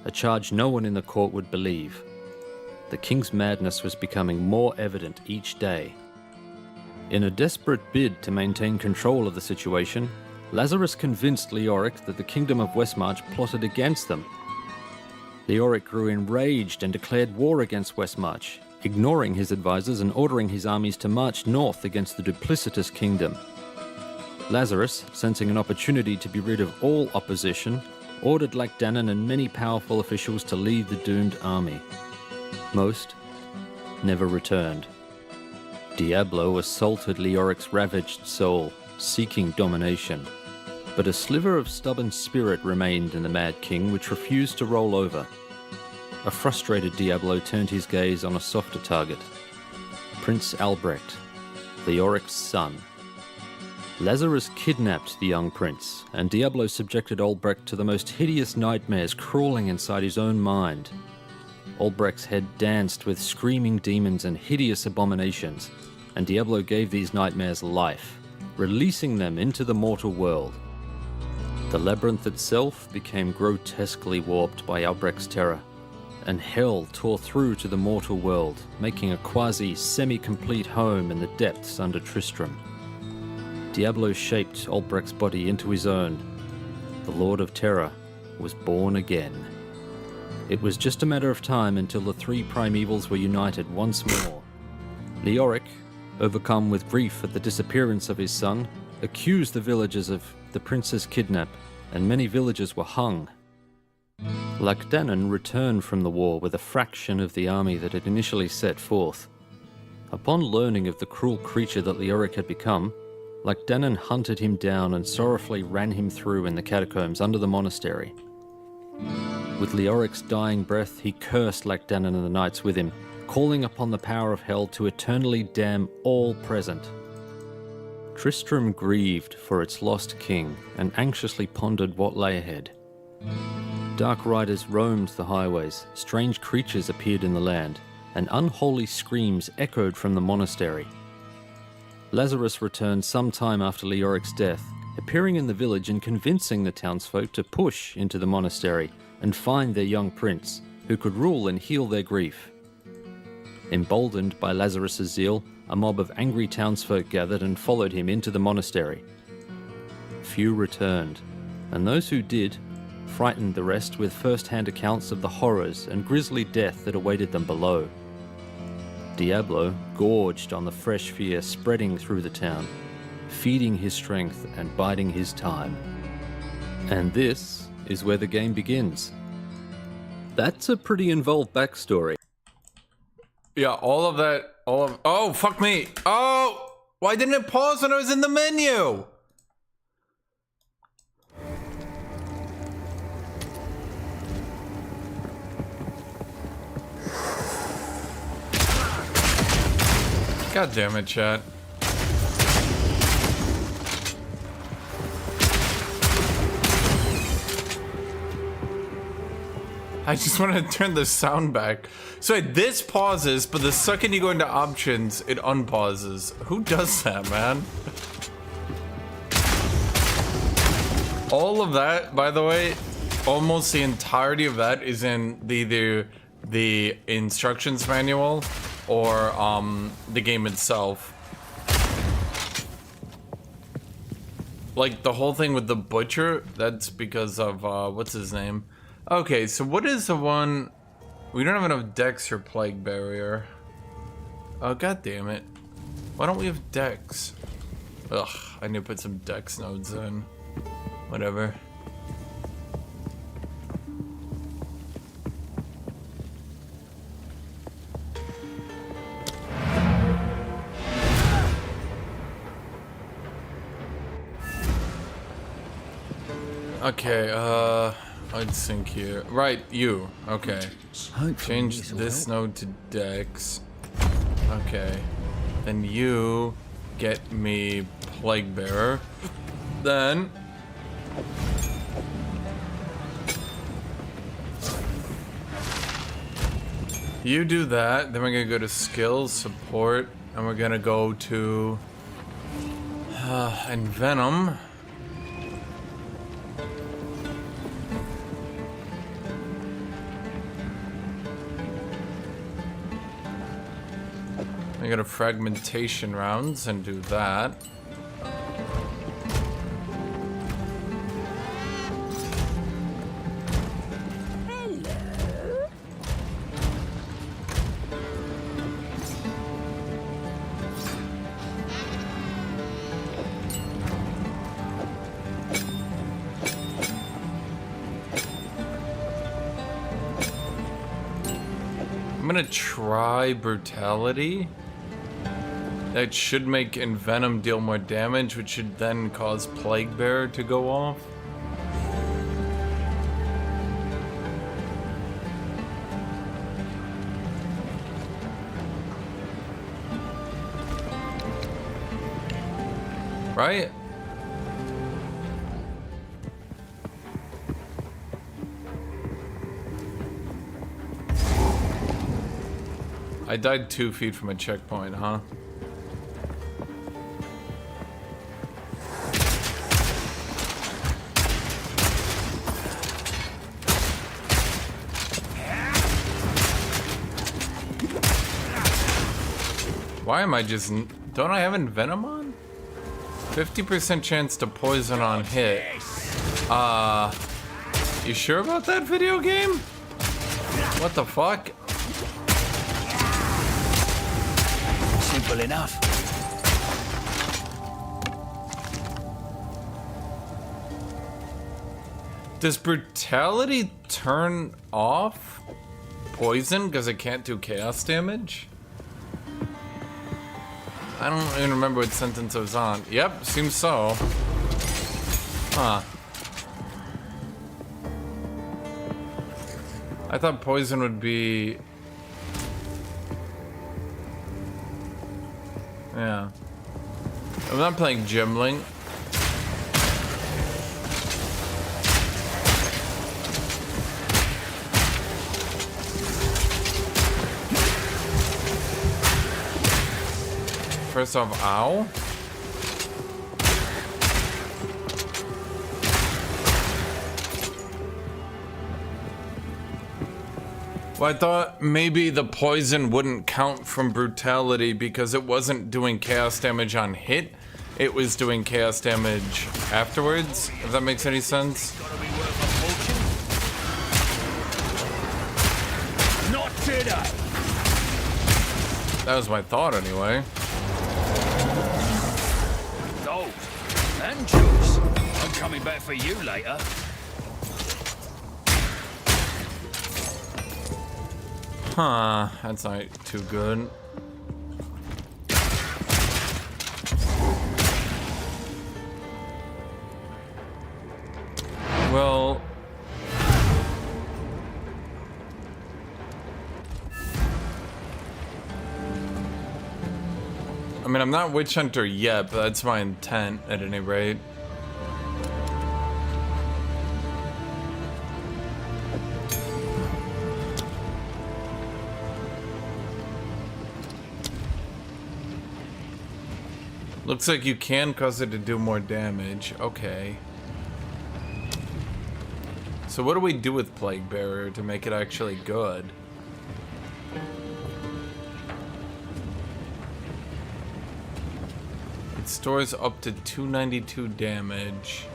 a charge no one in the court would believe. The king's madness was becoming more evident each day. In a desperate bid to maintain control of the situation, Lazarus convinced Leoric that the kingdom of Westmarch plotted against them. Leoric grew enraged and declared war against Westmarch, ignoring his advisors and ordering his armies to march north against the duplicitous kingdom. Lazarus, sensing an opportunity to be rid of all opposition, ordered Lacdanon and many powerful officials to lead the doomed army. Most never returned. Diablo assaulted Leoric's ravaged soul, seeking domination. But a sliver of stubborn spirit remained in the Mad King, which refused to roll over. A frustrated Diablo turned his gaze on a softer target, Prince Albrecht, Leoric's son. Lazarus kidnapped the young prince, and Diablo subjected Albrecht to the most hideous nightmares crawling inside his own mind. Albrecht's head danced with screaming demons and hideous abominations, and Diablo gave these nightmares life, releasing them into the mortal world. The labyrinth itself became grotesquely warped by Albrecht's terror, and hell tore through to the mortal world, making a quasi-semi-complete home in the depths under Tristram. Diablo shaped Albrecht's body into his own. The Lord of Terror was born again. It was just a matter of time until the three primevals were united once more. Leoric, overcome with grief at the disappearance of his son, accused the villagers of the prince's kidnap, and many villagers were hung. Lacdanon returned from the war with a fraction of the army that had initially set forth. Upon learning of the cruel creature that Leoric had become, Lacdanon hunted him down and sorrowfully ran him through in the catacombs under the monastery. With Leoric's dying breath, he cursed Lacdanon and the knights with him, calling upon the power of hell to eternally damn all present. Tristram grieved for its lost king and anxiously pondered what lay ahead. Dark riders roamed the highways, strange creatures appeared in the land, and unholy screams echoed from the monastery. Lazarus returned some time after Leoric's death, appearing in the village and convincing the townsfolk to push into the monastery and find their young prince, who could rule and heal their grief. Emboldened by Lazarus's zeal, a mob of angry townsfolk gathered and followed him into the monastery. Few returned, and those who did frightened the rest with first-hand accounts of the horrors and grisly death that awaited them below. Diablo gorged on the fresh fear spreading through the town, feeding his strength and biding his time. And this is where the game begins. That's a pretty involved backstory. Yeah, oh, fuck me. Oh, why didn't it pause when I was in the menu? God damn it, chat. I just want to turn the sound back. So this pauses, but the second you go into options, it unpauses. Who does that, man? All of that, by the way, almost the entirety of that is in the instructions manual or the game itself. Like the whole thing with the butcher, that's because of what's his name? Okay, so what is the one? We don't have enough dex for plague barrier. Oh, god damn it. Why don't we have dex? Ugh, I need to put some dex nodes in. Whatever. Okay, I'd sync here. Right, you. Okay. Change this node to Dex. Okay. Then you get me Plague Bearer. Then you do that. Then we're gonna go to Skills, Support, and we're gonna go to Envenom. I go to fragmentation rounds and do that. Hello. I'm gonna try Brutality. That should make Envenom deal more damage, which should then cause Plague Bearer to go off. Right? I died 2 feet from a checkpoint, huh? Why am I just... Don't I have Envenom on? 50% chance to poison on hit. You sure about that video game? What the fuck? Simple enough. Does Brutality turn off poison because it can't do chaos damage? I don't even remember what sentence I was on. Yep, seems so. Huh. I thought poison would be... Yeah. I'm not playing Gimling. First off, ow. Well, I thought maybe the poison wouldn't count from brutality because it wasn't doing chaos damage on hit. It was doing chaos damage afterwards, if that makes any sense. Not today. That was my thought anyway. Gold and juice. I'm coming back for you later. Huh, that's not too good. Well, I mean, I'm not Witch Hunter yet, but that's my intent at any rate. Looks like you can cause it to do more damage. Okay. So what do we do with Plague Bearer to make it actually good? It stores up to 292 damage.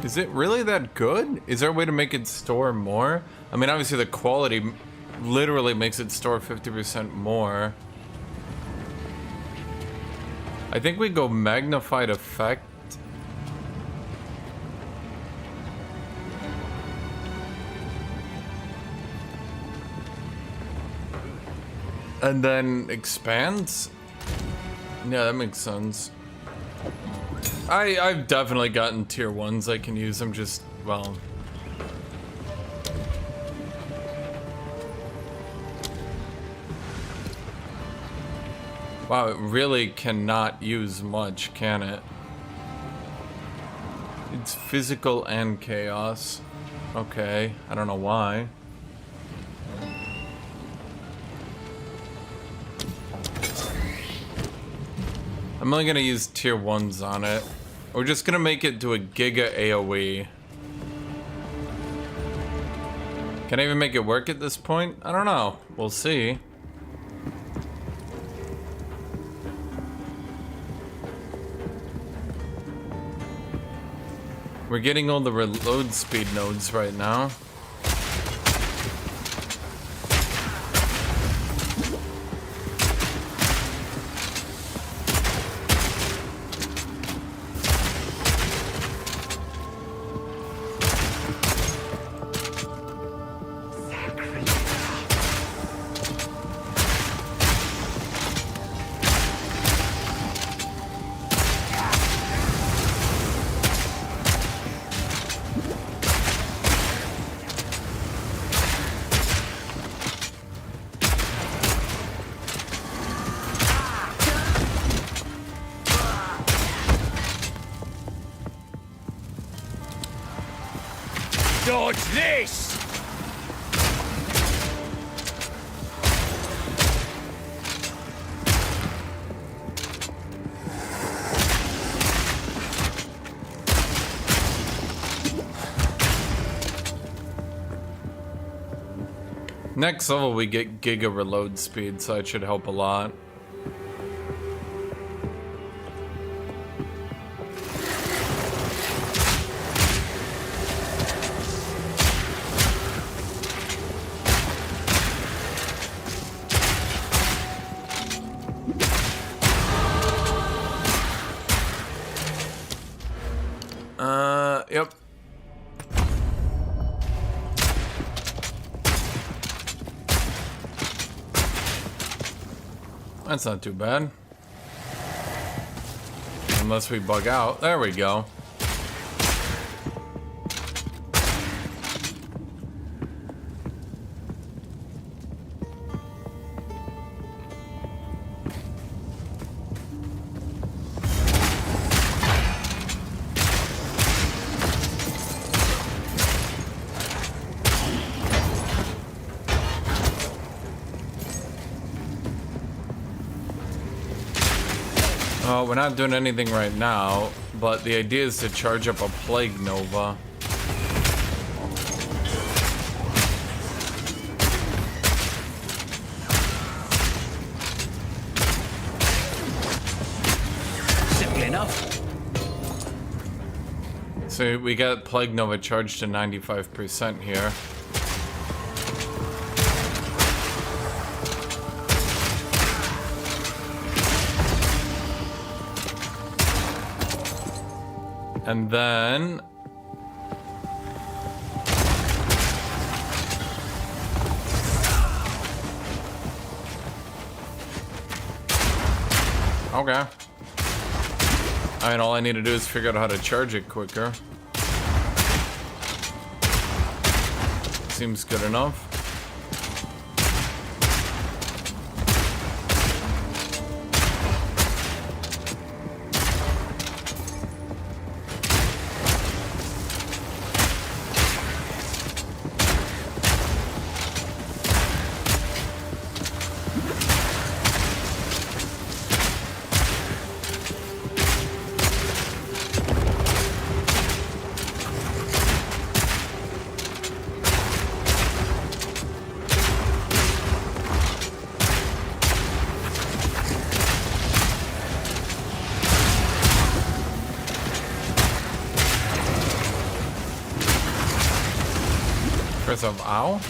Is it really that good? Is there a way to make it store more? I mean, obviously the quality literally makes it store 50% more. I think we go magnified effect. And then expands? Yeah, that makes sense. I've definitely gotten tier 1s I can use. I'm just, well... Wow, it really cannot use much, can it? It's physical and chaos. Okay, I don't know why. I'm only gonna use tier 1s on it. We're just gonna make it to a Giga AoE. Can I even make it work at this point? I don't know. We'll see. We're getting all the reload speed nodes right now. Dodge this! Next level we get Giga reload speed, so that should help a lot. Yep. That's not too bad. Unless we bug out. There we go. We're not doing anything right now, but the idea is to charge up a Plague Nova. Simple enough. So we got Plague Nova charged to 95% here. And then okay. I mean, all I need to do is figure out how to charge it quicker. Seems good enough. Of ow?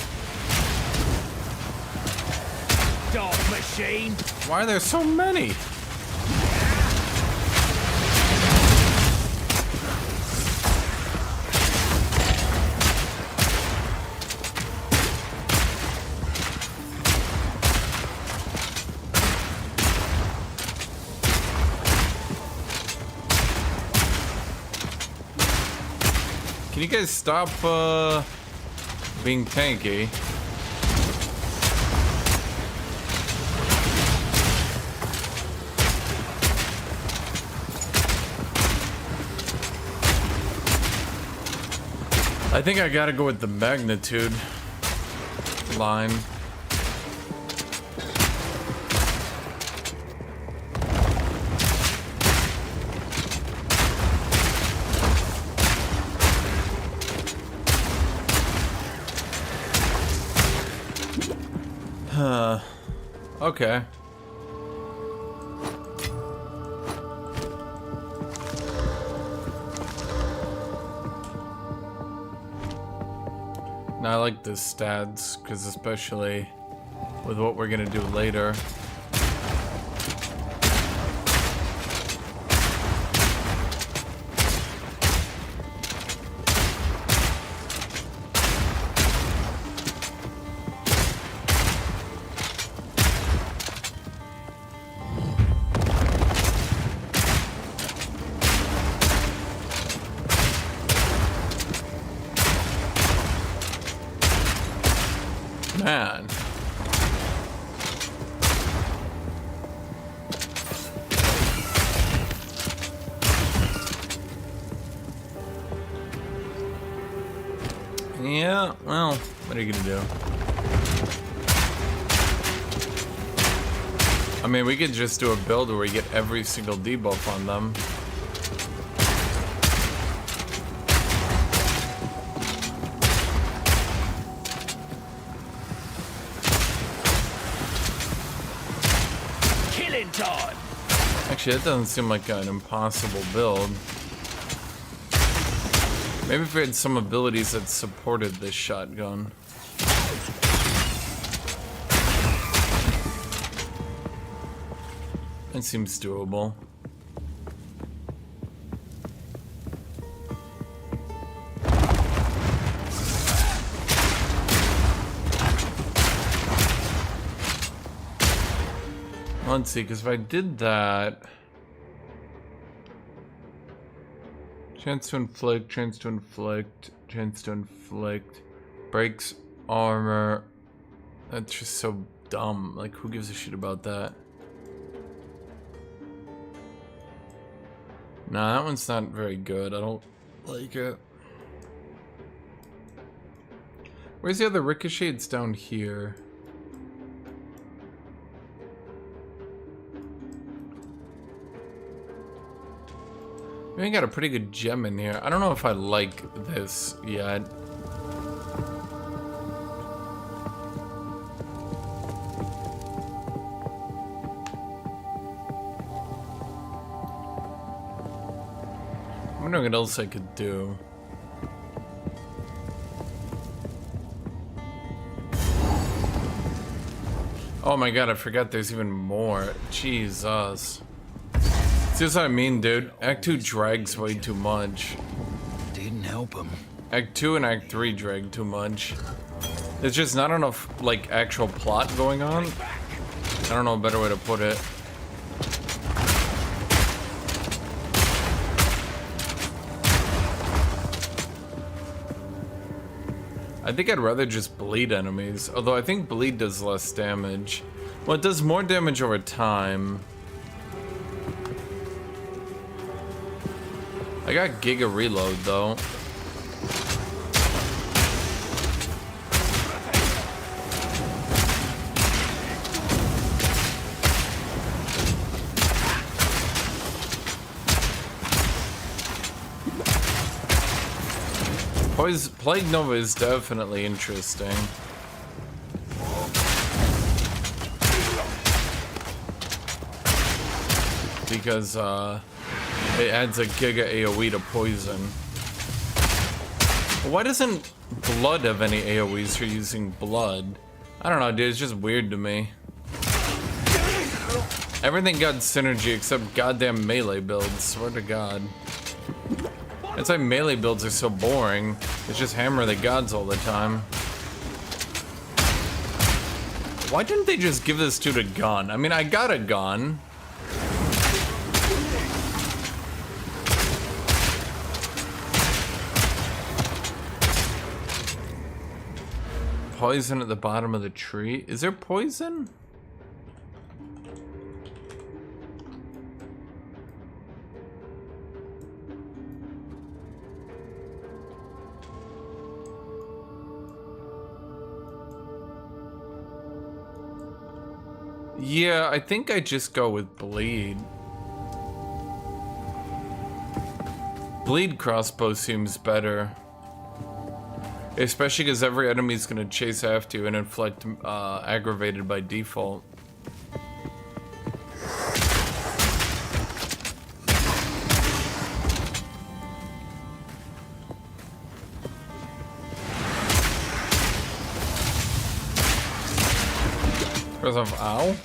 Dark machine. Why are there so many? Can you guys stop being tanky? I think I gotta go with the magnitude line. Okay. Now I like the stats, because especially with what we're gonna do later. Man. Yeah, well, what are you gonna do? I mean, we could just do a build where we get every single debuff on them. Actually, that doesn't seem like an impossible build. Maybe if we had some abilities that supported this shotgun. It seems doable. Let's see, because if I did that... Chance to inflict, chance to inflict, chance to inflict, breaks armor. That's just so dumb. Like, who gives a shit about that? Nah, that one's not very good. I don't like it. Where's the other ricochet? It's down here. We got a pretty good gem in here. I don't know if I like this yet. I'm wondering what else I could do. Oh my god, I forgot there's even more. Jesus. See what I mean, dude? Act 2 drags way too much. Didn't help him. Act 2 and Act 3 drag too much. There's just not enough, like, actual plot going on. I don't know a better way to put it. I think I'd rather just bleed enemies, although I think bleed does less damage. Well, it does more damage over time. I got Giga Reload, though. Plague Nova is definitely interesting. Because, it adds a Giga AoE to poison. Why doesn't blood have any AoEs for using blood? I don't know, dude, it's just weird to me. Everything got synergy except goddamn melee builds, swear to god. That's why melee builds are so boring. It's just hammer the gods all the time. Why didn't they just give this dude a gun? I mean, I got a gun. Poison at the bottom of the tree? Is there poison? Yeah, I think I just go with bleed. Bleed crossbow seems better. Especially because every enemy's gonna chase after you and inflict aggravated by default. Because of ow?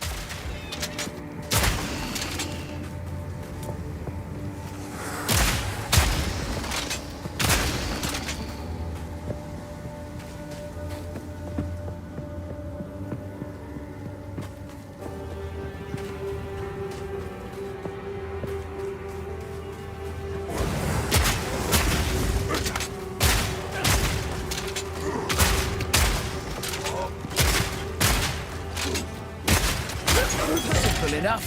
Enough.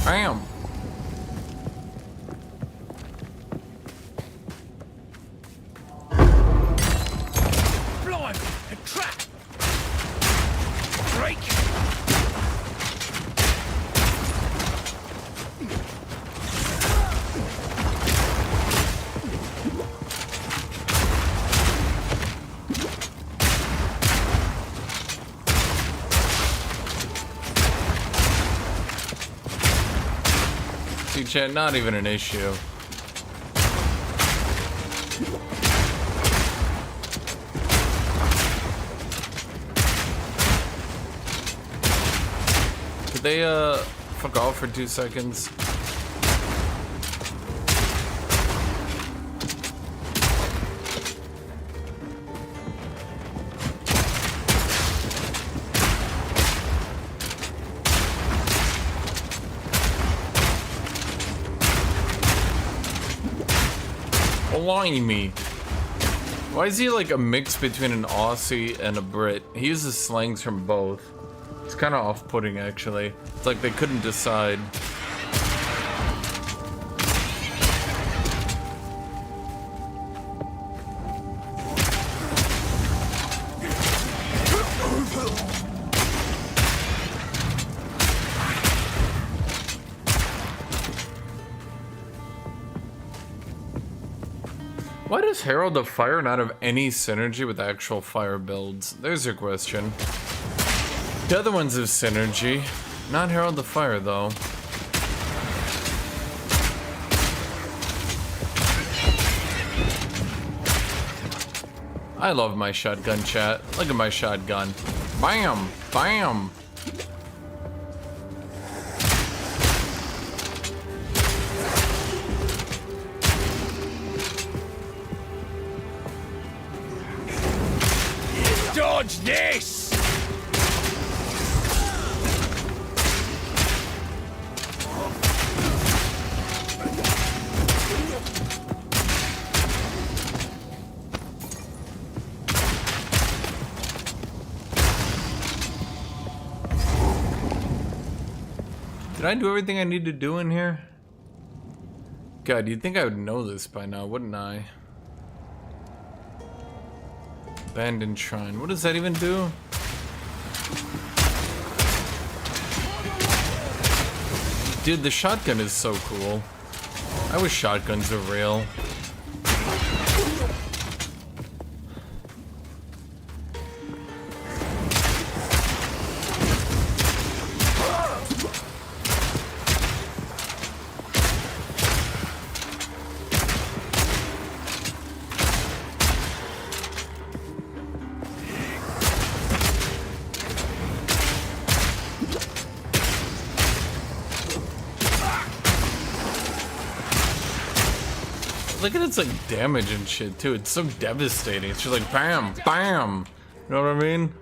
I am. Blind. A trap. Break. Chat, not even an issue. Could they fuck off for 2 seconds? Me. Why is he like a mix between an Aussie and a Brit? He uses slangs from both. It's kind of off-putting, actually. It's like they couldn't decide. Why does Herald of Fire not have any synergy with actual fire builds? There's your question. The other ones have synergy. Not Herald of Fire, though. I love my shotgun, chat. Look at my shotgun. Bam! Bam! Dodge this! Did I do everything I need to do in here? God, you'd think I would know this by now, wouldn't I? Abandoned Shrine. What does that even do? Dude, the shotgun is so cool. I wish shotguns were real. Look at its like damage and shit too. It's so devastating. It's just like bam, bam. You know what I mean?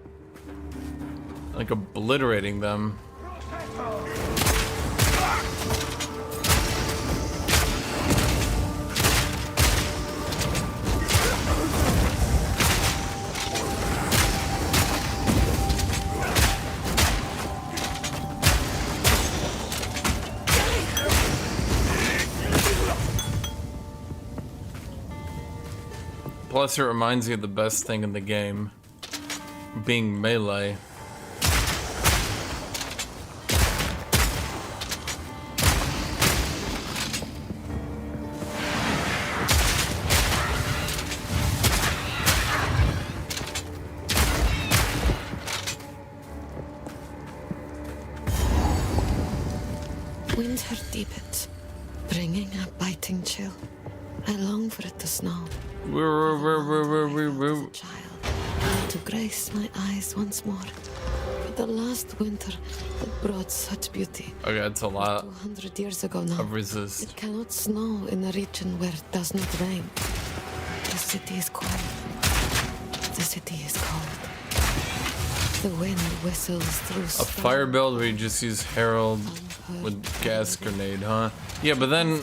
Like obliterating them. Plus, it reminds me of the best thing in the game, being melee. Winter deepens, bringing a biting chill. I long for it to snow. To grace my eyes once more. For the last winter that brought such beauty. Okay, it's a lot 200 years ago now. of resist. It cannot snow in a region where it does not rain. The city is quiet. The city is cold. The wind whistles through A fire build where you just use Herald with gas grenade, huh? Yeah, but then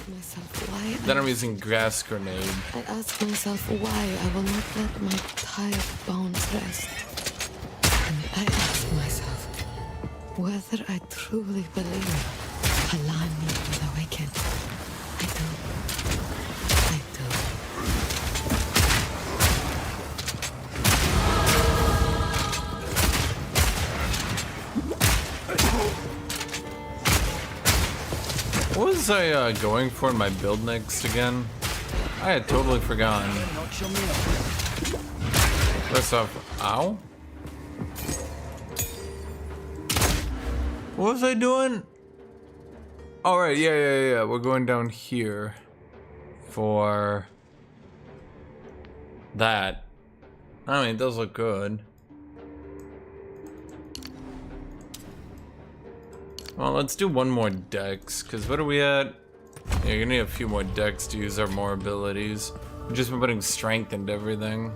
I'm using gas grenade. I ask myself why I will not let my tired bones rest. And I ask myself whether I truly believe Alani will awaken. I do. I do. What was I going for in my build next again? I had totally forgotten. First off, ow? What was I doing? All right, yeah. We're going down here for that. I mean, it does look good. Well, let's do one more dex, because what are we at? Yeah, you're gonna need a few more decks to use our more abilities. We've just been putting strength into everything.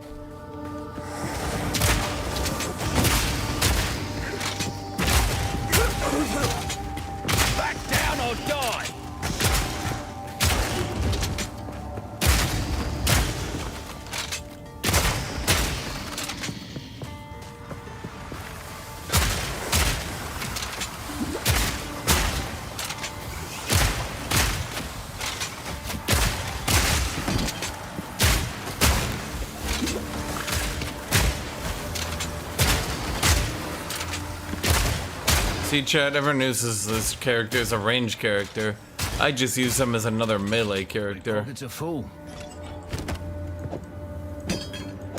Back down or die! See, chat, everyone uses this character as a range character. I just use him as another melee character. It's a fool.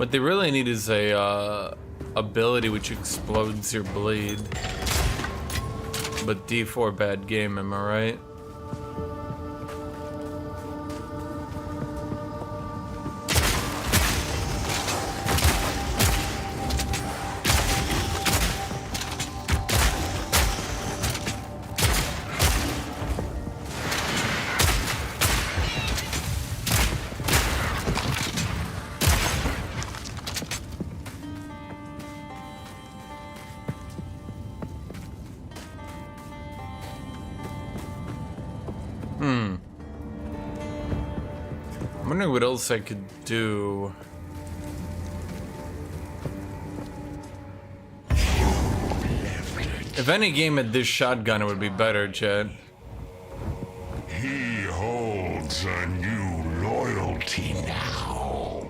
What they really need is a ability which explodes your bleed. But D4 bad game, am I right? I'm wondering what else I could do. If any game had this shotgun, it would be better, Chad. He holds a new loyalty now.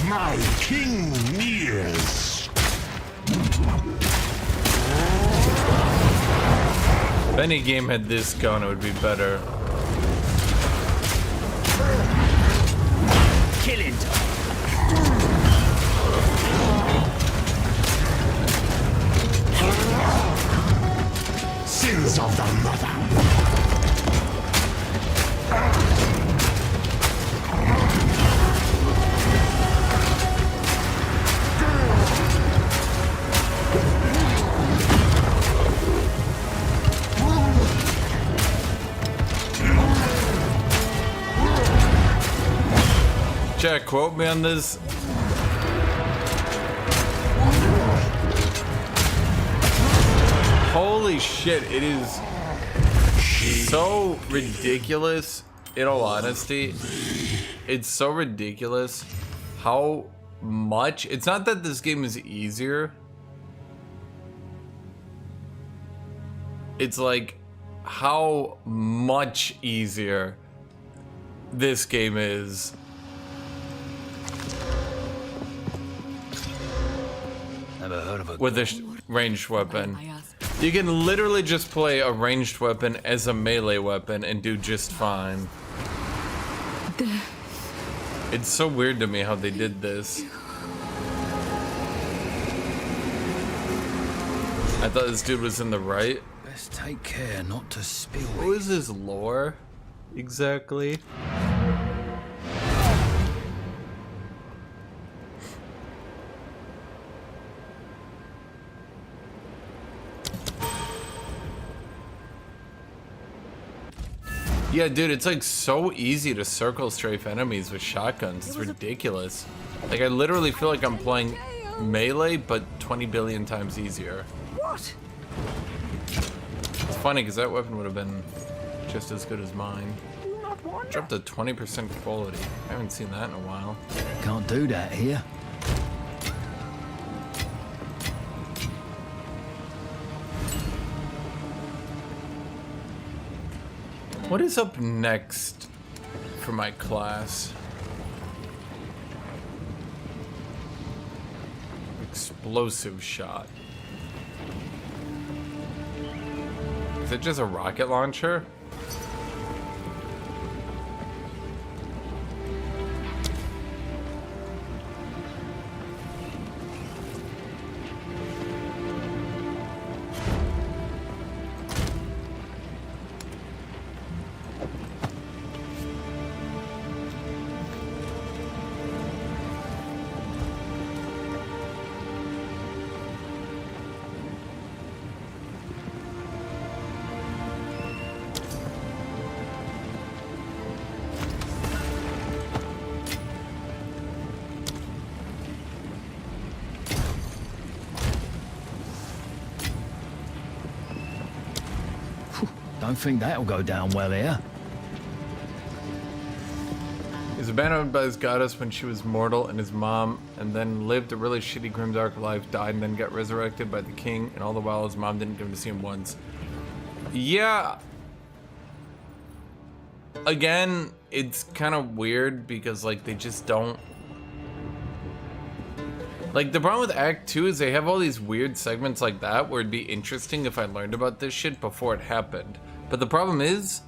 My king nears. If any game had this gun, it would be better. Killing Sins of the mother. Jack, quote me on this. Holy shit, it is so ridiculous, in all honesty. It's so ridiculous how much. It's not that this game is easier. It's like how much easier this game is. Never heard of a with a ranged weapon. You can literally just play a ranged weapon as a melee weapon and do just fine. It's so weird to me how they did this. I thought this dude was in the right. Best take care not to spill. What is his lore exactly? Yeah, dude, it's like so easy to circle strafe enemies with shotguns. It's ridiculous. Like, I literally feel like I'm playing melee, but 20 billion times easier. What? It's funny because that weapon would have been just as good as mine. Dropped to 20% quality. I haven't seen that in a while. Can't do that here. What is up next for my class? Explosive shot. Is it just a rocket launcher? Don't think that'll go down well here. He's abandoned by his goddess when she was mortal and his mom, and then lived a really shitty grimdark life, died, and then got resurrected by the king, and all the while his mom didn't get him to see him once. Yeah. Again, it's kind of weird because, like, they just don't... Like, the problem with Act 2 is they have all these weird segments like that where it'd be interesting if I learned about this shit before it happened. But the problem is,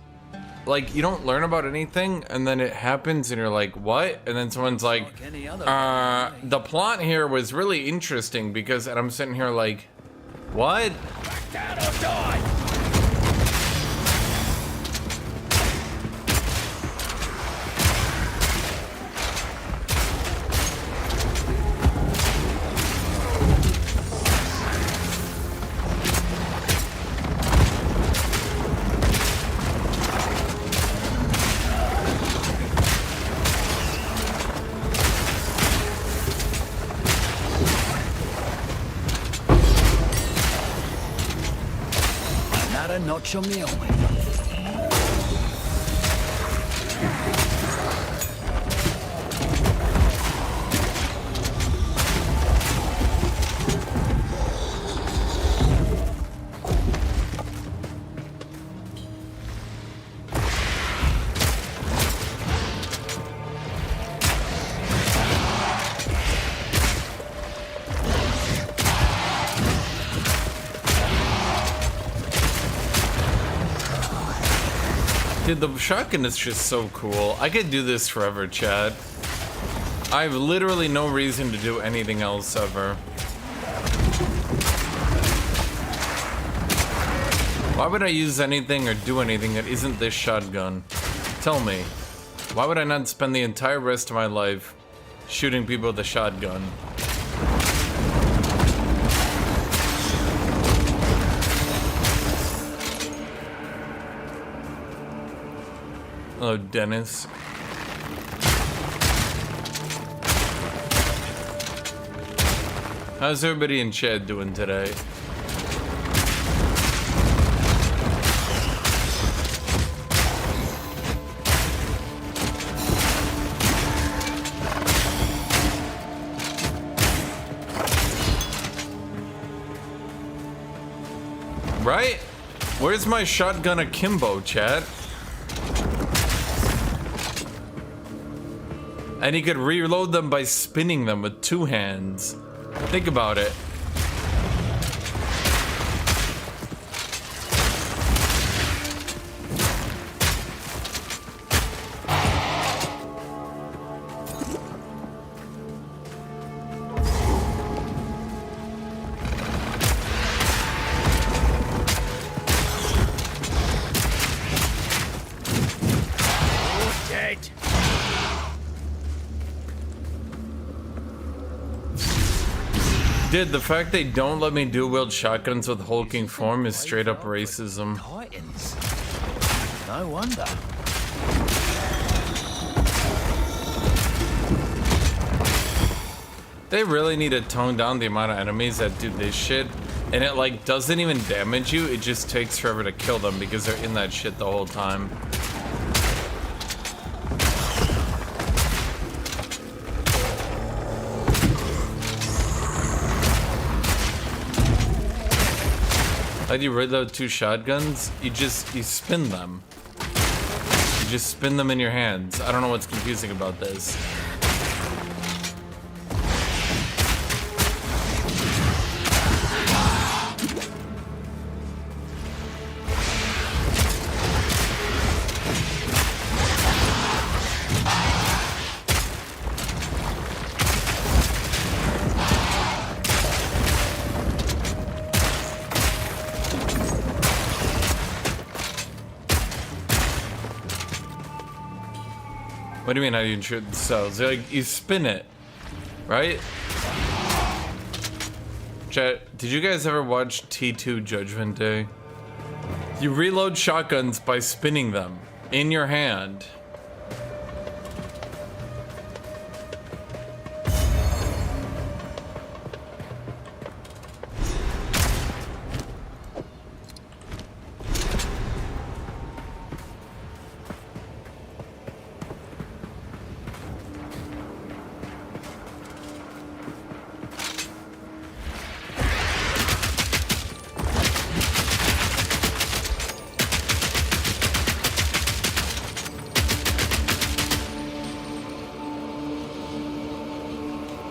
like, you don't learn about anything, and then it happens, and you're like, what? And then someone's like, the plot here was really interesting because, and I'm sitting here like, what? Back down or die! Notch on the helmet. Dude, the shotgun is just so cool. I could do this forever, Chad. I have literally no reason to do anything else ever. Why would I use anything or do anything that isn't this shotgun? Tell me. Why would I not spend the entire rest of my life shooting people with a shotgun? Hello, Dennis. How's everybody in chat doing today? Right? Where's my shotgun akimbo, chat? And he could reload them by spinning them with two hands. Think about it. Dude, the fact they don't let me dual-wield shotguns with hulking form is straight up racism. Titans. No wonder. They really need to tone down the amount of enemies that do this shit, and it like doesn't even damage you, it just takes forever to kill them because they're in that shit the whole time. How do you reload two shotguns? You spin them. You just spin them in your hands. I don't know what's confusing about this. What do you mean, how do you ensure the cells? Like, you spin it, right? Chat, did you guys ever watch T2 Judgment Day? You reload shotguns by spinning them in your hand.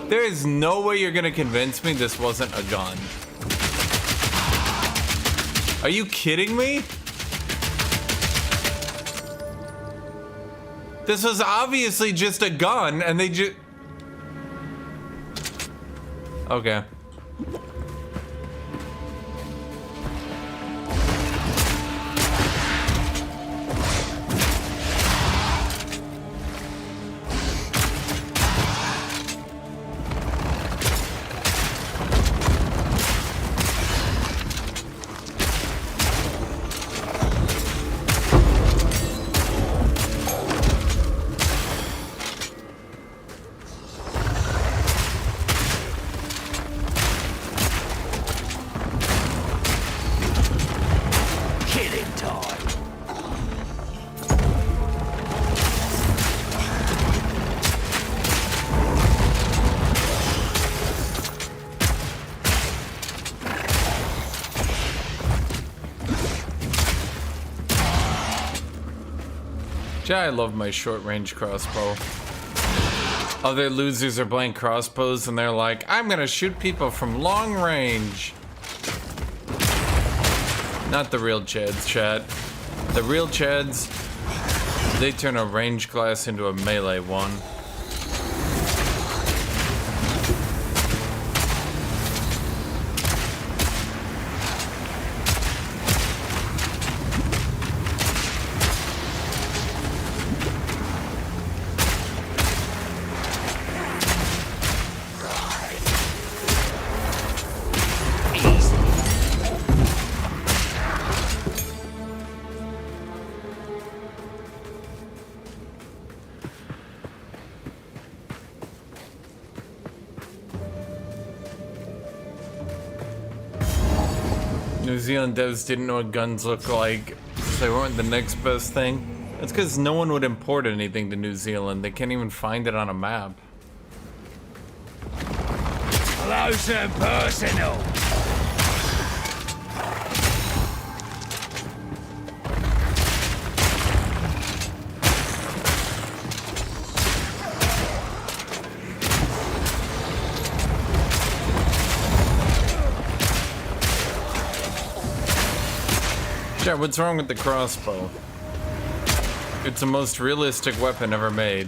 There is no way you're gonna convince me this wasn't a gun. Are you kidding me? This was obviously just a gun, and they just... Okay. Yeah, I love my short-range crossbow. Other losers are playing crossbows and they're like, I'm gonna shoot people from long range. Not the real Chads, chat. The real Chads, they turn a range class into a melee one. New Zealand devs didn't know what guns look like, so they weren't the next best thing. That's because no one would import anything to New Zealand. They can't even find it on a map. Close and personal. Yeah, what's wrong with the crossbow? It's the most realistic weapon ever made.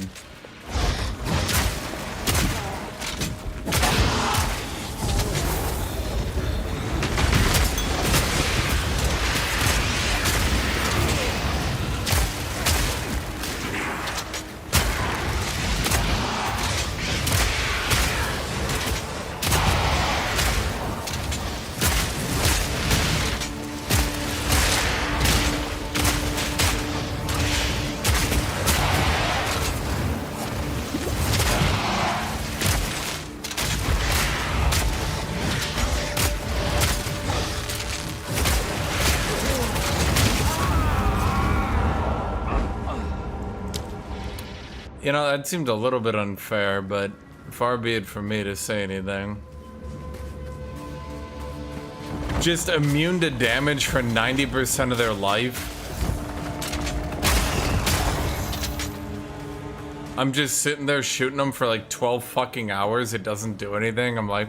You know, that seemed a little bit unfair, but far be it from me to say anything. Just immune to damage for 90% of their life. I'm just sitting there shooting them for like 12 fucking hours. It doesn't do anything. I'm like,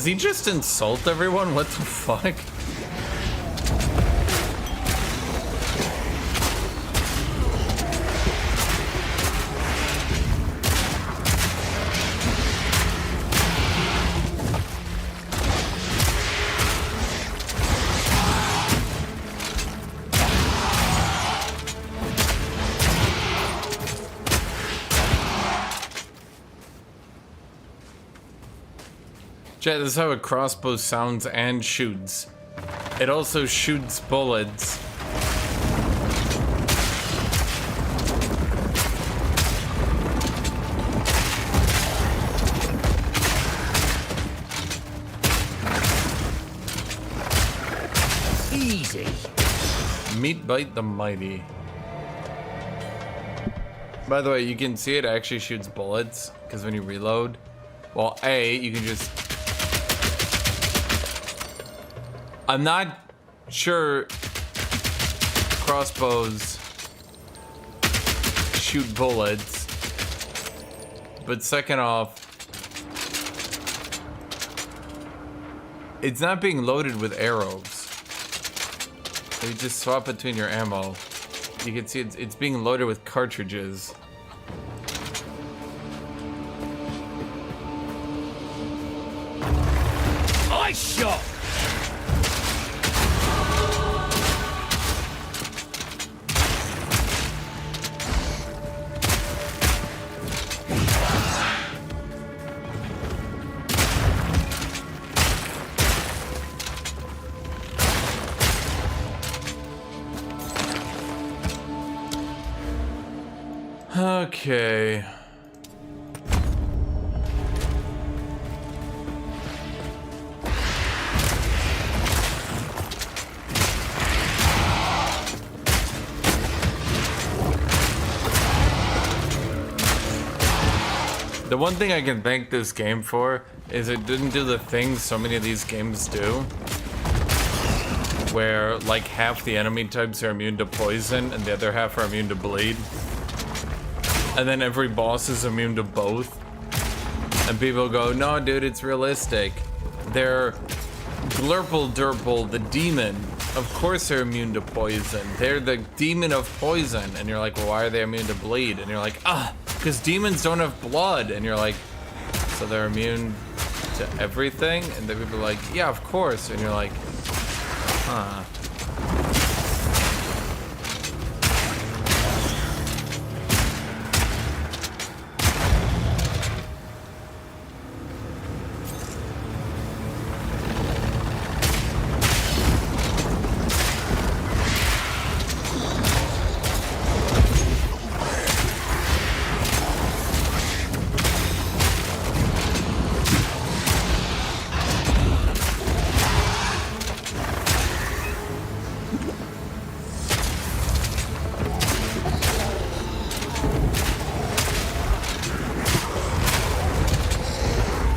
does he just insult everyone? What the fuck? Chat, this is how a crossbow sounds and shoots. It also shoots bullets. Easy. Meat Bite the Mighty. By the way, you can see it actually shoots bullets, because when you reload, well, A, you can just... I'm not sure crossbows shoot bullets, but second off, it's not being loaded with arrows. You just swap between your ammo. You can see it's being loaded with cartridges. I shot. Okay. The one thing I can thank this game for is it didn't do the things so many of these games do, where like half the enemy types are immune to poison and the other half are immune to bleed. And then every boss is immune to both. And people go, no dude, it's realistic. They're Glurple Durple, the demon. Of course they're immune to poison. They're the demon of poison. And you're like, well, why are they immune to bleed? And you're like, because demons don't have blood. And you're like, so they're immune to everything? And then people are like, yeah, of course. And you're like, huh.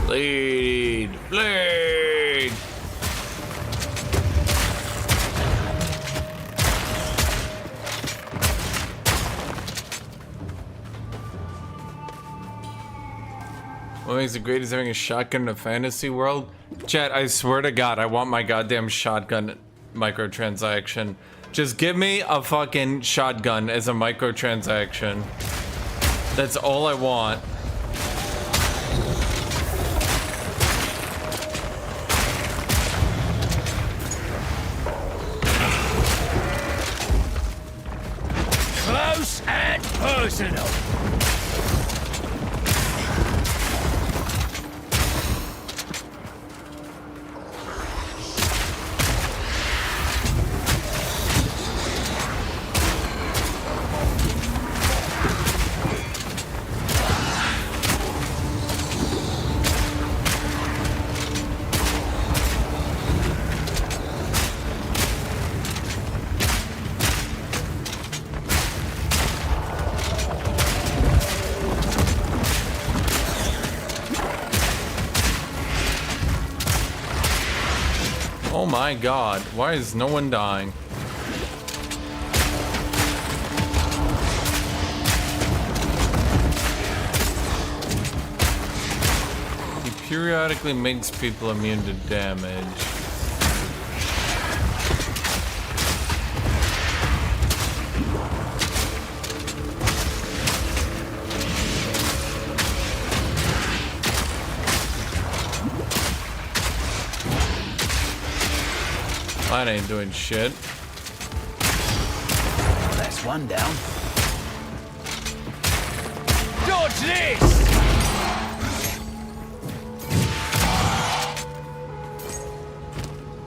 Bleed! What makes it great is having a shotgun in a fantasy world. Chat, I swear to God, I want my goddamn shotgun microtransaction. Just give me a fucking shotgun as a microtransaction. That's all I want. Close and personal. Oh my God, why is no one dying? He periodically makes people immune to damage. That ain't doing shit. That's one down. Dodge this!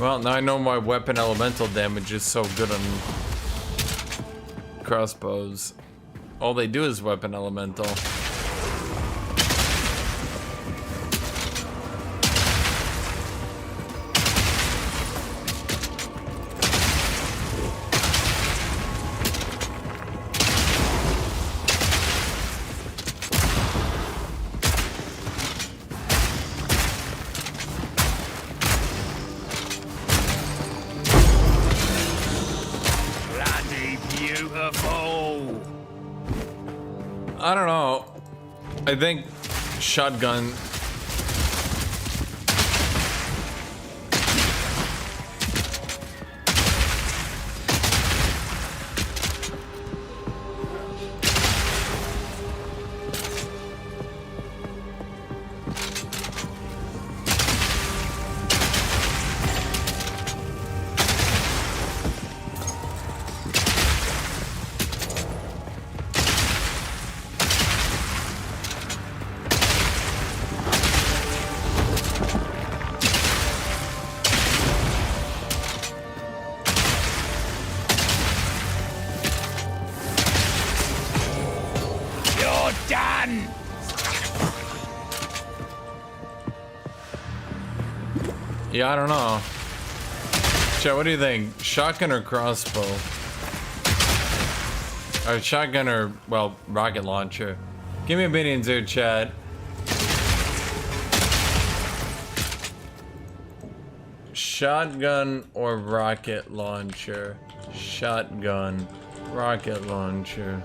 Well, now I know my weapon elemental damage is so good on crossbows. All they do is weapon elemental. I don't know. I think shotgun. Yeah, I don't know. Chat, what do you think? Shotgun or crossbow? Or shotgun or, well, rocket launcher? Give me opinions here, chat. Shotgun or rocket launcher? Shotgun, rocket launcher.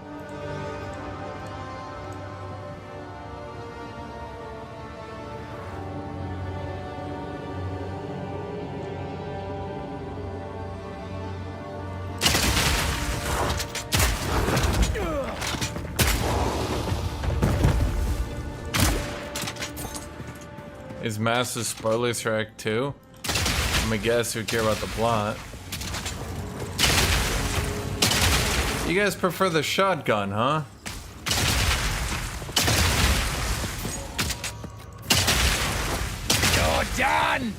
Is massive spoilers for Act 2? I'm gonna guess who care about the plot. You guys prefer the shotgun, huh? You're done!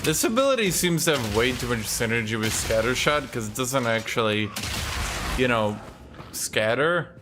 This ability seems to have way too much synergy with Scattershot because it doesn't actually, you know, scatter.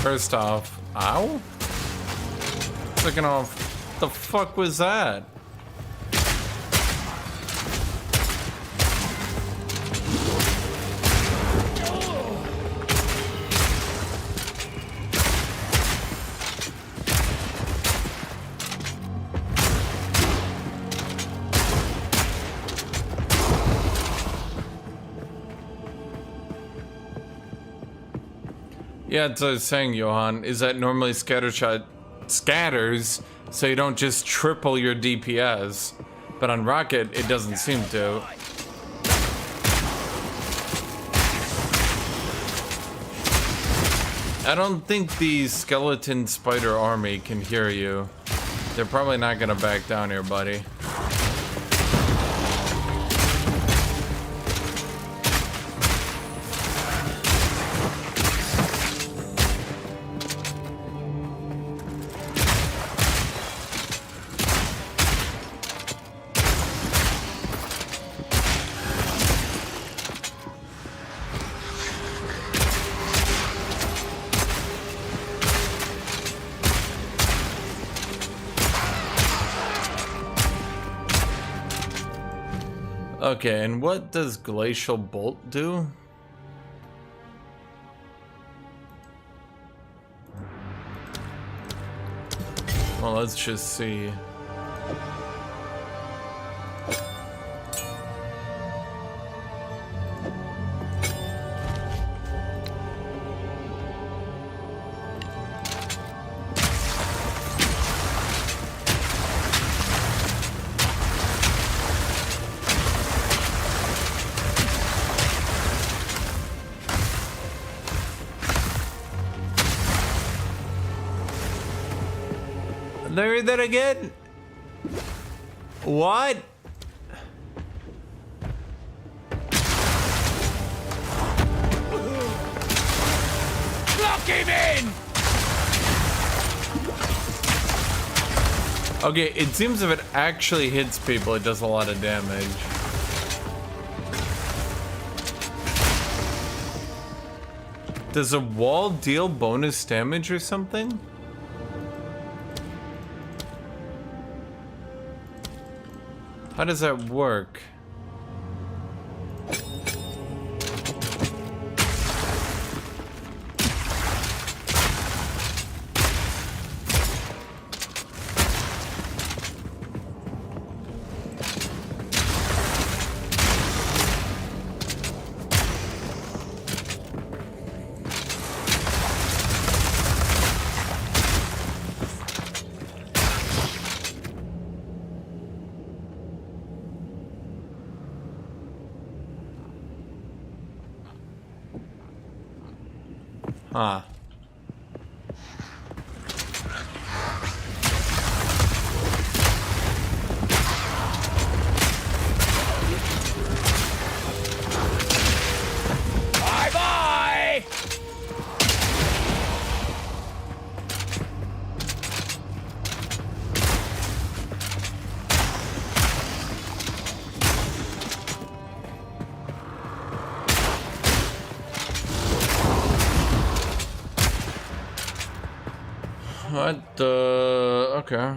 First off, ow? Second off, the fuck was that? Yeah, it's what I was saying, Johan, is that normally Scattershot scatters, so you don't just triple your DPS. But on Rocket, it doesn't seem to. I don't think the skeleton spider army can hear you. They're probably not gonna back down here, buddy. Okay, and what does Glacial Bolt do? Well, let's just see. Let me read that again. What? Lock him in! Okay, it seems if it actually hits people, it does a lot of damage. Does a wall deal bonus damage or something? How does that work? Huh. Bye-bye! What the... Okay.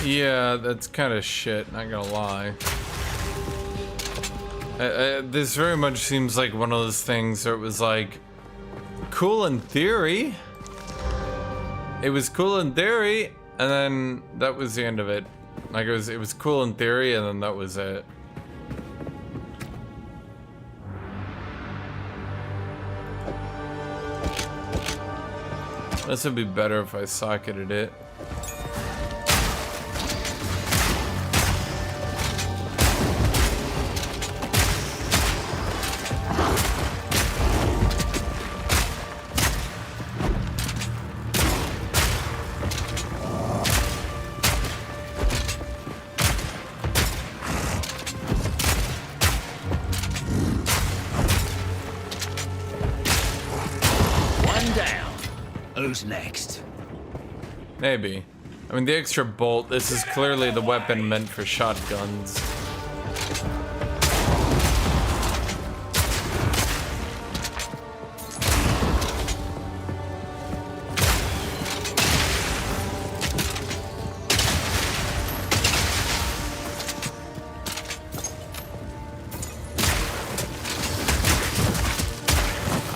Yeah, that's kind of shit, not gonna lie. This very much seems like one of those things where it was like, cool in theory. It was cool in theory, and then that was the end of it. Like it was cool in theory, and then that was it. This would be better if I socketed it. Who's next? Maybe. I mean, the extra bolt, this is clearly the weapon meant for shotguns.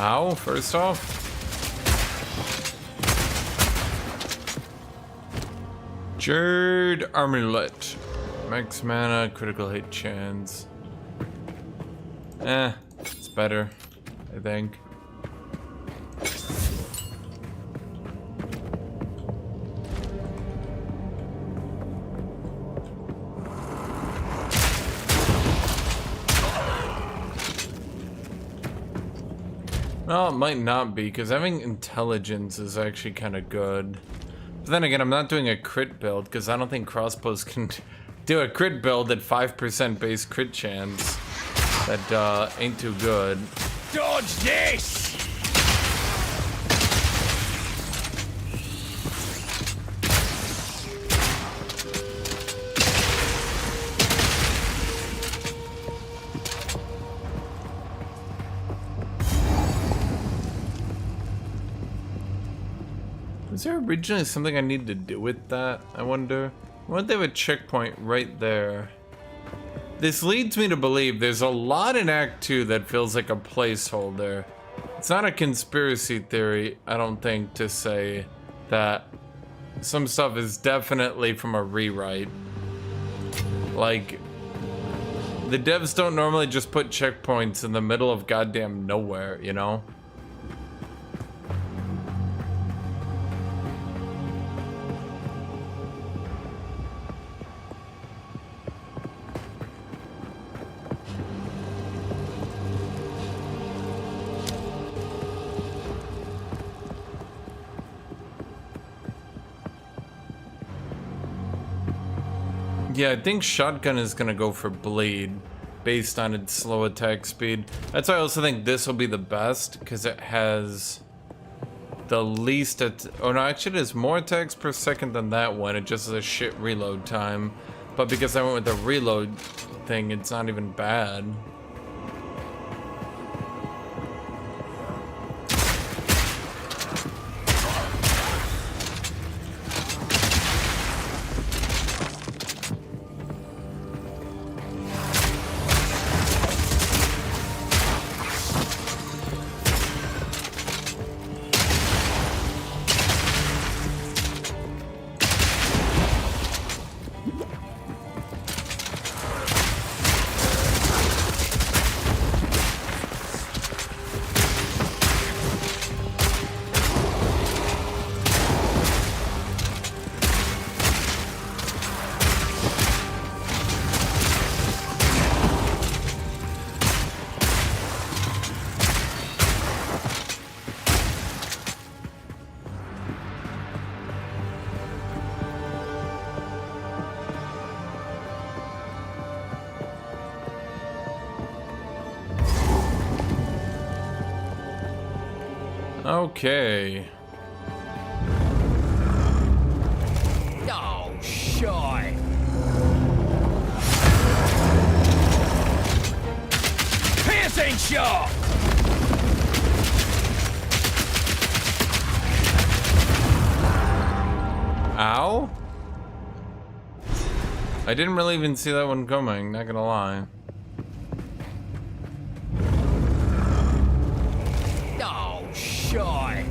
Ow, first off. Jade Amulet. Max mana, critical hit chance. It's better, I think. Well, it might not be, because having intelligence is actually kind of good. But then again, I'm not doing a crit build, because I don't think crossbows can do a crit build at 5% base crit chance. That ain't too good. Dodge this! Was there originally something I needed to do with that, I wonder? Why don't they have a checkpoint right there? This leads me to believe there's a lot in Act 2 that feels like a placeholder. It's not a conspiracy theory, I don't think, to say that some stuff is definitely from a rewrite. Like, the devs don't normally just put checkpoints in the middle of goddamn nowhere, you know? Yeah, I think shotgun is gonna go for bleed based on its slow attack speed. That's why I also think this will be the best, because it has the least oh no, actually it has more attacks per second than that one. It just has a shit reload time. But because I went with the reload thing, it's not even bad. Okay. Oh, shy. Piercing shot! Ow? I didn't really even see that one coming, not gonna lie. Shy.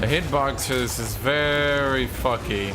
Hitbox for this is very fucky.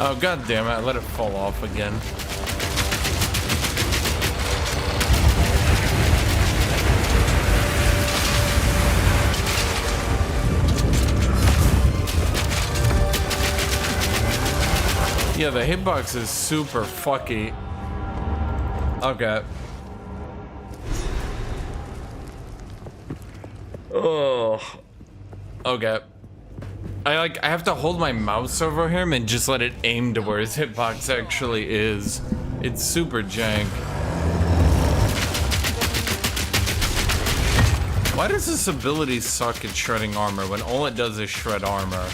Oh, god damn it, I let it fall off again. Yeah, the hitbox is super fucky. Okay. Oh. Okay. I have to hold my mouse over him and just let it aim to where his hitbox actually is. It's super jank. Why does this ability suck at shredding armor when all it does is shred armor?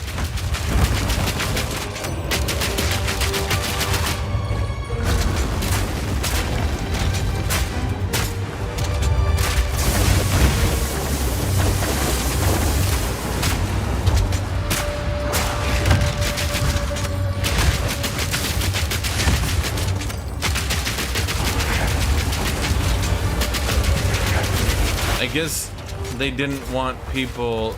I guess they didn't want people...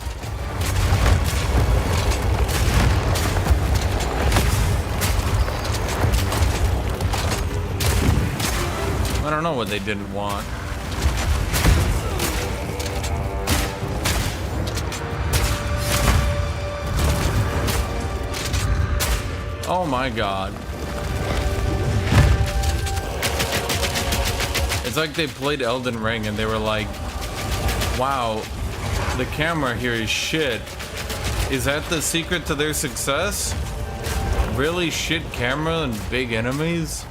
I don't know what they didn't want. Oh my god. It's like they played Elden Ring and they were like, wow, the camera here is shit. Is that the secret to their success? Really shit camera and big enemies?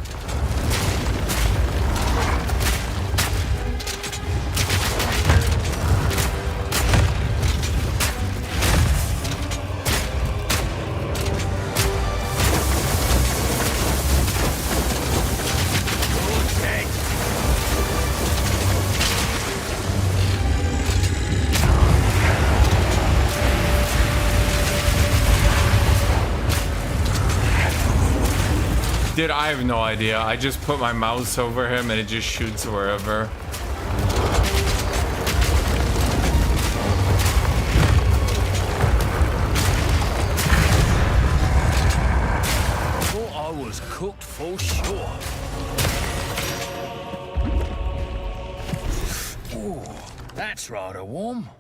Dude, I have no idea. I just put my mouse over him and it just shoots wherever. Thought I was cooked for sure. Ooh, that's rather warm.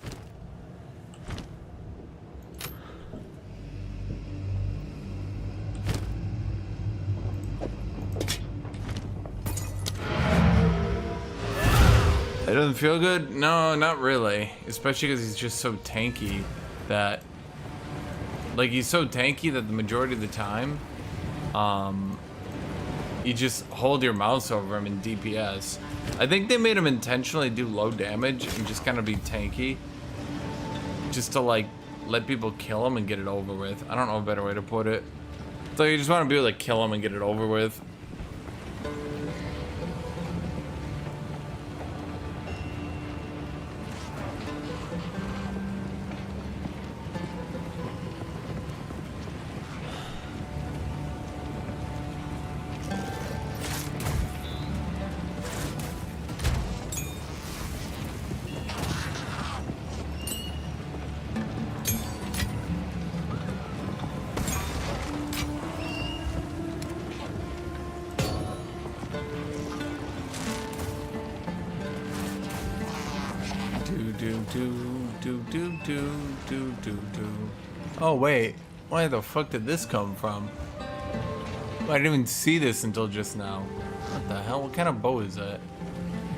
It doesn't feel good? No, not really. Especially because he's just so tanky that... Like, he's so tanky that the majority of the time, you just hold your mouse over him in DPS. I think they made him intentionally do low damage and just kind of be tanky. Just to, like, let people kill him and get it over with. I don't know a better way to put it. So you just want to be able to kill him and get it over with. Oh wait, why the fuck did this come from? I didn't even see this until just now. What the hell? What kind of bow is that?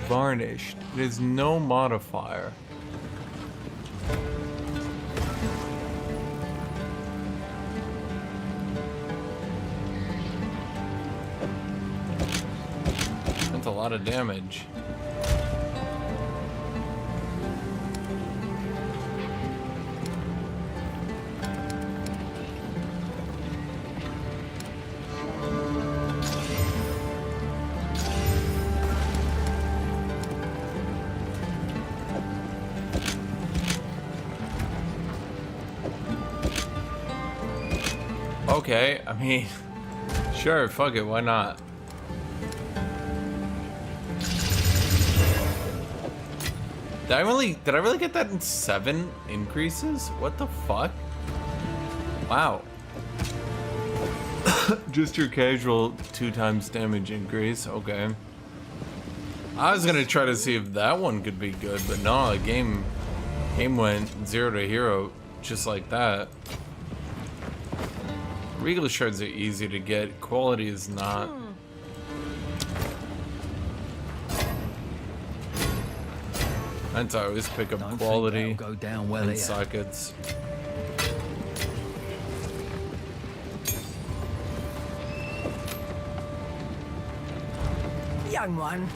Varnished. There's no modifier. That's a lot of damage. Okay, I mean, sure, fuck it, why not? Did I really get that in 7 increases? What the fuck? Wow. Just your casual 2 times damage increase. Okay. I was gonna try to see if that one could be good, but no, the game went 0 to hero just like that. Regal shards are easy to get. Quality is not. That's how I always pick up quality Go down well and here. sockets. Young one.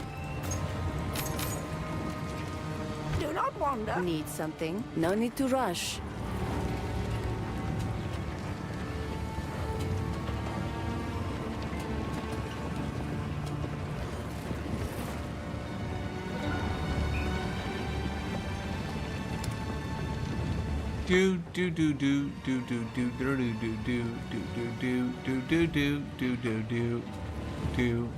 Do not wander. Need something? No need to rush. Do do do do do do do do do do do do do do do do do do do.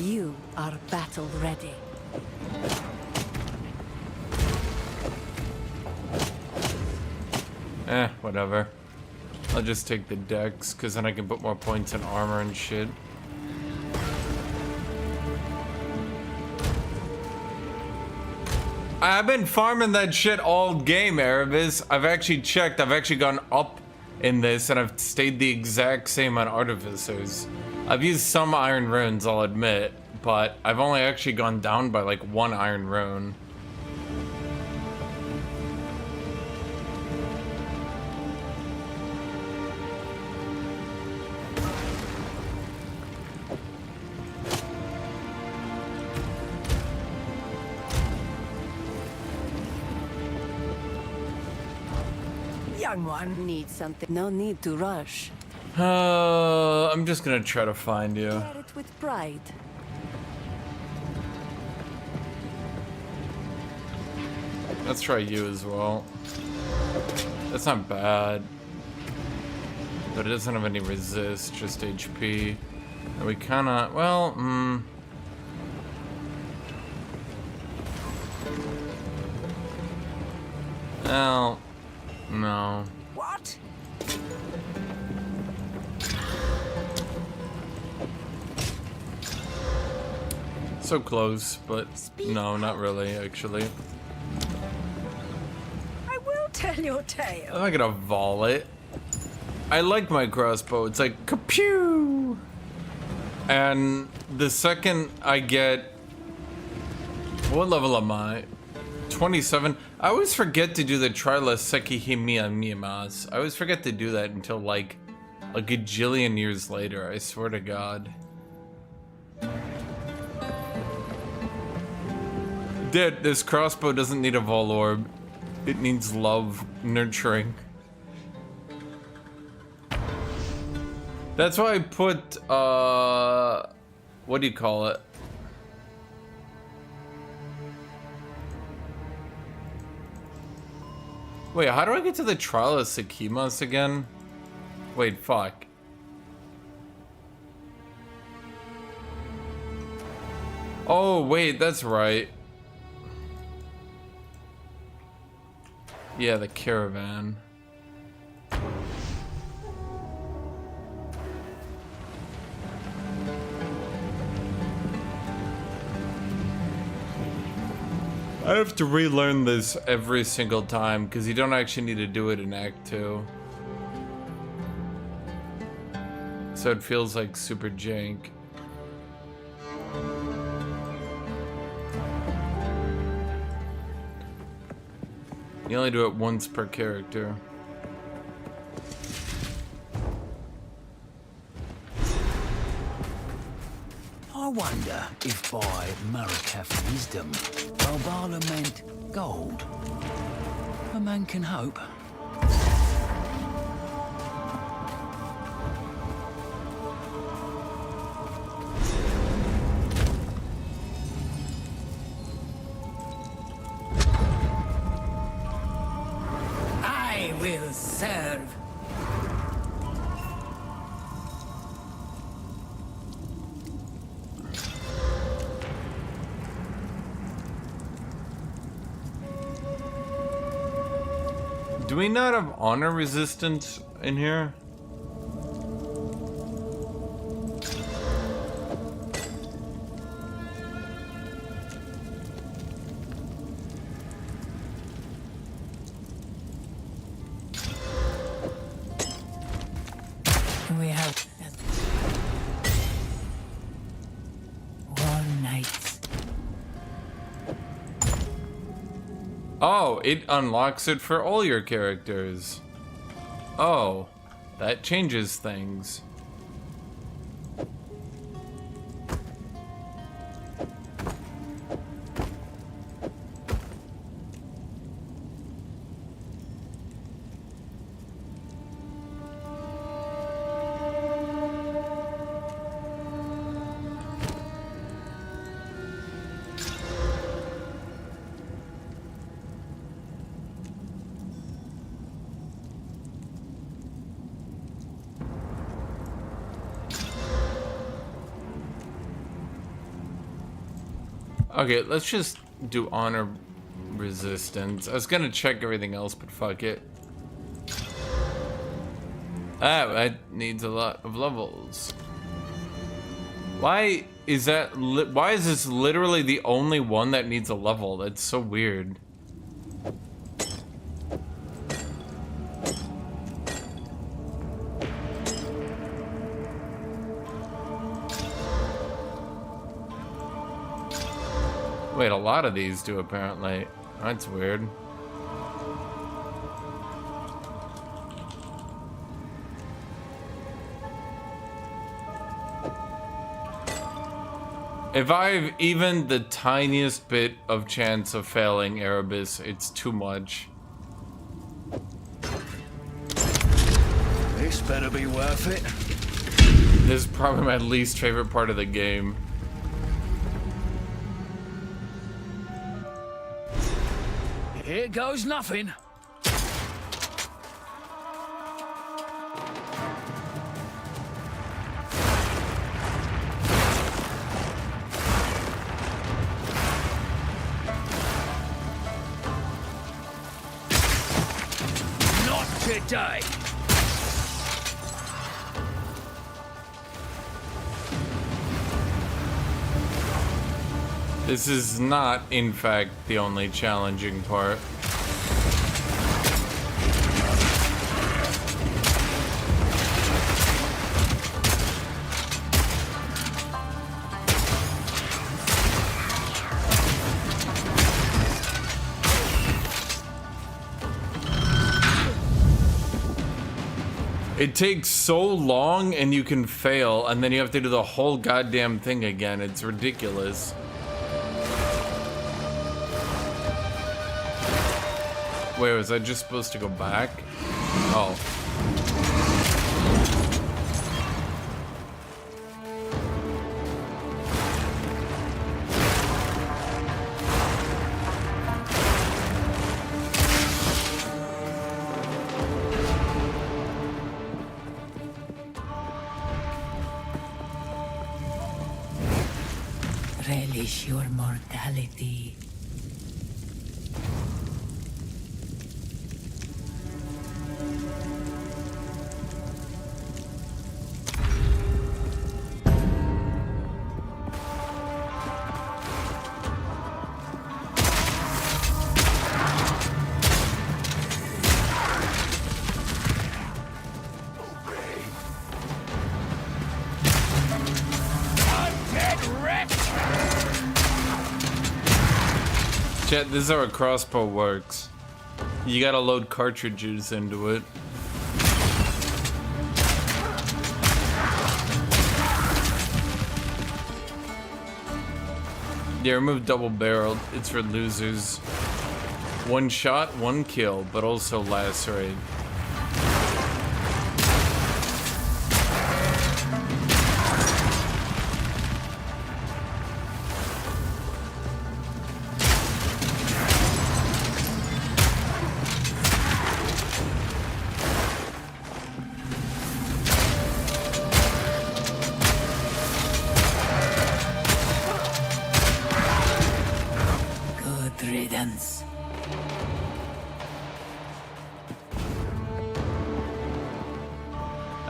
You are battle ready. Whatever. I'll just take the dex, because then I can put more points in armor and shit. I've been farming that shit all game, Erebus. I've actually checked. I've actually gone up in this, and I've stayed the exact same on Artificers. I've used some iron runes, I'll admit, but I've only actually gone down by like 1 iron rune. Young one. Need something? No need to rush. I'm just gonna try to find you. Wear it with pride. Let's try you as well. That's not bad. But it doesn't have any resist, just HP. And we kinda, well, Well, no. What? So close, but no, not really, actually. I will tell your tale. I'm not gonna vol it. I like my crossbow. It's like kapew! And the second I get... What level am I? 27. I always forget to do the Trila Sekihimiya Miyamas. I always forget to do that until like a gajillion years later, I swear to God. Dude, this crossbow doesn't need a vol orb. It needs love, nurturing. That's why I put, what do you call it? Wait, how do I get to the Trial of Sekimas again? Wait, fuck. Oh, wait, that's right. Yeah, the caravan. I have to relearn this every single time because you don't actually need to do it in Act 2. So it feels like super jank. You only do it once per character. I wonder if by Marakath wisdom, Valbala meant gold. A man can hope. I will serve Do we not have honor resistance in here? We have war nights. Oh, it unlocks it for all your characters. Oh, that changes things. Okay, let's just do honor resistance. I was gonna check everything else, but fuck it. Ah, that needs a lot of levels. Why is that? Why is this literally the only one that needs a level? That's so weird. Wait, a lot of these do apparently. That's weird. If I have even the tiniest bit of chance of failing Erebus, it's too much. This better be worth it. This is probably my least favorite part of the game. Here goes nothing. Not today. This is not, in fact, the only challenging part. It takes so long and you can fail, and then you have to do the whole goddamn thing again. It's ridiculous. Wait, was I just supposed to go back? Oh. Relish your mortality. Chat, this is how a crossbow works. You gotta load cartridges into it. Yeah, remove double barreled. It's for losers. One shot, one kill, but also lacerate.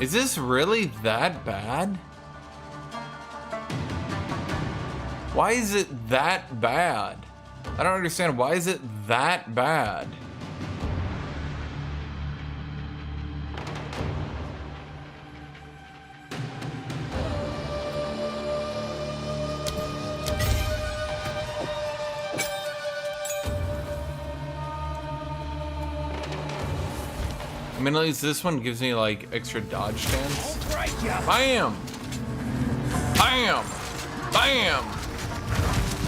Is this really that bad? Why is it that bad? I don't understand. Why is it that bad? I mean, at least this one gives me like extra dodge stance. Bam! Bam! Bam!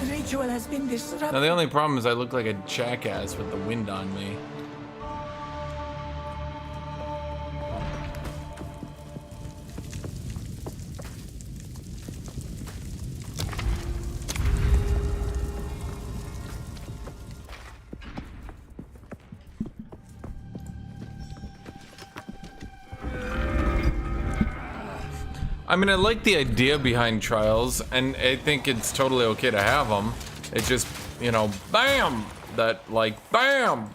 The ritual has been disrupted. Now the only problem is I look like a jackass with the wind on me. I mean, I like the idea behind trials, and I think it's totally okay to have them. It's just, you know, bam! That, like, bam!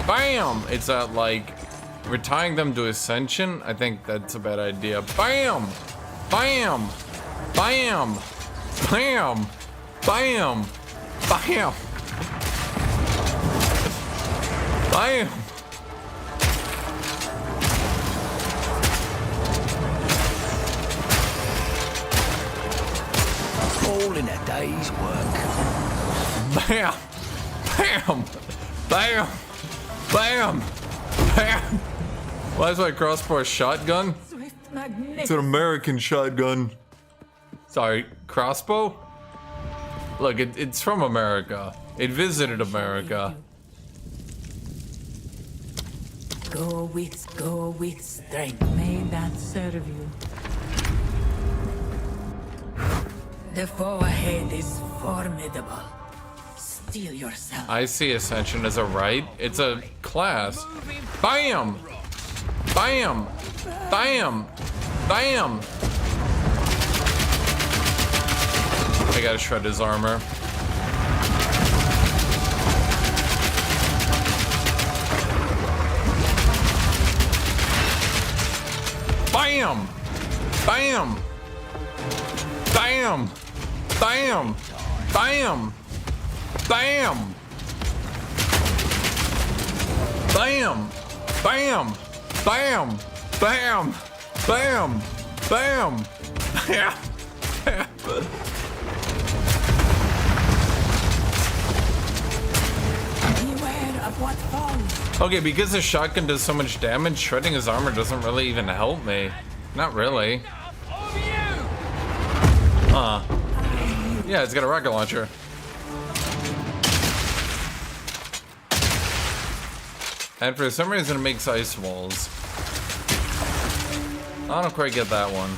Bam! It's that, like, retying them to Ascension, I think that's a bad idea. Bam! Bam! Bam! Bam! Bam! Bam! Bam! All in a day's work. Bam! Bam! Bam! Bam! Bam! Why is my crossbow a shotgun? It's an American shotgun. Sorry, crossbow? Look, it's from America. It visited America. Go with strength. May that serve you. The foe ahead is formidable. Steel yourself. I see Ascension as a right. It's a class. Bam! Bam! Bam! Bam! I gotta shred his armor. Bam! Bam! Bam! Bam! Bam! Bam! Bam! Bam! Bam! Bam! Bam! Bam! Bam! Beware of what falls. Okay, because the shotgun does so much damage, shredding his armor doesn't really even help me. Not really. Yeah, it's got a rocket launcher. And for some reason it makes ice walls. I don't quite get that one.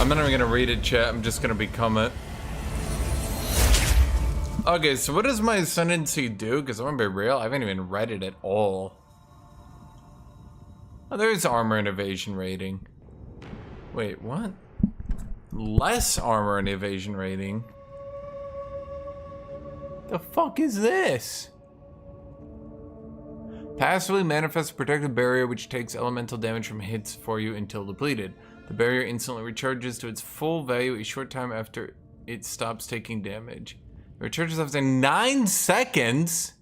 I'm not even gonna read it, chat. I'm just gonna become it. Okay, so what does my ascendancy do? Because I'm gonna be real, I haven't even read it at all. Oh, there's armor and evasion rating. Wait, what? Less armor and evasion rating? The fuck is this? Passively manifests a protective barrier which takes elemental damage from hits for you until depleted. The barrier instantly recharges to its full value a short time after it stops taking damage. It recharges after 9 seconds?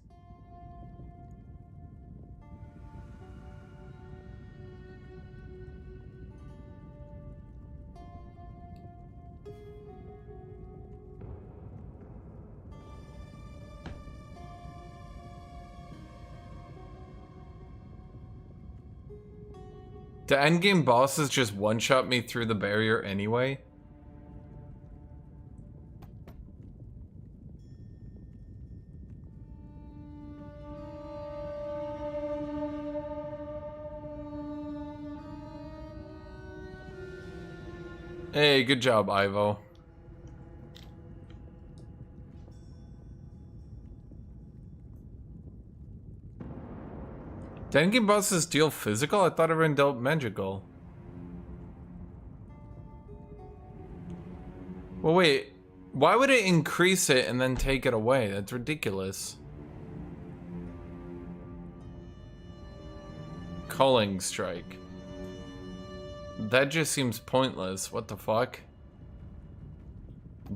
Do endgame bosses just one-shot me through the barrier anyway? Hey, good job, Ivo. Do Endgame bosses deal physical? I thought everyone dealt magical. Well, wait. Why would it increase it and then take it away? That's ridiculous. Culling strike. That just seems pointless. What the fuck?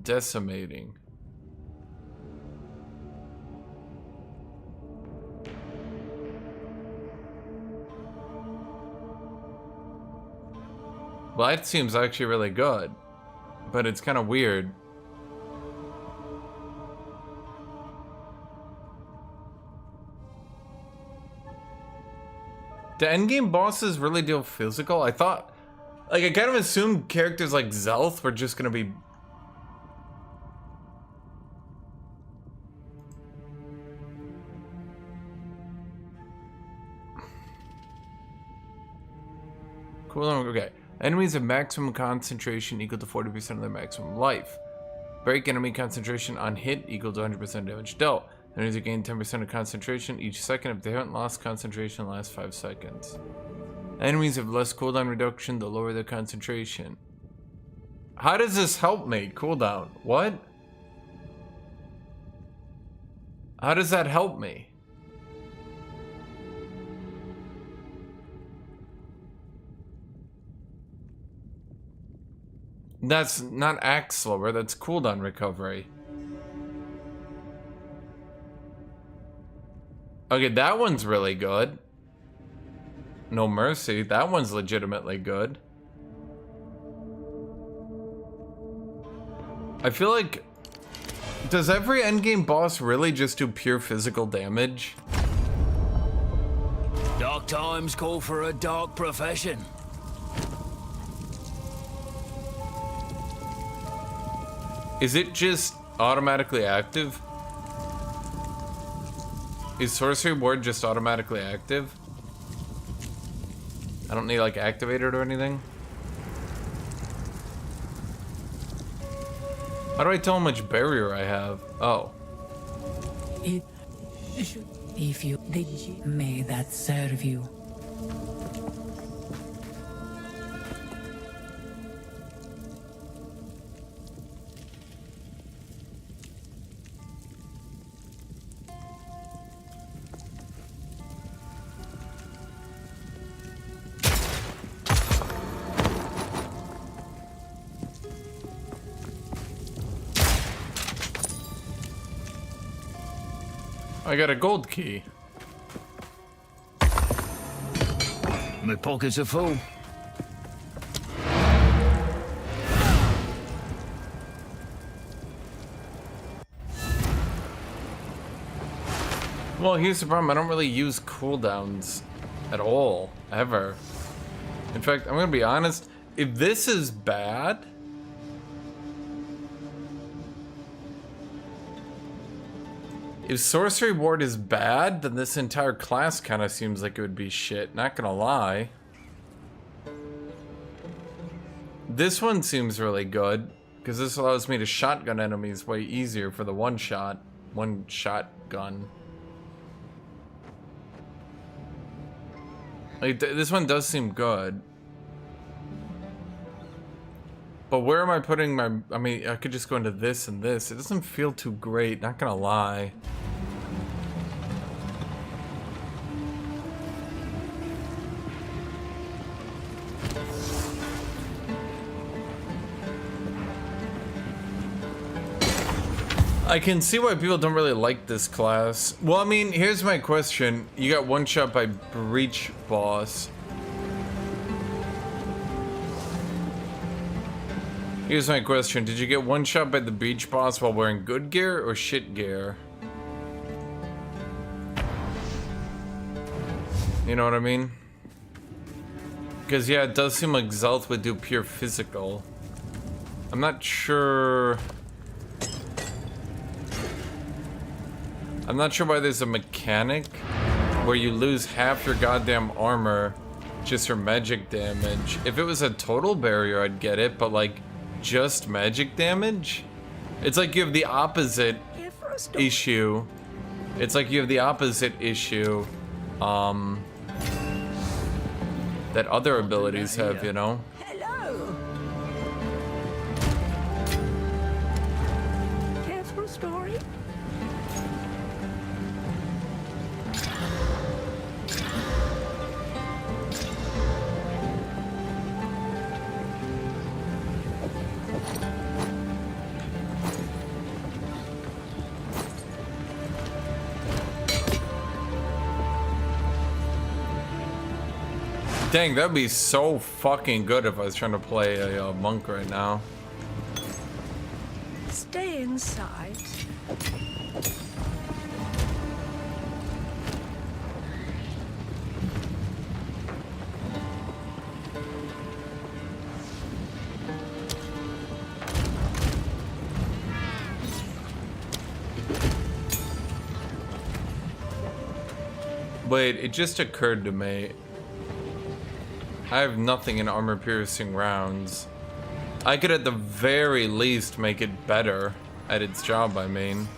Decimating. Well, that seems actually really good, but it's kind of weird. Do endgame bosses really deal physical? I thought, like, I kind of assumed characters like Zelth were just gonna be... Cool, okay. Enemies have maximum concentration equal to 40% of their maximum life. Break enemy concentration on hit equal to 100% damage dealt. Enemies have gained 10% of concentration each second if they haven't lost concentration in the last 5 seconds. Enemies have less cooldown reduction the lower their concentration. How does this help me? Cooldown. What? How does that help me? That's not act slower, that's cooldown recovery. Okay, that one's really good. No Mercy, that one's legitimately good. I feel like... Does every endgame boss really just do pure physical damage? Dark times call for a dark profession. Is it just automatically active? Is Sorcery Ward just automatically active? I don't need like activate it or anything. How do I tell how much barrier I have? Oh. It should, if you did, may that serve you. I got a gold key. My pockets are full. Well, here's the problem. I don't really use cooldowns at all, ever. In fact, I'm gonna be honest. If this is bad... If Sorcery Ward is bad, then this entire class kind of seems like it would be shit. Not gonna lie. This one seems really good, because this allows me to shotgun enemies way easier for the one shot gun. Like, this one does seem good. But where am I putting my... I mean, I could just go into this and this. It doesn't feel too great, not gonna lie. I can see why people don't really like this class. Well, I mean, here's my question. You got one shot by Breach Boss. Here's my question. Did you get one shot by the Breach Boss while wearing good gear or shit gear? You know what I mean? Because, yeah, it does seem like Zelth would do pure physical. I'm not sure... I'm not sure why there's a mechanic where you lose half your goddamn armor just for magic damage. If it was a total barrier, I'd get it, but like, just magic damage? It's like you have the opposite issue. It's like you have the opposite issue, that other abilities have, you know? Hello. Care for a story? Dang, that'd be so fucking good if I was trying to play a monk right now. Stay inside. Wait, it just occurred to me. I have nothing in armor-piercing rounds. I could at the very least make it better at its job, I mean.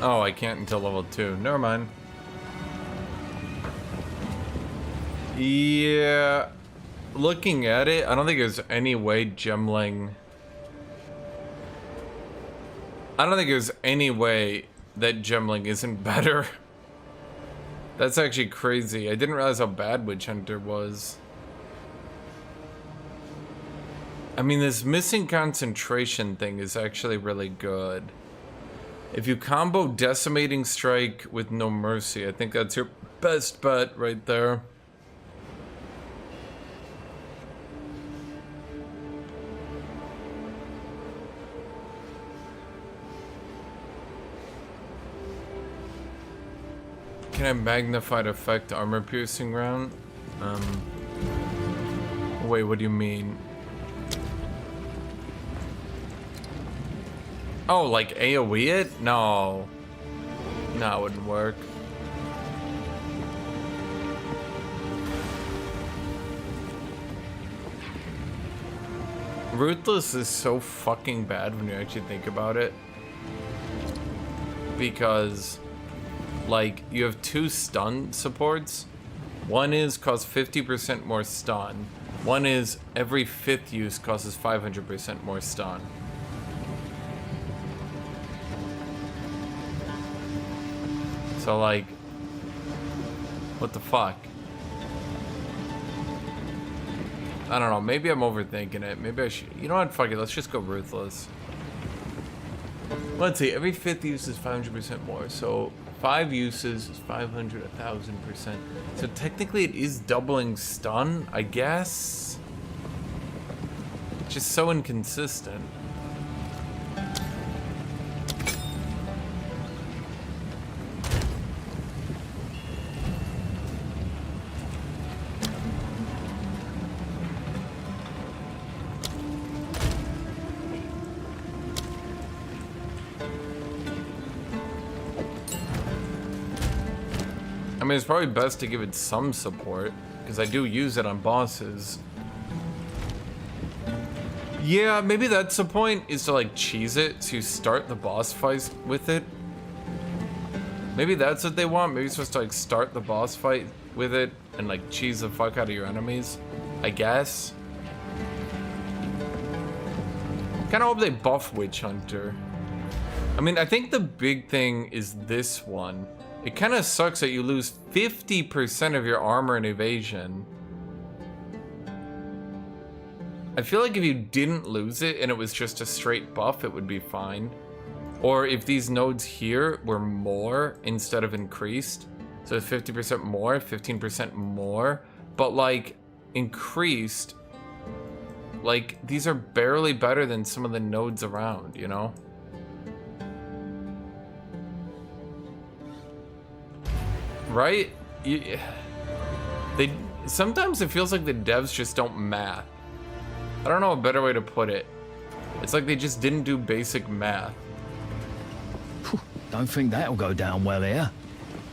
Oh, I can't until level 2. Never mind. Yeah. Looking at it, I don't think there's any way Gemling... I don't think there's any way that Gemling isn't better. That's actually crazy. I didn't realize how bad Witch Hunter was. I mean, this missing concentration thing is actually really good. If you combo Decimating Strike with No Mercy, I think that's your best bet right there. Can I magnified effect armor piercing round? Wait, what do you mean? Oh, like AoE it? No. No, it wouldn't work. Ruthless is so fucking bad when you actually think about it. Because, like, you have 2 stun supports. One is costs 50% more stun. One is every 5th use causes 500% more stun. So, like, what the fuck? I don't know, maybe I'm overthinking it. Maybe I should, you know what, fuck it, let's just go Ruthless. Let's see, every 5th use is 500% more, so 5 uses is 500, 1000%. So technically it is doubling stun, I guess? It's just so inconsistent. I mean, it's probably best to give it some support, because I do use it on bosses. Yeah, maybe that's the point, is to like cheese it, so you start the boss fight with it. Maybe that's what they want, maybe you're supposed to like start the boss fight with it, and like cheese the fuck out of your enemies, I guess. Kinda hope they buff Witch Hunter. I mean, I think the big thing is this one. It kind of sucks that you lose 50% of your armor and evasion. I feel like if you didn't lose it and it was just a straight buff, it would be fine. Or if these nodes here were more instead of increased. So it's 50% more, 15% more. But like, increased, like, these are barely better than some of the nodes around, you know? Right? Sometimes it feels like the devs just don't math. I don't know a better way to put it. It's like they just didn't do basic math. Don't think that'll go down well here.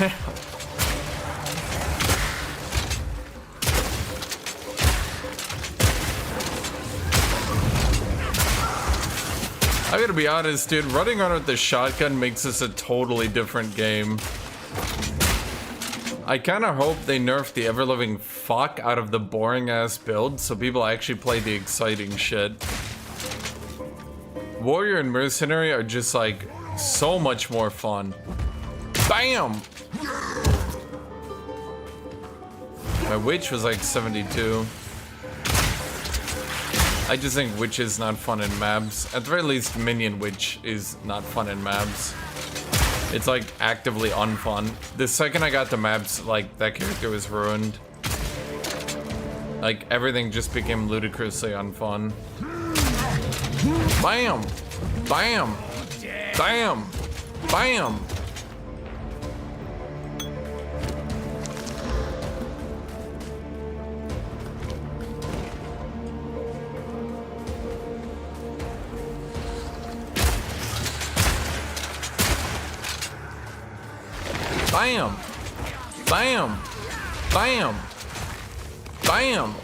I gotta be honest, dude. Running around with the shotgun makes this a totally different game. I kind of hope they nerf the ever-living fuck out of the boring-ass build so people actually play the exciting shit. Warrior and Mercenary are just like so much more fun. BAM! My Witch was like 72. I just think Witch is not fun in maps. At the very least, Minion Witch is not fun in maps. It's like actively unfun. The second I got the maps, like that character was ruined. Like everything just became ludicrously unfun. Bam! Bam! Bam! Bam! Bam! Bam! Bam! Bam!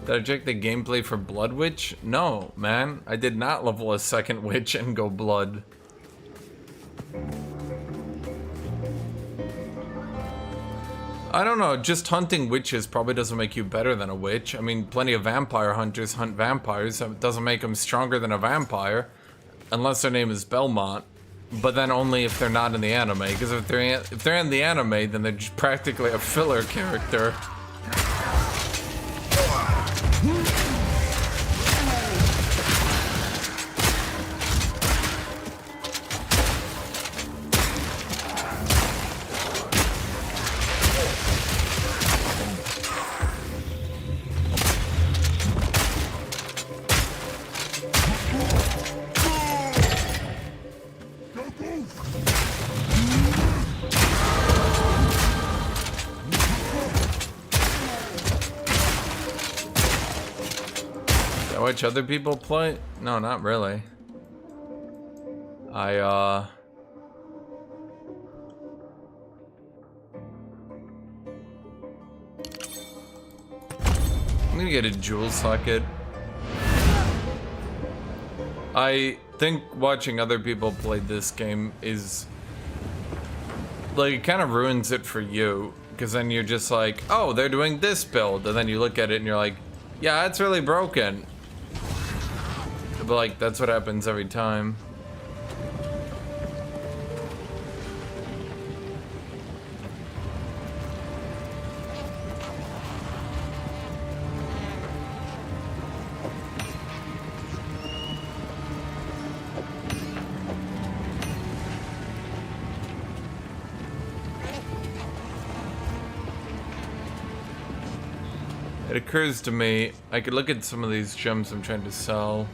Did I check the gameplay for Blood Witch? No, man. I did not level a second witch and go blood. I don't know, just hunting witches probably doesn't make you better than a witch. I mean, plenty of vampire hunters hunt vampires. It doesn't make them stronger than a vampire. Unless their name is Belmont. But then only if they're not in the anime. Because if they're in the anime, then they're just practically a filler character. Watch other people play? No, not really. I'm gonna get a jewel socket. I think watching other people play this game is like, it kind of ruins it for you, because then you're just like, oh, they're doing this build, and then you look at it and you're like, yeah, it's really broken. But like, that's what happens every time. It occurs to me, I could look at some of these gems I'm trying to sell.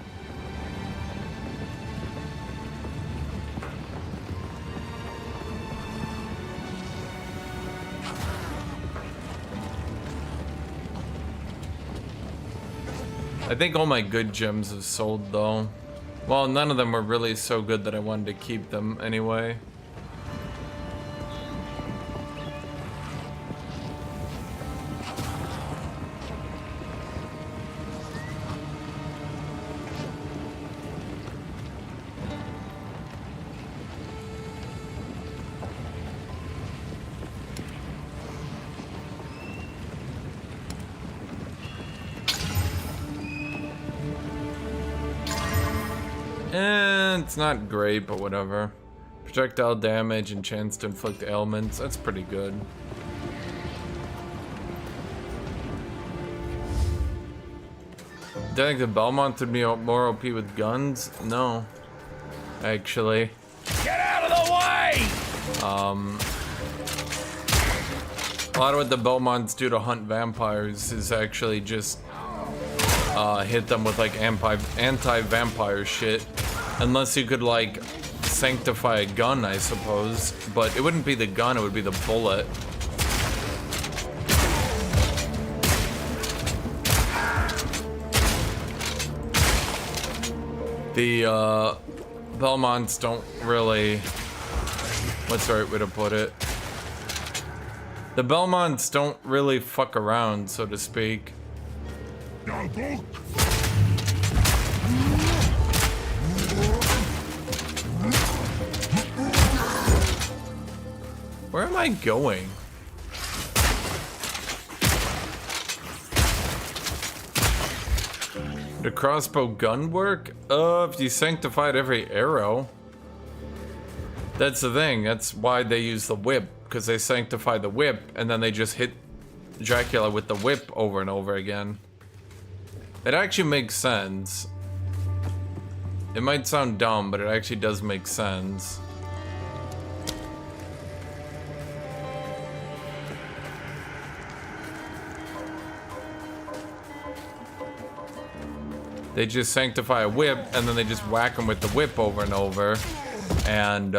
I think all my good gems have sold though. Well, none of them were really so good that I wanted to keep them anyway. It's not great, but whatever. Projectile damage and chance to inflict ailments, that's pretty good. Do I think the Belmont would be more OP with guns? No. Actually. Get out of the way! A lot of what the Belmonts do to hunt vampires is actually just hit them with like anti-vampire shit. Unless you could like sanctify a gun, I suppose. But it wouldn't be the gun, it would be the bullet. The Belmonts don't really, what's the right way to put it? The Belmonts don't really fuck around, so to speak. Where am I going? The crossbow gun work? If you sanctified every arrow. That's the thing, that's why they use the whip, because they sanctify the whip, and then they just hit Dracula with the whip over and over again. It actually makes sense. It might sound dumb, but it actually does make sense. They just sanctify a whip, and then they just whack them with the whip over and over. And,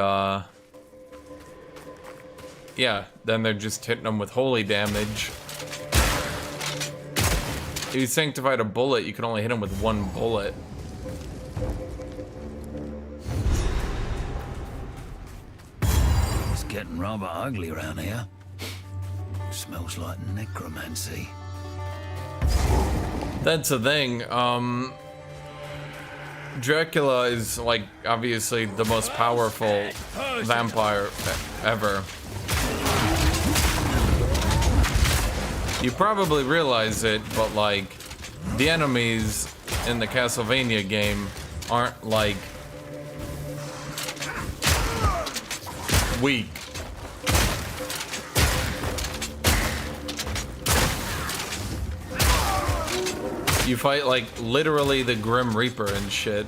yeah, then they're just hitting them with holy damage. If you sanctified a bullet, you can only hit them with one bullet. It's getting rather ugly around here. Smells like necromancy. That's the thing, Dracula is, like, obviously the most powerful vampire ever. You probably realize it, but, like, the enemies in the Castlevania game aren't, like, weak. You fight, like, literally the Grim Reaper and shit.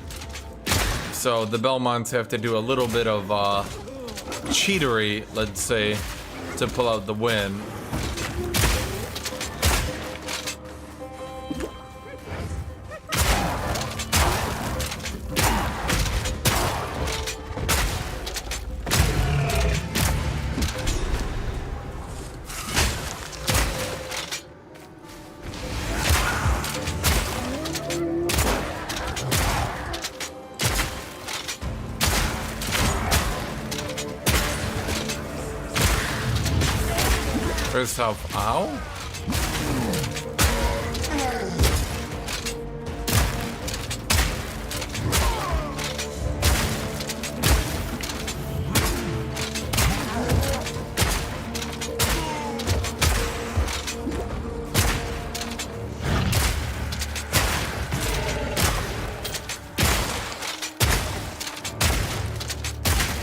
So the Belmonts have to do a little bit of cheatery, let's say, to pull out the win. First off, ow?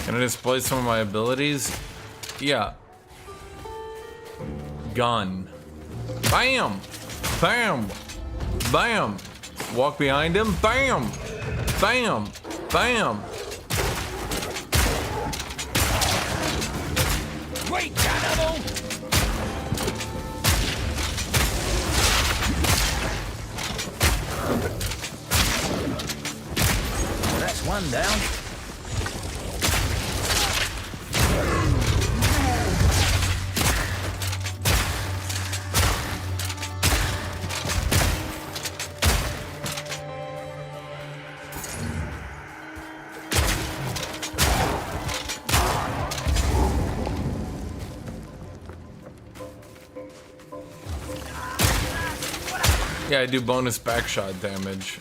Can I display some of my abilities? Yeah. Gun. Bam! Bam! Bam! Walk behind him. Bam! Bam! Bam! Wait, animal! That's one down. Yeah, I do bonus backshot damage.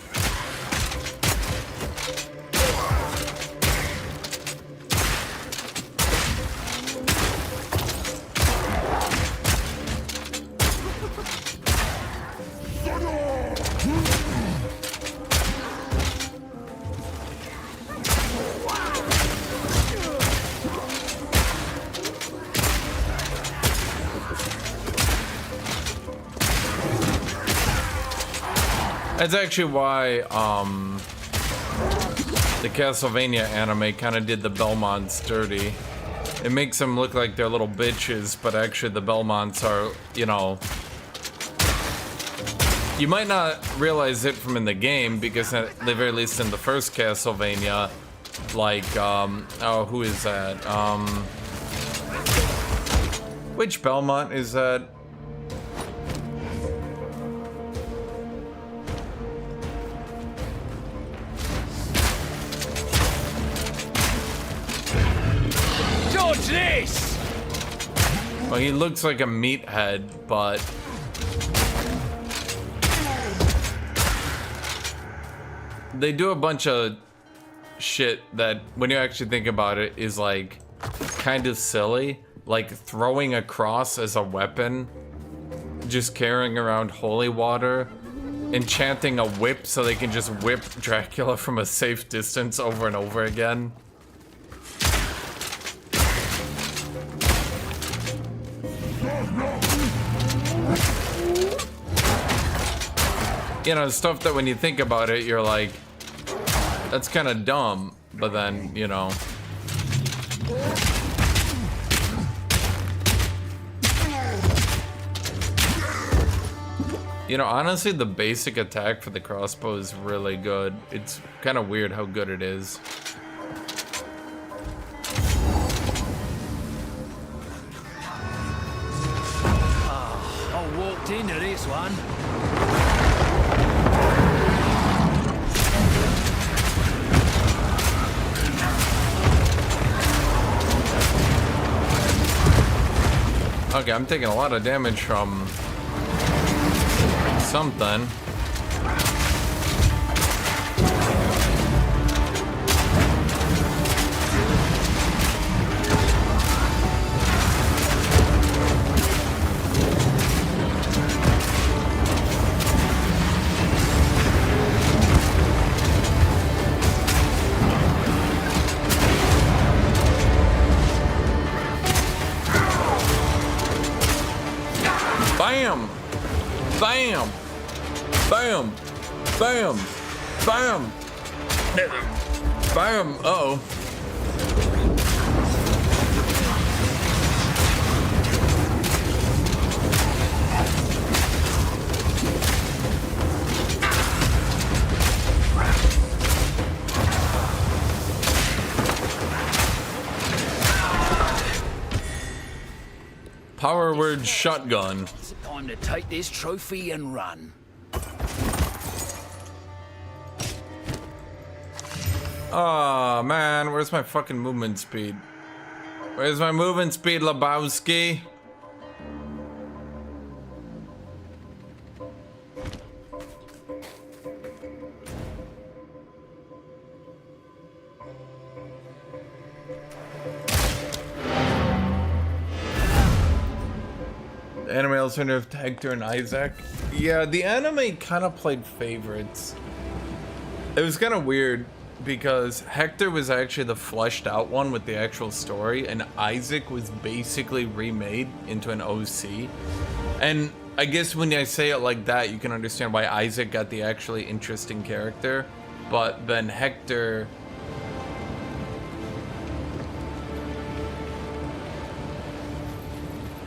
That's actually why the Castlevania anime kind of did the Belmonts dirty. It makes them look like they're little bitches, but actually the Belmonts are, you know... You might not realize it from in the game, because at the very least in the first Castlevania, like, oh, who is that? Which Belmont is that? Who's this? Well, he looks like a meathead, but they do a bunch of shit that, when you actually think about it, is like kind of silly. Like throwing a cross as a weapon, just carrying around holy water, enchanting a whip so they can just whip Dracula from a safe distance over and over again. You know, stuff that when you think about it, you're like, that's kind of dumb, but then, you know. You know, honestly, the basic attack for the crossbow is really good. It's kind of weird how good it is. I walked into this one. Okay, I'm taking a lot of damage from something. Bam! Bam! Bam! Bam! Bam! Bam! Uh-oh. Power word shotgun. It's time to take this trophy and run. Oh man, where's my fucking movement speed? Where's my movement speed, Lebowski? The anime alternative to Hector and Isaac. Yeah, the anime kind of played favorites. It was kind of weird because Hector was actually the fleshed out one with the actual story, and Isaac was basically remade into an OC. And I guess when I say it like that, you can understand why Isaac got the actually interesting character, but then Hector...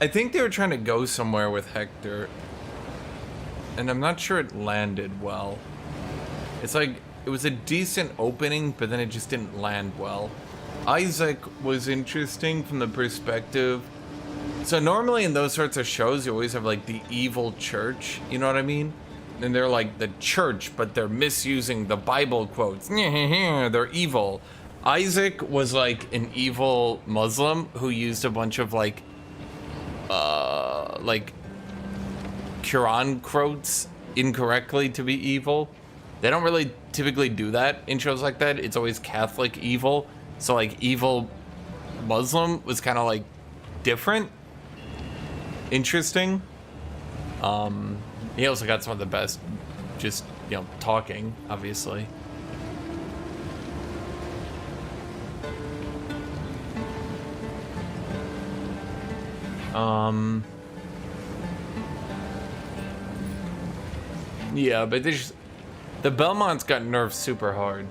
I think they were trying to go somewhere with Hector, and I'm not sure it landed well. It's like, it was a decent opening, but then it just didn't land well. Isaac was interesting from the perspective... So normally in those sorts of shows, you always have like the evil church, you know what I mean? And they're like the church, but they're misusing the Bible quotes. They're evil. Isaac was like an evil Muslim who used a bunch of like Quran quotes incorrectly to be evil. They don't really typically do that in shows like that. It's always Catholic evil. So like evil Muslim was kind of like different. Interesting. He also got some of the best, just, you know, talking, obviously. Yeah, but they just, the Belmonts got nerfed super hard.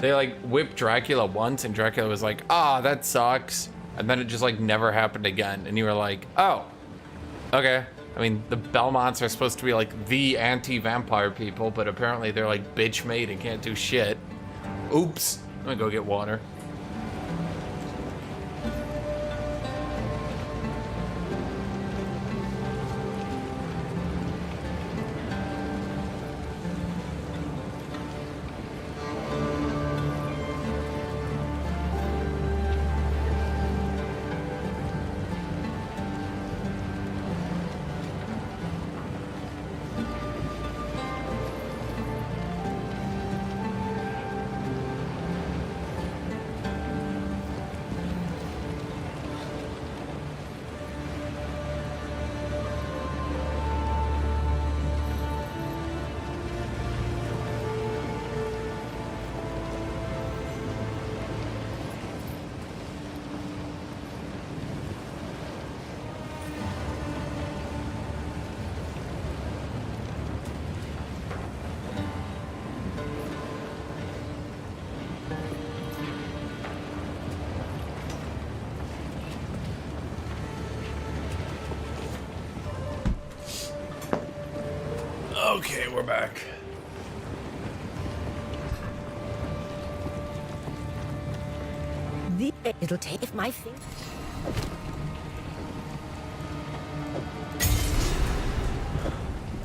They like whipped Dracula once and Dracula was like, ah, that sucks. And then it just like never happened again. And you were like, oh, okay. I mean, the Belmonts are supposed to be like the anti-vampire people, but apparently they're like bitch made and can't do shit. Oops. I'm gonna go get water. Okay, we're back. It'll take my thing.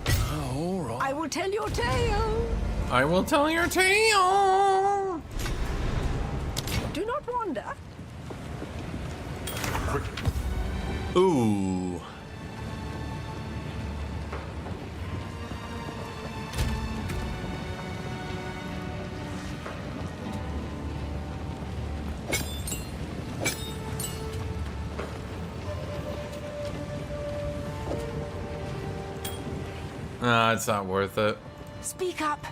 Oh, all right. I will tell your tale. I will tell your tale. Do not wander. Ooh. Nah, it's not worth it. Speak up.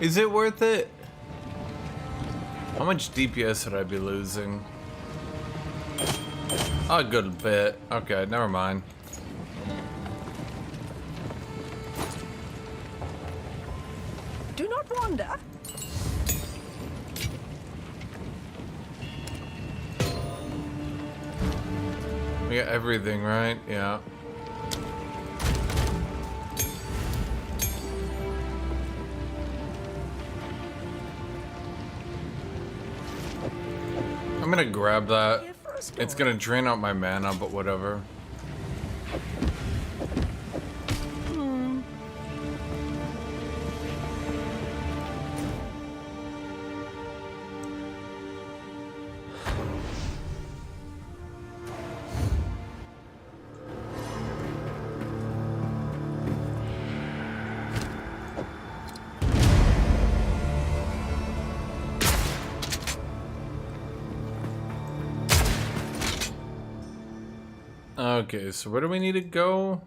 Is it worth it? How much DPS would I be losing? A good bit. Okay, never mind. Do not wander. We got everything, right? Yeah. I'm gonna grab that. It's gonna drain out my mana, but whatever. Okay, so where do we need to go?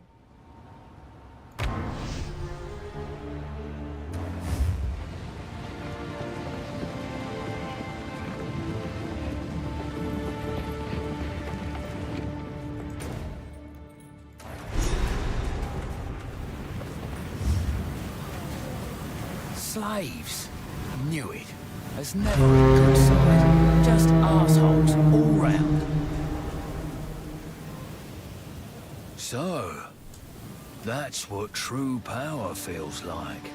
Slaves. Knew it. There's never a good side. Just assholes all round. So, that's what true power feels like.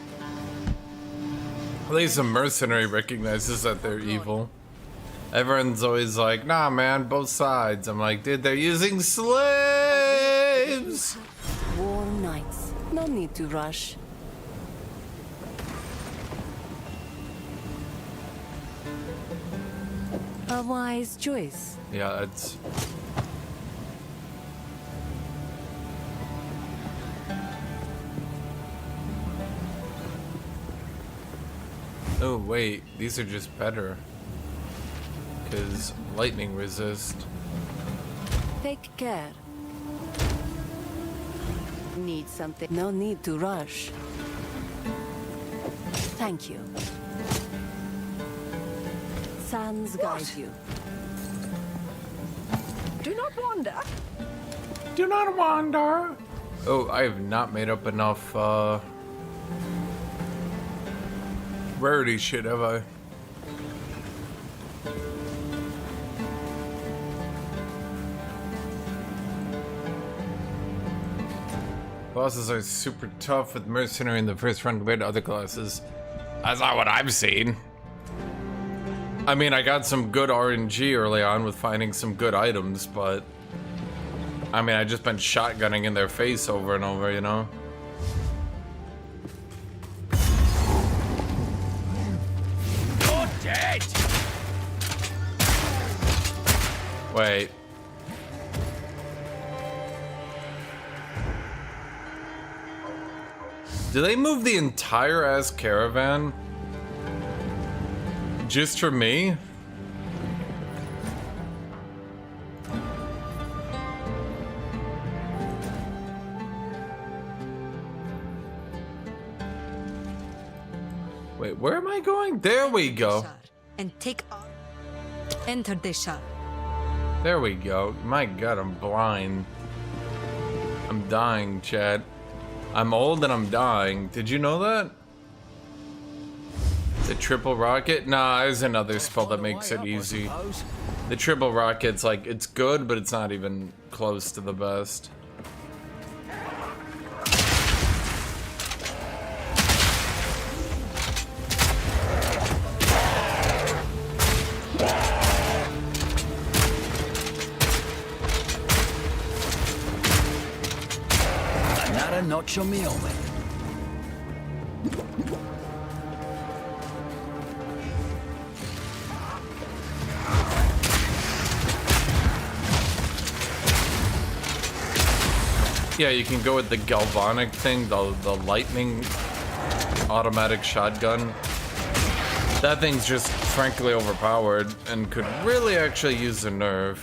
At least a mercenary recognizes that they're evil. Everyone's always like, nah man, both sides. I'm like, dude, they're using slaves! Warm nights. No need to rush. A wise choice. Yeah, it's... Oh wait, these are just better. Because lightning resist. Take care. Need something? No need to rush. Thank you. Sans guide you. Do not wander. Do not wander. Oh, I have not made up enough rarity shit, have I? Bosses are super tough with mercenary in the first run compared to other classes. That's not what I've seen. I mean, I got some good RNG early on with finding some good items, but I mean, I just been shotgunning in their face over and over, you know? You're dead! Wait. Do they move the entire ass caravan? Just for me? Wait, where am I going? There we go. And take on. Enter the shah. There we go. My god, I'm blind. I'm dying, Chad. I'm old and I'm dying. Did you know that? The triple rocket? Nah, there's another spell that makes it easy. The triple rocket's like, it's good, but it's not even close to the best. better notch on me helmet. Yeah, you can go with the galvanic thing, the lightning automatic shotgun. That thing's just frankly overpowered and could really actually use a nerf.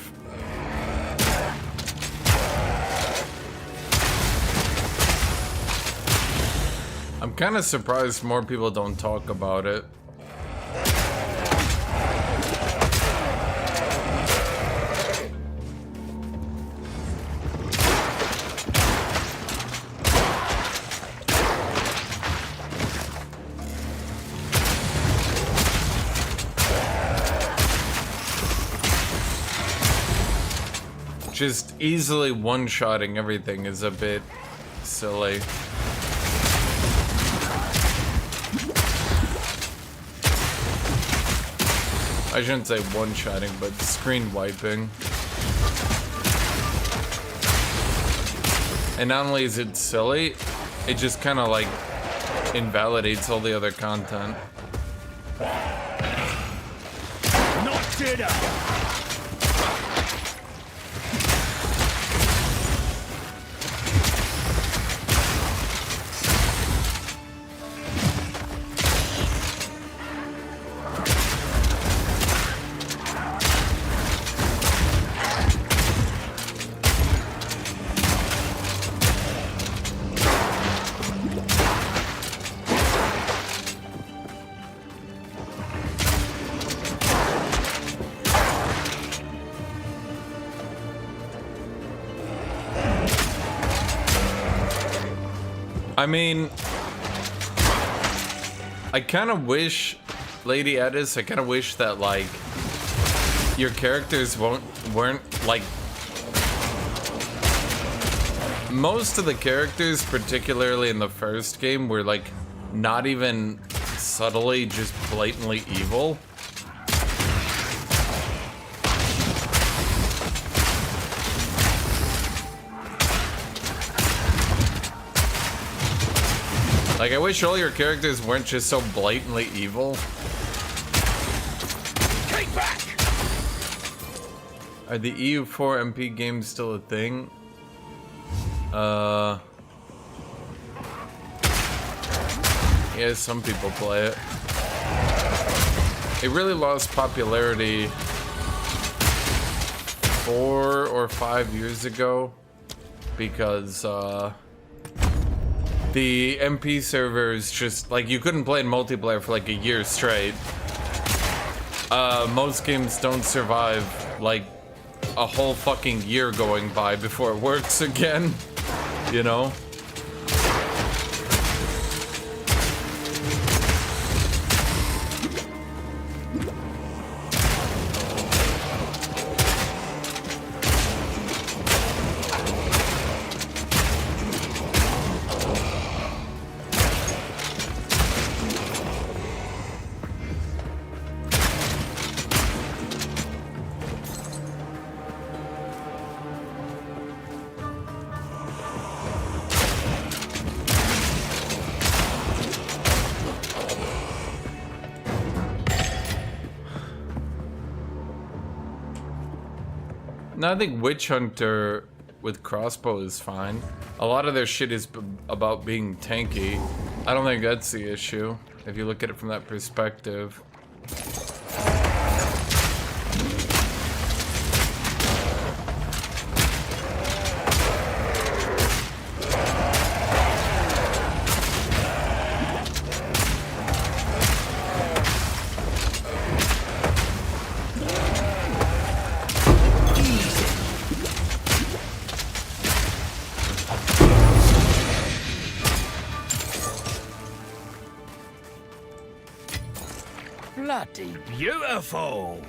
I'm kind of surprised more people don't talk about it. Just easily one-shotting everything is a bit silly. I shouldn't say one-shotting, but screen wiping. And not only is it silly, it just kind of like invalidates all the other content. Knocked it out! I mean, I kind of wish, Lady Edis, I kind of wish that, like, your characters weren't, like... Most of the characters, particularly in the first game, were, like, not even subtly, just blatantly evil. Like, I wish all your characters weren't just so blatantly evil. Take back! Are the EU4 MP games still a thing? Yeah, some people play it. It really lost popularity 4 or 5 years ago because, the MP servers just, like, you couldn't play in multiplayer for like a year straight. Most games don't survive, like, a whole fucking year going by before it works again, you know? No, I think Witch Hunter with crossbow is fine. A lot of their shit is about being tanky. I don't think that's the issue, if you look at it from that perspective. Bloody beautiful!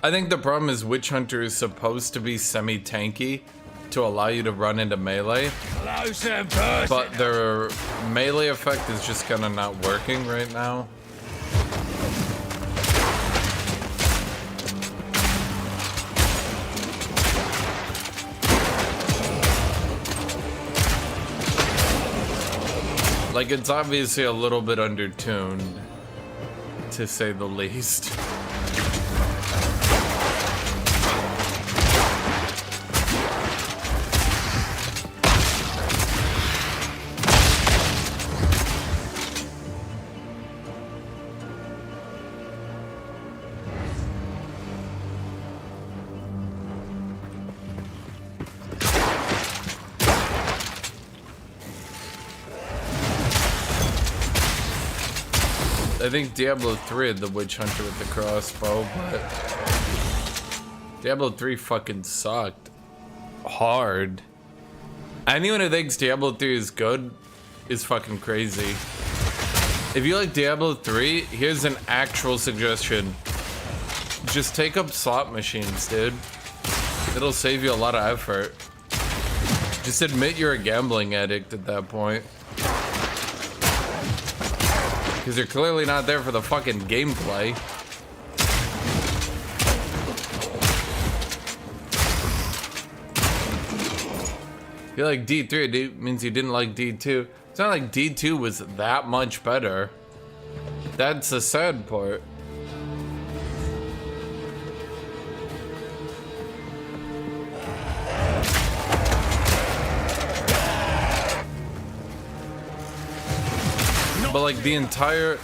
I think the problem is Witch Hunter is supposed to be semi-tanky, to allow you to run into melee. But their melee effect is just kind of not working right now. Like, it's obviously a little bit undertuned, to say the least. I think Diablo 3 had the witch hunter with the crossbow, but Diablo 3 fucking sucked hard. Anyone who thinks Diablo 3 is good is fucking crazy. If you like Diablo 3, here's an actual suggestion. Just take up slot machines, dude. It'll save you a lot of effort. Just admit you're a gambling addict at that point. Because you're clearly not there for the fucking gameplay. You like D3, it means you didn't like D2. It's not like D2 was that much better. That's the sad part. But like the entire...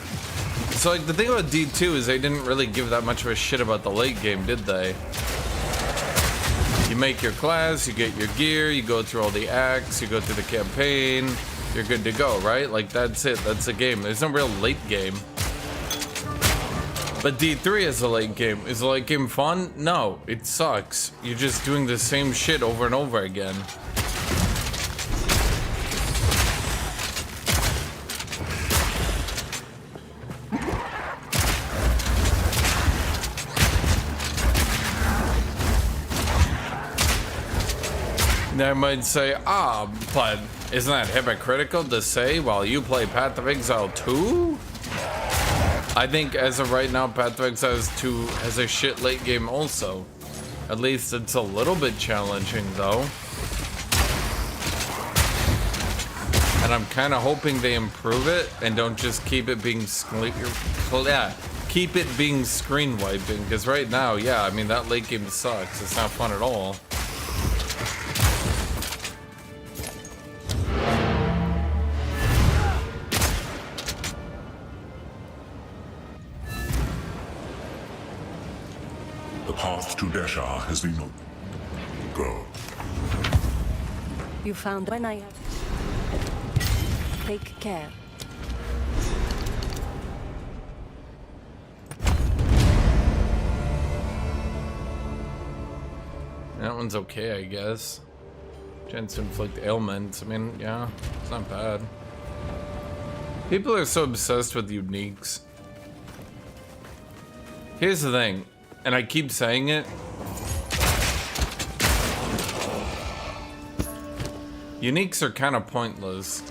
So like the thing about D2 is they didn't really give that much of a shit about the late game, did they? You make your class, you get your gear, you go through all the acts, you go through the campaign, you're good to go, right? Like that's it, that's the game. There's no real late game. But D3 is a late game. Is the late game fun? No, it sucks. You're just doing the same shit over and over again. I might say, but isn't that hypocritical to say while you play Path of Exile 2? I think as of right now, Path of Exile 2 has a shit late game also. At least it's a little bit challenging though. And I'm kind of hoping they improve it and don't just keep it being keep it being screen wiping. Because right now, yeah, I mean that late game sucks. It's not fun at all. The path to Desha has been opened. Go. You found when I have... Take care. That one's okay, I guess. Chance to inflict ailments. I mean, yeah, it's not bad. People are so obsessed with uniques. Here's the thing, and I keep saying it. Uniques are kind of pointless.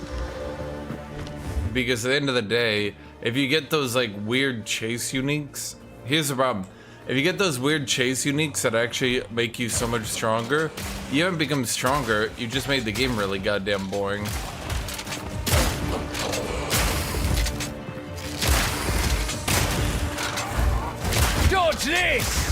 Because at the end of the day, if you get those like weird chase uniques, here's the problem. If you get those weird chase uniques that actually make you so much stronger, you haven't become stronger, you just made the game really goddamn boring. Dodge this!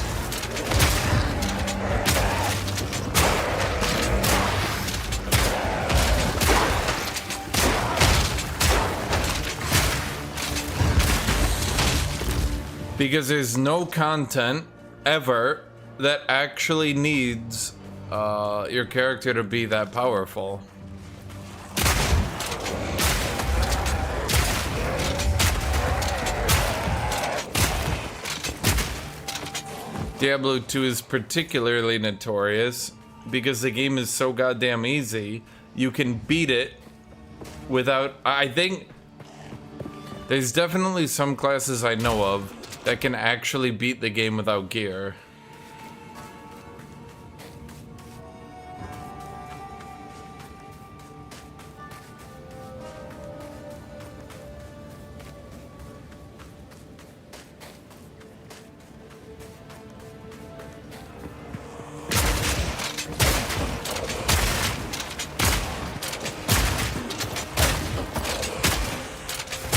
Because there's no content ever that actually needs your character to be that powerful. Diablo 2 is particularly notorious because the game is so goddamn easy. You can beat it without... I think there's definitely some classes I know of that can actually beat the game without gear.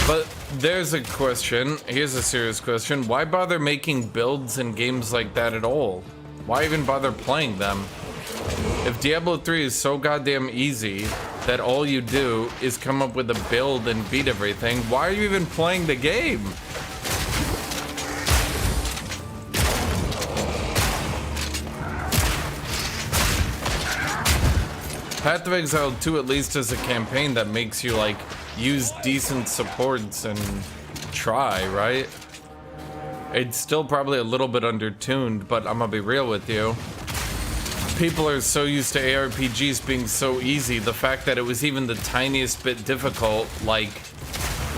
But there's a question. Here's a serious question. Why bother making builds in games like that at all? Why even bother playing them? If Diablo 3 is so goddamn easy that all you do is come up with a build and beat everything, why are you even playing the game? Path of Exile 2 at least has a campaign that makes you like use decent supports and try, right? It's still probably a little bit undertuned, but I'm gonna be real with you. People are so used to ARPGs being so easy, the fact that it was even the tiniest bit difficult, like,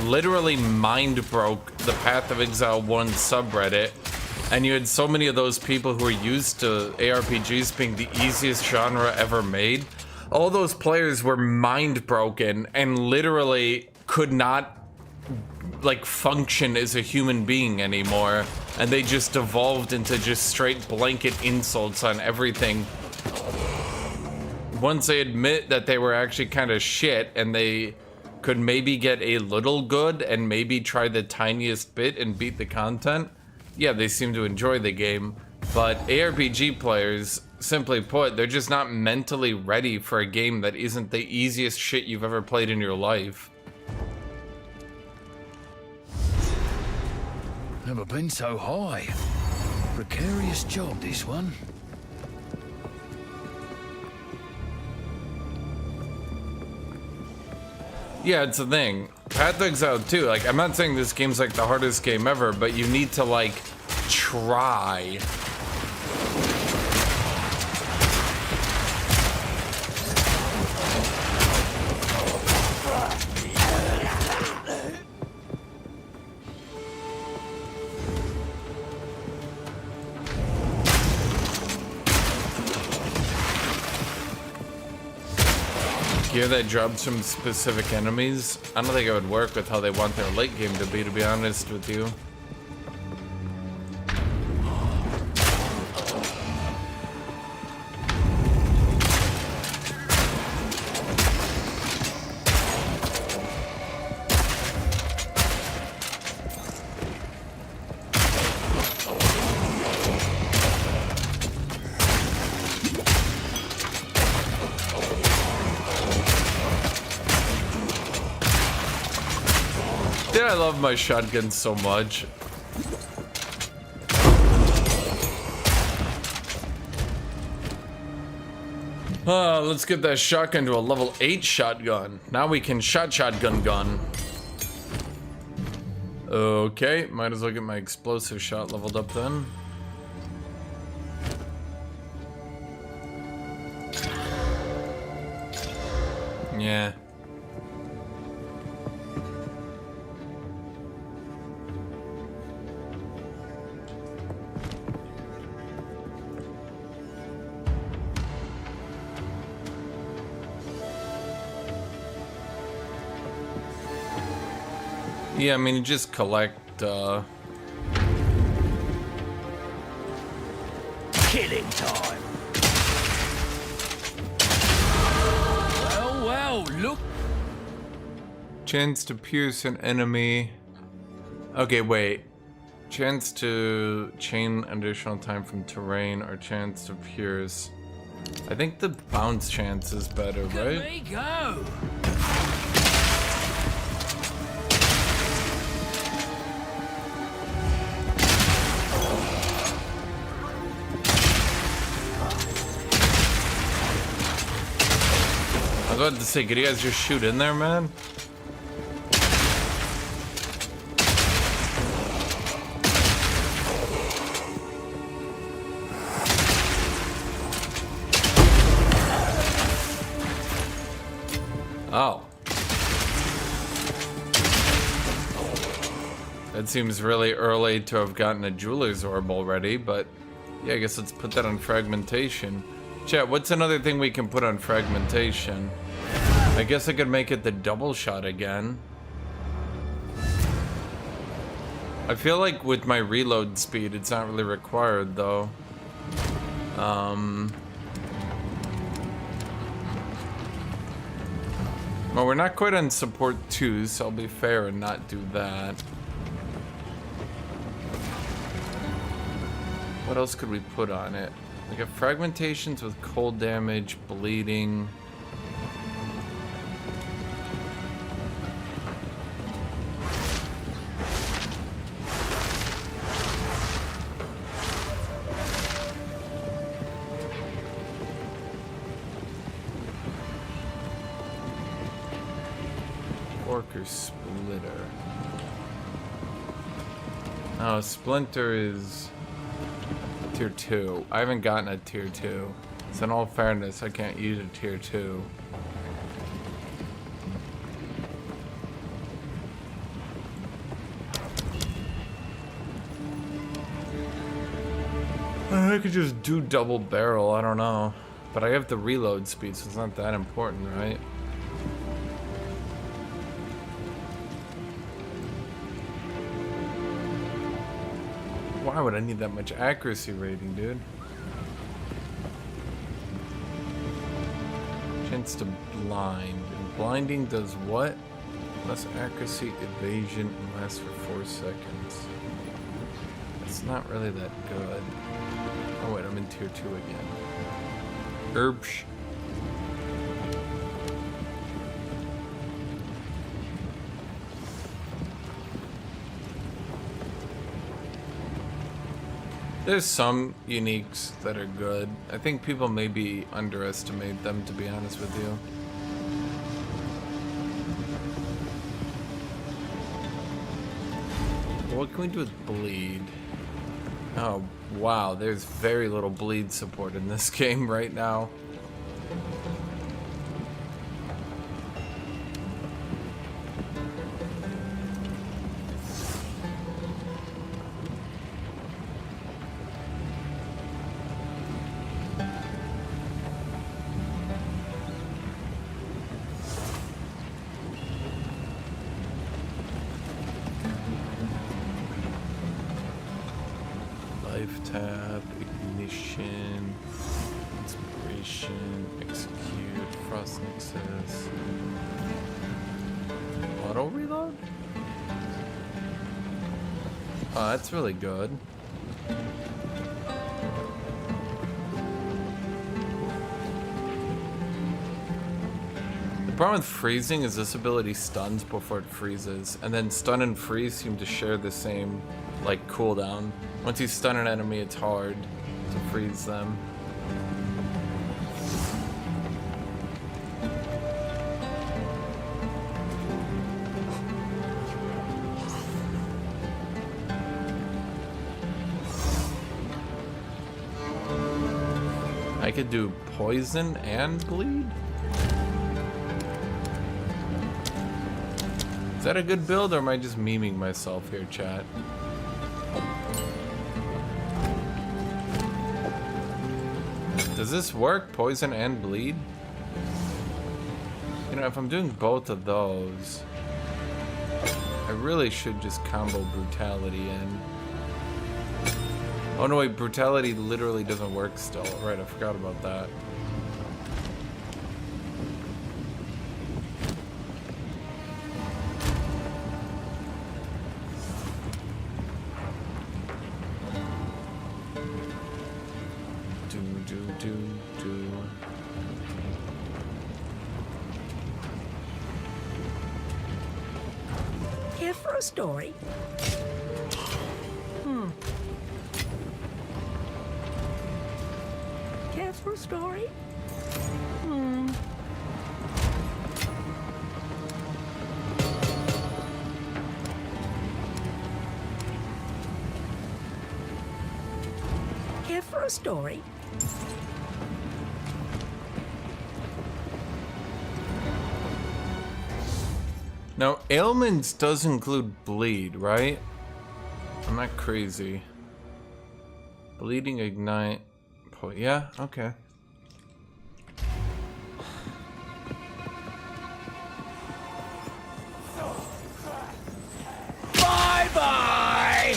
literally mind broke the Path of Exile 1 subreddit. And you had so many of those people who are used to ARPGs being the easiest genre ever made. All those players were mind broken and literally could not like function as a human being anymore, and they just devolved into just straight blanket insults on everything. Once they admit that they were actually kind of shit and they could maybe get a little good and maybe try the tiniest bit and beat the content, yeah, they seem to enjoy the game. But ARPG players, simply put, they're just not mentally ready for a game that isn't the easiest shit you've ever played in your life. Never been so high. Precarious job, this one. Yeah, it's the thing. Path of Exile 2, like, I'm not saying this game's like the hardest game ever, but you need to, like, try. Gear that drops from specific enemies. I don't think it would work with how they want their late game to be honest with you. I love my shotgun so much. Let's get that shotgun to a level 8 shotgun. Now we can shotgun gun. Okay, might as well get my explosive shot leveled up then. Yeah. Yeah, I mean, you just collect, Killing time. Well, look. Chance to pierce an enemy. Okay, wait. Chance to chain additional time from terrain or chance to pierce. I think the bounce chance is better, right? Let me go. I was about to say, could you guys just shoot in there, man? Oh. That seems really early to have gotten a jeweler's orb already, but yeah, I guess let's put that on fragmentation. Chat, what's another thing we can put on fragmentation? I guess I could make it the double shot again. I feel like with my reload speed, it's not really required though. Well, we're not quite on support 2, so I'll be fair and not do that. What else could we put on it? We got fragmentations with cold damage, bleeding. Or Splitter. Oh, Splinter is tier 2. I haven't gotten a tier 2. So in all fairness, I can't use a tier 2. I could just do double barrel, I don't know. But I have the reload speed, so it's not that important, right? Why would I need that much accuracy rating, dude? Chance to blind. And blinding does what? Less accuracy, evasion, and lasts for 4 seconds. It's not really that good. Oh wait, I'm in tier 2 again. Herbsch. There's some uniques that are good. I think people maybe underestimate them, to be honest with you. What can we do with bleed? Oh, wow, there's very little bleed support in this game right now. Tab, ignition, inspiration, execute, frost nexus, auto reload? Oh, that's really good. The problem with freezing is this ability stuns before it freezes, and then stun and freeze seem to share the same, like, cooldown. Once you stun an enemy, it's hard to freeze them. I could do poison and bleed? Is that a good build, or am I just memeing myself here, chat? Does this work? Poison and bleed? You know, if I'm doing both of those, I really should just combo brutality in. Oh no, wait, brutality literally doesn't work still. Right, I forgot about that. Care for a story? Care for a story? Care for a story? Now, ailments does include bleed, right? I'm not crazy. Bleeding, ignite. Yeah, okay. Bye-bye!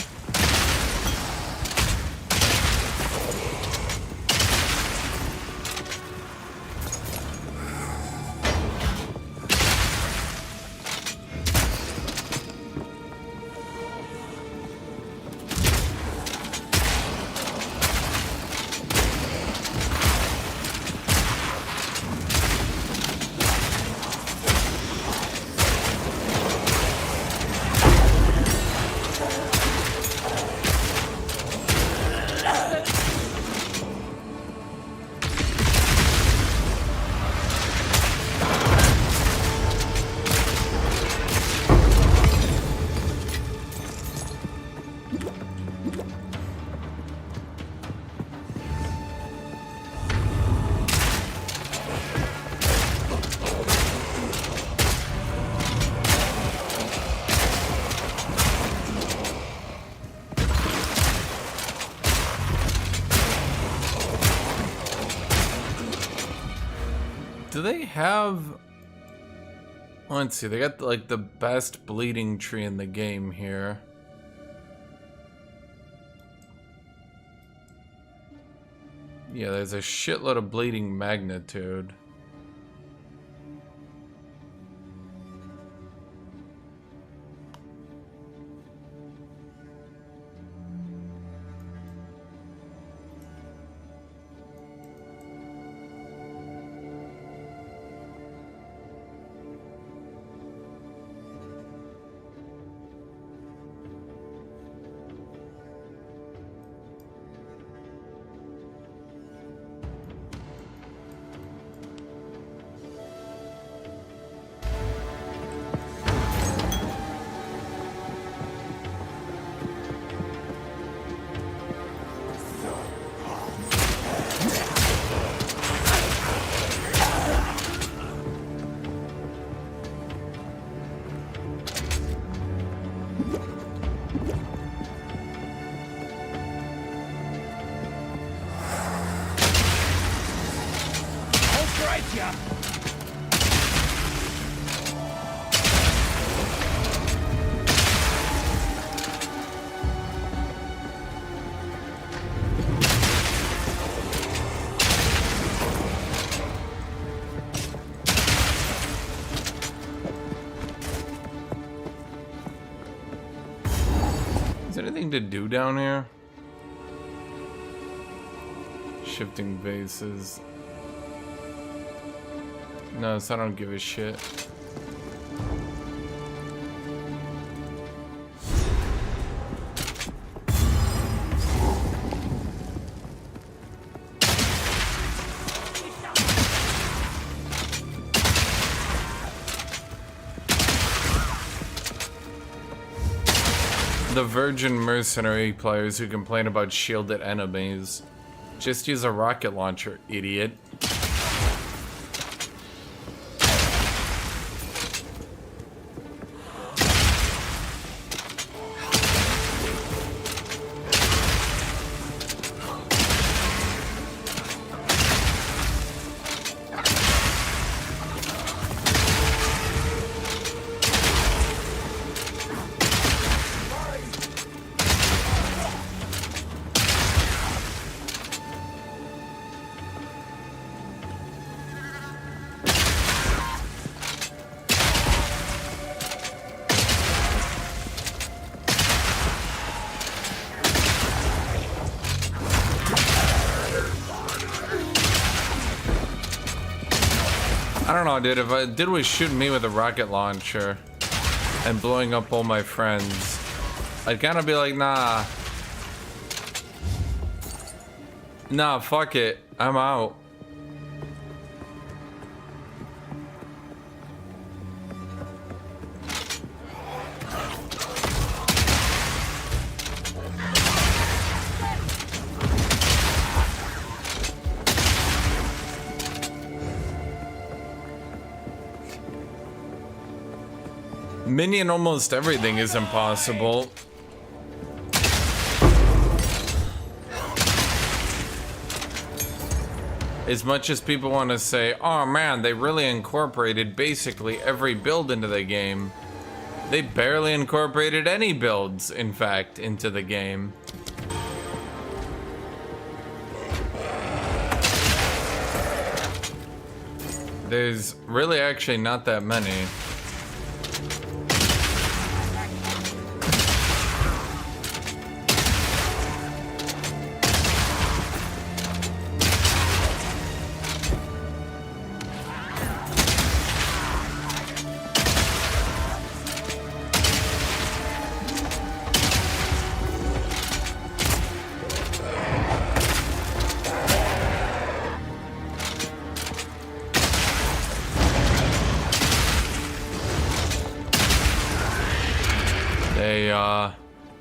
Do they have... Let's see, they got like the best bleeding tree in the game here. Yeah, there's a shitload of bleeding magnitude. Anything to do down here? Shifting bases. No, so I don't give a shit. The virgin mercenary players who complain about shielded enemies. Just use a rocket launcher, idiot. I don't know, dude. If a dude was shooting me with a rocket launcher and blowing up all my friends, I'd kind of be like, nah. Nah, fuck it. I'm out. Minion almost everything is impossible. As much as people want to say, oh man, they really incorporated basically every build into the game, they barely incorporated any builds, in fact, into the game. There's really actually not that many.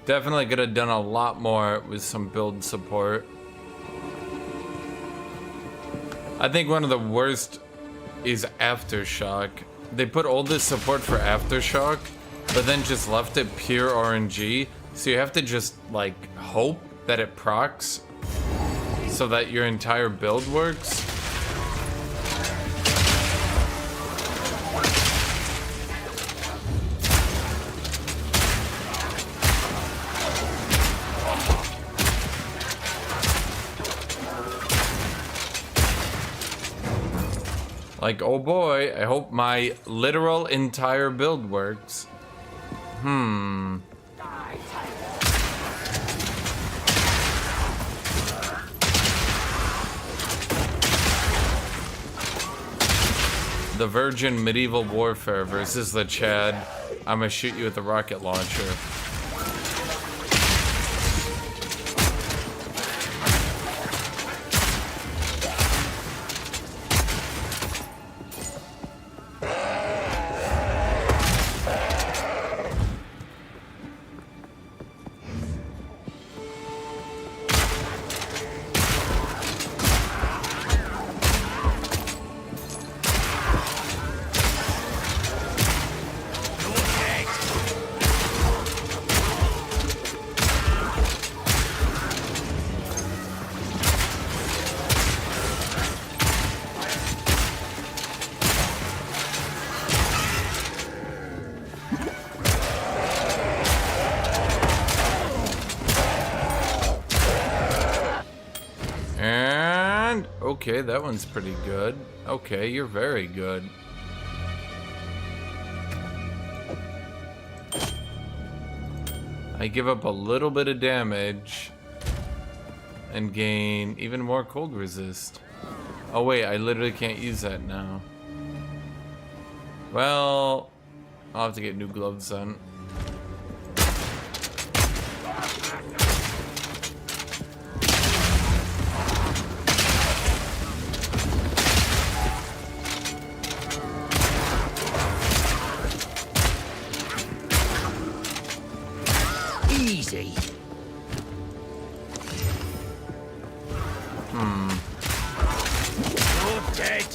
Definitely could have done a lot more with some build support. I think one of the worst is Aftershock. They put all this support for Aftershock, but then just left it pure RNG. So you have to just like hope that it procs so that your entire build works. Like, oh boy, I hope my literal entire build works. The Virgin Medieval Warfare versus the Chad. I'm gonna shoot you with a rocket launcher. Okay, that one's pretty good. Okay, you're very good. I give up a little bit of damage and gain even more cold resist. Oh wait, I literally can't use that now. Well, I'll have to get new gloves then. Easy. You're dead.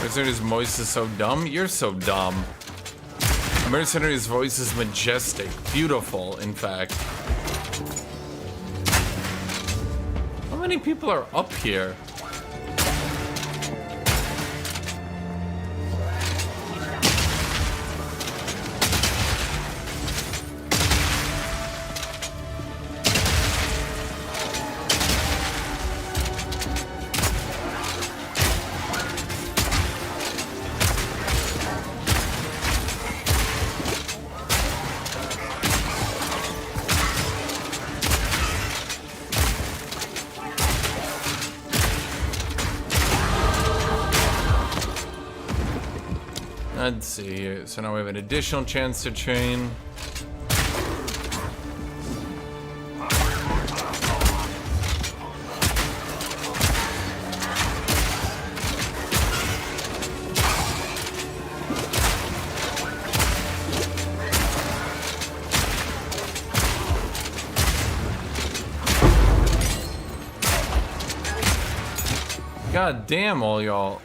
Mercenary's voice is so dumb. You're so dumb. Mercenary's voice is majestic, beautiful, in fact. How many people are up here? Let's see here. So now we have an additional chance to train. God damn, all y'all.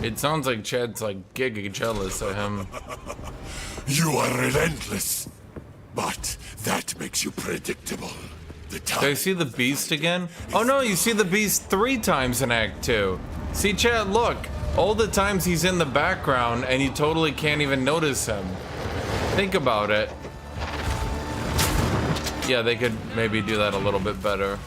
It sounds like Chad's like giga jealous of him. You are relentless, but that makes you predictable. Do I see the beast again? Oh no, you see the beast 3 times in Act 2. See, Chad, look. All the times he's in the background and you totally can't even notice him. Think about it. Yeah, they could maybe do that a little bit better.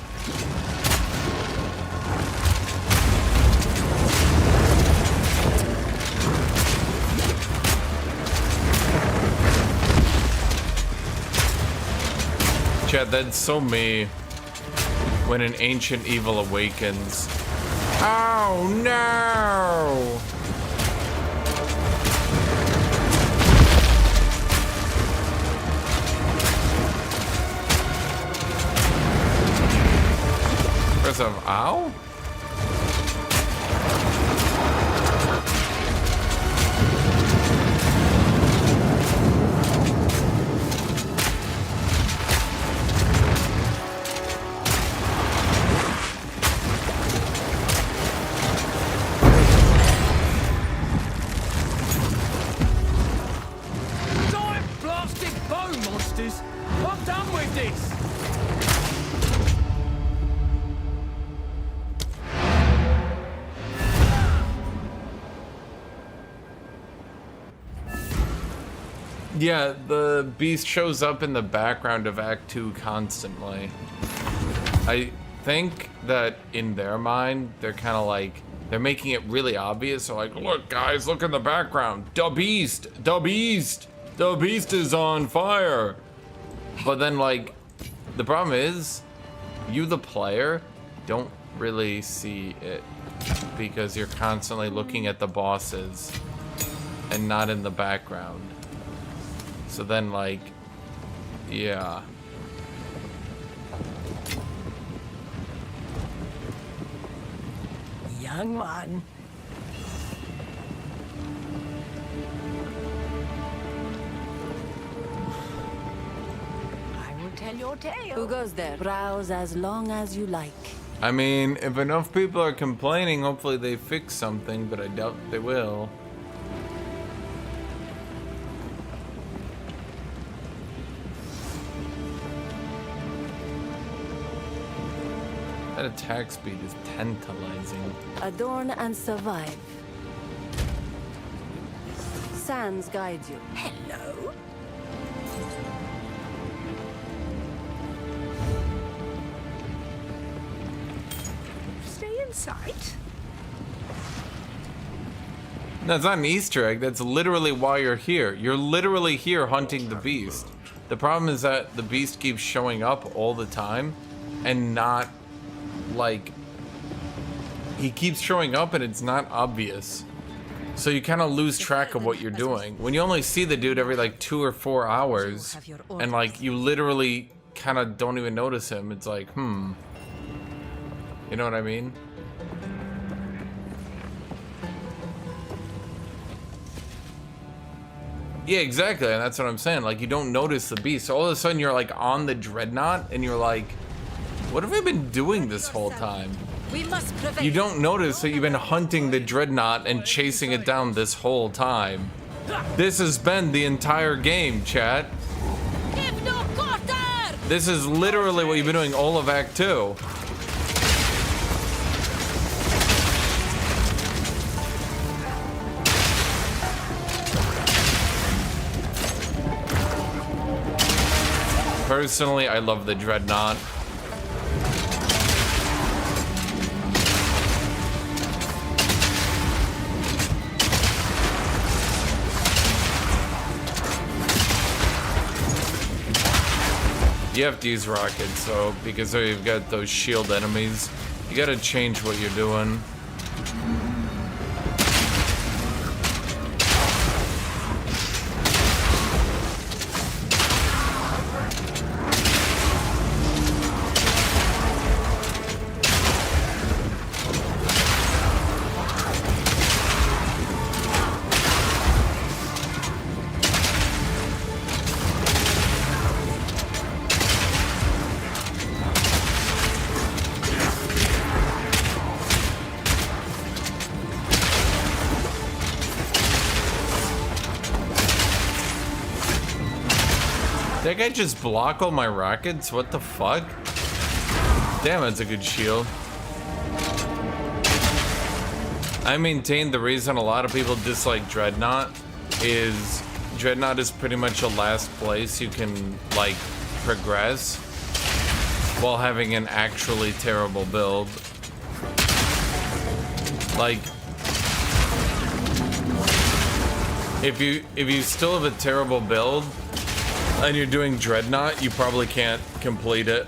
Chad, that's so me when an ancient evil awakens. Oh no! Press of ow? monsters. I'm done with this. Yeah, the beast shows up in the background of Act 2 constantly. I think that in their mind, they're kind of like, they're making it really obvious. They're like, look guys, look in the background. The beast, the beast, the beast is on fire. But then like, the problem is, you the player don't really see it because you're constantly looking at the bosses and not in the background. So then, like, yeah. Young one. I will tell your tale. Who goes there? Browse as long as you like. I mean, if enough people are complaining, hopefully they fix something, but I doubt they will. That attack speed is tantalizing. Adorn and survive. Sans guides you. Hello. Stay in sight. That's not an Easter egg, that's literally why you're here. You're literally here hunting the beast. The problem is that the beast keeps showing up all the time and not, like, he keeps showing up and it's not obvious. So you kind of lose track of what you're doing. When you only see the dude every like 2 or 4 hours and like you literally kind of don't even notice him, it's like, you know what I mean? Yeah, exactly, and that's what I'm saying. Like, you don't notice the beast. So all of a sudden you're like on the dreadnought and you're like, what have I been doing this whole time? We must prevail. You don't notice that you've been hunting the dreadnought and chasing it down this whole time. This has been the entire game, chat. This is literally what you've been doing all of Act 2. Personally, I love the dreadnought. You have to use rockets, so because you've got those shield enemies, you gotta change what you're doing. That guy just block all my rockets? What the fuck? Damn, that's a good shield. I maintain the reason a lot of people dislike Dreadnought is Dreadnought is pretty much a last place you can, like, progress while having an actually terrible build. Like, if you still have a terrible build and you're doing Dreadnought, you probably can't complete it.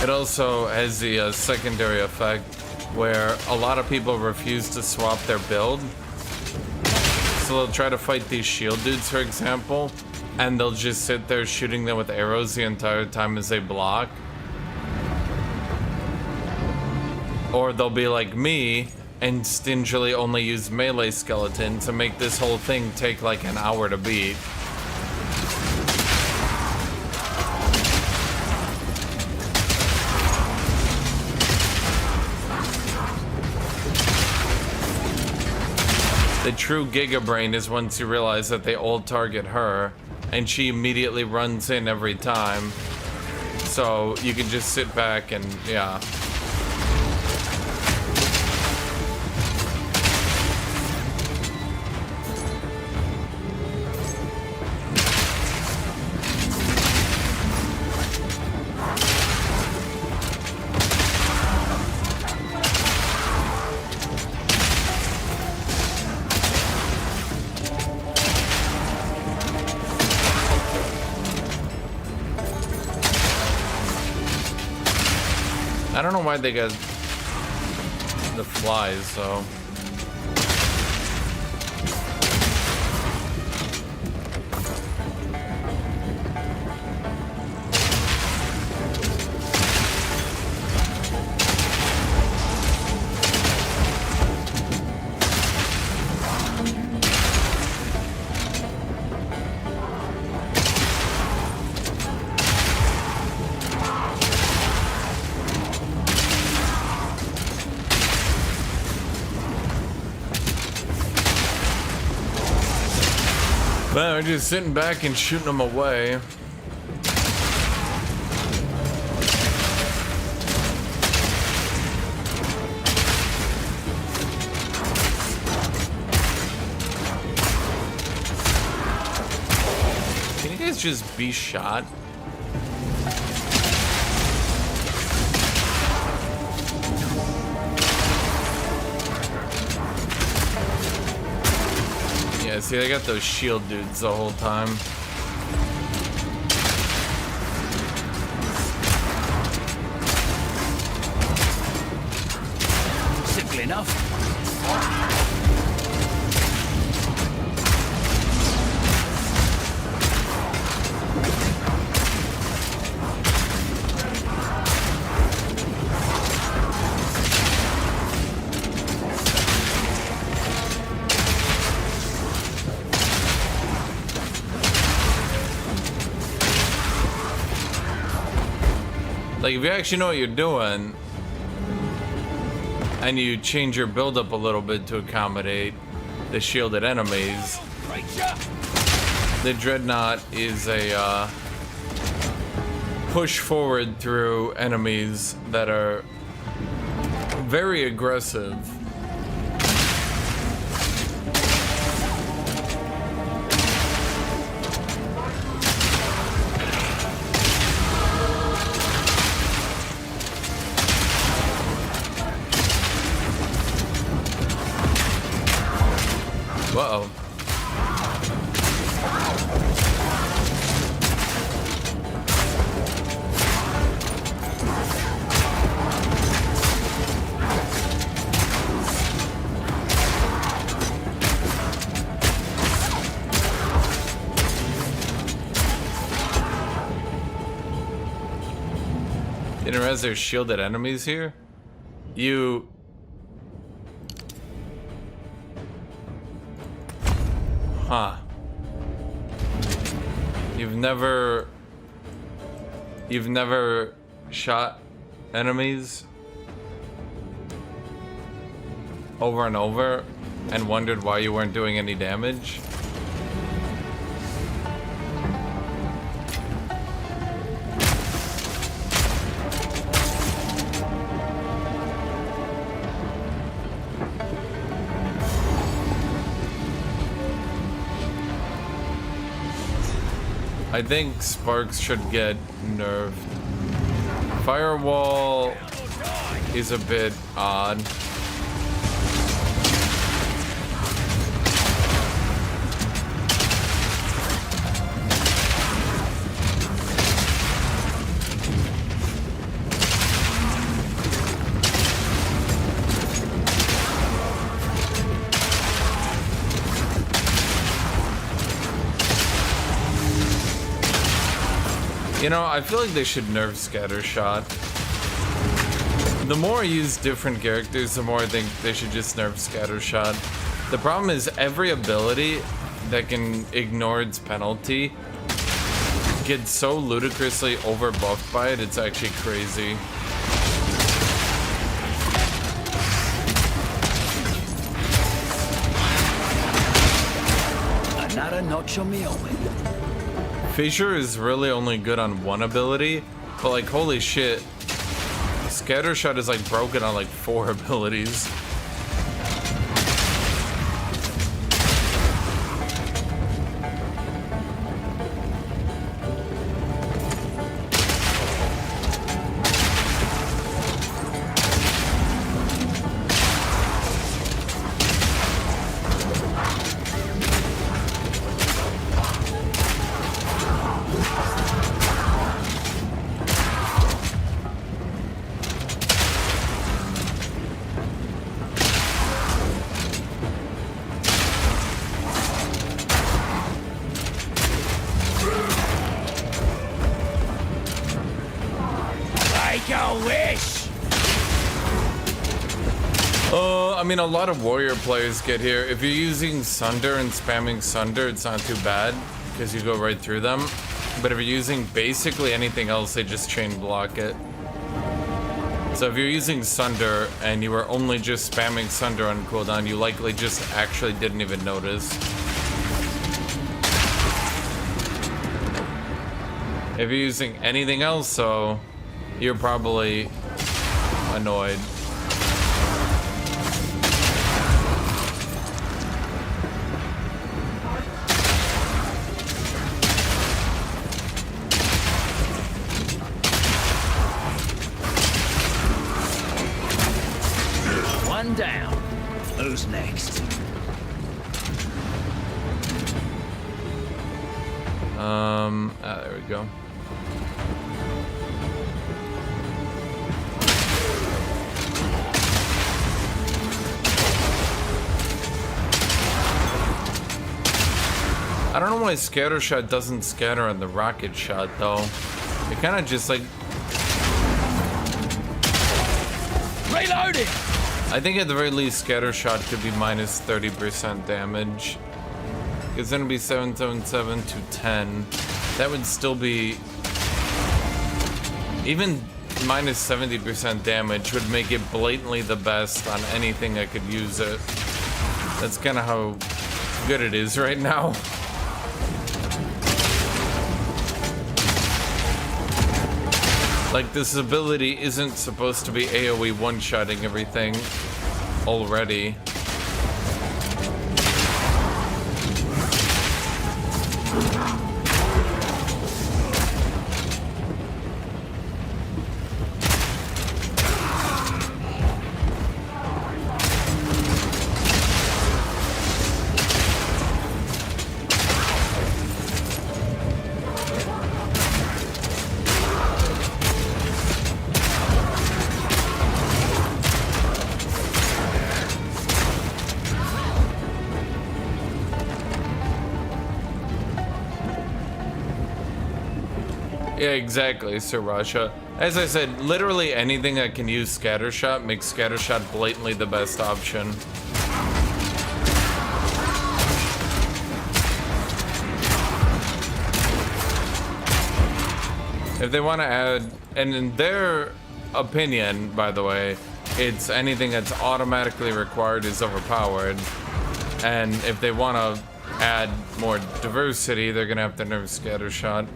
It also has the secondary effect where a lot of people refuse to swap their build. So they'll try to fight these shield dudes, for example, and they'll just sit there shooting them with arrows the entire time as they block. Or they'll be like me and stingily only use melee skeleton to make this whole thing take like an hour to beat. The true Giga Brain is once you realize that they all target her, and she immediately runs in every time. So you can just sit back and, yeah. I don't know why they got the flies, so. Well, we're just sitting back and shooting them away. Can you guys just be shot? Yeah, see, I got those shield dudes the whole time. Simple enough. Like, if you actually know what you're doing, and you change your build up a little bit to accommodate the shielded enemies, the Dreadnought is a push forward through enemies that are very aggressive. Uh-oh. Didn't realize there's shielded enemies here? You... Huh. You've never shot enemies over and over and wondered why you weren't doing any damage? I think Sparks should get nerfed. Firewall is a bit odd. You know, I feel like they should nerf Scattershot. The more I use different characters, the more I think they should just nerf Scattershot. The problem is every ability that can ignore its penalty gets so ludicrously overbuffed by it, it's actually crazy. Another notch on me oven. Fissure is really only good on one ability, but like holy shit, Scattershot is like broken on like 4 abilities. I mean, a lot of warrior players get here. If you're using Sunder and spamming Sunder, it's not too bad because you go right through them. But if you're using basically anything else, they just chain block it. So if you're using Sunder and you were only just spamming Sunder on cooldown, you likely just actually didn't even notice. If you're using anything else, though, you're probably annoyed. Down. Who's next? There we go. I don't know why Scattershot doesn't scatter on the rocket shot though. It kind of just like reloading. I think at the very least, Scattershot could be minus 30% damage. It's gonna be 777 to 10. That would still be... Even minus 70% damage would make it blatantly the best on anything that could use it. That's kind of how good it is right now. Like, this ability isn't supposed to be AoE one-shotting everything already. Yeah, exactly, Sir Rasha. As I said, literally anything that can use Scattershot makes Scattershot blatantly the best option. If they want to add, and in their opinion, by the way, it's anything that's automatically required is overpowered. And if they want to add more diversity, they're going to have to nerf Scattershot.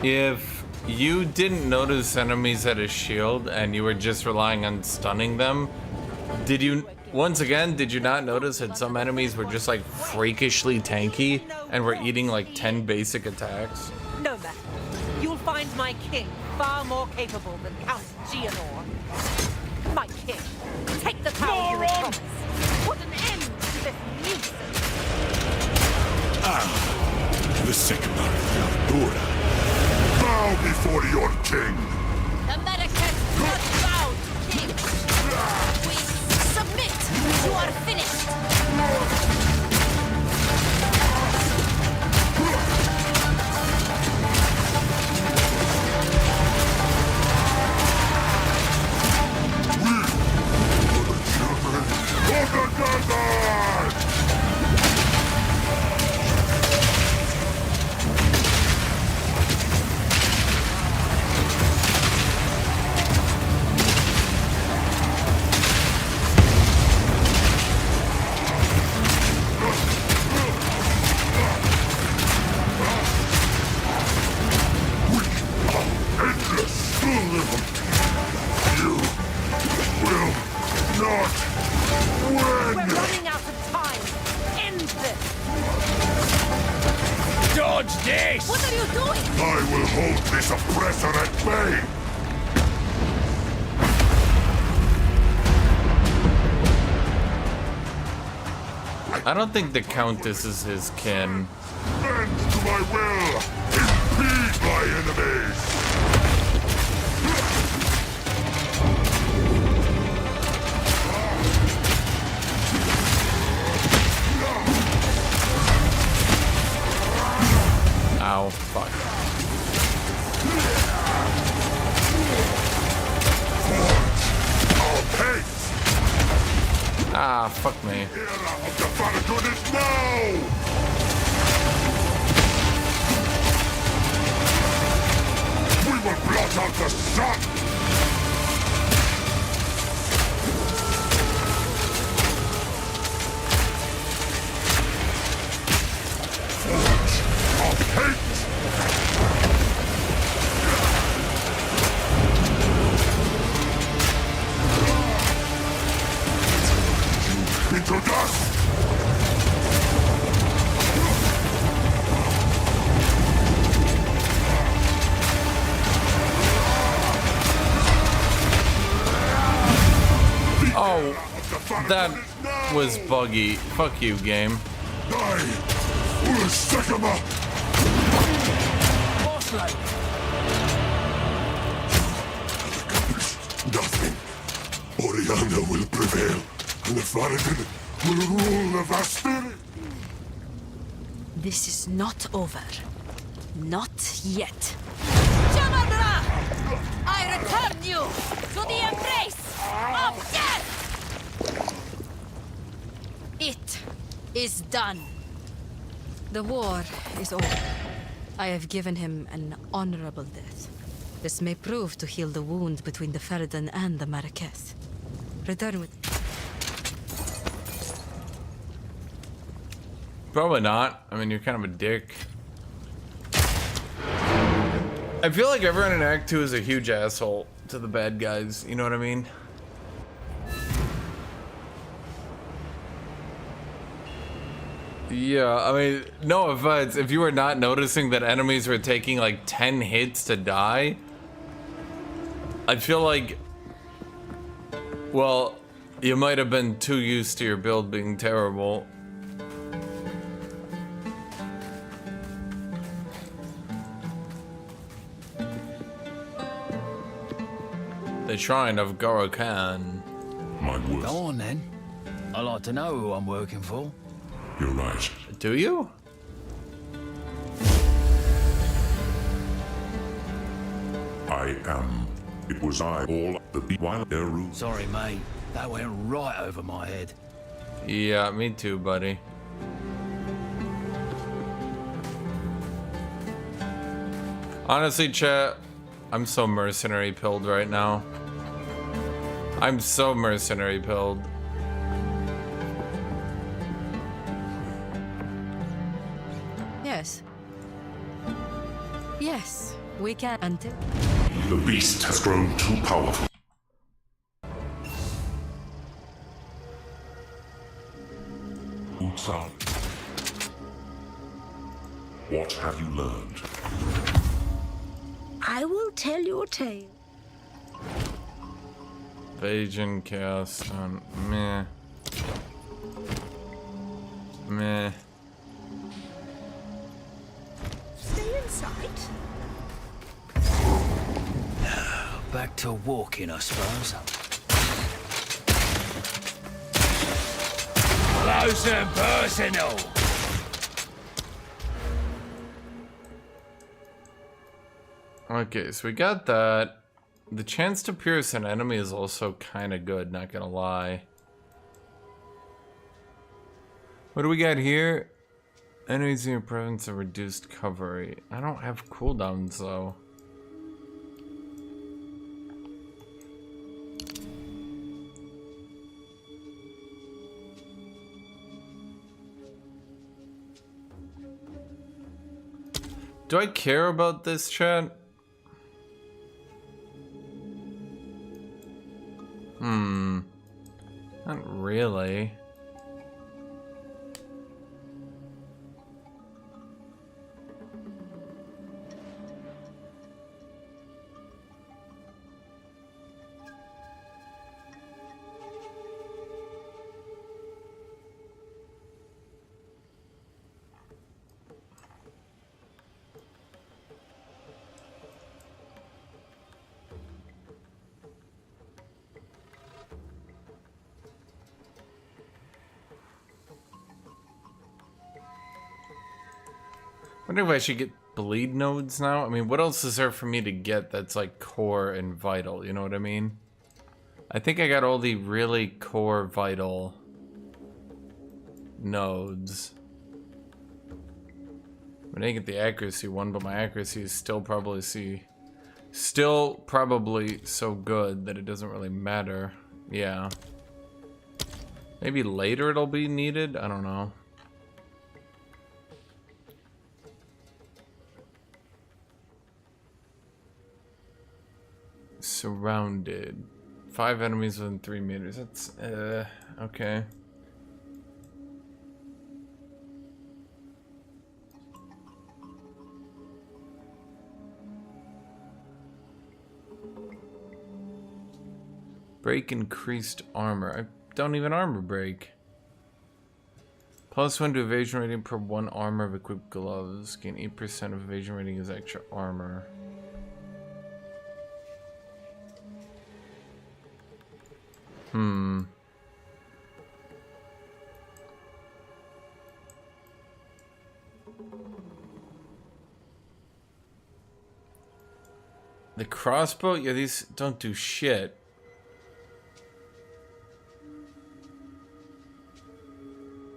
If you didn't notice enemies had a shield and you were just relying on stunning them, did you, once again, did you not notice that some enemies were just like freakishly tanky and were eating like 10 basic attacks? No matter. You'll find my king far more capable than Count Geonor. My king, take the power you promise. Put an end to this nuisance. The Sycamore Ardura. Bow before your king. The Americans not bow to king. We submit. You are finished. I don't think the Countess is his kin. Bend to my will! Impede my enemies! Ow, fuck. Ah, fuck me. The Falcon is now! We will blot out the sun! Forge of hate! Into dust! Oh, that was buggy. Fuck you, game. Die! Foolish Sycamore! Nothing. Oriana will prevail. And the Falcon will rule the Vastiri. This is not over. Not yet. Jamandra! I return you to the embrace of death! It is done. The war is over. I have given him an honorable death. This may prove to heal the wound between the Ferdan and the Marquess. Return with... Probably not. I mean, you're kind of a dick. I feel like everyone in Act 2 is a huge asshole to the bad guys. You know what I mean? Yeah, I mean, no offense. If you were not noticing that enemies were taking like 10 hits to die, I feel like, well, you might have been too used to your build being terrible. The Shrine of Gorokan. Go on then. I'd like to know who I'm working for. You're right. Do you? I am. It was I all the while there ruled. Sorry, mate. That went right over my head. Yeah, me too, buddy. Honestly, chat, I'm so mercenary pilled right now. I'm so mercenary pilled. Yes. Yes, We can until The beast has grown too powerful. Utsan, what have you learned? I will tell you a tale. Evasion, chaos, stun. Meh. Meh. Stay in sight. Back to walking, I suppose. Close and personal. Okay, so we got that. The chance to pierce an enemy is also kind of good, not gonna lie. What do we got here? Enemies in your presence have reduced cover. I don't have cooldowns though. Do I care about this, chat? Not really. I wonder if I should get bleed nodes now. I mean, what else is there for me to get that's like core and vital? You know what I mean? I think I got all the really core vital nodes. I didn't get the accuracy one, but my accuracy is still probably so good that it doesn't really matter. Yeah. Maybe later it'll be needed. I don't know. Surrounded. 5 enemies within 3 meters. That's, okay. Break increased armor. I don't even armor break. +1 to evasion rating per 1 armor of equipped gloves. Gain 8% of evasion rating as extra armor. The crossbow? Yeah, these don't do shit.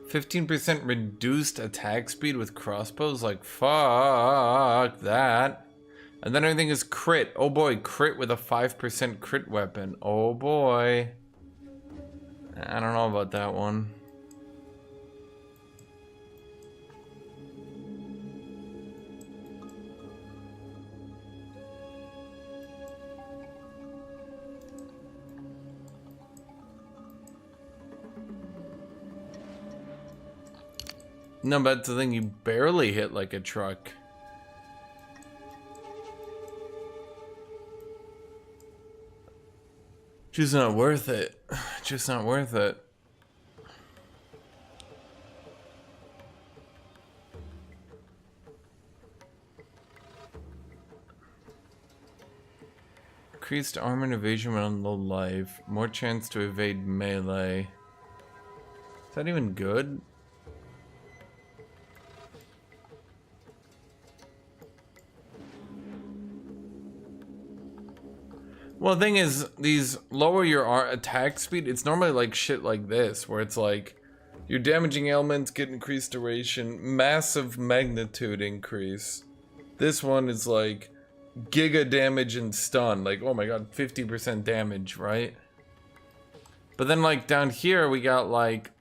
%15% reduced attack speed with crossbows? Like, fuck that. And then everything is crit. Oh boy, crit with a 5% crit weapon. Oh boy. I don't know about that one. No, but that's the thing, you barely hit like a truck. Just not worth it. Just not worth it. Increased armor and evasion when on low life. More chance to evade melee. Is that even good? Well, the thing is, these lower your attack speed. It's normally like shit like this, where it's like your damaging elements get increased duration, massive magnitude increase. This one is like giga damage and stun, like, oh my god, 50% damage, right? But then like down here we got like,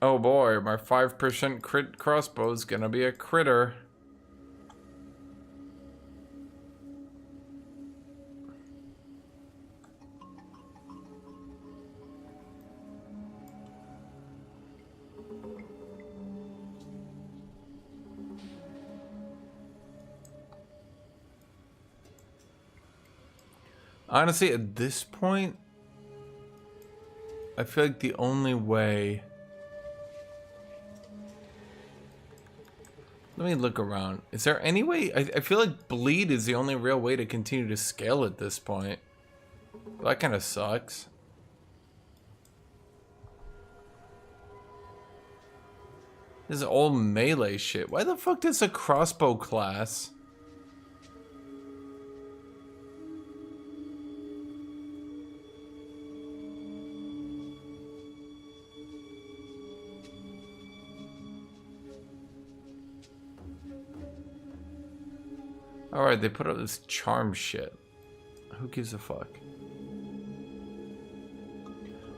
oh boy, my 5% crit crossbow is gonna be a critter. Honestly, at this point, I feel like the only way... Let me look around. Is there any way... I feel like bleed is the only real way to continue to scale at this point. Well, that kind of sucks. This is all melee shit. Why the fuck does a crossbow class? Alright, they put out this charm shit. Who gives a fuck?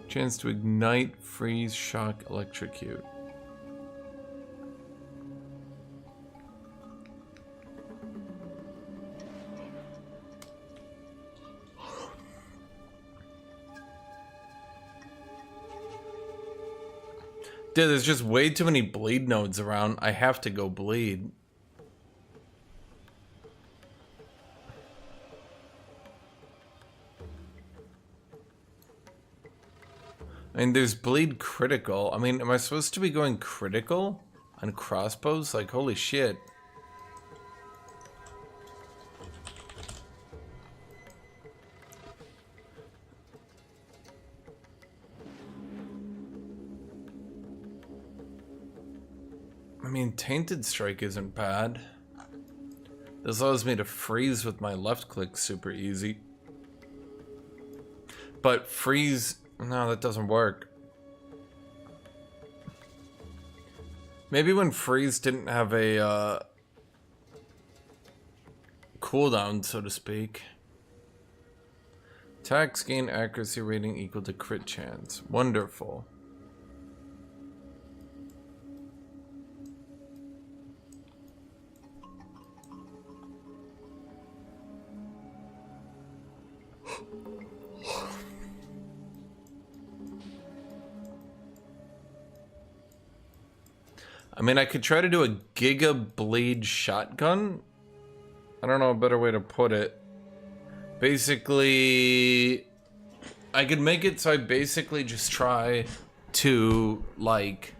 Chance to ignite, freeze, shock, electrocute. Dude, there's just way too many bleed nodes around. I have to go bleed. I mean, there's bleed critical. I mean, am I supposed to be going critical on crossbows? Like, holy shit. I mean, Tainted Strike isn't bad. This allows me to freeze with my left click super easy. But freeze... No, that doesn't work. Maybe when freeze didn't have a cooldown, so to speak. Attacks gain accuracy rating equal to crit chance. Wonderful. I mean, I could try to do a Giga Bleed shotgun. I don't know a better way to put it. Basically, I could make it so I basically just try to, like...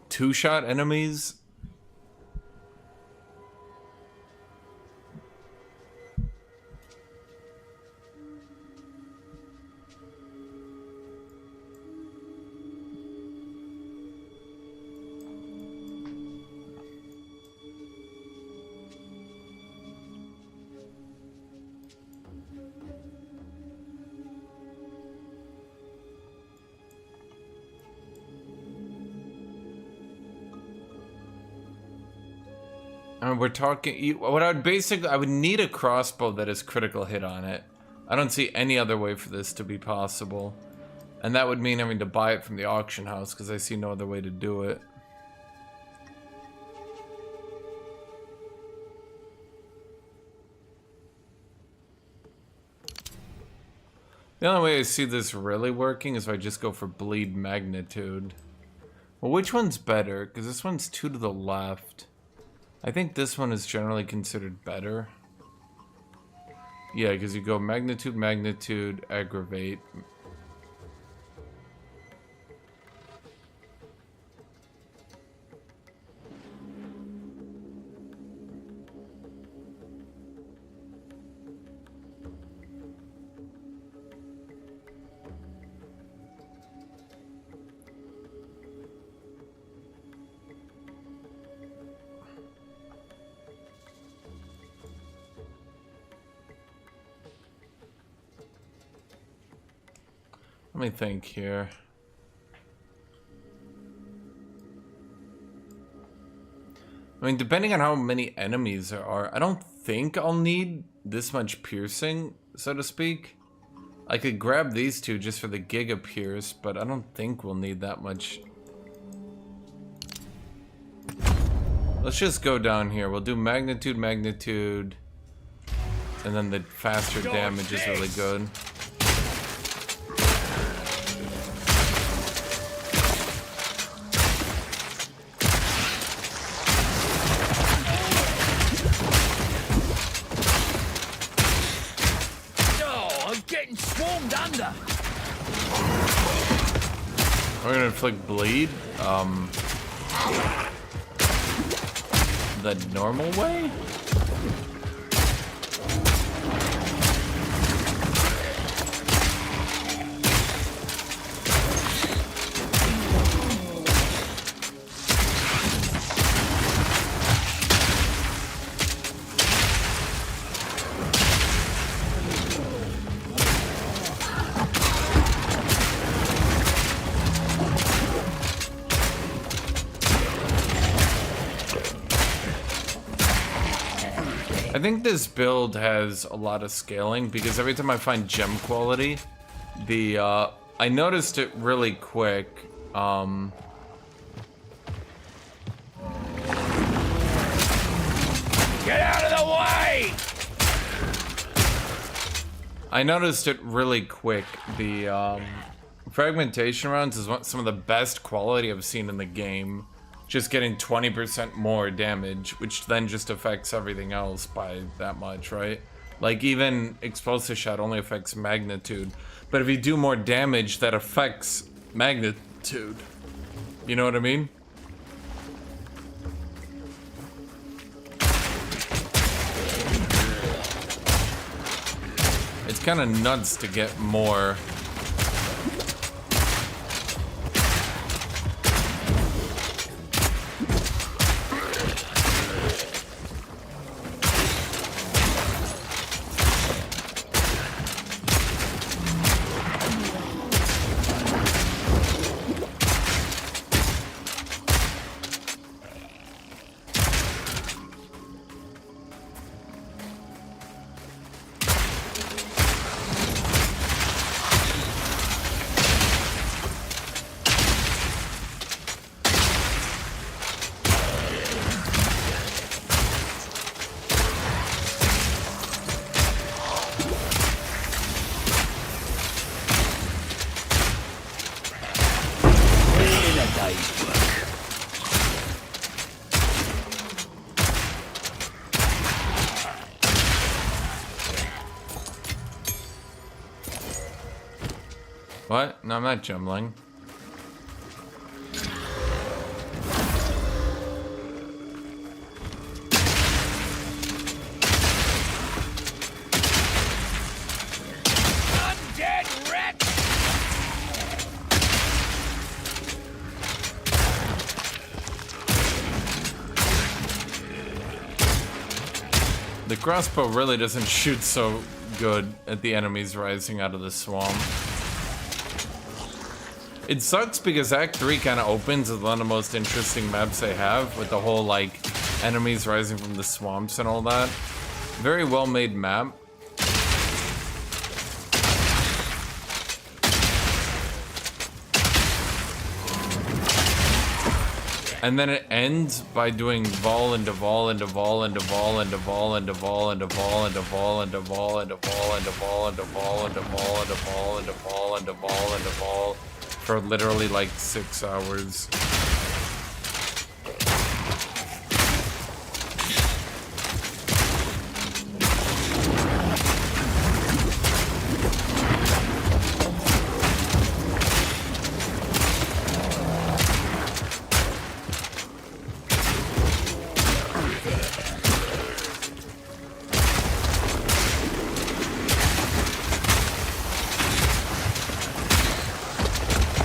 two-shot enemies. We're talking... What I would basically... I would need a crossbow that has critical hit on it. I don't see any other way for this to be possible. And that would mean having to buy it from the auction house, because I see no other way to do it. The only way I see this really working is if I just go for bleed magnitude. Well, which one's better? Because this one's 2 to the left. I think this one is generally considered better. Yeah, because you go magnitude, magnitude, aggravate. Let me think here. I mean, depending on how many enemies there are, I don't think I'll need this much piercing, so to speak. I could grab these two just for the Giga Pierce, but I don't think we'll need that much. Let's just go down here. We'll do magnitude, magnitude, and then the faster damage is really good. inflict bleed the normal way? I think this build has a lot of scaling because every time I find gem quality, I noticed it really quick. Get out of the way! I noticed it really quick. The fragmentation rounds is some of the best quality I've seen in the game. Just getting 20% more damage, which then just affects everything else by that much, right? Like even explosive shot only affects magnitude, but if you do more damage, that affects magnitude. You know what I mean? It's kind of nuts to get more. What? No, I'm not jumbling. Undead wretch! The crossbow really doesn't shoot so good at the enemies rising out of the swamp. It sucks because Act 3 kind of opens with one of the most interesting maps they have, with the whole, like, enemies rising from the swamps and all that. Very well made map. And then it ends by doing vol into vol into vol into vol into vol into vol into vol into vol into vol into vol into vol into vol into vol into vol into vol into vol into vol for literally like 6 hours.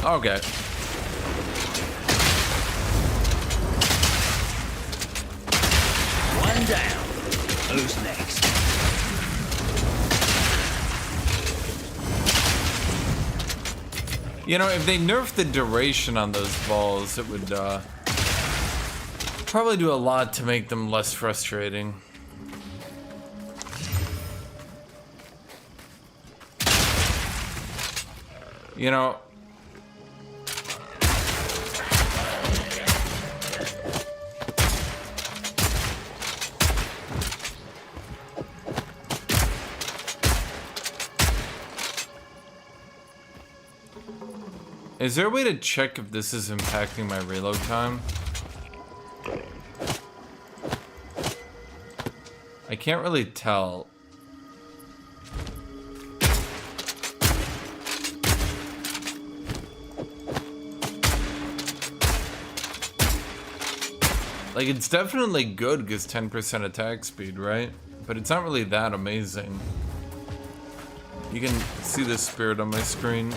Okay. One down. Who's next? You know, if they nerfed the duration on those balls, it would probably do a lot to make them less frustrating. You know, is there a way to check if this is impacting my reload time? I can't really tell. Like, it's definitely good because 10% attack speed, right? But it's not really that amazing. You can see the spirit on my screen.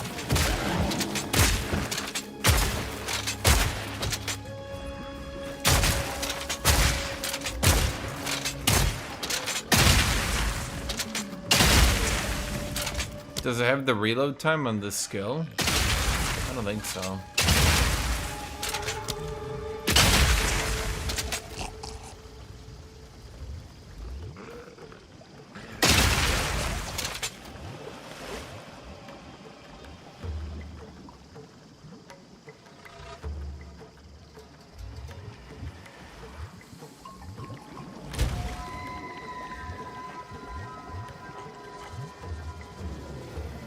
Does it have the reload time on this skill? I don't think so.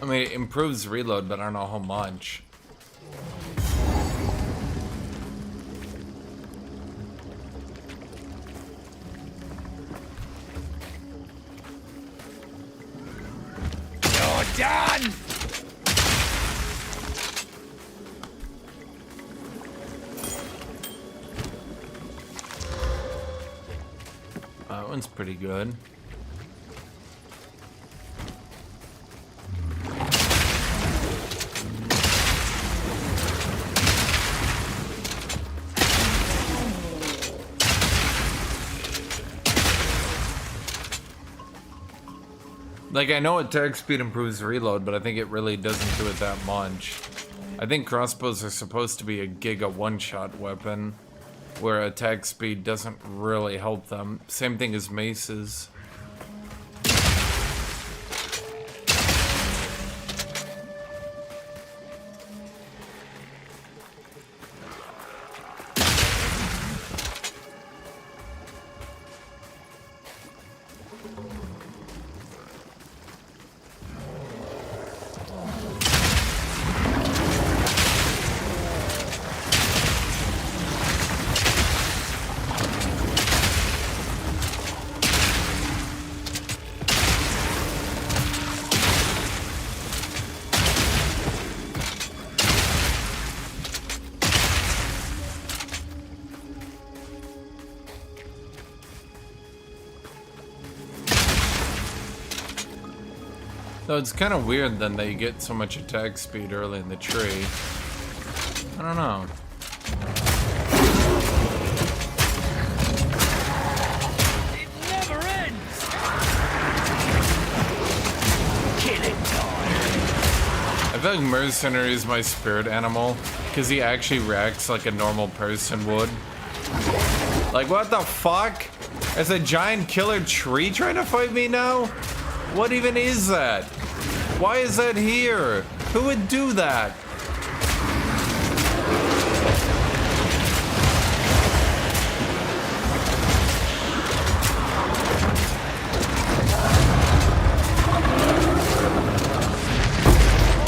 I mean, it improves reload, but I don't know how much. You're done! That one's pretty good. Like, I know attack speed improves reload, but I think it really doesn't do it that much. I think crossbows are supposed to be a giga one-shot weapon, where attack speed doesn't really help them. Same thing as maces. So it's kind of weird then that you get so much attack speed early in the tree. I don't know. It never ends! Killing time! I feel like Mercenary is my spirit animal, because he actually reacts like a normal person would. Like, what the fuck? Is a giant killer tree trying to fight me now? What even is that? Why is that here? Who would do that?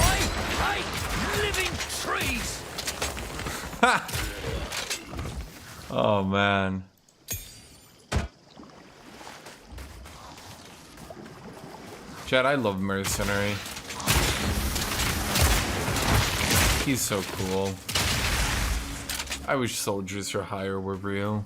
I hate living trees! Ha! Oh man. Chad, I love Mercenary. He's so cool. I wish Soldiers for Hire were real.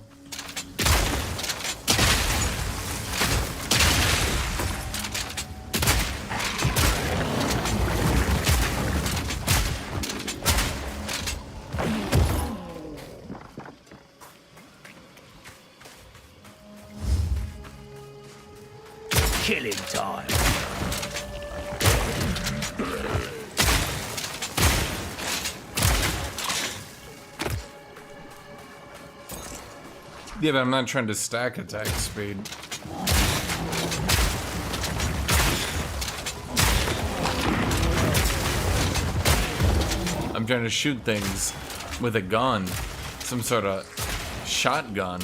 Killing time! Yeah, but I'm not trying to stack attack speed. I'm trying to shoot things with a gun. Some sort of shotgun.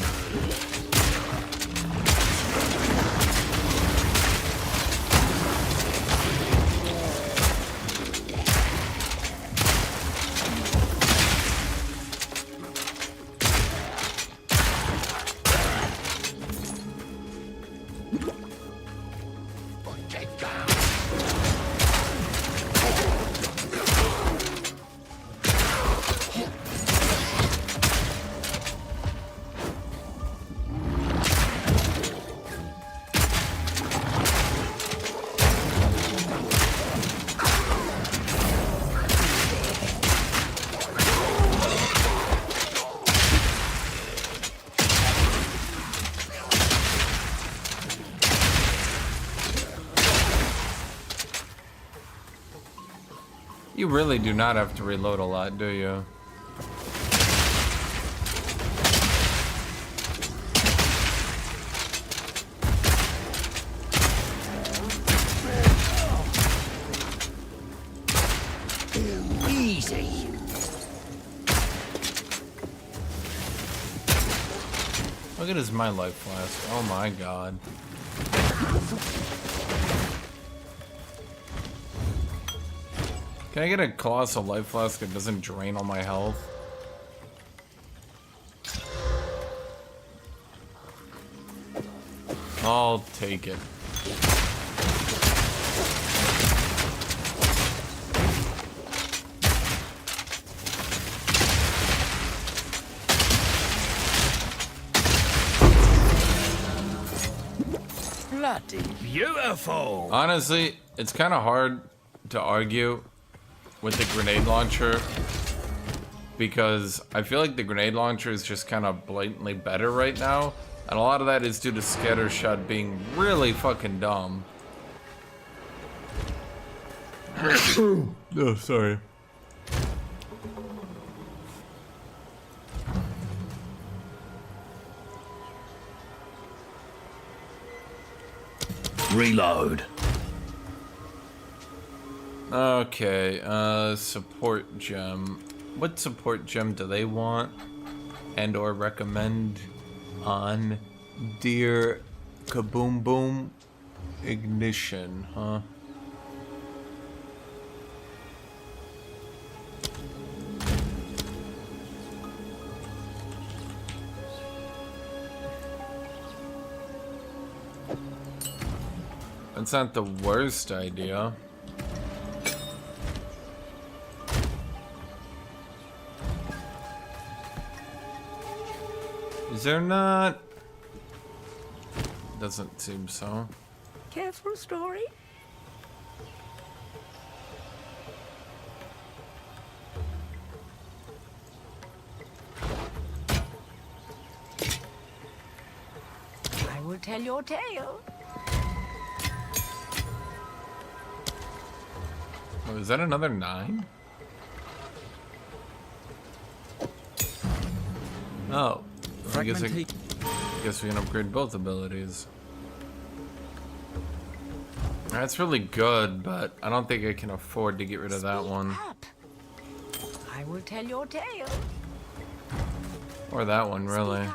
You really do not have to reload a lot, do you? Easy. Look at his my life flask. Oh my god. Can I get a colossal life flask that doesn't drain all my health? I'll take it. Bloody beautiful. Honestly, it's kind of hard to argue with the grenade launcher because I feel like the grenade launcher is just kind of blatantly better right now, and a lot of that is due to scattershot being really fucking dumb. Oh, sorry. Reload. Okay, support gem. What support gem do they want and or recommend on Dear Kaboom Boom? Ignition, huh? That's not the worst idea. Is there not? Doesn't seem so. Care for a story? I will tell your tale. Oh, is that another 9? Oh. I guess we can upgrade both abilities. That's really good, but I don't think I can afford to get rid of that one. I will tell your tale. Or that one, really.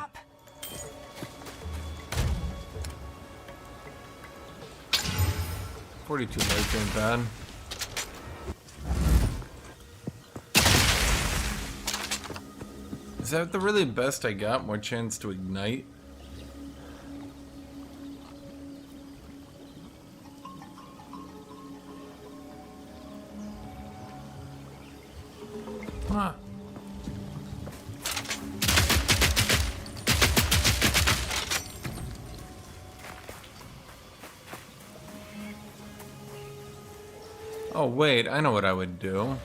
42 life ain't bad. Is that the really best I got? More chance to ignite? Huh. Oh wait, I know what I would do.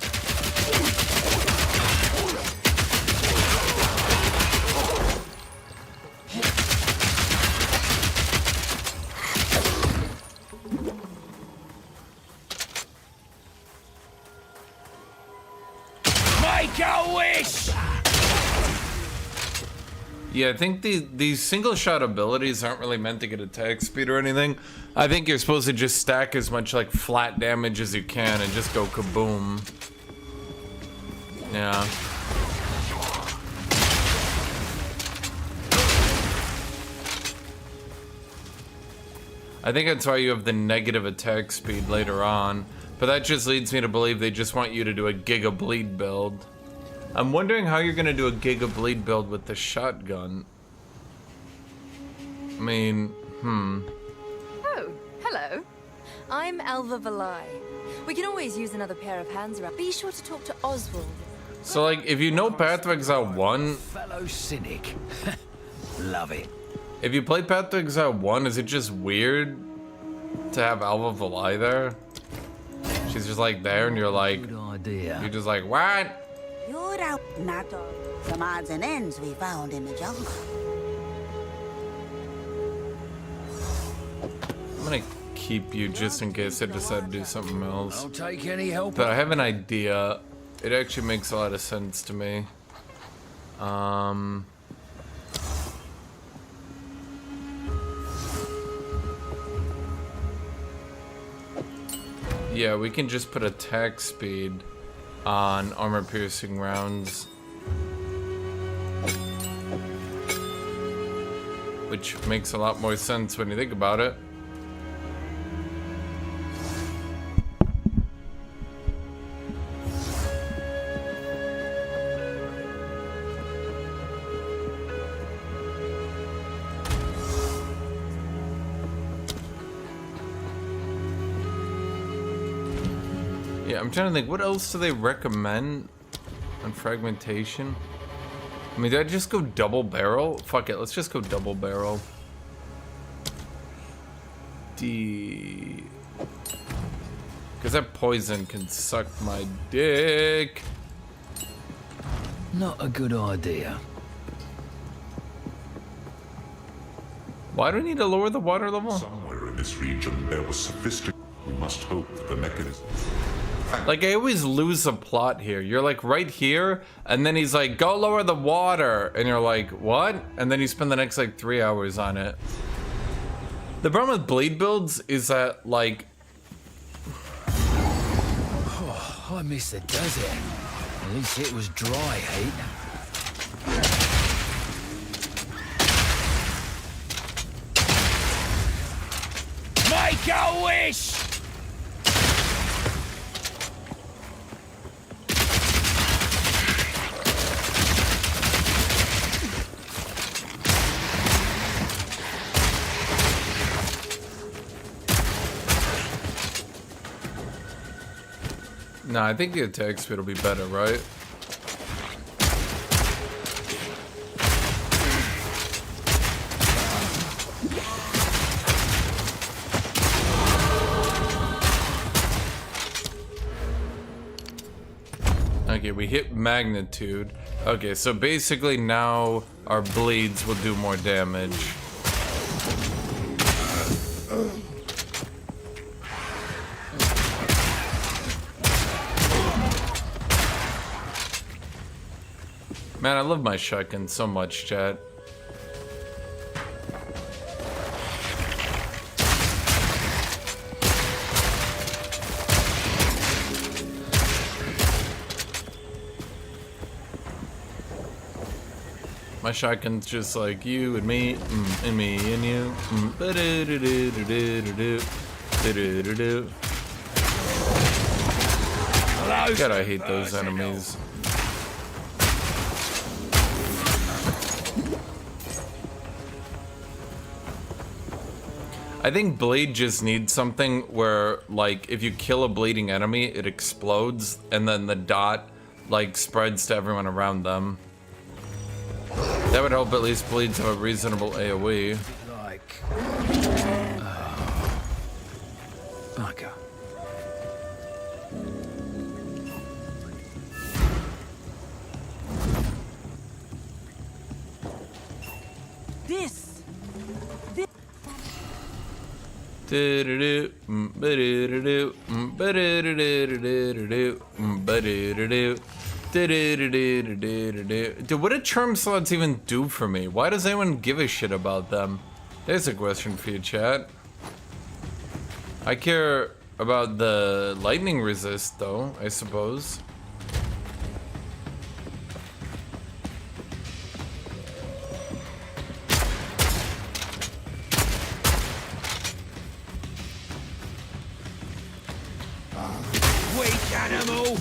Yeah, I think these single shot abilities aren't really meant to get attack speed or anything. I think you're supposed to just stack as much like flat damage as you can and just go kaboom. Yeah. I think that's why you have the negative attack speed later on, but that just leads me to believe they just want you to do a Giga Bleed build. I'm wondering how you're gonna do a Giga Bleed build with the shotgun. I mean, Oh, hello. I'm Elva Valai. We can always use another pair of hands around. Be sure to talk to Oswald. So like, if you know Path to Exile 1... Fellow cynic. Love it. If you play Path to Exile 1, is it just weird to have Elva Valai there? She's just like there and you're like... Good idea. You're just like, what? You're out, not all. Some odds and ends we found in the jungle. I'm gonna keep you just in case I decide to do something else. I'll take any help. But I have an idea. It actually makes a lot of sense to me. Yeah, we can just put attack speed on armor-piercing rounds. Which makes a lot more sense when you think about it. Yeah, I'm trying to think, what else do they recommend on fragmentation? I mean, did I just go double barrel? Fuck it, let's just go double barrel. Because that poison can suck my dick. Not a good idea. Why do we need to lower the water level? Somewhere in this region there was sophisticated. We must hope that the mechanism. Like, I always lose a plot here. You're like right here, and then he's like, go lower the water. And you're like, what? And then you spend the next like 3 hours on it. The problem with blade builds is that, like... Oh, I miss the desert. At least it was dry heat. Make a wish! Nah, I think the attack speed will be better, right? Okay, we hit magnitude. Okay, so basically now our blades will do more damage. Man, I love my shotgun so much, chat. My shotgun's just like you and me, and me and you. God, I hate those enemies. I think Blade just needs something where, like, if you kill a bleeding enemy, it explodes, and then the dot, like, spreads to everyone around them. That would help at least Blades have a reasonable AoE. Like... bugger. This. Dude, what do term slots even do for me? Why does anyone give a shit about them? There's a question for you, chat. I care about the lightning resist, though, I suppose. Weak animal!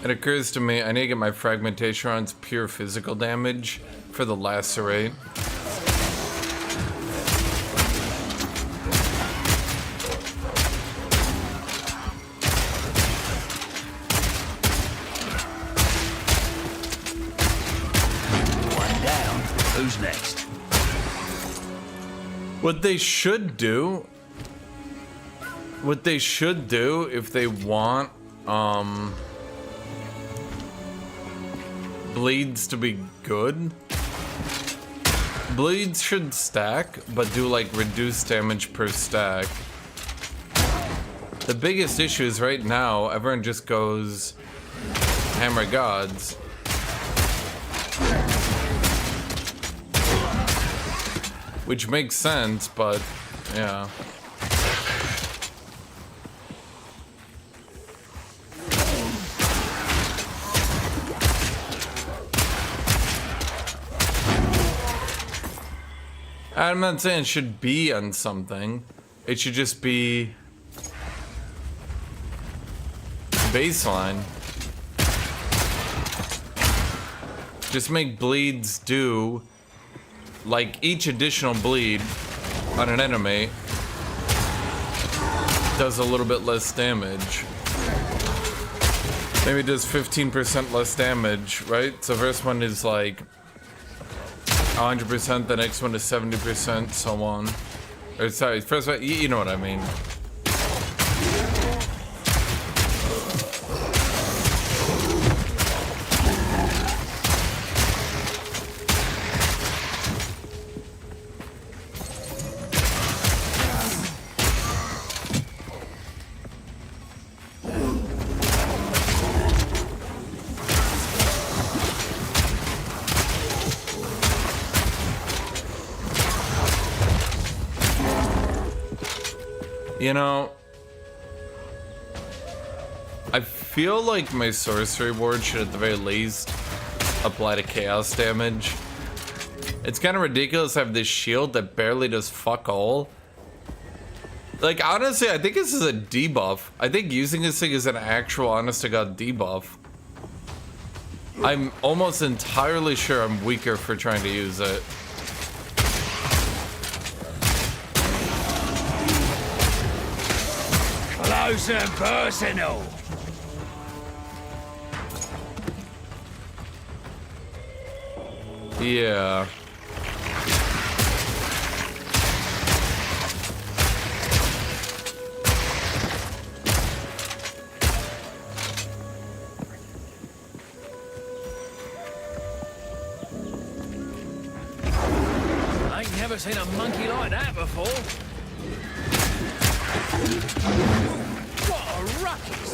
It occurs to me I need to get my fragmentation rounds pure physical damage for the lacerate. Who's next? What they should do, What they should do if they want bleeds to be good, bleeds should stack, but do like reduced damage per stack. The biggest issue is right now, everyone just goes hammer gods. Which makes sense, but yeah. I'm not saying it should be on something. It should just be baseline. Just make bleeds do like each additional bleed on an enemy does a little bit less damage. Maybe it does 15% less damage, right? So first one is like 100%, the next one is 70%, so on. Or sorry, first one, you know what I mean. You know, I feel like my sorcery ward should at the very least apply to chaos damage. It's kind of ridiculous to have this shield that barely does fuck all. Like, honestly, I think this is a debuff. I think using this thing is an actual honest-to-God debuff. I'm almost entirely sure I'm weaker for trying to use it. Close and personal. Yeah. I ain't never seen a monkey like that before. What a ruckus!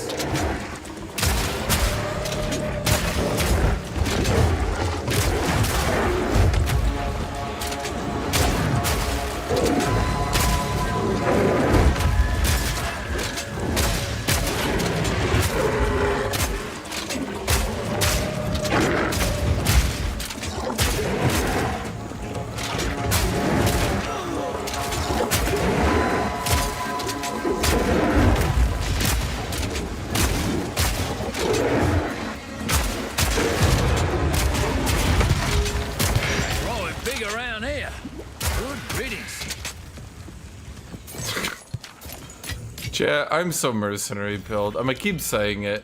Yeah, I'm so mercenary pilled. I'm gonna keep saying it.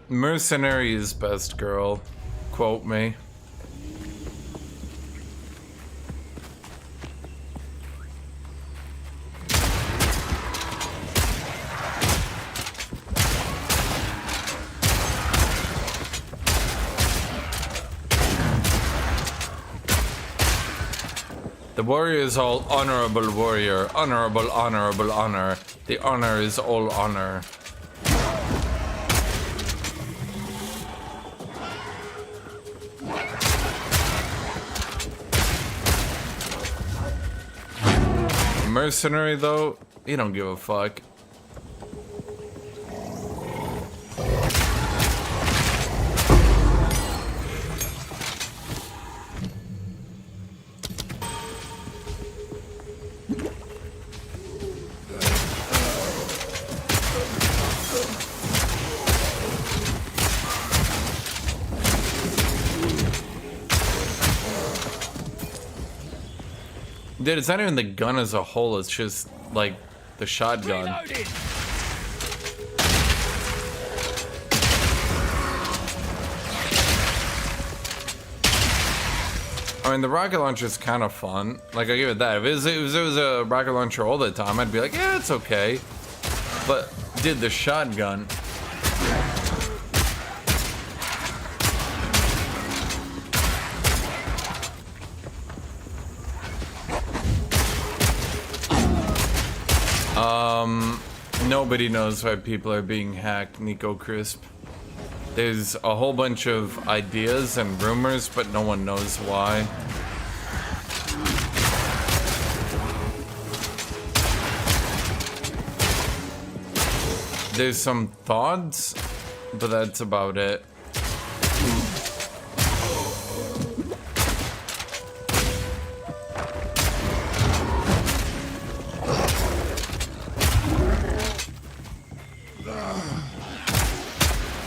Mercenary is best, girl. Quote me. The warrior is all honorable warrior. Honorable, honorable, honor. The honor is all honor. Mercenary, though, you don't give a fuck. Dude, it's not even the gun as a whole, it's just, like, the shotgun. Reloaded. I mean, the rocket launcher is kind of fun. Like, I give it that. If it was a rocket launcher all the time, I'd be like, yeah, it's okay. But, dude, the shotgun. Nobody knows why people are being hacked, Nico Crisp. There's a whole bunch of ideas and rumors, but no one knows why. There's some thoughts, but that's about it.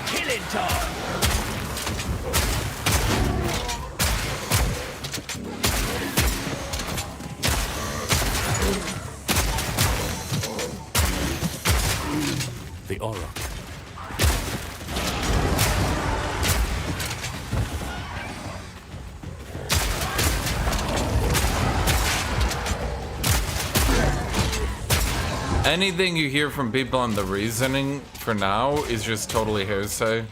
Killing time! The aura. Anything you hear from people on the reasoning for now is just totally hearsay.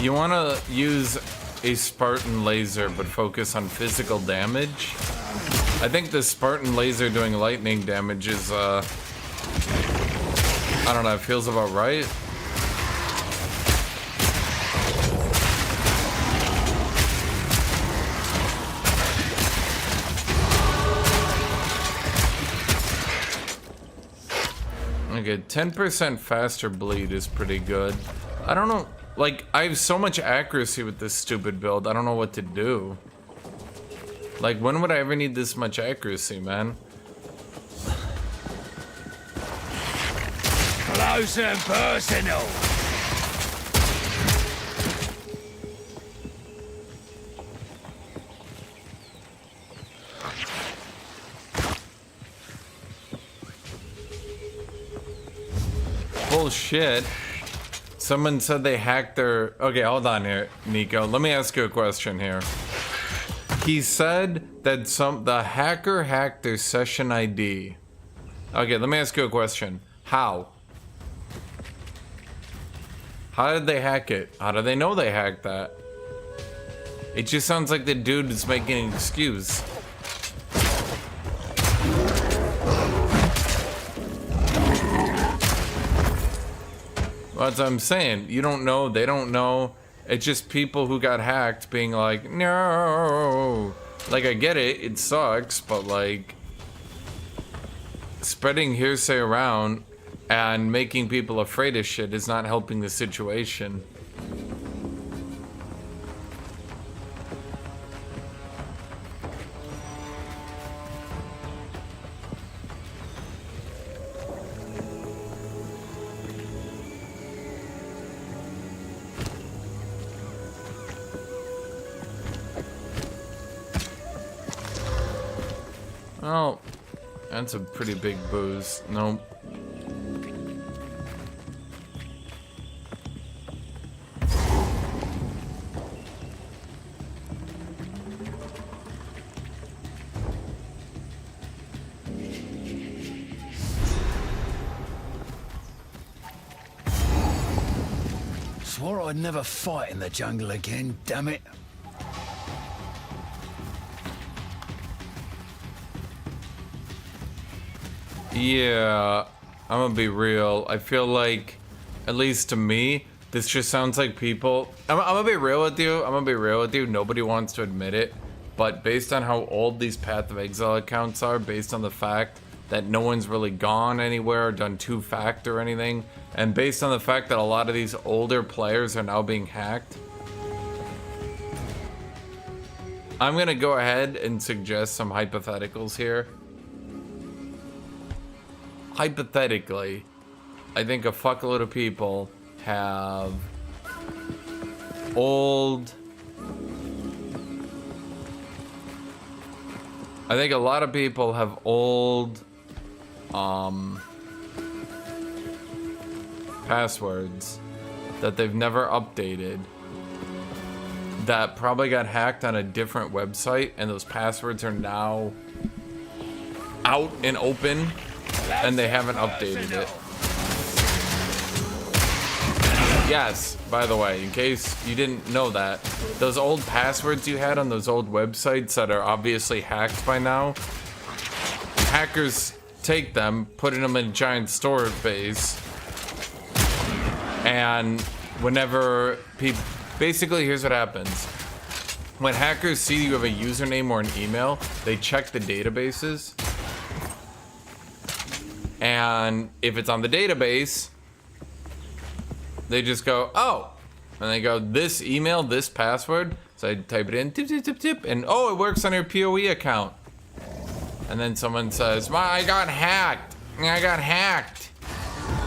You want to use a Spartan laser but focus on physical damage. I think the Spartan laser doing lightning damage is, I don't know, it feels about right. Okay, 10% faster bleed is pretty good. I don't know. Like, I have so much accuracy with this stupid build, I don't know what to do. Like, when would I ever need this much accuracy, man? Close and personal! Bullshit. Someone said they hacked their... Okay, hold on here, Nico. Let me ask you a question here. He said that the hacker hacked their session ID. Okay, let me ask you a question. How? How did they hack it? How do they know they hacked that? It just sounds like the dude is making an excuse. Well, that's what I'm saying. You don't know, they don't know. It's just people who got hacked being like, no. Like, I get it, it sucks, but like, spreading hearsay around and making people afraid of shit is not helping the situation. Oh, that's a pretty big boost. Nope. swore I'd never fight in the jungle again, damn it. Yeah, I'm gonna be real. I feel like, at least to me, this just sounds like people. I'm gonna be real with you. I'm gonna be real with you. Nobody wants to admit it, but based on how old these Path of Exile accounts are, based on the fact that no one's really gone anywhere or done two-factor or anything, and based on the fact that a lot of these older players are now being hacked, I'm gonna go ahead and suggest some hypotheticals here. Hypothetically, I think a fuckload of people have old... I think a lot of people have old passwords that they've never updated that probably got hacked on a different website, and those passwords are now out and open and they haven't updated it. Yes, by the way, in case you didn't know that, those old passwords you had on those old websites that are obviously hacked by now, hackers take them, putting them in a giant storage base, and whenever people... Basically, here's what happens. When hackers see you have a username or an email, they check the databases, and if it's on the database, they just go, oh, and they go, this email, this password. So I type it in, tip, tip, tip, tip, and oh, it works on your PoE account. And then someone says, I got hacked. I got hacked.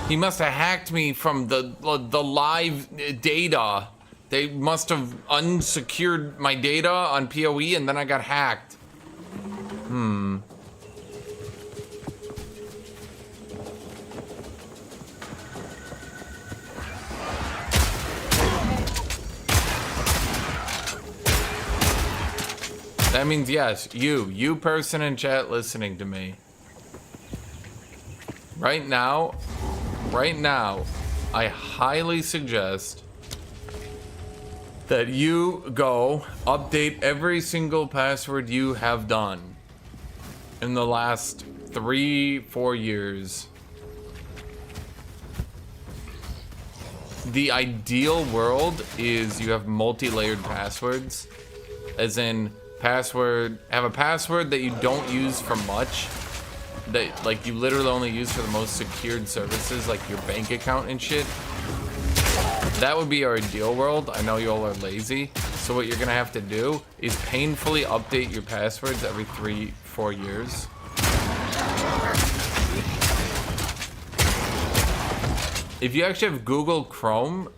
He must have hacked me from the live data. They must have unsecured my data on PoE, and then I got hacked. That means yes, you person in chat listening to me. Right now, I highly suggest that you go update every single password you have done in the last 3-4 years. The ideal world is you have multi-layered passwords, as in have a password that you don't use for much, that like you literally only use for the most secured services like your bank account and shit. That would be our ideal world. I know you all are lazy, so what you're gonna have to do is painfully update your passwords every 3-4 years. If you actually have Google Chrome,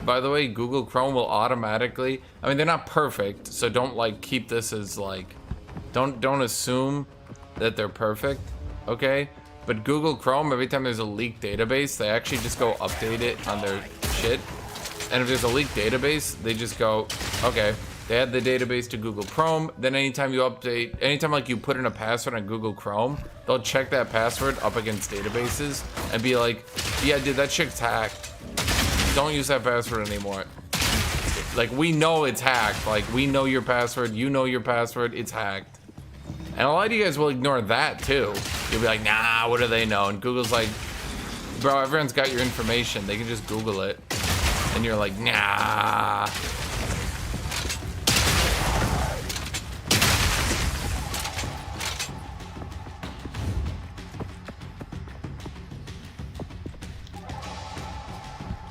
by the way, Google Chrome will automatically, I mean, they're not perfect, so don't like keep this as like, don't assume that they're perfect, okay? But Google Chrome, every time there's a leaked database, they actually just go update it on their shit. And if there's a leaked database, they just go, okay, they add the database to Google Chrome. Then anytime you update, anytime like you put in a password on Google Chrome, they'll check that password up against databases and be like, yeah, dude, that shit's hacked. Don't use that password anymore. Like, we know it's hacked. Like, we know your password. You know your password. It's hacked. And a lot of you guys will ignore that, too. You'll be like, nah, what do they know? And Google's like, bro, everyone's got your information. They can just Google it. And you're like, nah.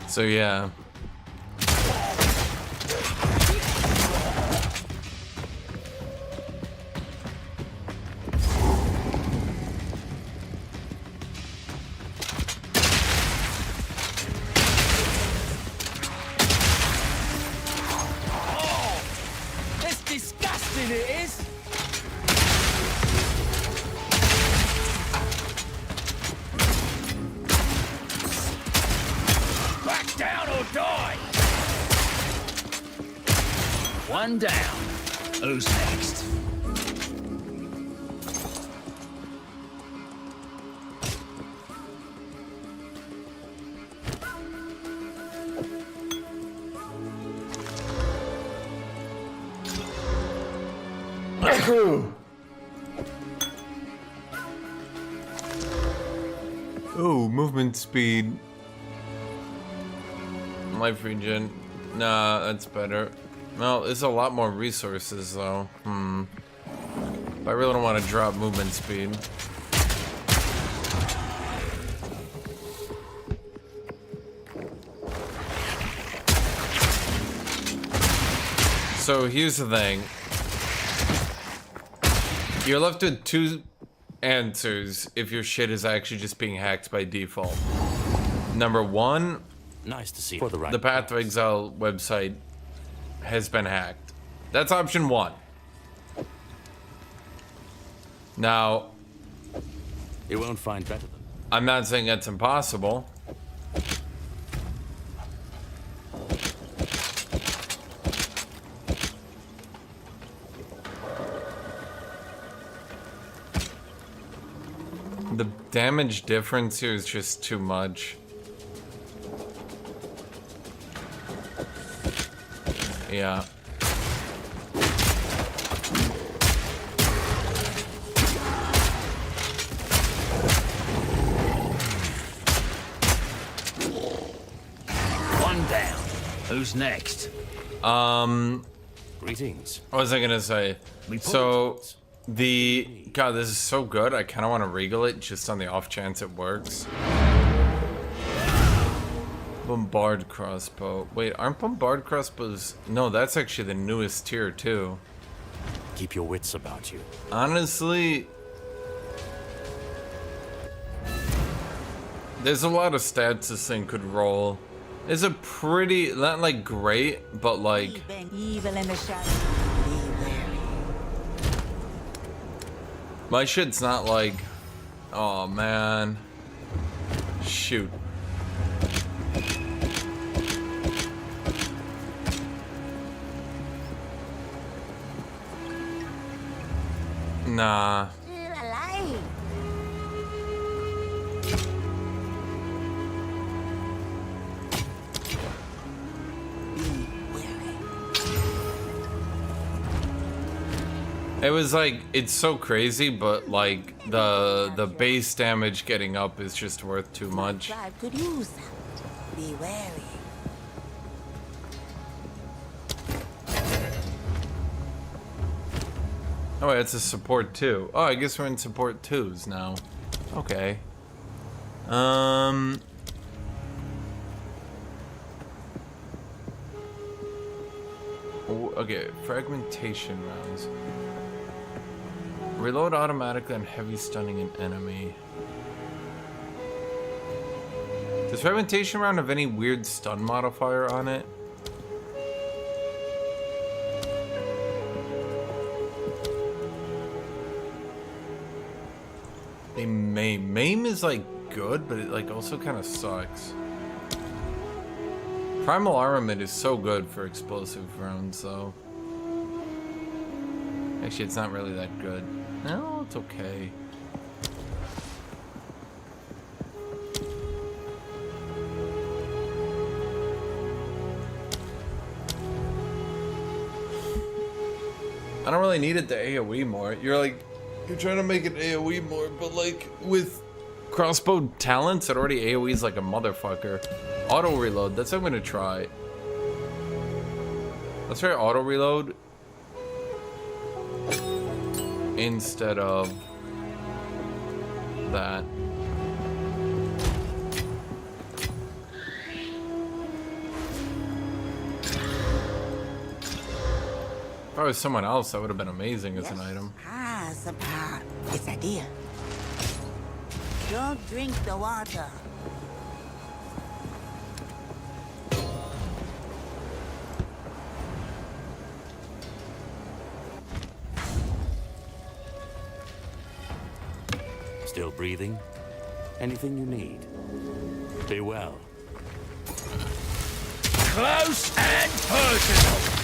So yeah. It's disgusting, it is. Back down or die. One down. Who's next? Oh, movement speed. Life regen. Nah, that's better. No, it's a lot more resources though. But I really don't want to drop movement speed. So here's the thing. You're left with two answers if your shit is actually just being hacked by default. Number one, nice to see for the right. The Path of Exile website has been hacked. That's option one. Now, you won't find better than. I'm not saying that's impossible. The damage difference here is just too much. Yeah. One down. Who's next? Greetings. What was I gonna say? So, God, this is so good. I kind of want to regal it just on the off chance it works. Bombard crossbow. Wait, aren't bombard crossbows? No, that's actually the newest tier too. Keep your wits about you. Honestly, there's a lot of stats this thing could roll. It's a pretty, not like great, but like Evil in the shadow. my shit's not like, oh man, shoot. Nah. Still alive. It was like, it's so crazy, but like the base damage getting up is just worth too much. Tribe could use that. Be wary. Oh, wait, it's a support 2. Oh, I guess we're in support 2s now. Okay. Okay, fragmentation rounds. Reload automatically on heavy stunning an enemy. Does fragmentation round have any weird stun modifier on it? A maim. Maim is like good, but it like also kind of sucks. Primal armament is so good for explosive rounds, though. Actually, it's not really that good. No, it's okay. I don't really need it to AoE more. You're trying to make it AoE more, but like with crossbow talents, it already AoEs like a motherfucker. Auto reload, that's what I'm gonna try. Let's try auto reload instead of that. If I was someone else, that would have been amazing as an item. Ah, some power. It's idea. Don't drink the water. Still breathing? Anything you need? Be well. Close and personal.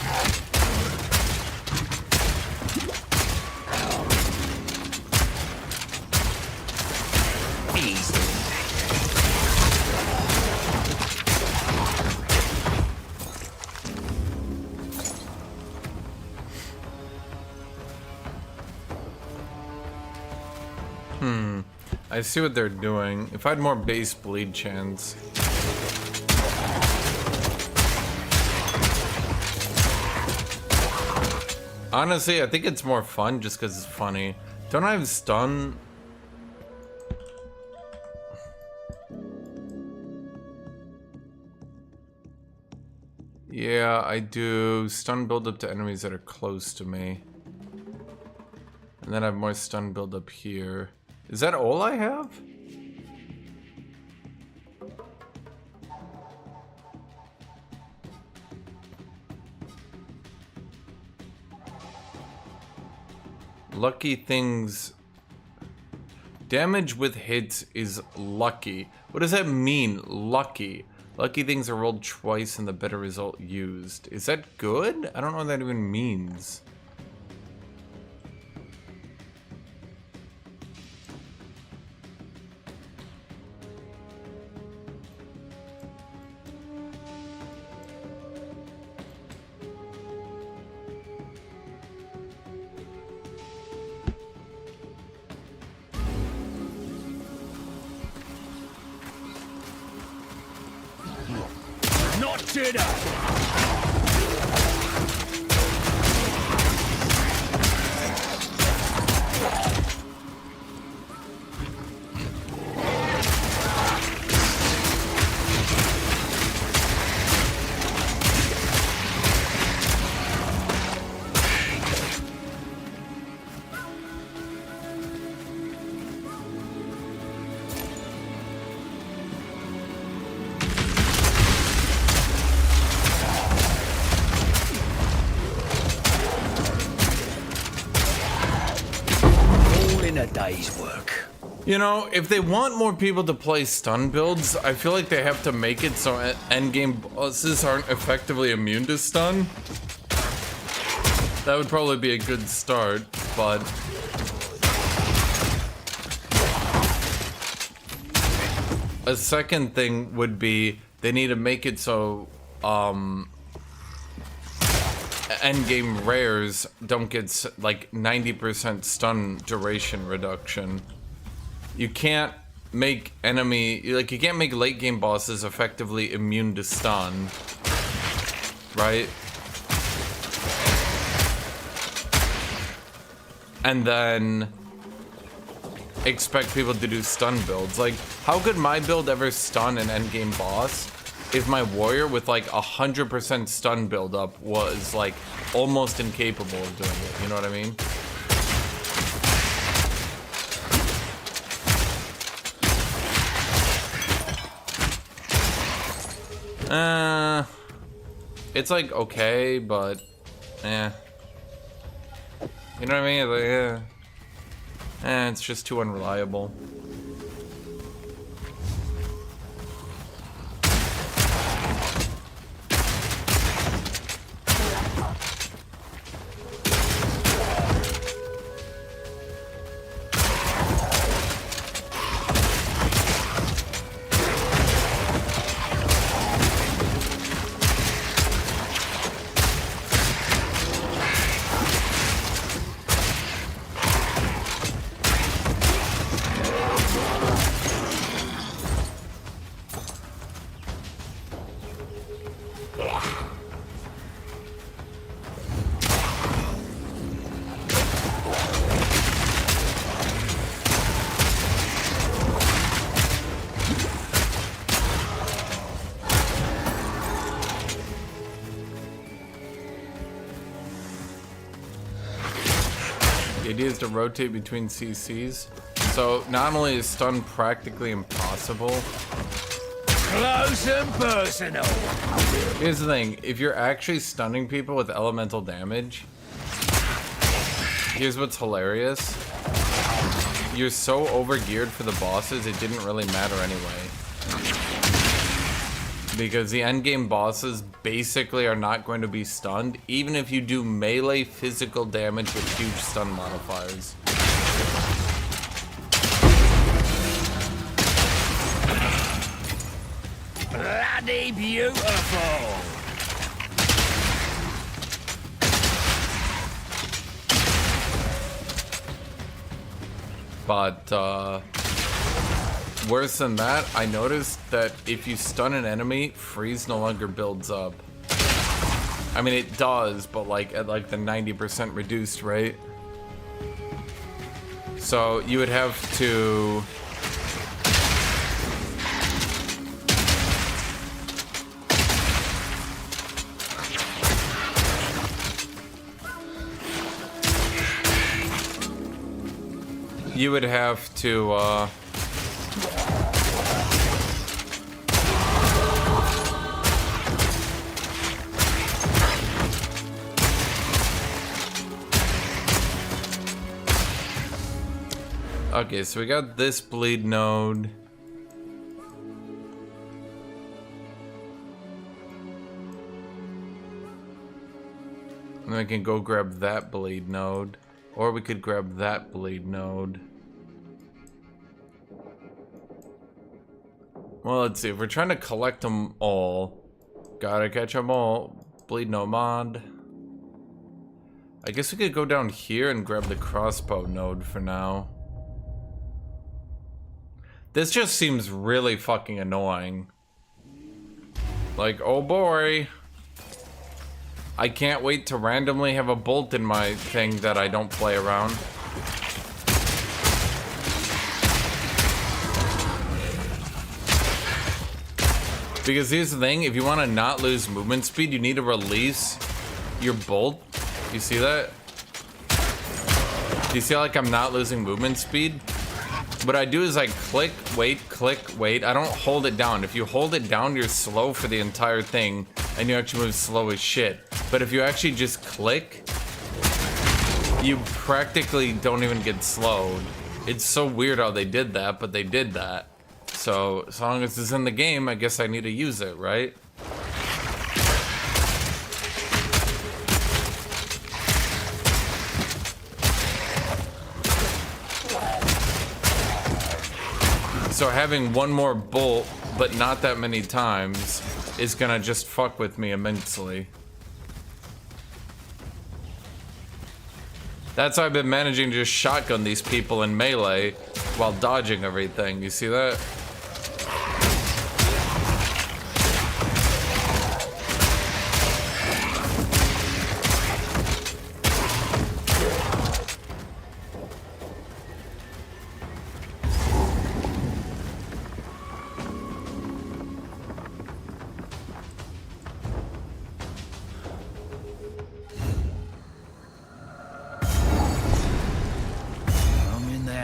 I see what they're doing. If I had more base bleed chance. Honestly, I think it's more fun just because it's funny. Don't I have stun? Yeah, I do. Stun build up to enemies that are close to me. And then I have more stun build up here. Is that all I have? Lucky things. Damage with hits is lucky. What does that mean? Lucky. Lucky things are rolled twice and the better result used. Is that good? I don't know what that even means. Not dinner! You know, if they want more people to play stun builds, I feel like they have to make it so endgame bosses aren't effectively immune to stun. That would probably be a good start, but... a second thing would be they need to make it so endgame rares don't get like 90% stun duration reduction. You can't make you can't make late game bosses effectively immune to stun, right? And then expect people to do stun builds. Like, how could my build ever stun an endgame boss if my warrior with like 100% stun buildup was like almost incapable of doing it? You know what I mean? It's like okay, but you know what I mean? Like, it's just too unreliable. The idea is to rotate between CCs. So not only is stun practically impossible. Close and personal. Here's the thing, if you're actually stunning people with elemental damage, here's what's hilarious. You're so overgeared for the bosses, it didn't really matter anyway. Because the endgame bosses basically are not going to be stunned, even if you do melee physical damage with huge stun modifiers. Bloody beautiful! But worse than that, I noticed that if you stun an enemy, freeze no longer builds up. I mean, it does, but like at like the 90% reduced rate. So you would have to... You would have to, okay, so we got this bleed node. And then I can go grab that bleed node. Or we could grab that bleed node. Well, let's see. If we're trying to collect them all, gotta catch them all. Bleed no mod. I guess we could go down here and grab the crossbow node for now. This just seems really fucking annoying. Like, oh boy. I can't wait to randomly have a bolt in my thing that I don't play around. Because here's the thing, if you want to not lose movement speed, you need to release your bolt. You see that? Do you see like I'm not losing movement speed? What I do is I click, wait. I don't hold it down. If you hold it down, you're slow for the entire thing, and you actually move slow as shit. But if you actually just click, you practically don't even get slowed. It's so weird how they did that, but they did that. So, as long as it's in the game, I guess I need to use it, right? So having one more bolt, but not that many times, is gonna just fuck with me immensely. That's how I've been managing to just shotgun these people in melee while dodging everything. You see that?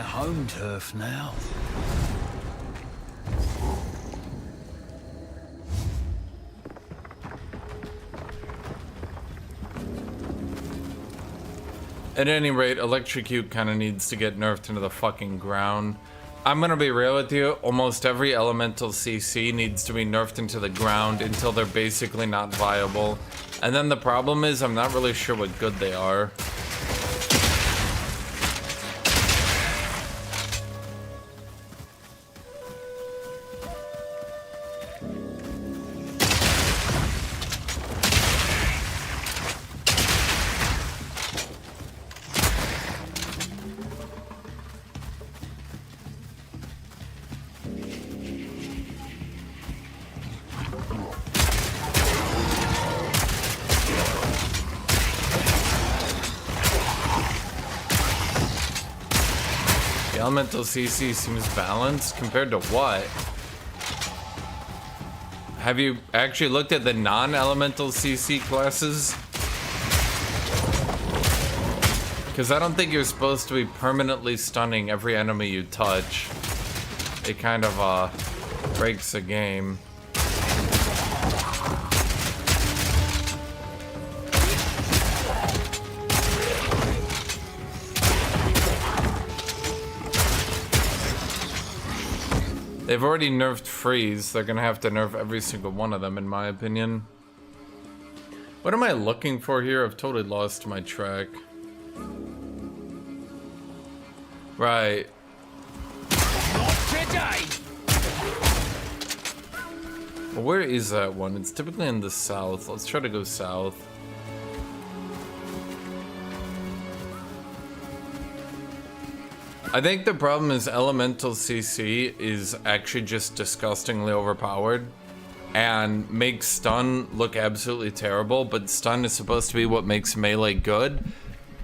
Home turf now. At any rate, Electrocute kind of needs to get nerfed into the fucking ground. I'm gonna be real with you, almost every elemental CC needs to be nerfed into the ground until they're basically not viable. And then the problem is, I'm not really sure what good they are. Elemental CC seems balanced compared to what? Have you actually looked at the non-elemental CC classes? Because I don't think you're supposed to be permanently stunning every enemy you touch. It kind of breaks the game. They've already nerfed freeze. They're gonna have to nerf every single one of them, in my opinion. What am I looking for here? I've totally lost my track. Right. Not today. Well, where is that one? It's typically in the south. Let's try to go south. I think the problem is elemental CC is actually just disgustingly overpowered and makes stun look absolutely terrible, but stun is supposed to be what makes melee good,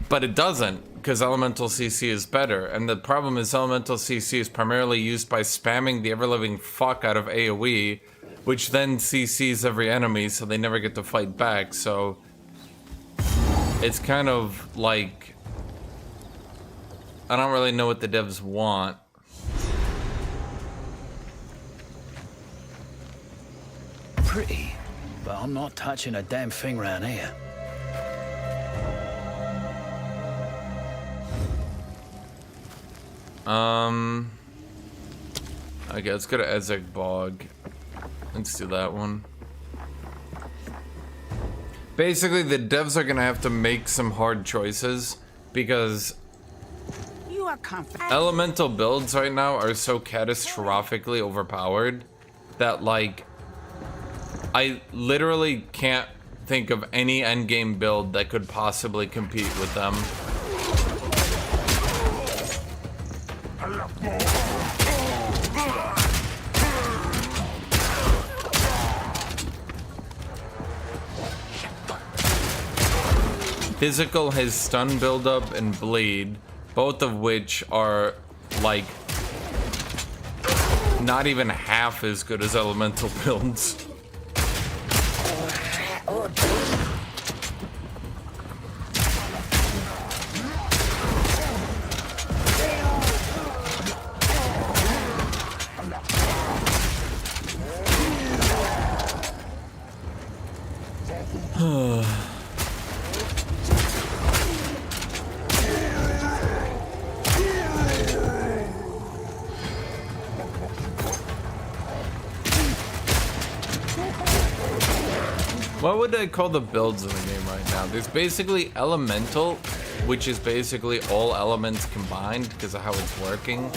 but it doesn't, because elemental CC is better. And the problem is elemental CC is primarily used by spamming the ever-living fuck out of AoE, which then CCs every enemy, so they never get to fight back. So it's kind of like, I don't really know what the devs want. Pretty, but I'm not touching a damn thing around here. Okay, let's go to Ezek Bog. Let's do that one. Basically, the devs are gonna have to make some hard choices because You are confident. elemental builds right now are so catastrophically overpowered that, like, I literally can't think of any endgame build that could possibly compete with them. Physical has stun buildup and bleed, both of which are like not even half as good as elemental builds. What would I call the builds in the game right now? There's basically elemental, which is basically all elements combined because of how it's working.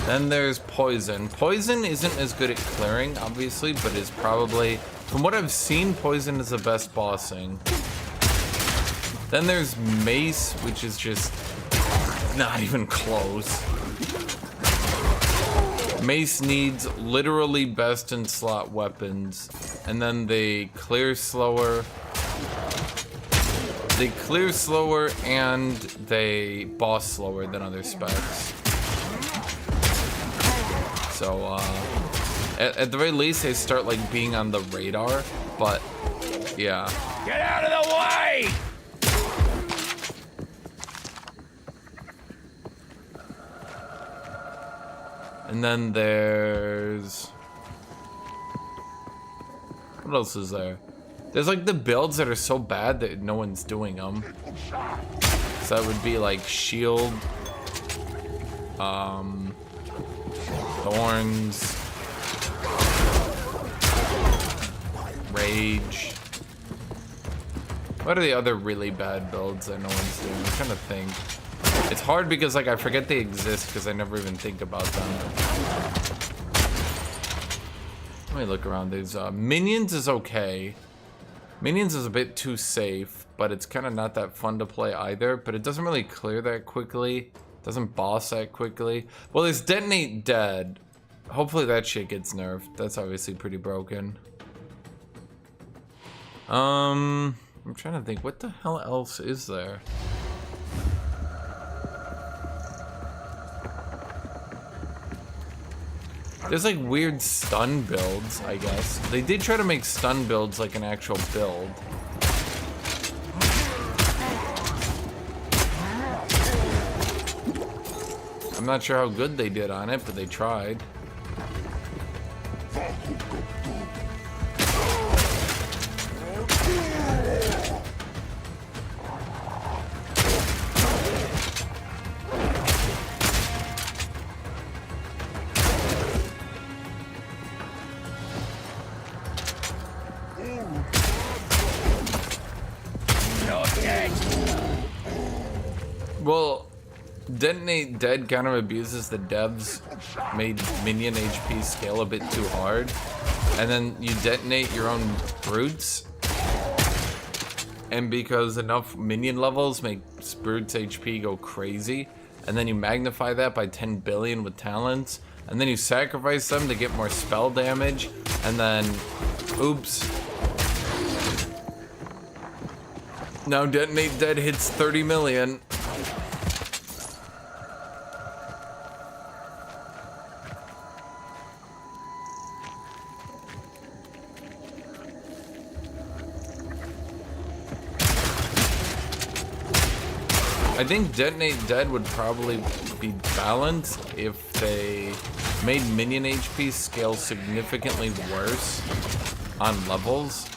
Then there's poison. Poison isn't as good at clearing, obviously, but is probably, from what I've seen, poison is the best bossing. Then there's mace, which is just not even close. Mace needs literally best in slot weapons, and then they clear slower. They clear slower and they boss slower than other specs. So at the very least they start like being on the radar, but yeah. Get out of the way! And then there's... what else is there? There's like the builds that are so bad that no one's doing them. So that would be like shield, thorns, rage. What are the other really bad builds that no one's doing? I'm trying to think. It's hard because like I forget they exist because I never even think about them. Let me look around. There's minions is okay. Minions is a bit too safe, but it's kind of not that fun to play either. But it doesn't really clear that quickly. Doesn't boss that quickly. Well, there's detonate dead. Hopefully that shit gets nerfed. That's obviously pretty broken. I'm trying to think. What the hell else is there? There's like weird stun builds, I guess. They did try to make stun builds like an actual build. I'm not sure how good they did on it, but they tried. Well, Detonate Dead kind of abuses the devs made minion HP scale a bit too hard. And then you detonate your own brutes. And because enough minion levels make brutes HP go crazy, and then you magnify that by 10 billion with talents, and then you sacrifice them to get more spell damage, and then, oops. Now Detonate Dead hits 30 million. I think Detonate Dead would probably be balanced if they made minion HP scale significantly worse on levels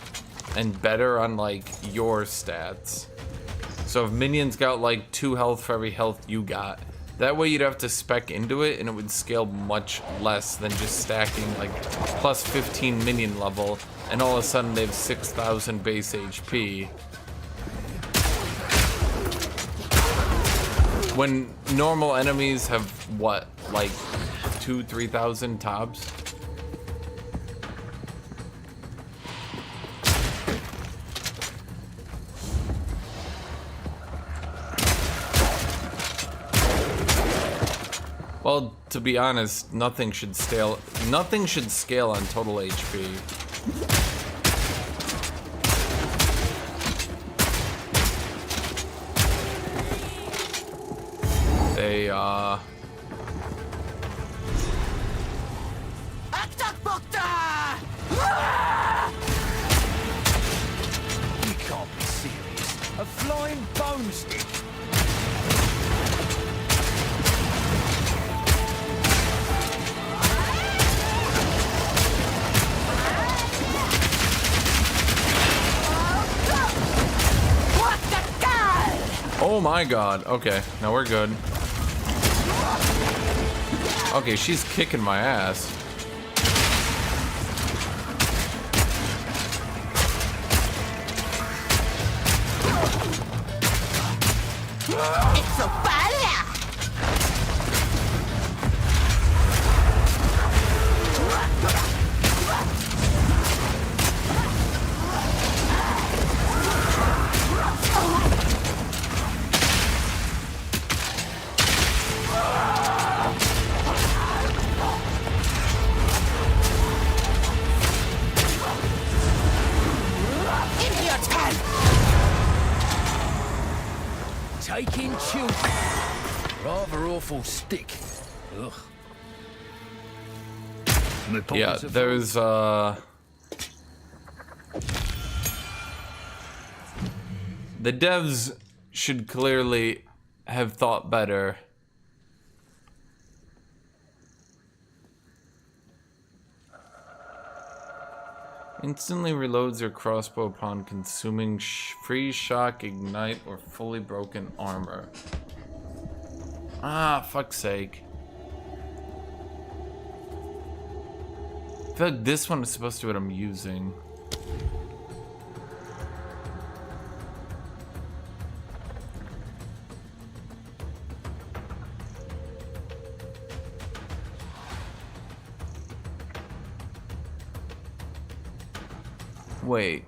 and better on like your stats. So if minions got like 2 health for every health you got, that way you'd have to spec into it and it would scale much less than just stacking like plus 15 minion level and all of a sudden they have 6,000 base HP. When normal enemies have, what, like 2,000-3,000 tops? Well, to be honest, nothing should scale on total HP. They, You can't be serious. A flying bone stick. oh my god, okay, now we're good. Okay, she's kicking my ass. It's a fire! Taking children. Rather awful stick. Ugh. Yeah, there's the devs should clearly have thought better. Instantly reloads your crossbow upon consuming free shock, ignite, or fully broken armor. Ah, fuck's sake. I feel like this one is supposed to be what I'm using. Wait.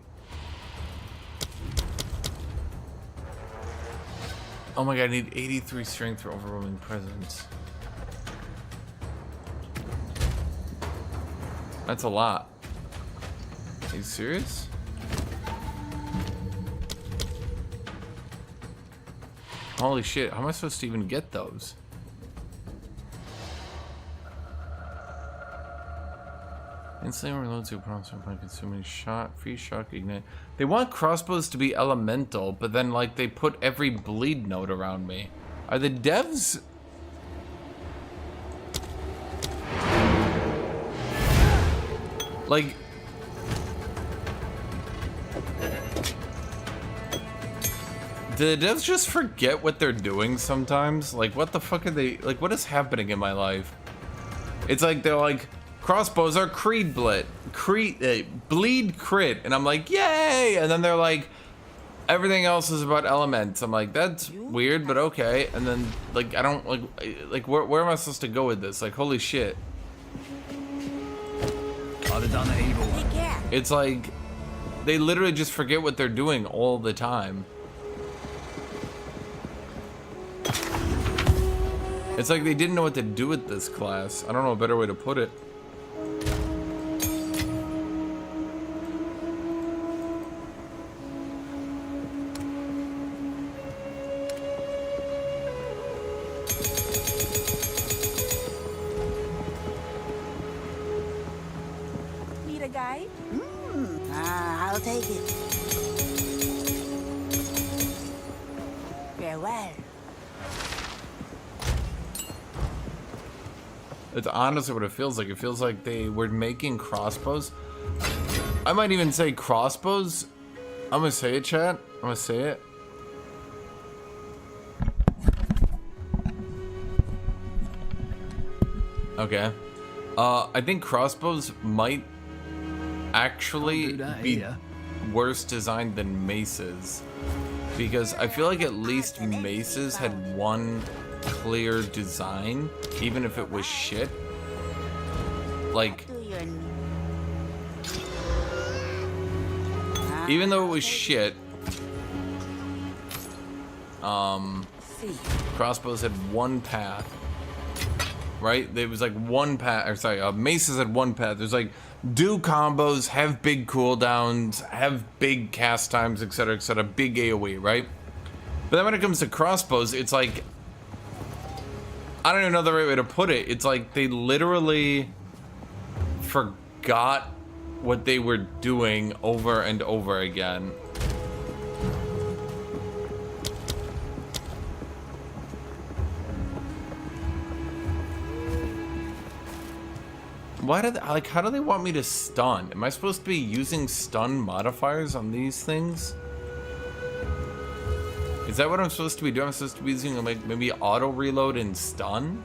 Oh my god, I need 83 strength for overwhelming presence. That's a lot. Are you serious? Holy shit, how am I supposed to even get those? Instantly reloads your crossbow by consuming free shock, ignite. They want crossbows to be elemental, but then like they put every bleed note around me. Are the devs... like... do the devs just forget what they're doing sometimes? Like, what the fuck are they... like, what is happening in my life? It's like, they're like... crossbows are bleed crit, and I'm like, yay! And then they're like, everything else is about elements. I'm like, that's weird, but okay. And then like, I don't like where am I supposed to go with this? Like, holy shit! I'd have done it either way. It's like they literally just forget what they're doing all the time. It's like they didn't know what to do with this class. I don't know a better way to put it. Need a guide? I'll take it. Farewell. It's honestly what it feels like. It feels like they were making crossbows. I might even say crossbows. I'm gonna say it, chat. I'm gonna say it. Okay. I think crossbows might actually be worse designed than maces. Because I feel like at least maces had one clear design, even if it was shit. Like, even though it was shit, crossbows had one path, right? There was like one path, or sorry, maces had one path. There's like, do combos, have big cooldowns, have big cast times, etc., big AoE, right? But then when it comes to crossbows, it's like, I don't even know the right way to put it. It's like they literally forgot what they were doing over and over again. Why do they, like, how do they want me to stun? Am I supposed to be using stun modifiers on these things? Is that what I'm supposed to be doing? I'm supposed to be using, like, maybe auto reload and stun?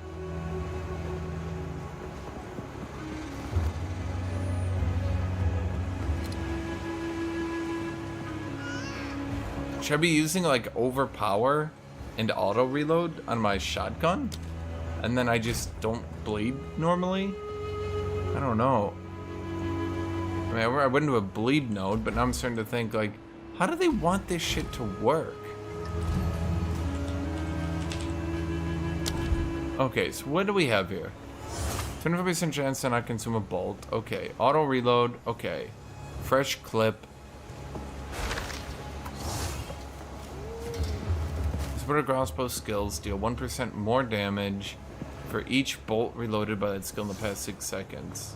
Should I be using, like, overpower and auto reload on my shotgun? And then I just don't bleed normally? I don't know. I mean, I went into a bleed node, but now I'm starting to think, like, how do they want this shit to work? Okay, so what do we have here? 25% chance to not consume a bolt. Okay, auto reload. Okay, fresh clip. Support crossbow skills deal 1% more damage for each bolt reloaded by that skill in the past 6 seconds.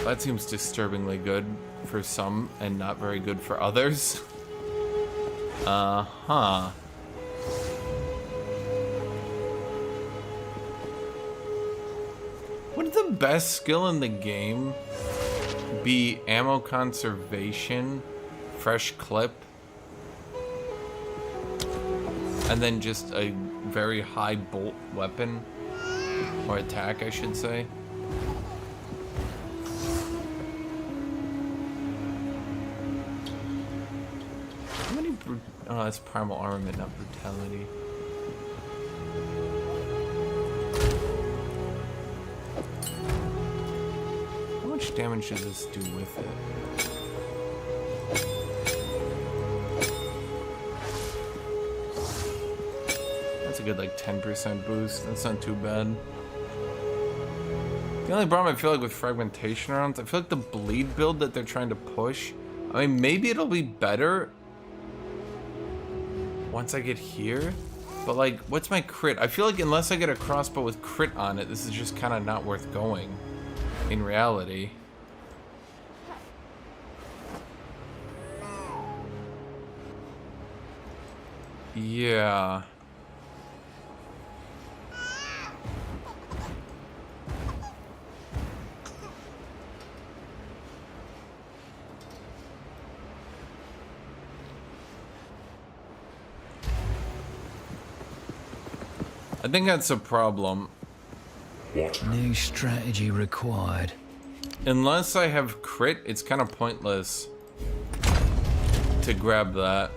That seems disturbingly good for some and not very good for others. Uh-huh. Would the best skill in the game be ammo conservation, fresh clip, and then just a very high bolt weapon, or attack, I should say? How many oh, that's primal armament, not brutality. How much damage does this do with it? That's a good, like, 10% boost. That's not too bad. The only problem I feel like with fragmentation rounds, I feel like the bleed build that they're trying to push, I mean, maybe it'll be better once I get here, but, like, what's my crit? I feel like unless I get a crossbow with crit on it, this is just kind of not worth going in reality. Yeah. I think that's a problem. What? New strategy required. Unless I have crit, it's kind of pointless to grab that.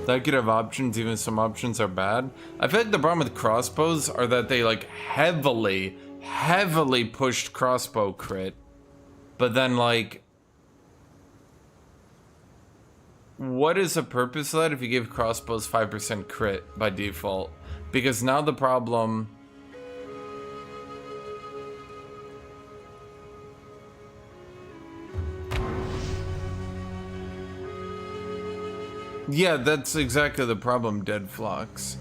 That could have options, even if some options are bad. I feel like the problem with crossbows are that they like heavily pushed crossbow crit. But then like, what is the purpose of that if you give crossbows 5% crit by default? Because now the problem... Yeah, that's exactly the problem, Dead Flux.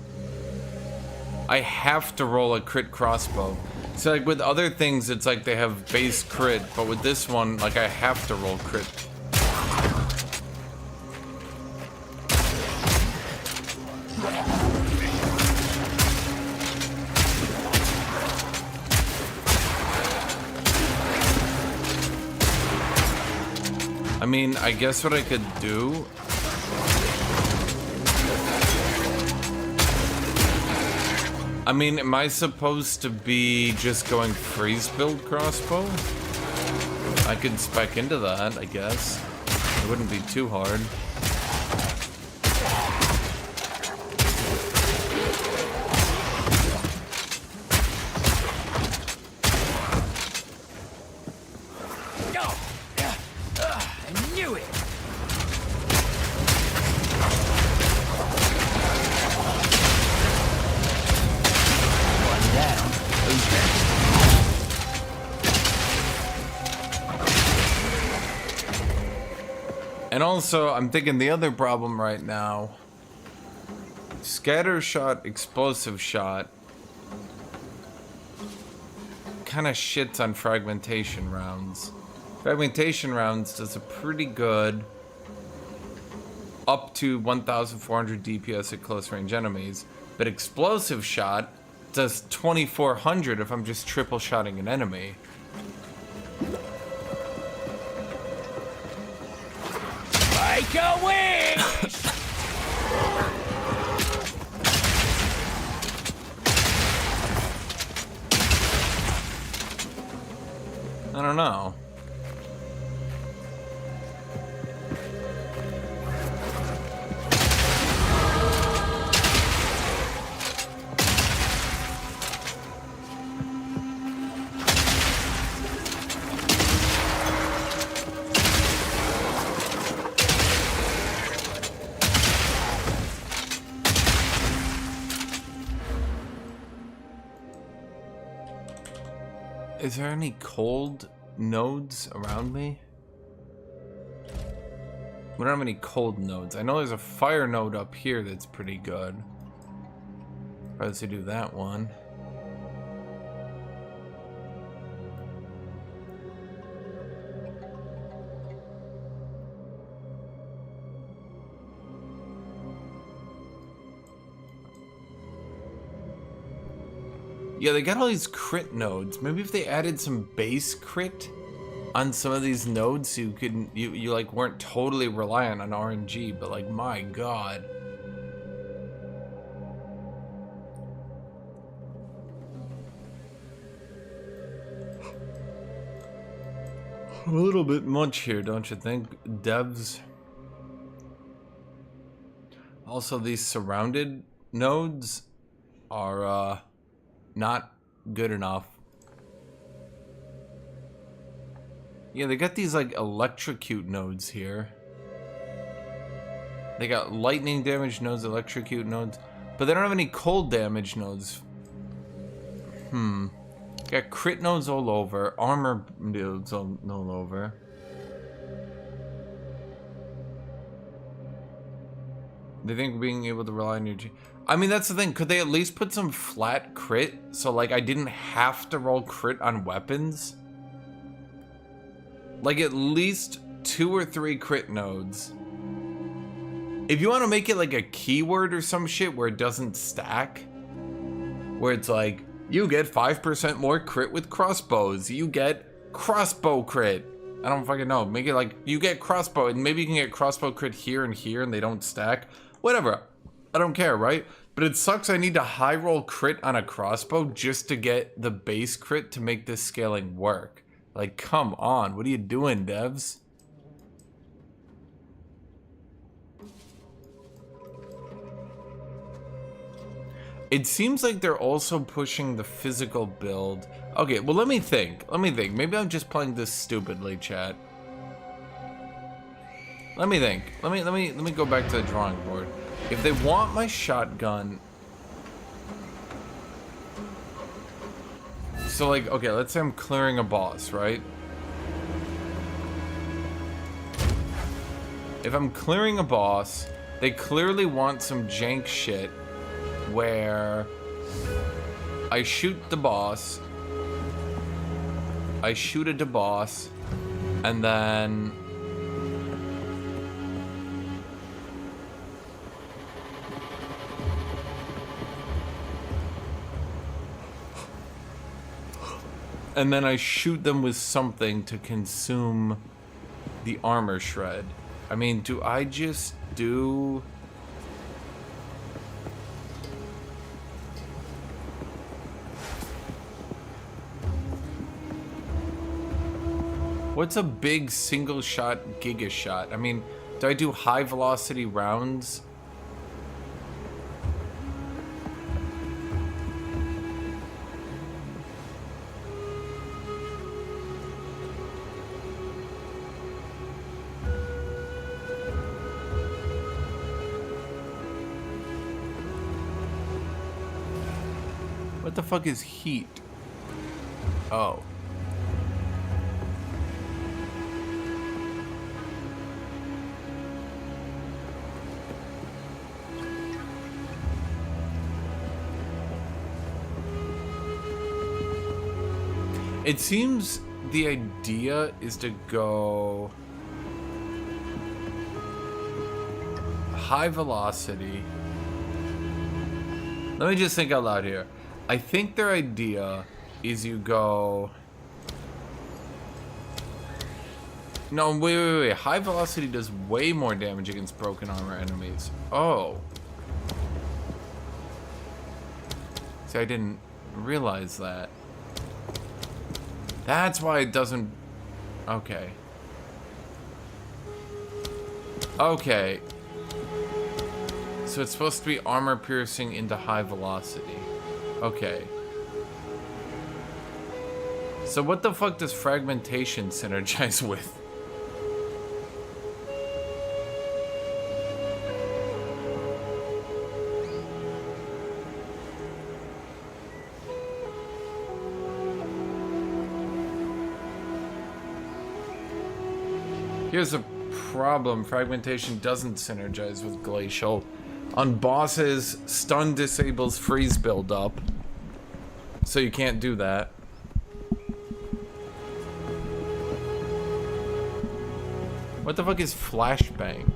I have to roll a crit crossbow. So like with other things, it's like they have base crit, but with this one, like I have to roll crit. I mean, I guess what I could do... I mean, am I supposed to be just going freeze build crossbow? I could spec into that, I guess. It wouldn't be too hard. I knew it! And also, I'm thinking the other problem right now, scatter shot, explosive shot, kind of shits on fragmentation rounds. Fragmentation rounds does a pretty good up to 1,400 DPS at close range enemies, but explosive shot does 2,400 if I'm just triple shotting an enemy. Make a wish! I don't know. Is there any cold nodes around me? We don't have any cold nodes. I know there's a fire node up here that's pretty good. Probably to do that one. Yeah, they got all these crit nodes. Maybe if they added some base crit on some of these nodes, you could you like weren't totally reliant on RNG, but like my god. A little bit much here, don't you think, devs? Also, these surrounded nodes are not good enough. Yeah, they got these like electrocute nodes here. They got lightning damage nodes, electrocute nodes, but they don't have any cold damage nodes. Got crit nodes all over, armor nodes all over. They think being able to rely on your I mean, that's the thing. Could they at least put some flat crit? So, like, I didn't have to roll crit on weapons? Like, at least 2 or 3 crit nodes. If you want to make it like a keyword or some shit where it doesn't stack, where it's like, you get 5% more crit with crossbows. You get crossbow crit. I don't fucking know. Make it like, you get crossbow, and maybe you can get crossbow crit here and here, and they don't stack. Whatever. I don't care, right? But it sucks I need to high roll crit on a crossbow just to get the base crit to make this scaling work. Like, come on. What are you doing, devs? It seems like they're also pushing the physical build. Okay, well, let me think. Maybe I'm just playing this stupidly, chat. Let me think. Let me go back to the drawing board. If they want my shotgun, so like, okay, let's say I'm clearing a boss, right? If I'm clearing a boss, they clearly want some jank shit where I shoot the boss, I shoot at the boss, and then I shoot them with something to consume the armor shred. I mean, do I just do... What's a big single shot giga shot? I mean, do I do high velocity rounds? What the fuck is heat? Oh. It seems the idea is to go high velocity. Let me just think out loud here. I think their idea is you go... No, wait. High velocity does way more damage against broken armor enemies. Oh. See, I didn't realize that. That's why it doesn't... Okay. Okay. So it's supposed to be armor piercing into high velocity. Okay. So what the fuck does fragmentation synergize with? Here's a problem. Fragmentation doesn't synergize with glacial. On bosses, stun disables freeze buildup. So you can't do that. What the fuck is flashbang?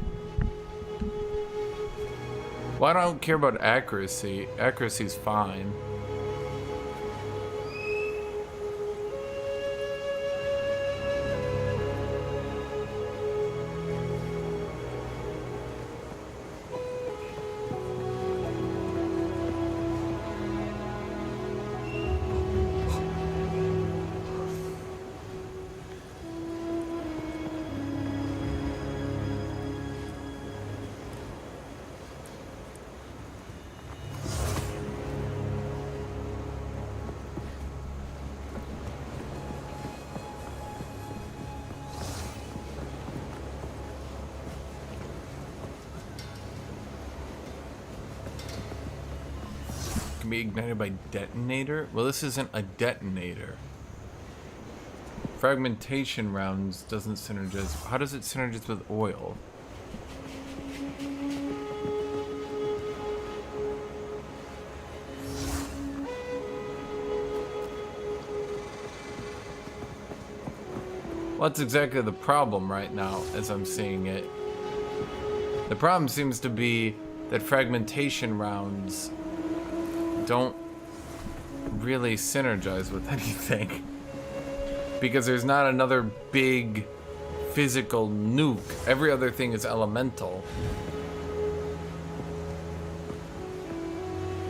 Well, I don't care about accuracy. Accuracy's fine. Be ignited by detonator? Well, this isn't a detonator. Fragmentation rounds doesn't synergize. How does it synergize with oil? Well, that's exactly the problem right now, as I'm seeing it. The problem seems to be that fragmentation rounds don't really synergize with anything because there's not another big physical nuke. Every other thing is elemental.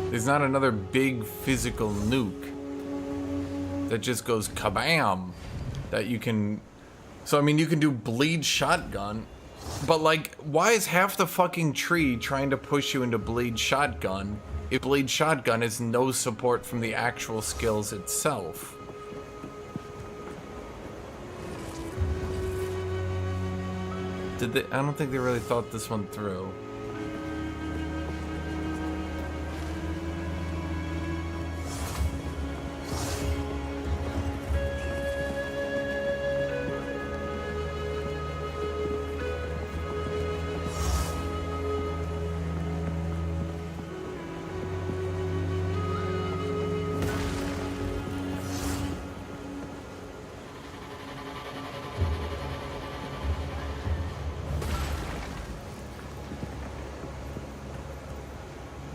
There's not another big physical nuke that just goes kabam that you can... So I mean, you can do bleed shotgun, but like, why is half the fucking tree trying to push you into bleed shotgun if Blade Shotgun has no support from the actual skills itself. Did they? I don't think they really thought this one through.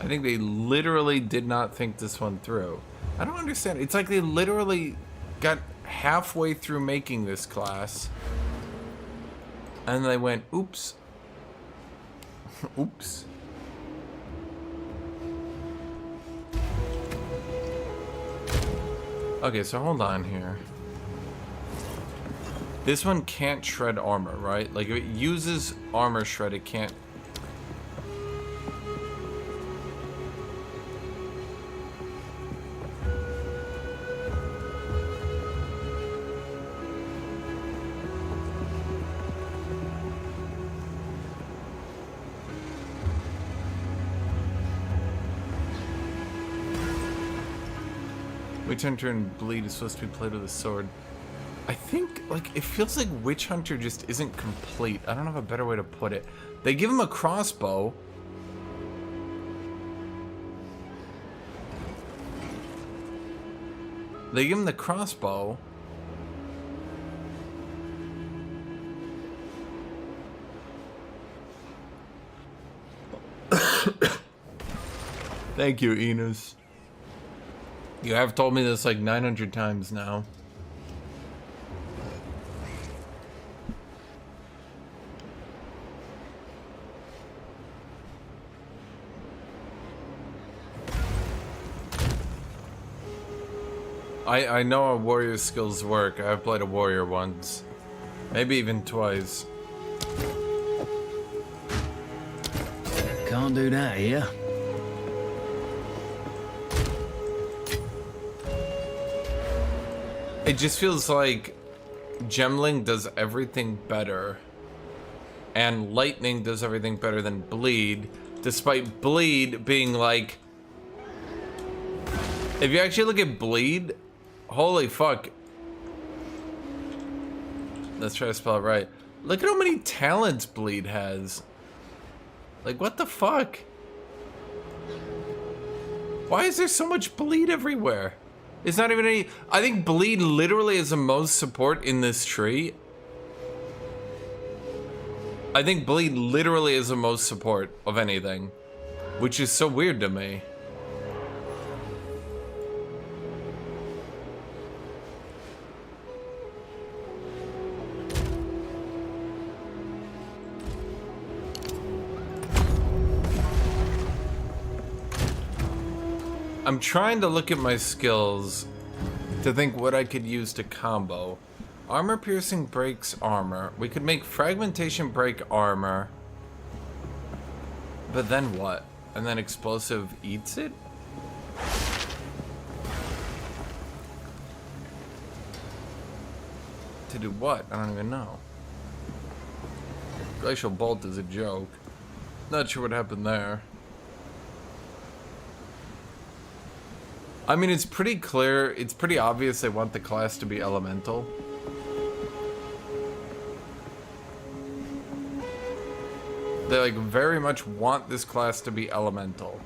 I think they literally did not think this one through. I don't understand. It's like they literally got halfway through making this class and they went, oops. Oops. Okay, so hold on here. This one can't shred armor, right? Like if it uses armor shred, it can't. Witch Hunter and Bleed is supposed to be played with a sword. I think, like, it feels like Witch Hunter just isn't complete. I don't have a better way to put it. They give him a crossbow. They give him the crossbow. Thank you, Enos. You have told me this like 900 times now. I know how warrior skills work. I've played a warrior once. Maybe even twice. Can't do that here. It just feels like Gemling does everything better and Lightning does everything better than Bleed, despite Bleed being like, if you actually look at Bleed, holy fuck. Let's try to spell it right. Look at how many talents Bleed has. Like, what the fuck? Why is there so much Bleed everywhere? It's not even any. I think Bleed literally is the most support in this tree. I think Bleed literally is the most support of anything, which is so weird to me. I'm trying to look at my skills to think what I could use to combo. Armor piercing breaks armor. We could make fragmentation break armor. But then what? And then explosive eats it? To do what? I don't even know. Glacial bolt is a joke. Not sure what happened there. I mean, it's pretty clear, it's pretty obvious they want the class to be elemental. They like very much want this class to be elemental.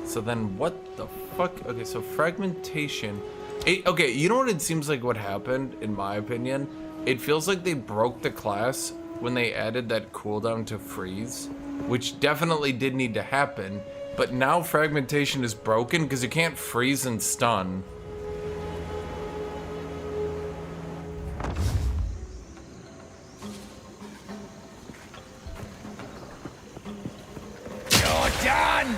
So then what the fuck? Okay, so fragmentation. Okay, you know what it seems like what happened, in my opinion? It feels like they broke the class when they added that cooldown to freeze, which definitely did need to happen. But now fragmentation is broken because you can't freeze and stun. You're done!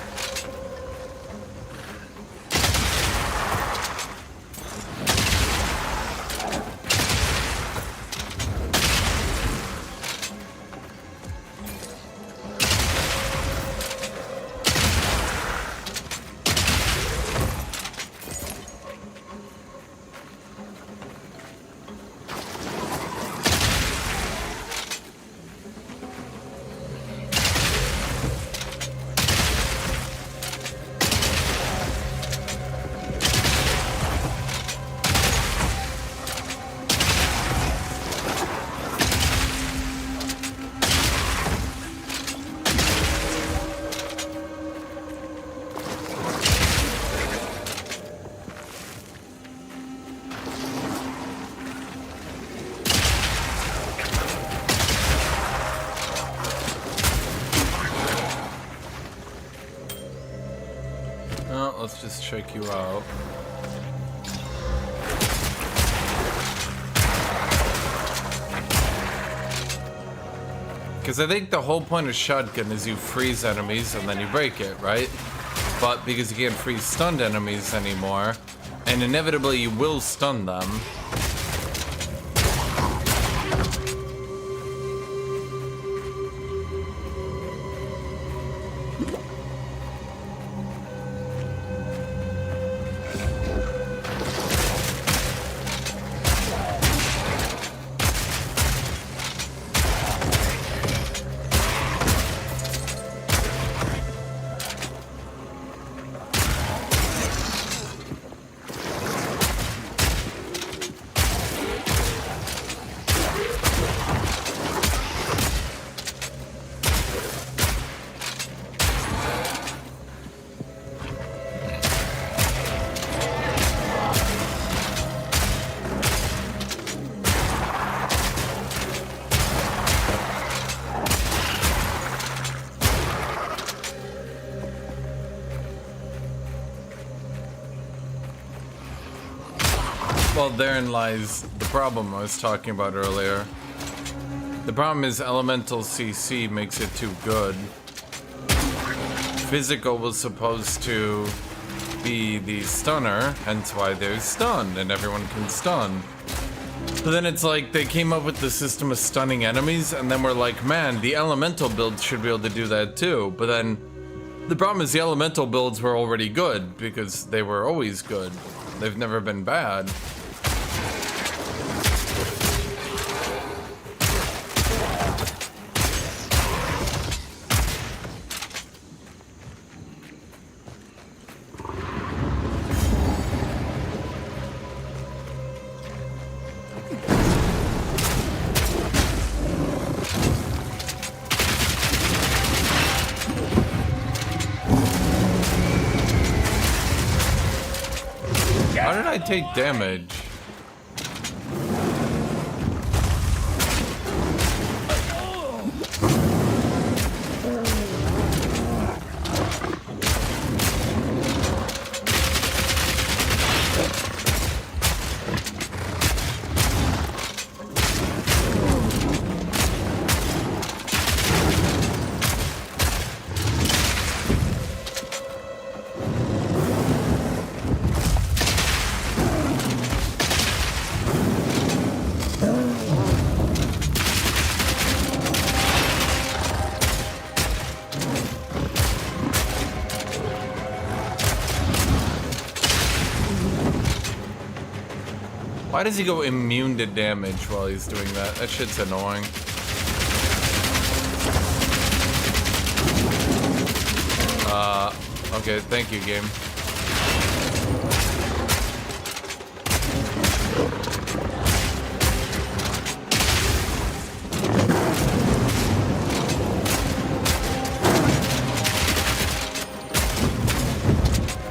just check you out. Because I think the whole point of shotgun is you freeze enemies and then you break it, right? But because you can't freeze stunned enemies anymore, and inevitably you will stun them. Well, therein lies the problem I was talking about earlier. The problem is elemental CC makes it too good. Physical was supposed to be the stunner, hence why they're stunned and everyone can stun. But then it's like they came up with the system of stunning enemies and then we're like, man, the elemental builds should be able to do that too. But then the problem is the elemental builds were already good because they were always good. They've never been bad. How did I take damage? Why does he go immune to damage while he's doing that? That shit's annoying. Okay, thank you, game.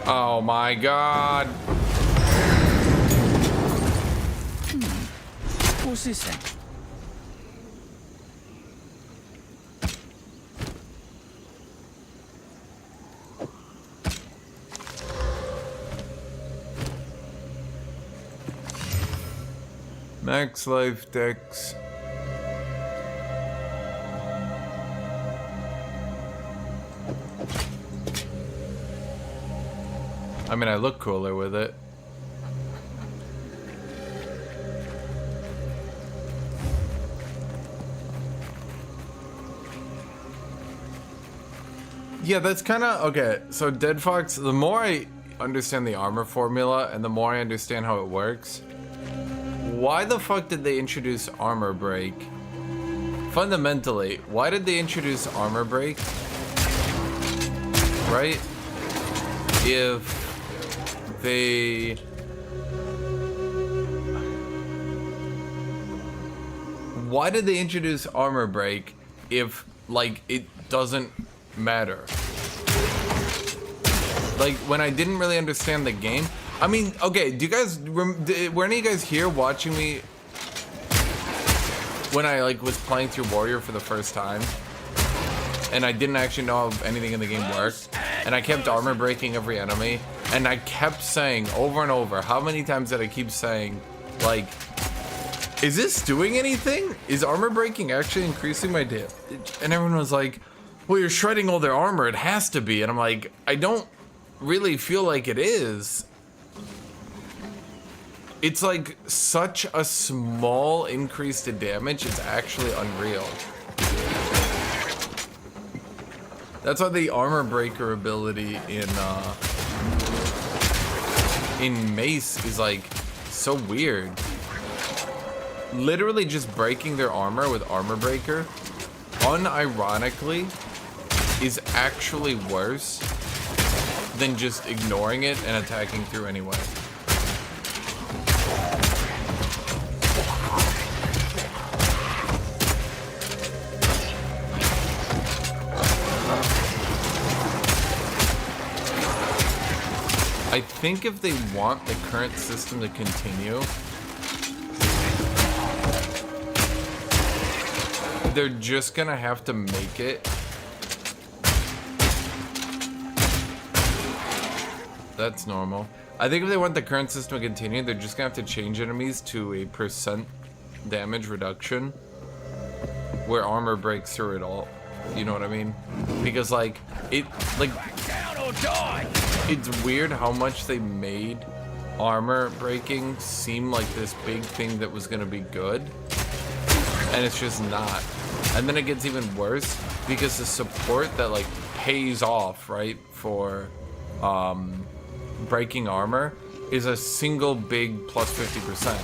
Oh my god. What's this then? Max life dex. I mean, I look cooler with it. Yeah, that's kind of okay. So Dead Fox, the more I understand the armor formula and the more I understand how it works, why the fuck did they introduce armor break? Fundamentally, why did they introduce armor break? Right? If they... Why did they introduce armor break if, like, it doesn't matter? Like, when I didn't really understand the game, I mean, okay, do you guys were any of you guys here watching me when I like was playing through Warrior for the first time and I didn't actually know how anything in the game worked and I kept armor breaking every enemy And I kept saying over and over, how many times did I keep saying, like, is this doing anything? Is armor breaking actually increasing my damage? And everyone was like, well, you're shredding all their armor, it has to be. And I'm like, I don't really feel like it is. It's like such a small increase to damage, it's actually unreal. That's why the armor breaker ability in Mace is like so weird. Literally just breaking their armor with armor breaker, unironically, is actually worse than just ignoring it and attacking through anyway. I think if they want the current system to continue, they're just gonna have to make it. That's normal. I think if they want the current system to continue, they're just gonna have to change enemies to a % damage reduction where armor breaks through it all. You know what I mean? Because like it's weird how much they made armor breaking seem like this big thing that was gonna be good, and it's just not. And then it gets even worse because the support that like pays off, right, for breaking armor is a single big plus 50%.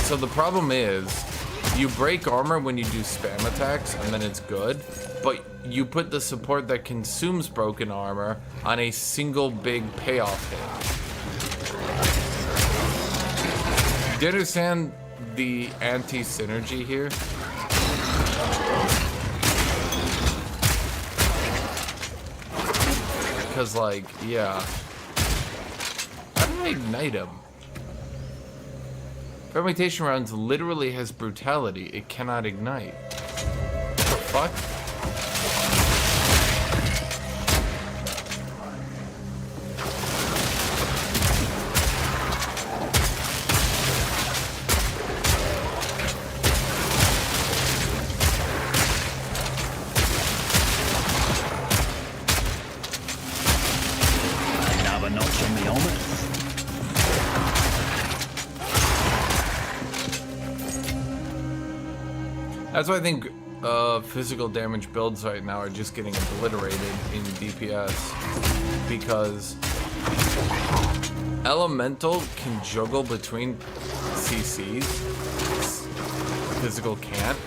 So the problem is, you break armor when you do spam attacks and then it's good, but you put the support that consumes broken armor on a single big payoff hit. Do you understand the anti-synergy here? Because like, yeah. How do I ignite him? Fermentation rounds literally has brutality. It cannot ignite. What the fuck? Another notch on the helmet. That's why I think physical damage builds right now are just getting obliterated in DPS, because Elemental can juggle between CCs, physical can't.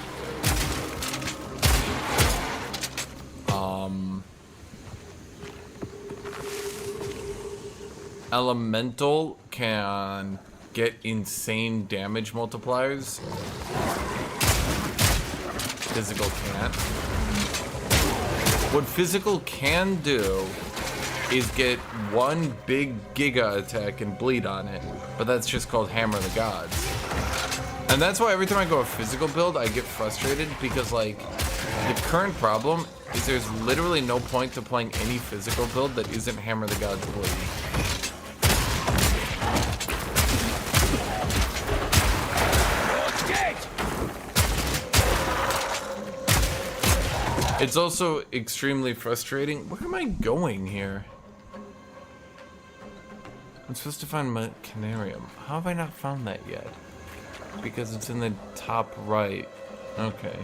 Elemental can get insane damage multipliers. Physical can't. What physical can do is get one big giga attack and bleed on it, but that's just called Hammer the Gods. And that's why every time I go a physical build, I get frustrated, because like the current problem is there's literally no point to playing any physical build that isn't Hammer the Gods bleeding. It's also extremely frustrating. Where am I going here? I'm supposed to find my Canarium. How have I not found that yet? Because it's in the top right. Okay.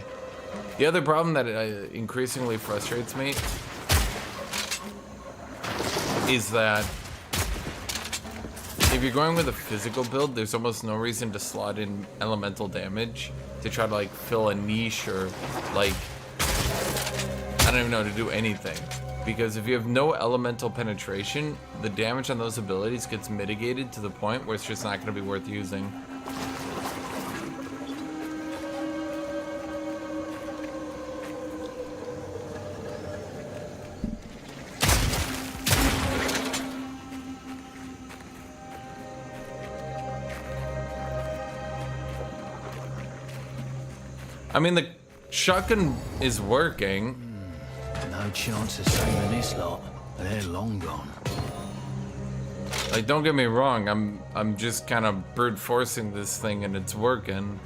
The other problem that increasingly frustrates me is that if you're going with a physical build, there's almost no reason to slot in elemental damage to try to like fill a niche or like, I don't even know, to do anything. Because if you have no elemental penetration, the damage on those abilities gets mitigated to the point where it's just not going to be worth using. I mean, the shotgun is working. No chance of saving this lot. They're long gone. Like, don't get me wrong, I'm just kind of brute forcing this thing and it's working.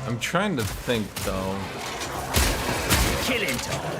I'm trying to think though. Killing time.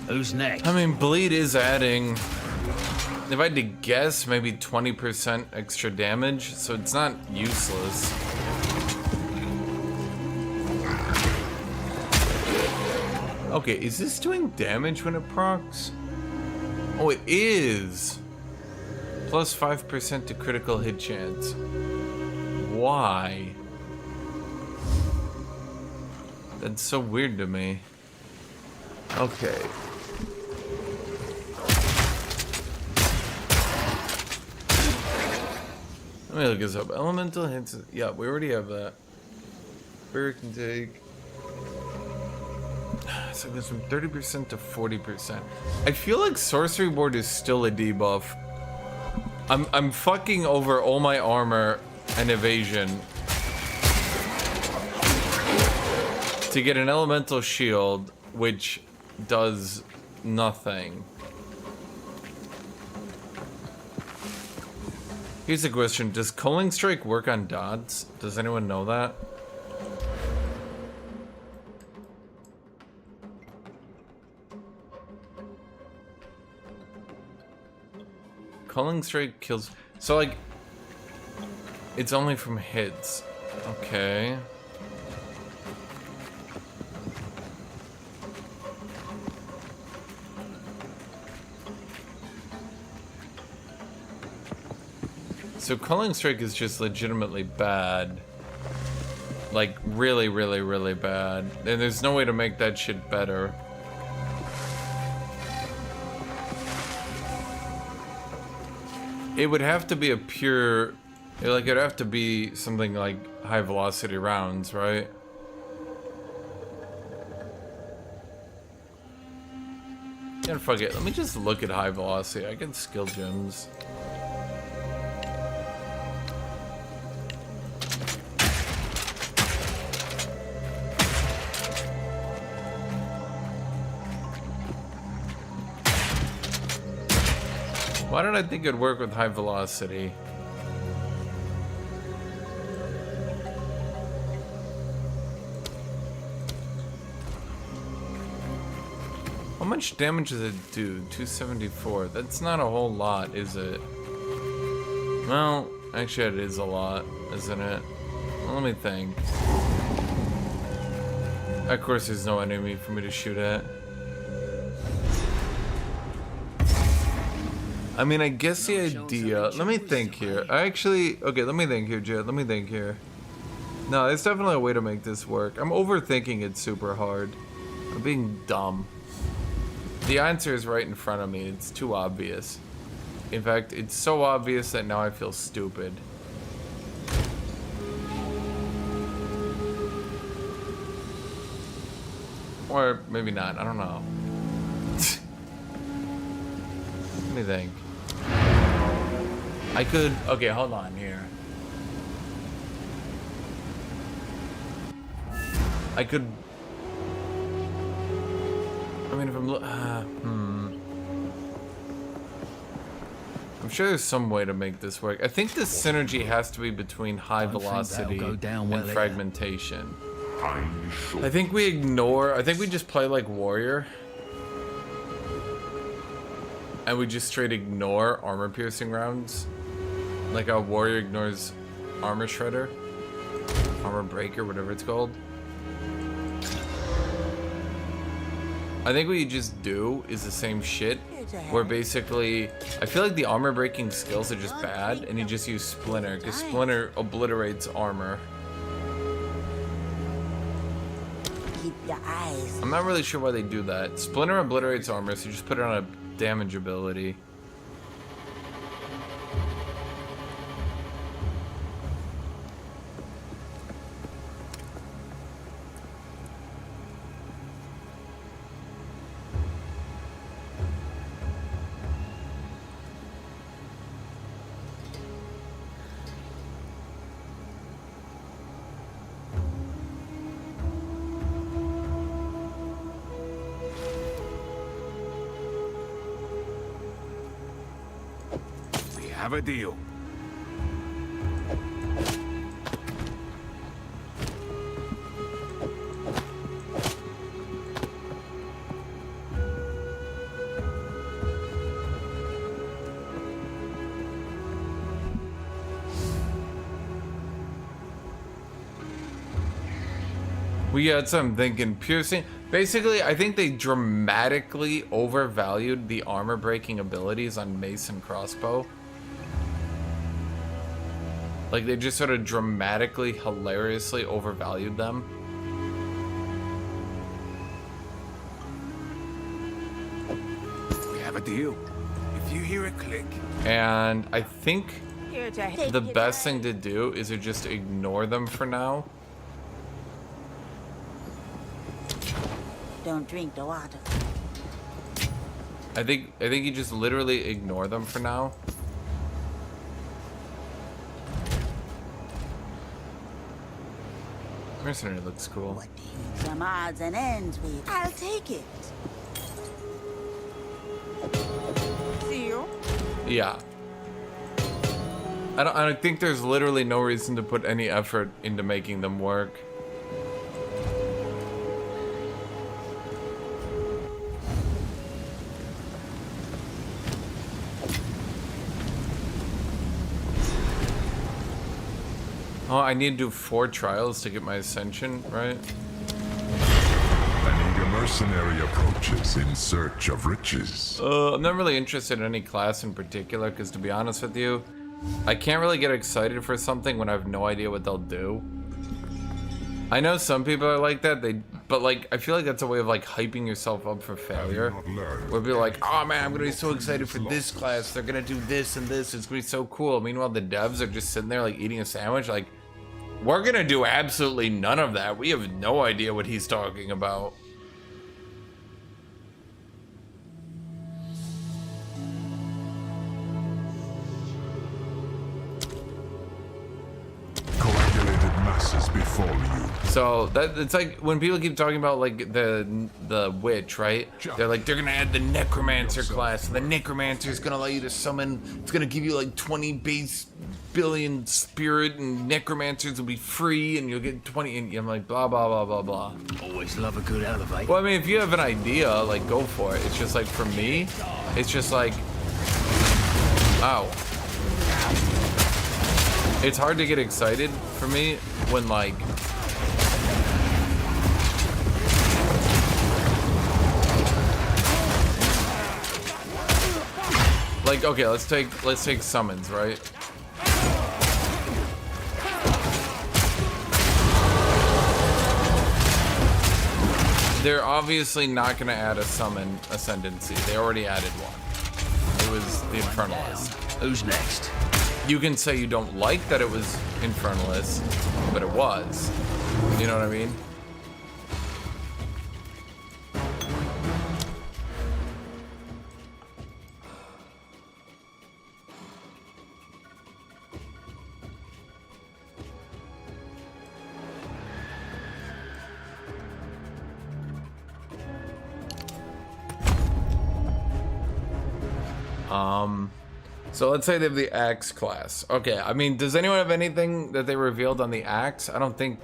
Who's next? I mean, bleed is adding, if I had to guess, maybe 20% extra damage, so it's not useless. Okay, is this doing damage when it procs? Oh, it is! Plus 5% to critical hit chance. Why? That's so weird to me. Okay. Let me look this up. Elemental hits. Yeah, we already have that. Spirit can take. So it goes from 30% to 40%. I feel like Sorcery Ward is still a debuff. I'm fucking over all my armor and evasion to get an elemental shield, which does nothing. Here's a question. Does Culling Strike work on dots? Does anyone know that? Culling Strike kills... So, like... It's only from hits. Okay. So Culling Strike is just legitimately bad. Like, really, really, really bad. And there's no way to make that shit better. It would have to be a pure... Like, it'd have to be something like high velocity rounds, right? Yeah, fuck it. Let me just look at high velocity. I get skill gems. Why did I think it'd work with high velocity? How much damage does it do? 274. That's not a whole lot, is it? Well, actually it is a lot, isn't it? Well, let me think. Of course there's no enemy for me to shoot at. I mean, I guess the idea... Let me think here. Okay, let me think here, Jed. Let me think here. No, there's definitely a way to make this work. I'm overthinking it super hard. I'm being dumb. The answer is right in front of me. It's too obvious. In fact, it's so obvious that now I feel stupid. Or maybe not. I don't know. Let me think. I could... Okay, hold on here. I could... I mean, if I'm... I'm sure there's some way to make this work. I think the synergy has to be between high velocity and fragmentation. I think we ignore... I think we just play like warrior. and we just straight ignore armor piercing rounds. Like a warrior ignores armor shredder. Armor breaker, whatever it's called. I think what you just do is the same shit. Where basically, I feel like the armor breaking skills are just bad, and you just use Splinter, because Splinter obliterates armor. Keep your eyes. I'm not really sure why they do that. Splinter obliterates armor, so you just put it on a damage ability. Have a deal. We got some thinking. Piercing. Basically, I think they dramatically overvalued the armor breaking abilities on mace and crossbow. Like, they just sort of dramatically, hilariously overvalued them. We have a deal. If you hear a click. And I think the best thing to do is to just ignore them for now. Don't drink the water. I think you just literally ignore them for now. Mercenary looks cool. Some odds and ends with. I'll take it. See you. Yeah. I think there's literally no reason to put any effort into making them work. Oh, I need to do 4 trials to get my ascension, right? I need a mercenary approaches in search of riches. I'm not really interested in any class in particular, because to be honest with you, I can't really get excited for something when I have no idea what they'll do. I know some people are like that, but like, I feel like that's a way of like hyping yourself up for failure. Where people are like, oh man, I'm gonna be so excited for this class, they're gonna do this and this, it's gonna be so cool. Meanwhile, the devs are just sitting there like eating a sandwich, like, we're gonna do absolutely none of that. We have no idea what he's talking about. Coagulated masses befall you. So that it's like when people keep talking about like the witch, right? They're like they're gonna add the necromancer class. The necromancer is gonna allow you to summon. It's gonna give you like 20 base billion spirit, and necromancers will be free, and you'll get 20. And I'm like blah blah blah blah blah. Always love a good elevate. Well, I mean, if you have an idea, like go for it. It's just like for me, it's just like, ow. It's hard to get excited for me when like okay, let's take summons, right? They're obviously not gonna add a summon ascendancy. They already added one. It was the Infernalist. Who's next? You can say you don't like that it was Infernalist, but it was. You know what I mean? So let's say they have the axe class. Okay, I mean, does anyone have anything that they revealed on the axe? I don't think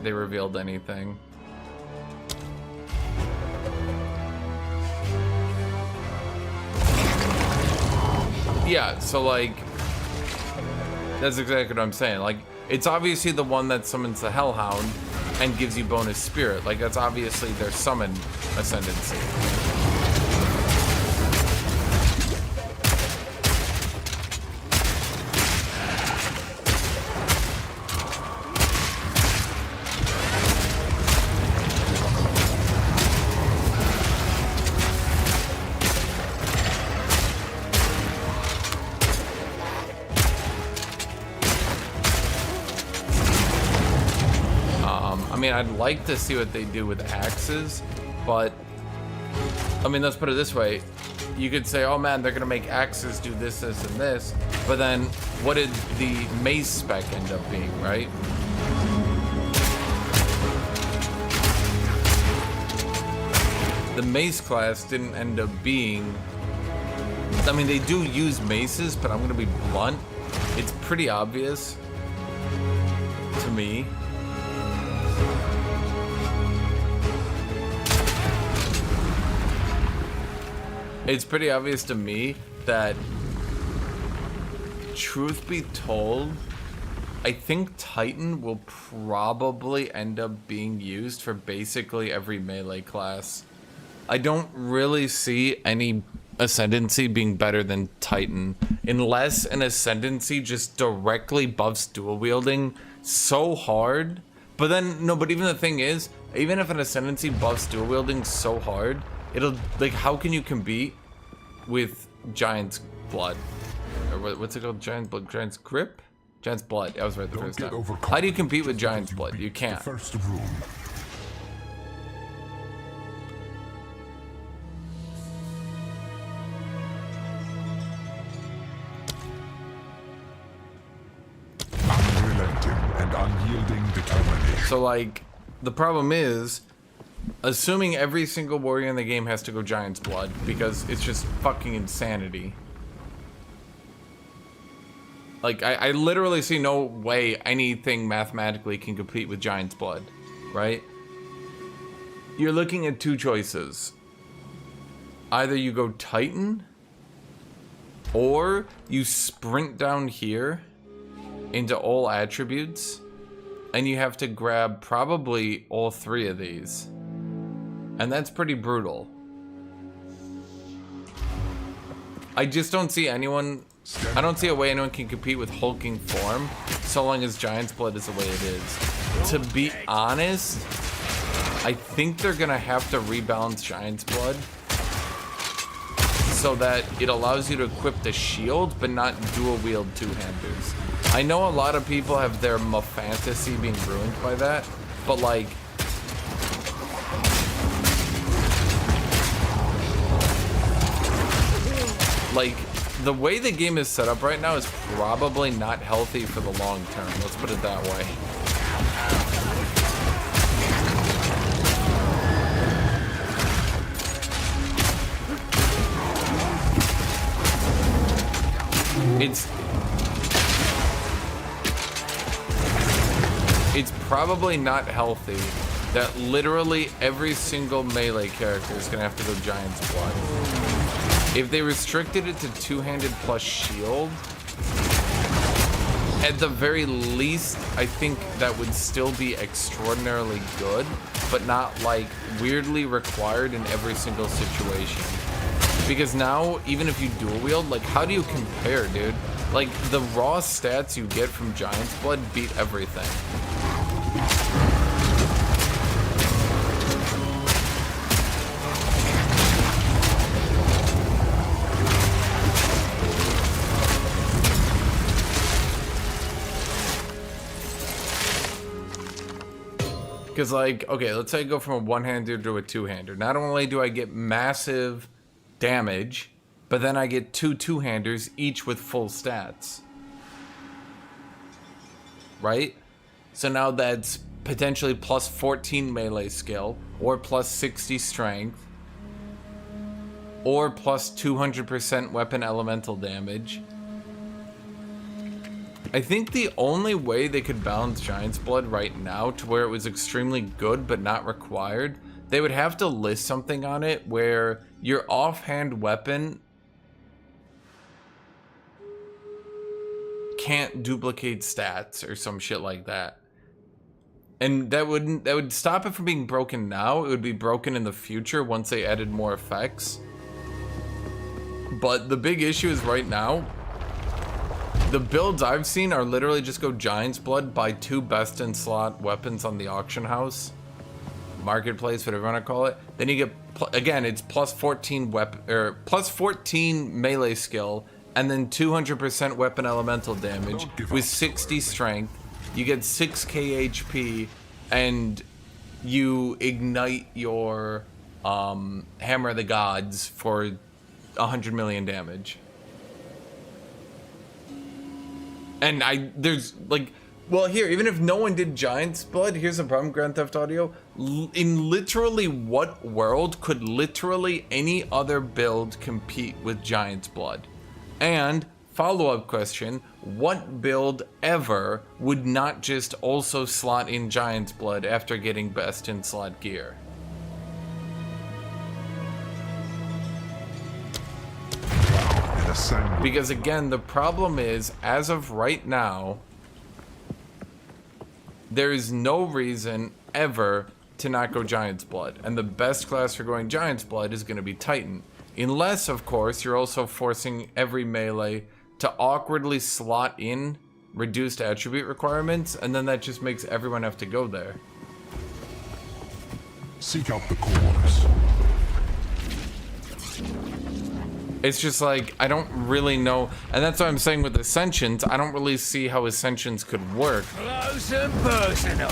they revealed anything. Yeah, so like, that's exactly what I'm saying. Like, it's obviously the one that summons the Hellhound and gives you bonus spirit. Like, that's obviously their summon ascendancy. I mean, I'd like to see what they do with axes, but I mean, let's put it this way. You could say, oh man, they're gonna make axes do this, this, and this, but then what did the mace spec end up being, right? The mace class didn't end up being, I mean, they do use maces, but I'm gonna be blunt. It's pretty obvious to me. It's pretty obvious to me that, truth be told, I think Titan will probably end up being used for basically every melee class. I don't really see any ascendancy being better than Titan, unless an ascendancy just directly buffs dual wielding so hard. But then, no, but even the thing is, even if an ascendancy buffs dual wielding so hard, it'll, like, how can you compete with Giant's Blood? Or what's it called? Giant's Blood? Giant's Grip? Giant's Blood. I was right the first time. How do you compete with Giant's Blood? You can't. First room. Unrelenting and unyielding determination. So, like, the problem is, assuming every single warrior in the game has to go Giant's Blood, because it's just fucking insanity. Like, I literally see no way anything mathematically can compete with Giant's Blood, right? You're looking at two choices. Either you go Titan, or you sprint down here into all attributes, and you have to grab probably all three of these. And that's pretty brutal. I just don't see anyone, I don't see a way anyone can compete with hulking form so long as Giant's Blood is the way it is. To be honest, I think they're gonna have to rebalance Giant's Blood so that it allows you to equip the shield but not dual wield two-handers. I know a lot of people have their fantasy being ruined by that, but like, the way the game is set up right now is probably not healthy for the long term. Let's put it that way. It's probably not healthy that literally every single melee character is gonna have to go Giant's Blood. If they restricted it to two-handed plus shield, at the very least, I think that would still be extraordinarily good, but not like weirdly required in every single situation. Because now, even if you dual wield, like, how do you compare, dude? Like, the raw stats you get from Giant's Blood beat everything. Because, like, okay, let's say I go from a one-hander to a two-hander. Not only do I get massive damage, but then I get two two-handers, each with full stats. Right? So now that's potentially plus 14 melee skill, or plus 60 strength, or plus 200% weapon elemental damage. I think the only way they could balance Giant's Blood right now to where it was extremely good but not required, they would have to list something on it where your offhand weapon can't duplicate stats or some shit like that. And that would stop it from being broken now. It would be broken in the future once they added more effects. But the big issue is right now, the builds I've seen are literally just go Giant's Blood, buy 2 best in slot weapons on the auction house, marketplace, whatever you want to call it. Then you get, again, it's plus 14 weapon, or plus 14 melee skill, and then 200% weapon elemental damage with 60 strength. You get 6k HP, and you ignite your Hammer of the Gods for 100 million damage. And there's like, well, here, even if no one did Giant's Blood, here's the problem, Grand Theft Audio. In literally what world could literally any other build compete with Giant's Blood? And follow-up question, what build ever would not just also slot in Giant's Blood after getting best in slot gear? Because again, the problem is, as of right now, there is no reason ever to not go Giant's Blood. And the best class for going Giant's Blood is going to be Titan. Unless, of course, you're also forcing every melee to awkwardly slot in reduced attribute requirements, and then that just makes everyone have to go there. Seek out the cores. It's just like, I don't really know, and that's what I'm saying with Ascensions. I don't really see how Ascensions could work. Close and personal.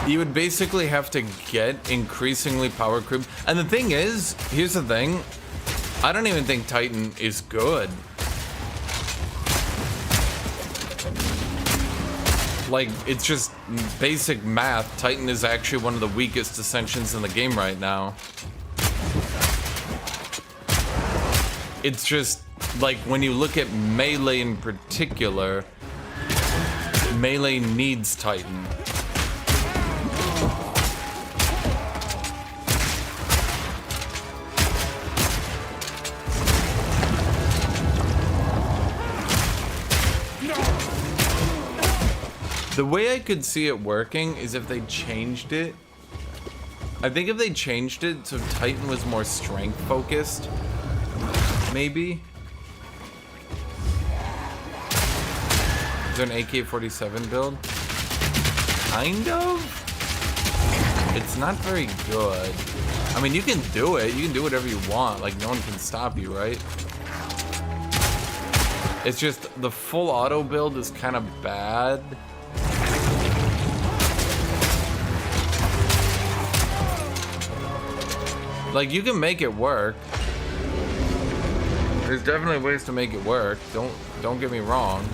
You would basically have to get increasingly power creep. And the thing is, here's the thing, I don't even think Titan is good. Like, it's just basic math. Titan is actually one of the weakest Ascensions in the game right now. It's just, like, when you look at Melee in particular, Melee needs Titan. The way I could see it working is if they changed it. I think if they changed it so Titan was more strength focused, maybe. Is there an AK-47 build? Kind of? It's not very good. I mean, you can do it. You can do whatever you want. Like, no one can stop you, right? It's just the full auto build is kind of bad. Like, you can make it work. There's definitely ways to make it work. Don't get me wrong.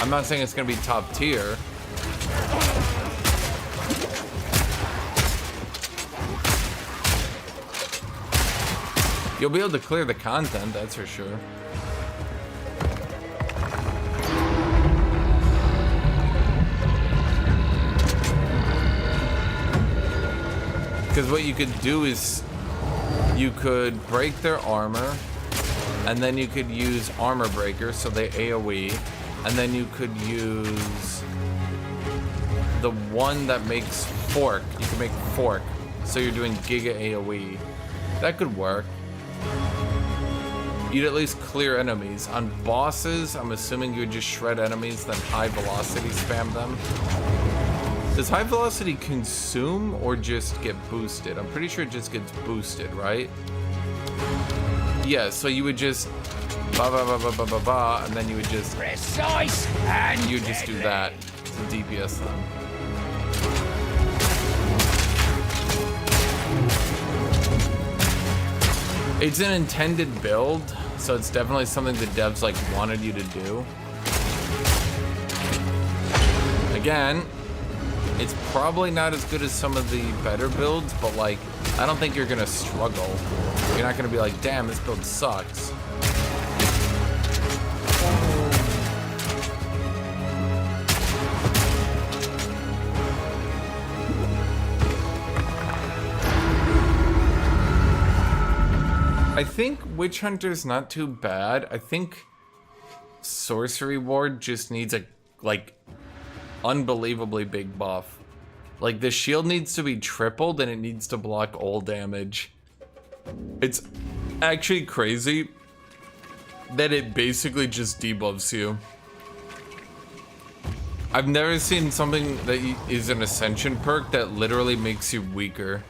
I'm not saying it's gonna be top tier. You'll be able to clear the content, that's for sure. Because what you could do is you could break their armor, and then you could use armor breaker, so they AoE, and then you could use the one that makes fork. You can make fork, so you're doing giga AoE. That could work. You'd at least clear enemies. On bosses, I'm assuming you would just shred enemies, then high velocity spam them. Does high velocity consume or just get boosted? I'm pretty sure it just gets boosted, right? Yeah, so you would just ba ba ba ba ba ba ba, and then you would just precise and you would just do that to DPS them. It's an intended build, so it's definitely something the devs like wanted you to do. Again, it's probably not as good as some of the better builds, but like, I don't think you're gonna struggle. You're not gonna be like, damn, this build sucks. I think Witch Hunter's not too bad. I think Sorcery Ward just needs a, like, unbelievably big buff. Like, the shield needs to be tripled and it needs to block all damage. It's actually crazy that it basically just debuffs you. I've never seen something that is an Ascension perk that literally makes you weaker.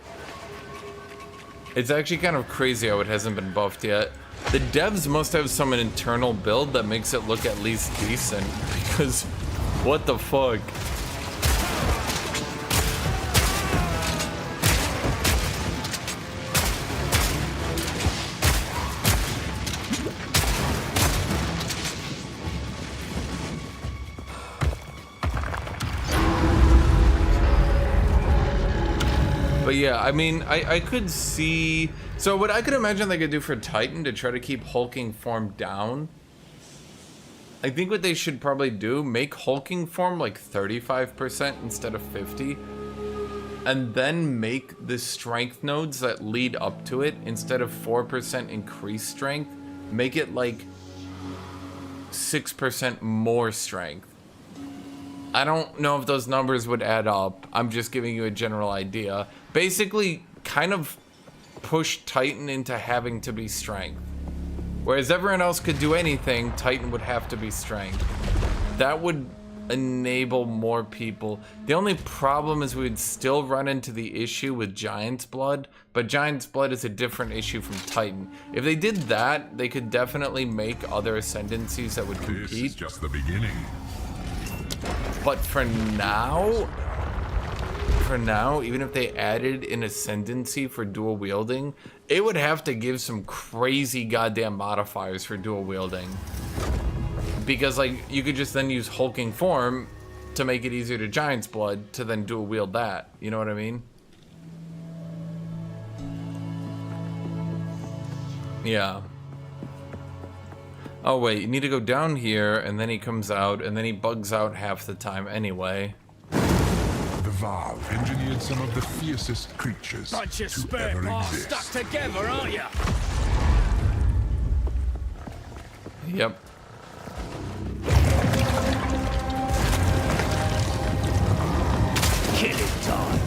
It's actually kind of crazy how it hasn't been buffed yet. The devs must have some internal build that makes it look at least decent, because what the fuck? But yeah, I mean, I could see... So what I could imagine they could do for Titan to try to keep hulking form down, I think what they should probably do, make hulking form like 35% instead of 50, and then make the strength nodes that lead up to it, instead of 4% increased strength, make it like 6% more strength. I don't know if those numbers would add up. I'm just giving you a general idea. Basically, kind of push Titan into having to be strength. Whereas everyone else could do anything, Titan would have to be strength. That would enable more people. The only problem is we'd still run into the issue with Giant's Blood, but Giant's Blood is a different issue from Titan. If they did that, they could definitely make other ascendancies that would compete. This is just the beginning. But for now, even if they added an ascendancy for dual wielding, it would have to give some crazy goddamn modifiers for dual wielding. Because like, you could just then use hulking form to make it easier to Giant's Blood to then dual wield that. You know what I mean? Yeah. Oh wait, you need to go down here, and then he comes out, and then he bugs out half the time anyway. The Valve engineered some of the fiercest creatures Bunch of to spare ever parts exist. stuck together, aren't ya? Yep. Killing time.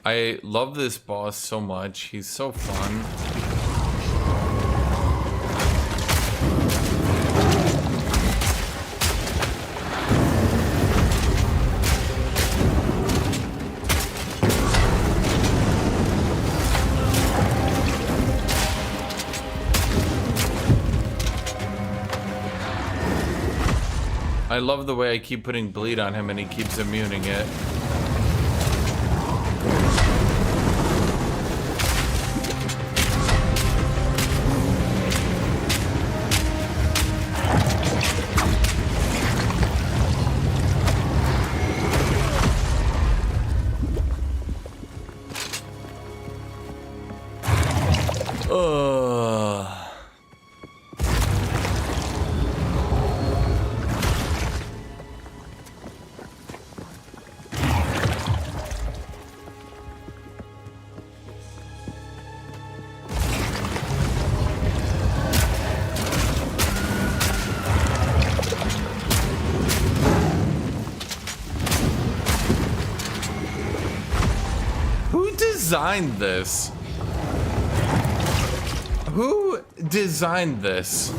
I love this boss so much. He's so fun. I love the way I keep putting bleed on him and he keeps immuning it. Designed this? Who designed this?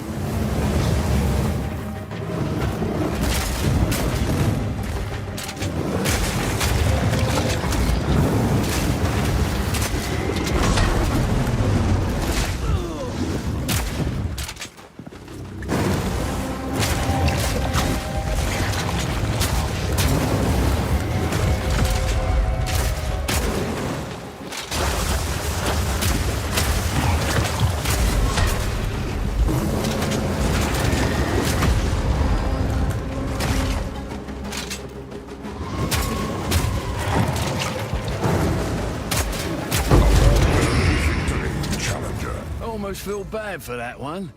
almost feel bad for that one.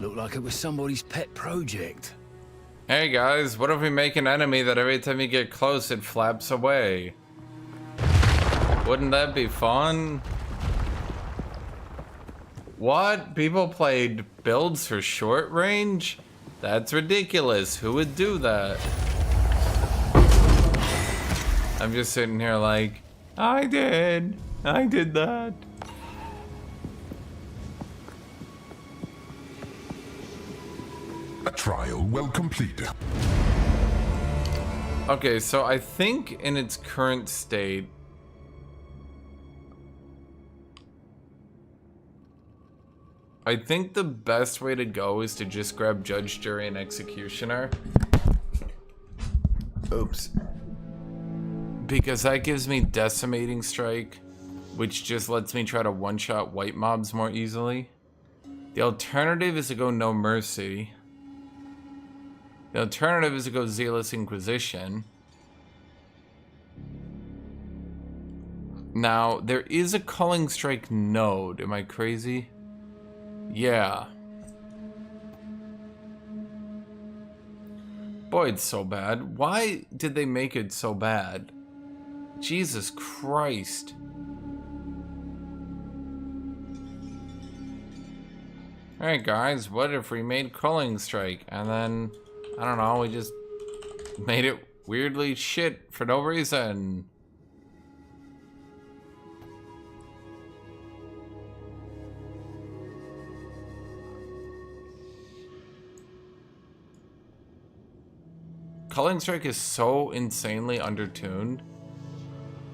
Looked like it was somebody's pet project. Hey guys, what if we make an enemy that every time you get close it flaps away? Wouldn't that be fun? What? People played builds for short range? That's ridiculous. Who would do that? I'm just sitting here like, I did that. A trial well completed. Okay, so I think in its current state, I think the best way to go is to just grab Judge, Jury, and Executioner. Oops. Because that gives me Decimating Strike, which just lets me try to one-shot white mobs more easily. The alternative is to go No Mercy. The alternative is to go Zealous Inquisition. Now, there is a Culling Strike node. Am I crazy? Yeah. Boy, it's so bad. Why did they make it so bad? Jesus Christ. Alright guys, what if we made Culling Strike and then, I don't know, we just made it weirdly shit for no reason? Culling Strike is so insanely undertuned.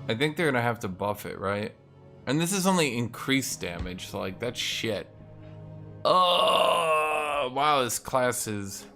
I think they're gonna have to buff it, right? And this is only increased damage, so like, that's shit. Oh, wow, this class is,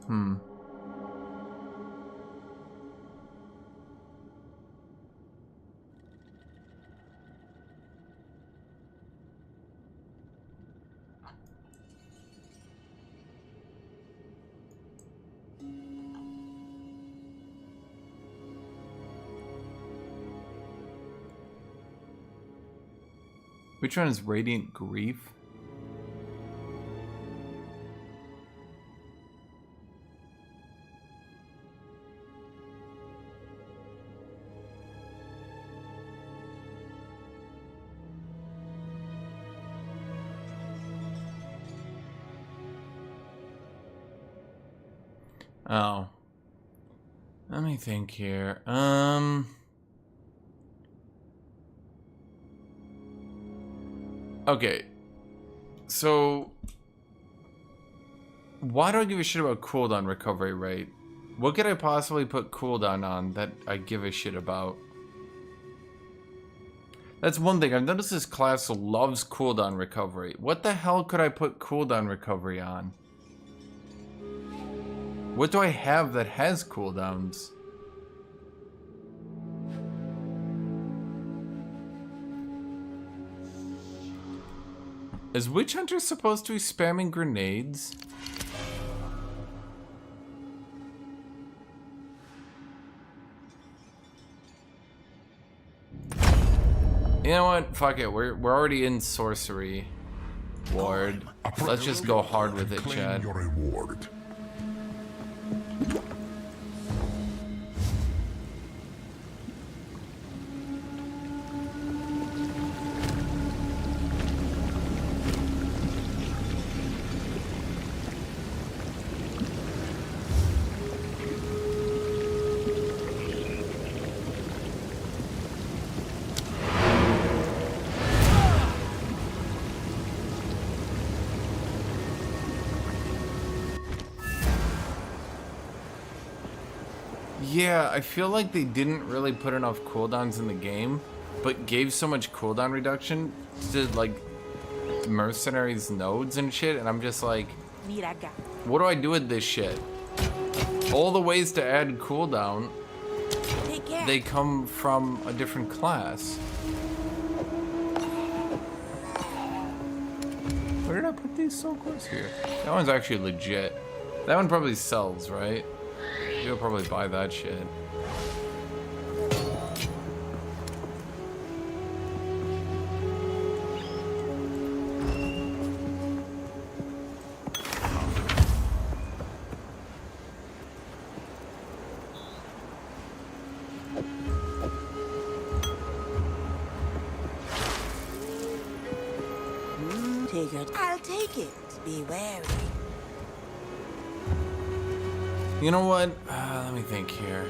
Which one is Radiant Grief? Oh. Let me think here. Okay. So why do I give a shit about cooldown recovery rate? What could I possibly put cooldown on that I give a shit about? That's one thing. I've noticed this class loves cooldown recovery. What the hell could I put cooldown recovery on? What do I have that has cooldowns? Is Witch Hunter supposed to be spamming grenades? You know what? Fuck it. We're already in sorcery ward. Let's just go hard with it, Chad. Your reward. Yeah, I feel like they didn't really put enough cooldowns in the game, but gave so much cooldown reduction to like mercenaries nodes and shit, and I'm just like, what do I do with this shit? All the ways to add cooldown, they come from a different class. Where did I put these soul cores here? That one's actually legit. That one probably sells, right? You'll probably buy that shit. figured I'll take it. Be wary. You know what? Let me think here.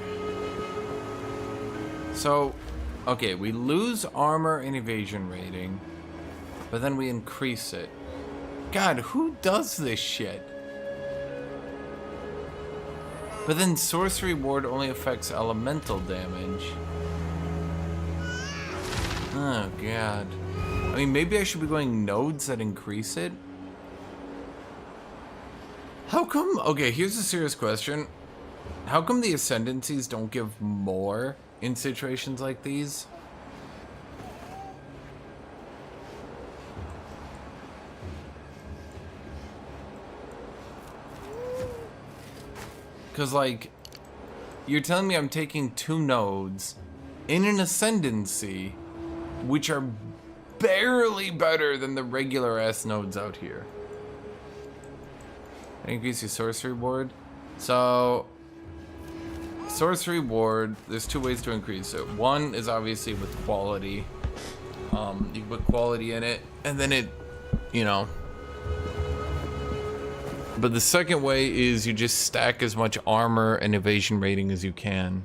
So, okay, we lose armor and evasion rating, but then we increase it. God, who does this shit? But then sorcery ward only affects elemental damage. Oh god. I mean, maybe I should be going nodes that increase it? How come, okay, here's a serious question. How come the ascendancies don't give more in situations like these? Because, like, you're telling me I'm taking 2 nodes in an ascendancy, which are barely better than the regular ass nodes out here. Increase your sorcery ward. So, sorcery ward, there's 2 ways to increase it. One is obviously with quality. You put quality in it, and then it, you know. But the second way is you just stack as much armor and evasion rating as you can.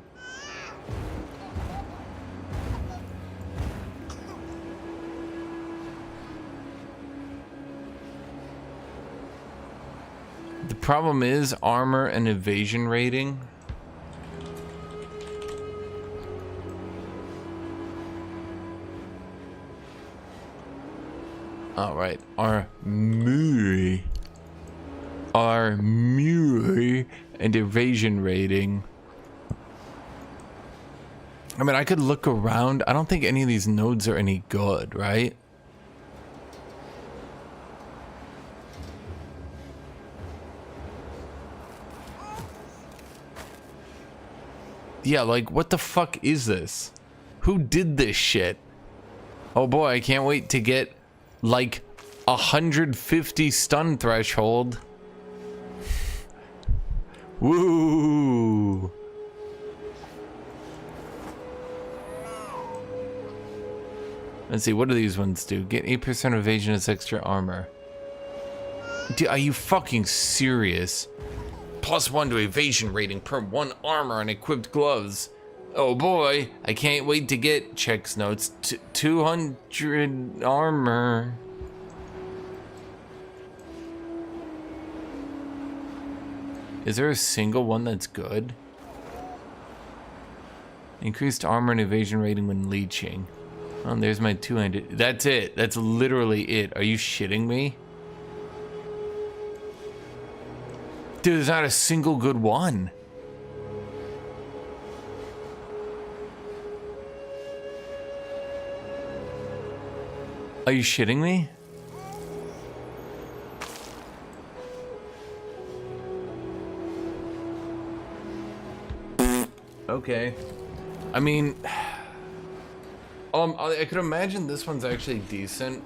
The problem is armor and evasion rating. Alright, armor and evasion rating. I mean, I could look around. I don't think any of these nodes are any good, right? Yeah, like, what the fuck is this? Who did this shit? Oh boy, I can't wait to get, like, 150 stun threshold. Woo! Let's see, what do these ones do? Get 8% evasion as extra armor. Dude, are you fucking serious? +1 to evasion rating per 1 armor and equipped gloves. Oh boy, I can't wait to get checks notes. 200 armor. Is there a single one that's good? Increased armor and evasion rating when leeching. Oh, there's my 200. That's it. That's literally it. Are you shitting me? Dude, there's not a single good one. Are you shitting me? Okay. I mean, I could imagine this one's actually decent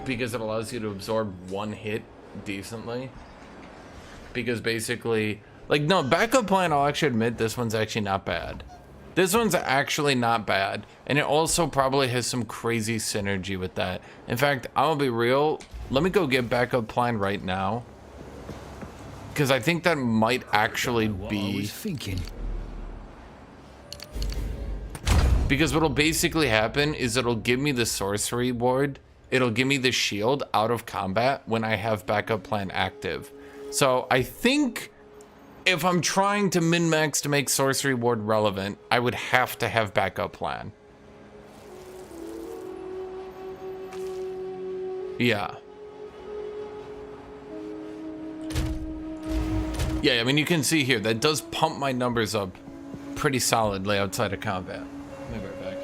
because it allows you to absorb 1 hit decently. Because basically, like, no, backup plan, I'll actually admit this one's actually not bad. This one's actually not bad. And it also probably has some crazy synergy with that. In fact, I'll be real. Let me go get backup plan right now. Because I think that might actually be... I was thinking. Because what'll basically happen is it'll give me the sorcery ward. It'll give me the shield out of combat when I have backup plan active. So I think if I'm trying to min-max to make sorcery ward relevant, I would have to have backup plan. Yeah. Yeah, I mean, you can see here, that does pump my numbers up pretty solidly outside of combat. I'll be right back.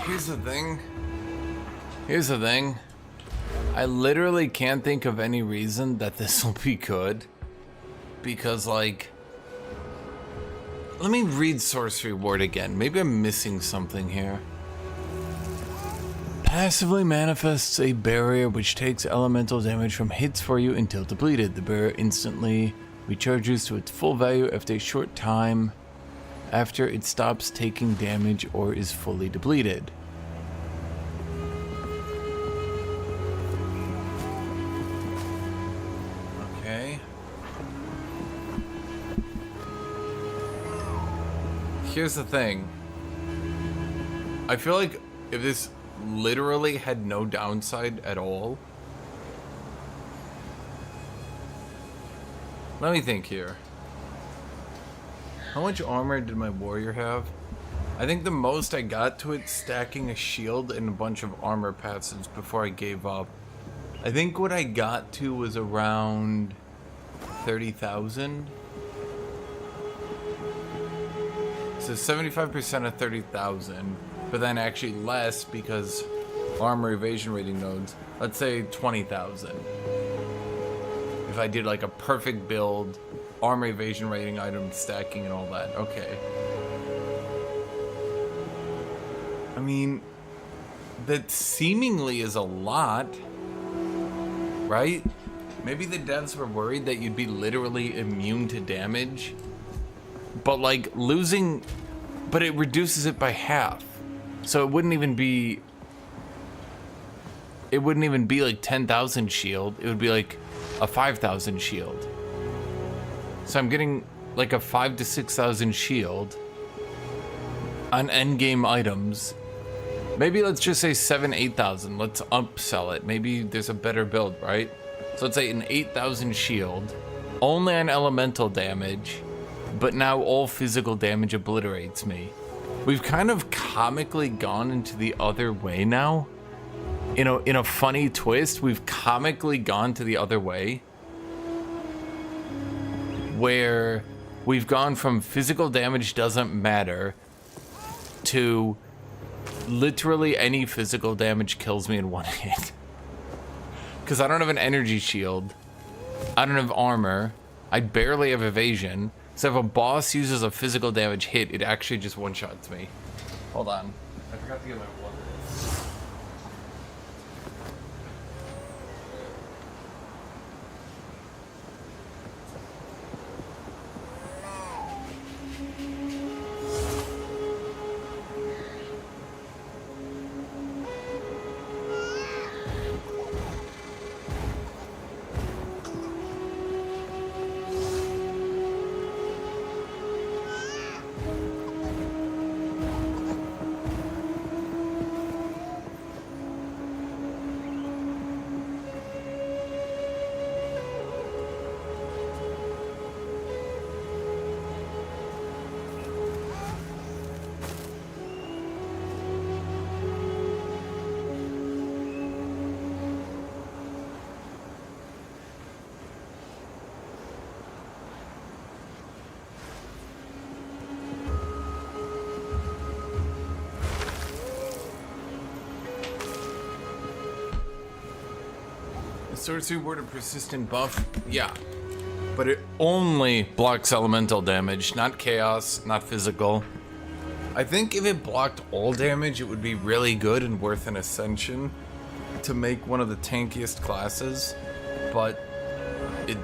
Here's the thing. Here's the thing. I literally can't think of any reason that this will be good. Because, like... Let me read source reward again. Maybe I'm missing something here. Passively manifests a barrier which takes elemental damage from hits for you until depleted. The barrier instantly recharges to its full value after a short time after it stops taking damage or is fully depleted. Okay. Here's the thing. I feel like if this literally had no downside at all. Let me think here. How much armor did my warrior have? I think the most I got to it stacking a shield and a bunch of armor passives before I gave up. I think what I got to was around 30,000. So 75% of 30,000, but then actually less because armor evasion rating nodes. Let's say 20,000. If I did like a perfect build, armor evasion rating, item stacking and all that. Okay. I mean, that seemingly is a lot, right? Maybe the devs were worried that you'd be literally immune to damage, but like losing, but it reduces it by half. So it wouldn't even be like 10,000 shield. It would be like a 5,000 shield. So I'm getting like a 5,000 to 6,000 shield on endgame items. Maybe let's just say 7,000, 8,000. Let's upsell it. Maybe there's a better build, right? So let's say an 8,000 shield, only on elemental damage, but now all physical damage obliterates me. We've kind of comically gone into the other way now. In a funny twist, we've comically gone to the other way, where we've gone from physical damage doesn't matter to literally any physical damage kills me in one hit. Because I don't have an energy shield, I don't have armor, I barely have evasion, so if a boss uses a physical damage hit, it actually just one-shots me. Hold on, I forgot to get my water. Sorcery word a persistent buff, yeah, but it only blocks elemental damage, not chaos, not physical. I think if it blocked all damage, it would be really good and worth an ascension to make one of the tankiest classes, but it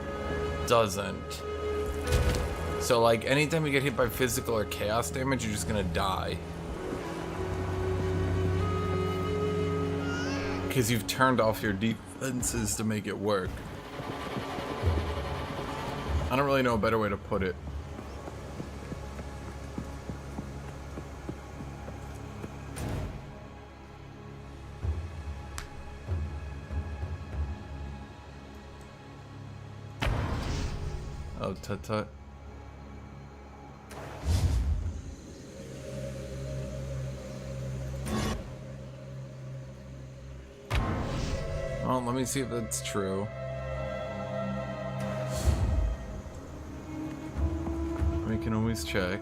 doesn't. So like anytime you get hit by physical or chaos damage, you're just gonna die. Because you've turned off your defenses to make it work. I don't really know a better way to put it. Oh, tut-tut. Well, let me see if that's true. We can always check.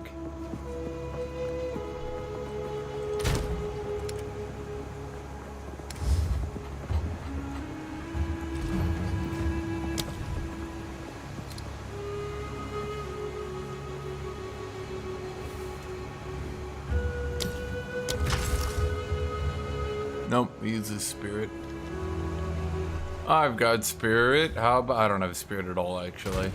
Nope, he uses spirit. I've got spirit. How about I don't have spirit at all, actually.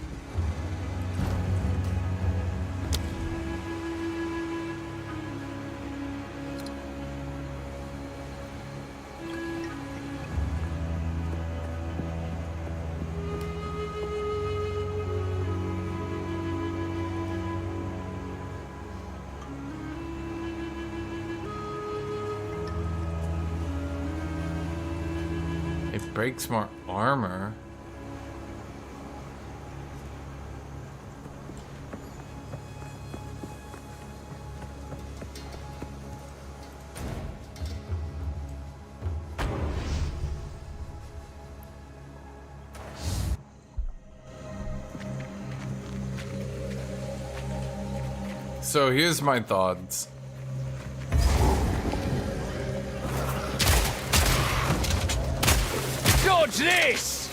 It breaks more armor. So here's my thoughts. Dodge this!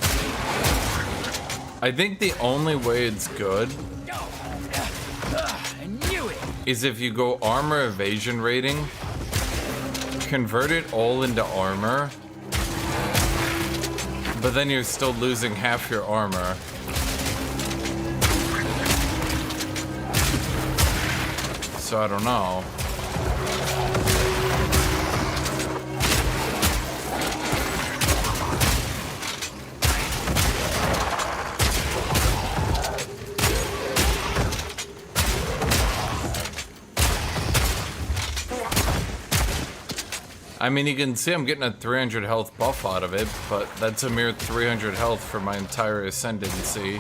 I think the only way it's good I knew it! is if you go armor evasion rating, convert it all into armor, but then you're still losing half your armor. So I don't know. I mean, you can see I'm getting a 300 health buff out of it, but that's a mere 300 health for my entire ascendancy.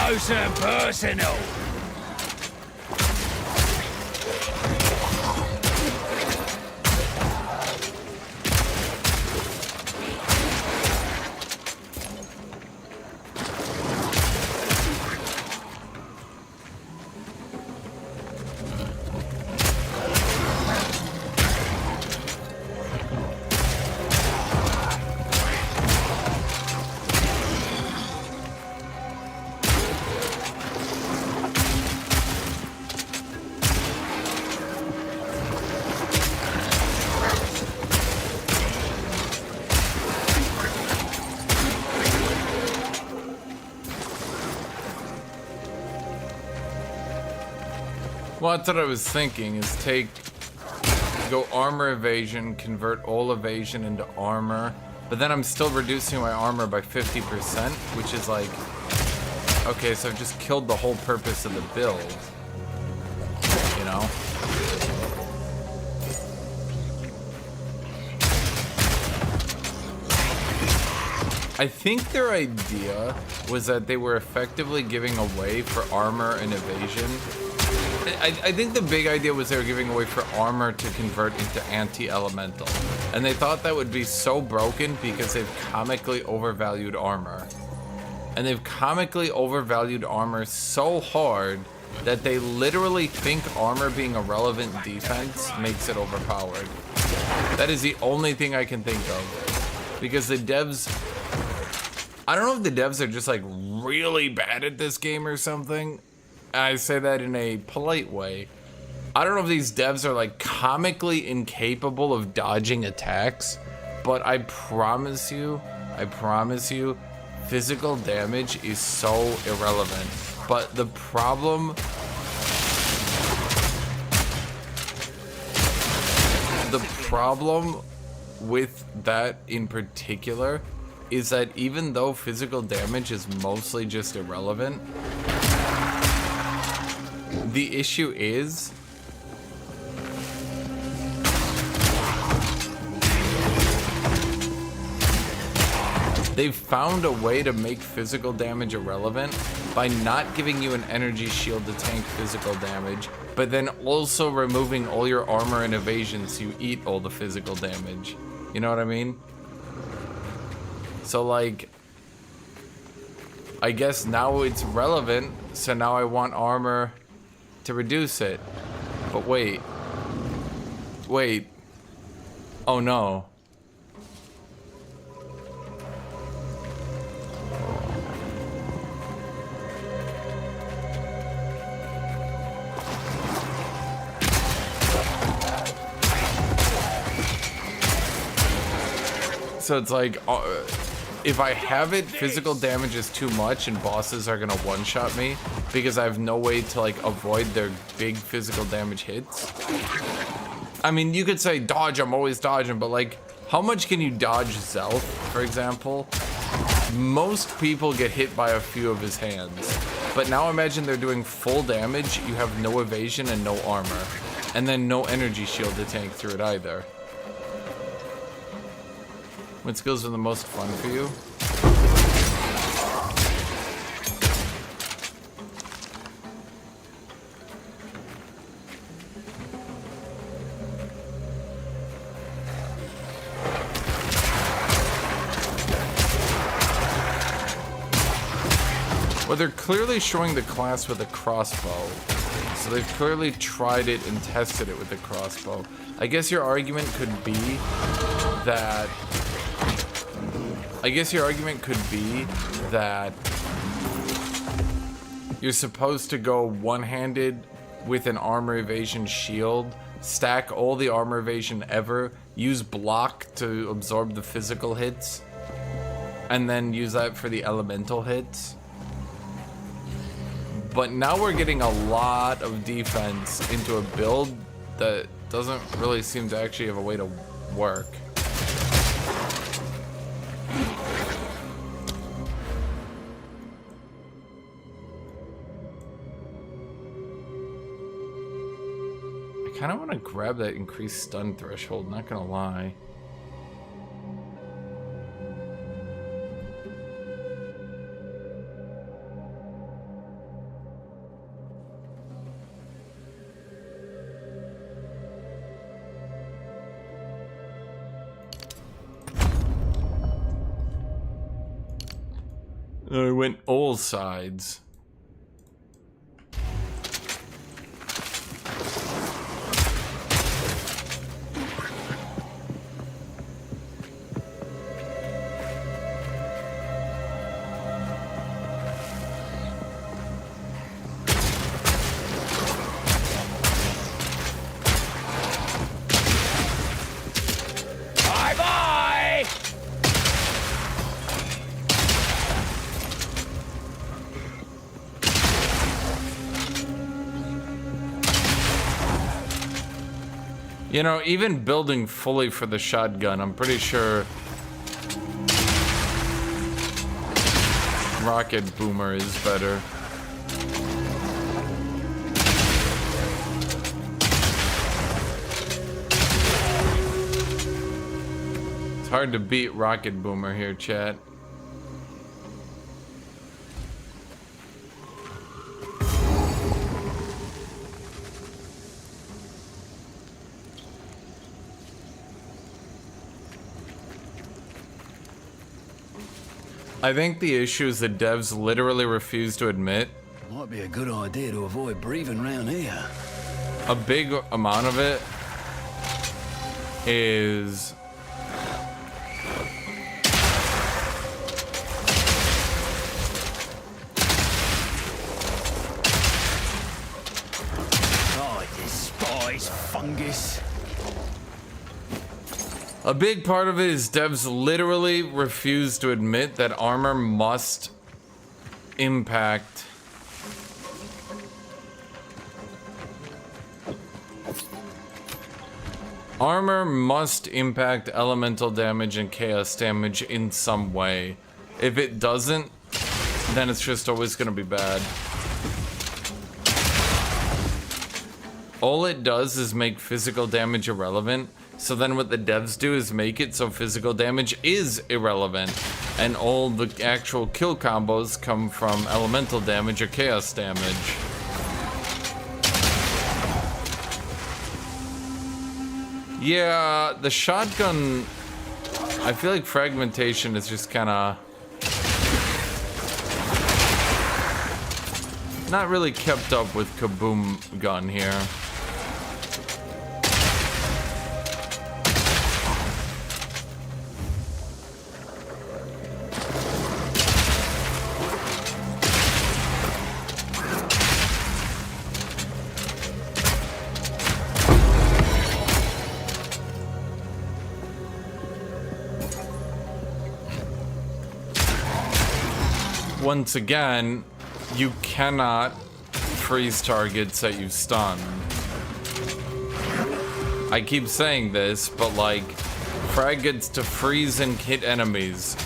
Close and personal. Well, that's what I was thinking, is go armor evasion, convert all evasion into armor, but then I'm still reducing my armor by 50%, which is like, okay, so I've just killed the whole purpose of the build, you know? I think their idea was that they were effectively giving away for armor and evasion. I think the big idea was they were giving away for armor to convert into anti-elemental. And they thought that would be so broken because they've comically overvalued armor. And they've comically overvalued armor so hard that they literally think armor being a relevant defense makes it overpowered. That is the only thing I can think of. Because the devs... I don't know if the devs are just like really bad at this game or something. I say that in a polite way. I don't know if these devs are like comically incapable of dodging attacks, but I promise you, physical damage is so irrelevant. But the problem with that in particular is that even though physical damage is mostly just irrelevant, the issue is They've found a way to make physical damage irrelevant by not giving you an energy shield to tank physical damage, but then also removing all your armor and evasion so you eat all the physical damage. You know what I mean? So like, I guess now it's relevant, so now I want armor to reduce it. But wait. Wait. Oh no. So it's like, if I have it, physical damage is too much and bosses are gonna one-shot me because I have no way to like avoid their big physical damage hits. I mean, you could say dodge, I'm always dodging, but like, how much can you dodge Zelf, for example? Most people get hit by a few of his hands. But now imagine they're doing full damage, you have no evasion and no armor. And then no energy shield to tank through it either. What skills are the most fun for you? Well, they're clearly showing the class with a crossbow. So they've clearly tried it and tested it with the crossbow. I guess your argument could be that... you're supposed to go one-handed with an armor evasion shield, stack all the armor evasion ever, use block to absorb the physical hits, and then use that for the elemental hits. But now we're getting a lot of defense into a build that doesn't really seem to actually have a way to work. I kind of want to grab that increased stun threshold, not gonna lie. I went all sides. You know, even building fully for the shotgun, I'm pretty sure rocket boomer is better. It's hard to beat rocket boomer here, chat. I think the issue is the devs literally refuse to admit. Might be a good idea to avoid breathing around here. A big amount of it is I despise fungus. a big part of it is devs literally refuse to admit that armor must impact elemental damage and chaos damage in some way. If it doesn't, then it's just always gonna be bad. All it does is make physical damage irrelevant. So then what the devs do is make it so physical damage is irrelevant. And all the actual kill combos come from elemental damage or chaos damage. Yeah, the shotgun, I feel like fragmentation is just kind of not really kept up with Kaboom gun here. Once again, you cannot freeze targets that you stun. I keep saying this, but like, frag gets to freeze and hit enemies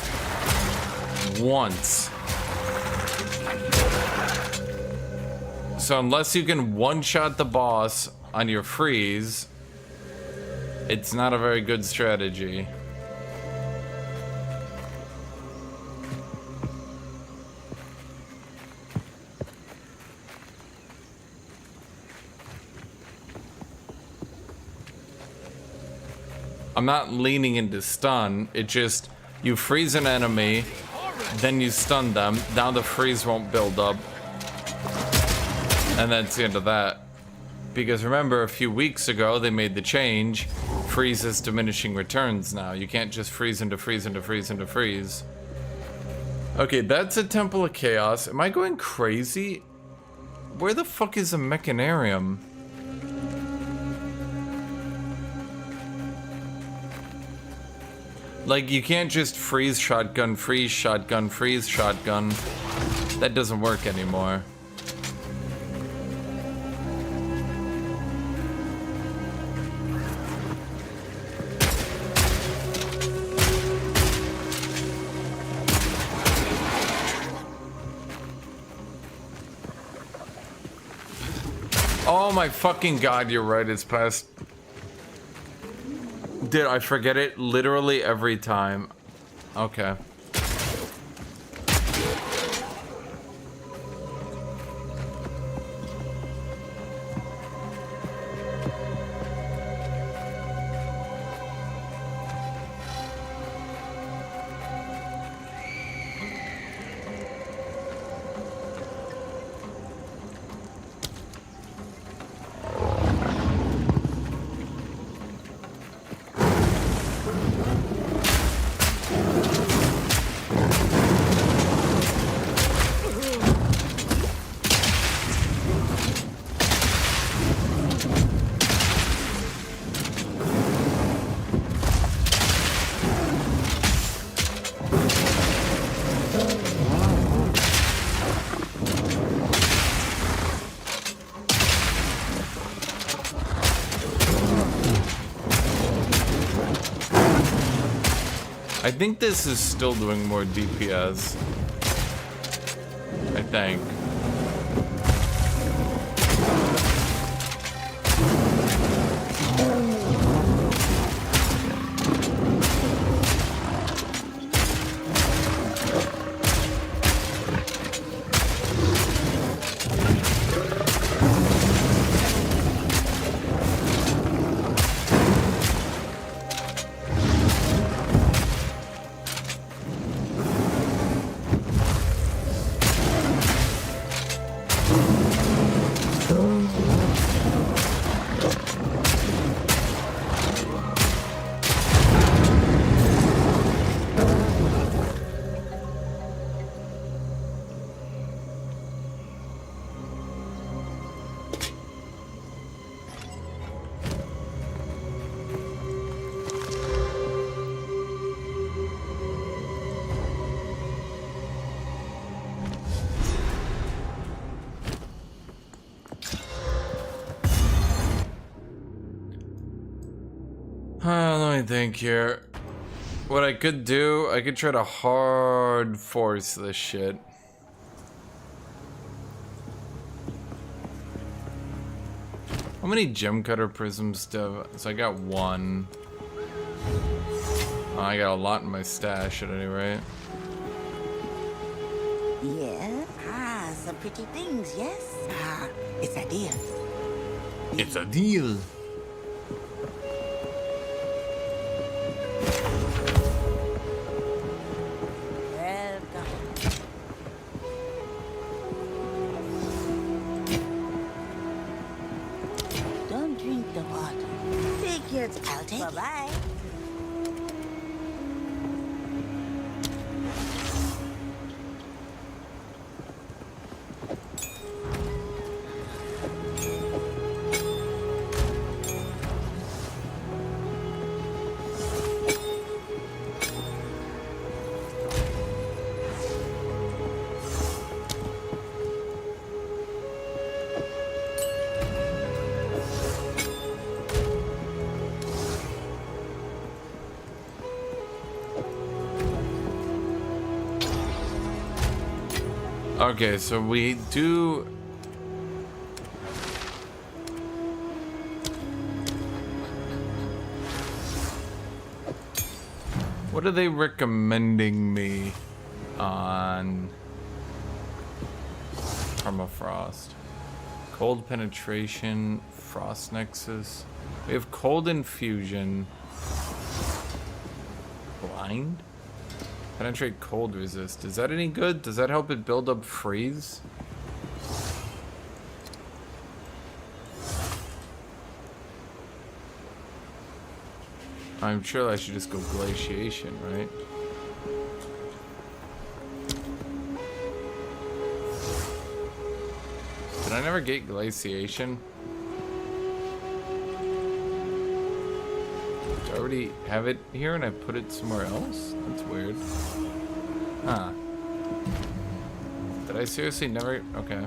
once. So unless you can one-shot the boss on your freeze, it's not a very good strategy. I'm not leaning into stun, it just, you freeze an enemy, then you stun them, now the freeze won't build up. And that's the end of that. Because remember, a few weeks ago, they made the change, freeze is diminishing returns now. You can't just freeze into freeze into freeze into freeze. Okay, that's a Temple of Chaos. Am I going crazy? Where the fuck is a Mechanarium? Like, you can't just freeze shotgun, freeze shotgun, freeze shotgun. That doesn't work anymore. Oh my fucking god, you're right, it's past... Dude, I forget it literally every time. Okay. I think this is still doing more DPS. I think. Let me think here. What I could do, I could try to hard force this shit. How many gem cutter prisms do I... So I got one. Oh, I got a lot in my stash at any rate. pretty things, yes? Ah, it's a deal. It's a deal. Don't drink the water. Figured I'll take it. Bye-bye. Okay, so we do. What are they recommending me on permafrost? Cold penetration, frost nexus. We have cold infusion. Blind? Penetrate cold resist. Is that any good? Does that help it build up freeze? I'm sure I should just go glaciation, right? Did I never get glaciation? Do I already have it here and I put it somewhere else? That's weird. Huh. Did I seriously never? Okay.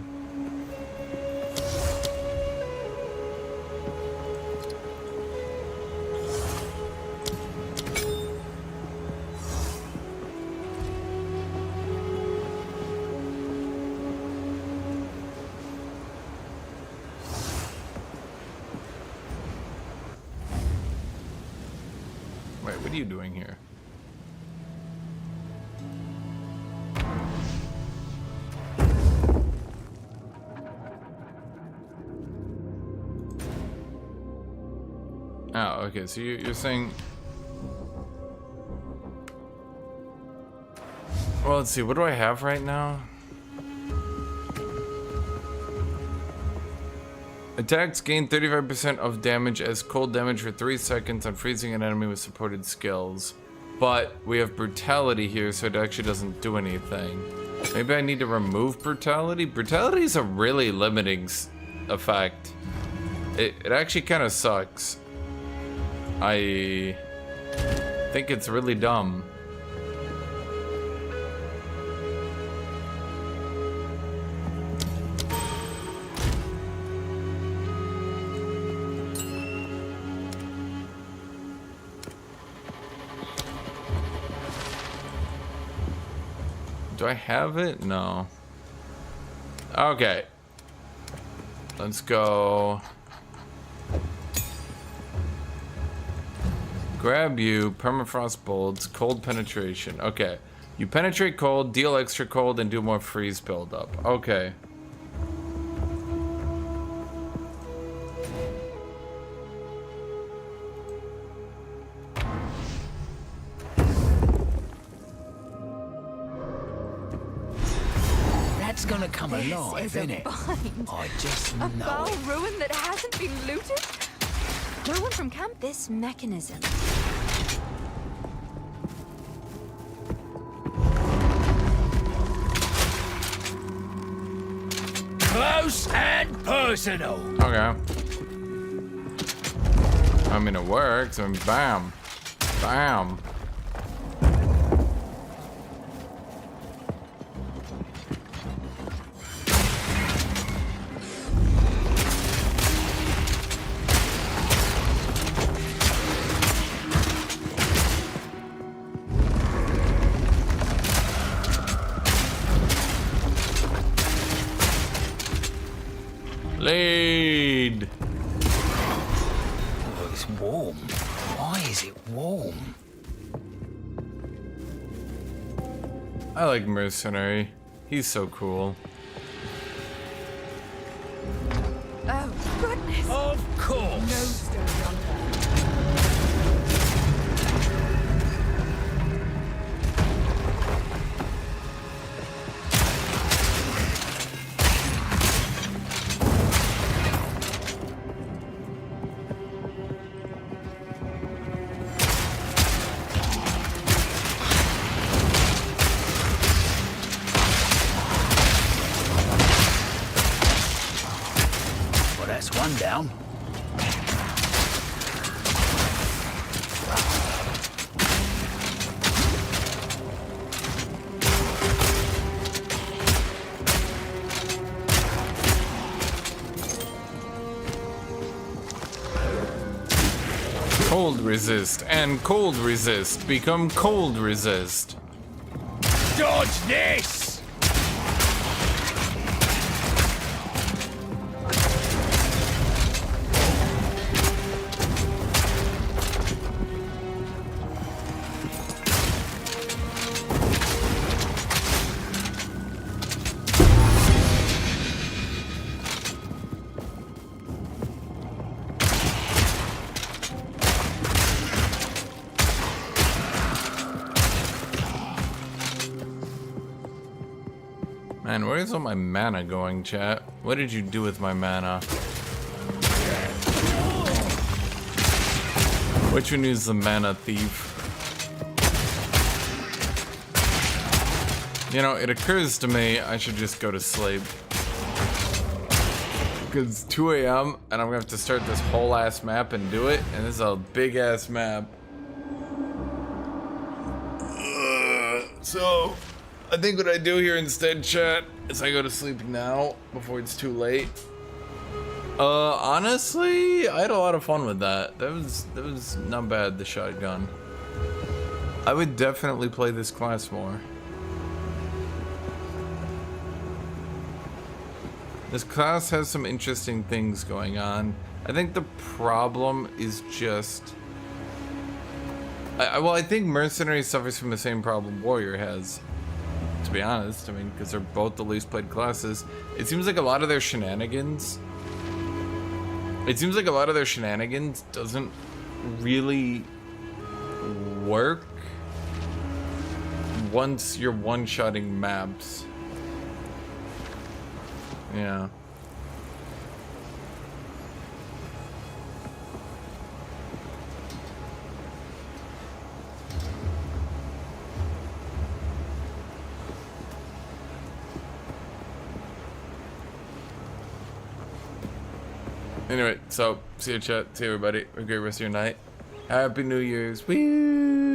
Wait, what are you doing here? Oh, okay, so you're saying... Well, let's see, what do I have right now? Attacks gain 35% of damage as cold damage for 3 seconds on freezing an enemy with supported skills. But we have brutality here, so it actually doesn't do anything. Maybe I need to remove brutality? Brutality is a really limiting effect. It actually kind of sucks. I think it's really dumb. Do I have it? No. Okay. Let's go. Grab you, permafrost bolts, cold penetration. Okay. You penetrate cold, deal extra cold, and do more freeze buildup. Okay. That's gonna come alive, This is a isn't it? bind. I just A know bow it. ruin that hasn't been looted? No one from camp. This mechanism. Close and personal. Okay. I mean, it works. I mean, bam. Bam. Lead. Oh, it's warm. Why is it warm? I like Mercenary. He's so cool. Yes. Of course. No stone unturned. Well, that's one down. Cold resist and cold resist become cold resist. Dodge this! Man, where is all my mana going, chat? What did you do with my mana? Which one is the mana thief? You know, it occurs to me I should just go to sleep. Because it's 2 a.m. and I'm gonna have to start this whole ass map and do it, and this is a big ass map. So, I think what I do here instead, chat, is I go to sleep now before it's too late. Honestly, I had a lot of fun with that. That was not bad, the shotgun. I would definitely play this class more. This class has some interesting things going on. I think the problem is just... well, I think Mercenary suffers from the same problem Warrior has. To be honest, I mean, because they're both the least played classes. It seems like a lot of their shenanigans... doesn't really work once you're one-shotting maps. Yeah. Anyway, so see you, chat. See you, everybody. Have a great rest of your night. Happy New Year's. Woo!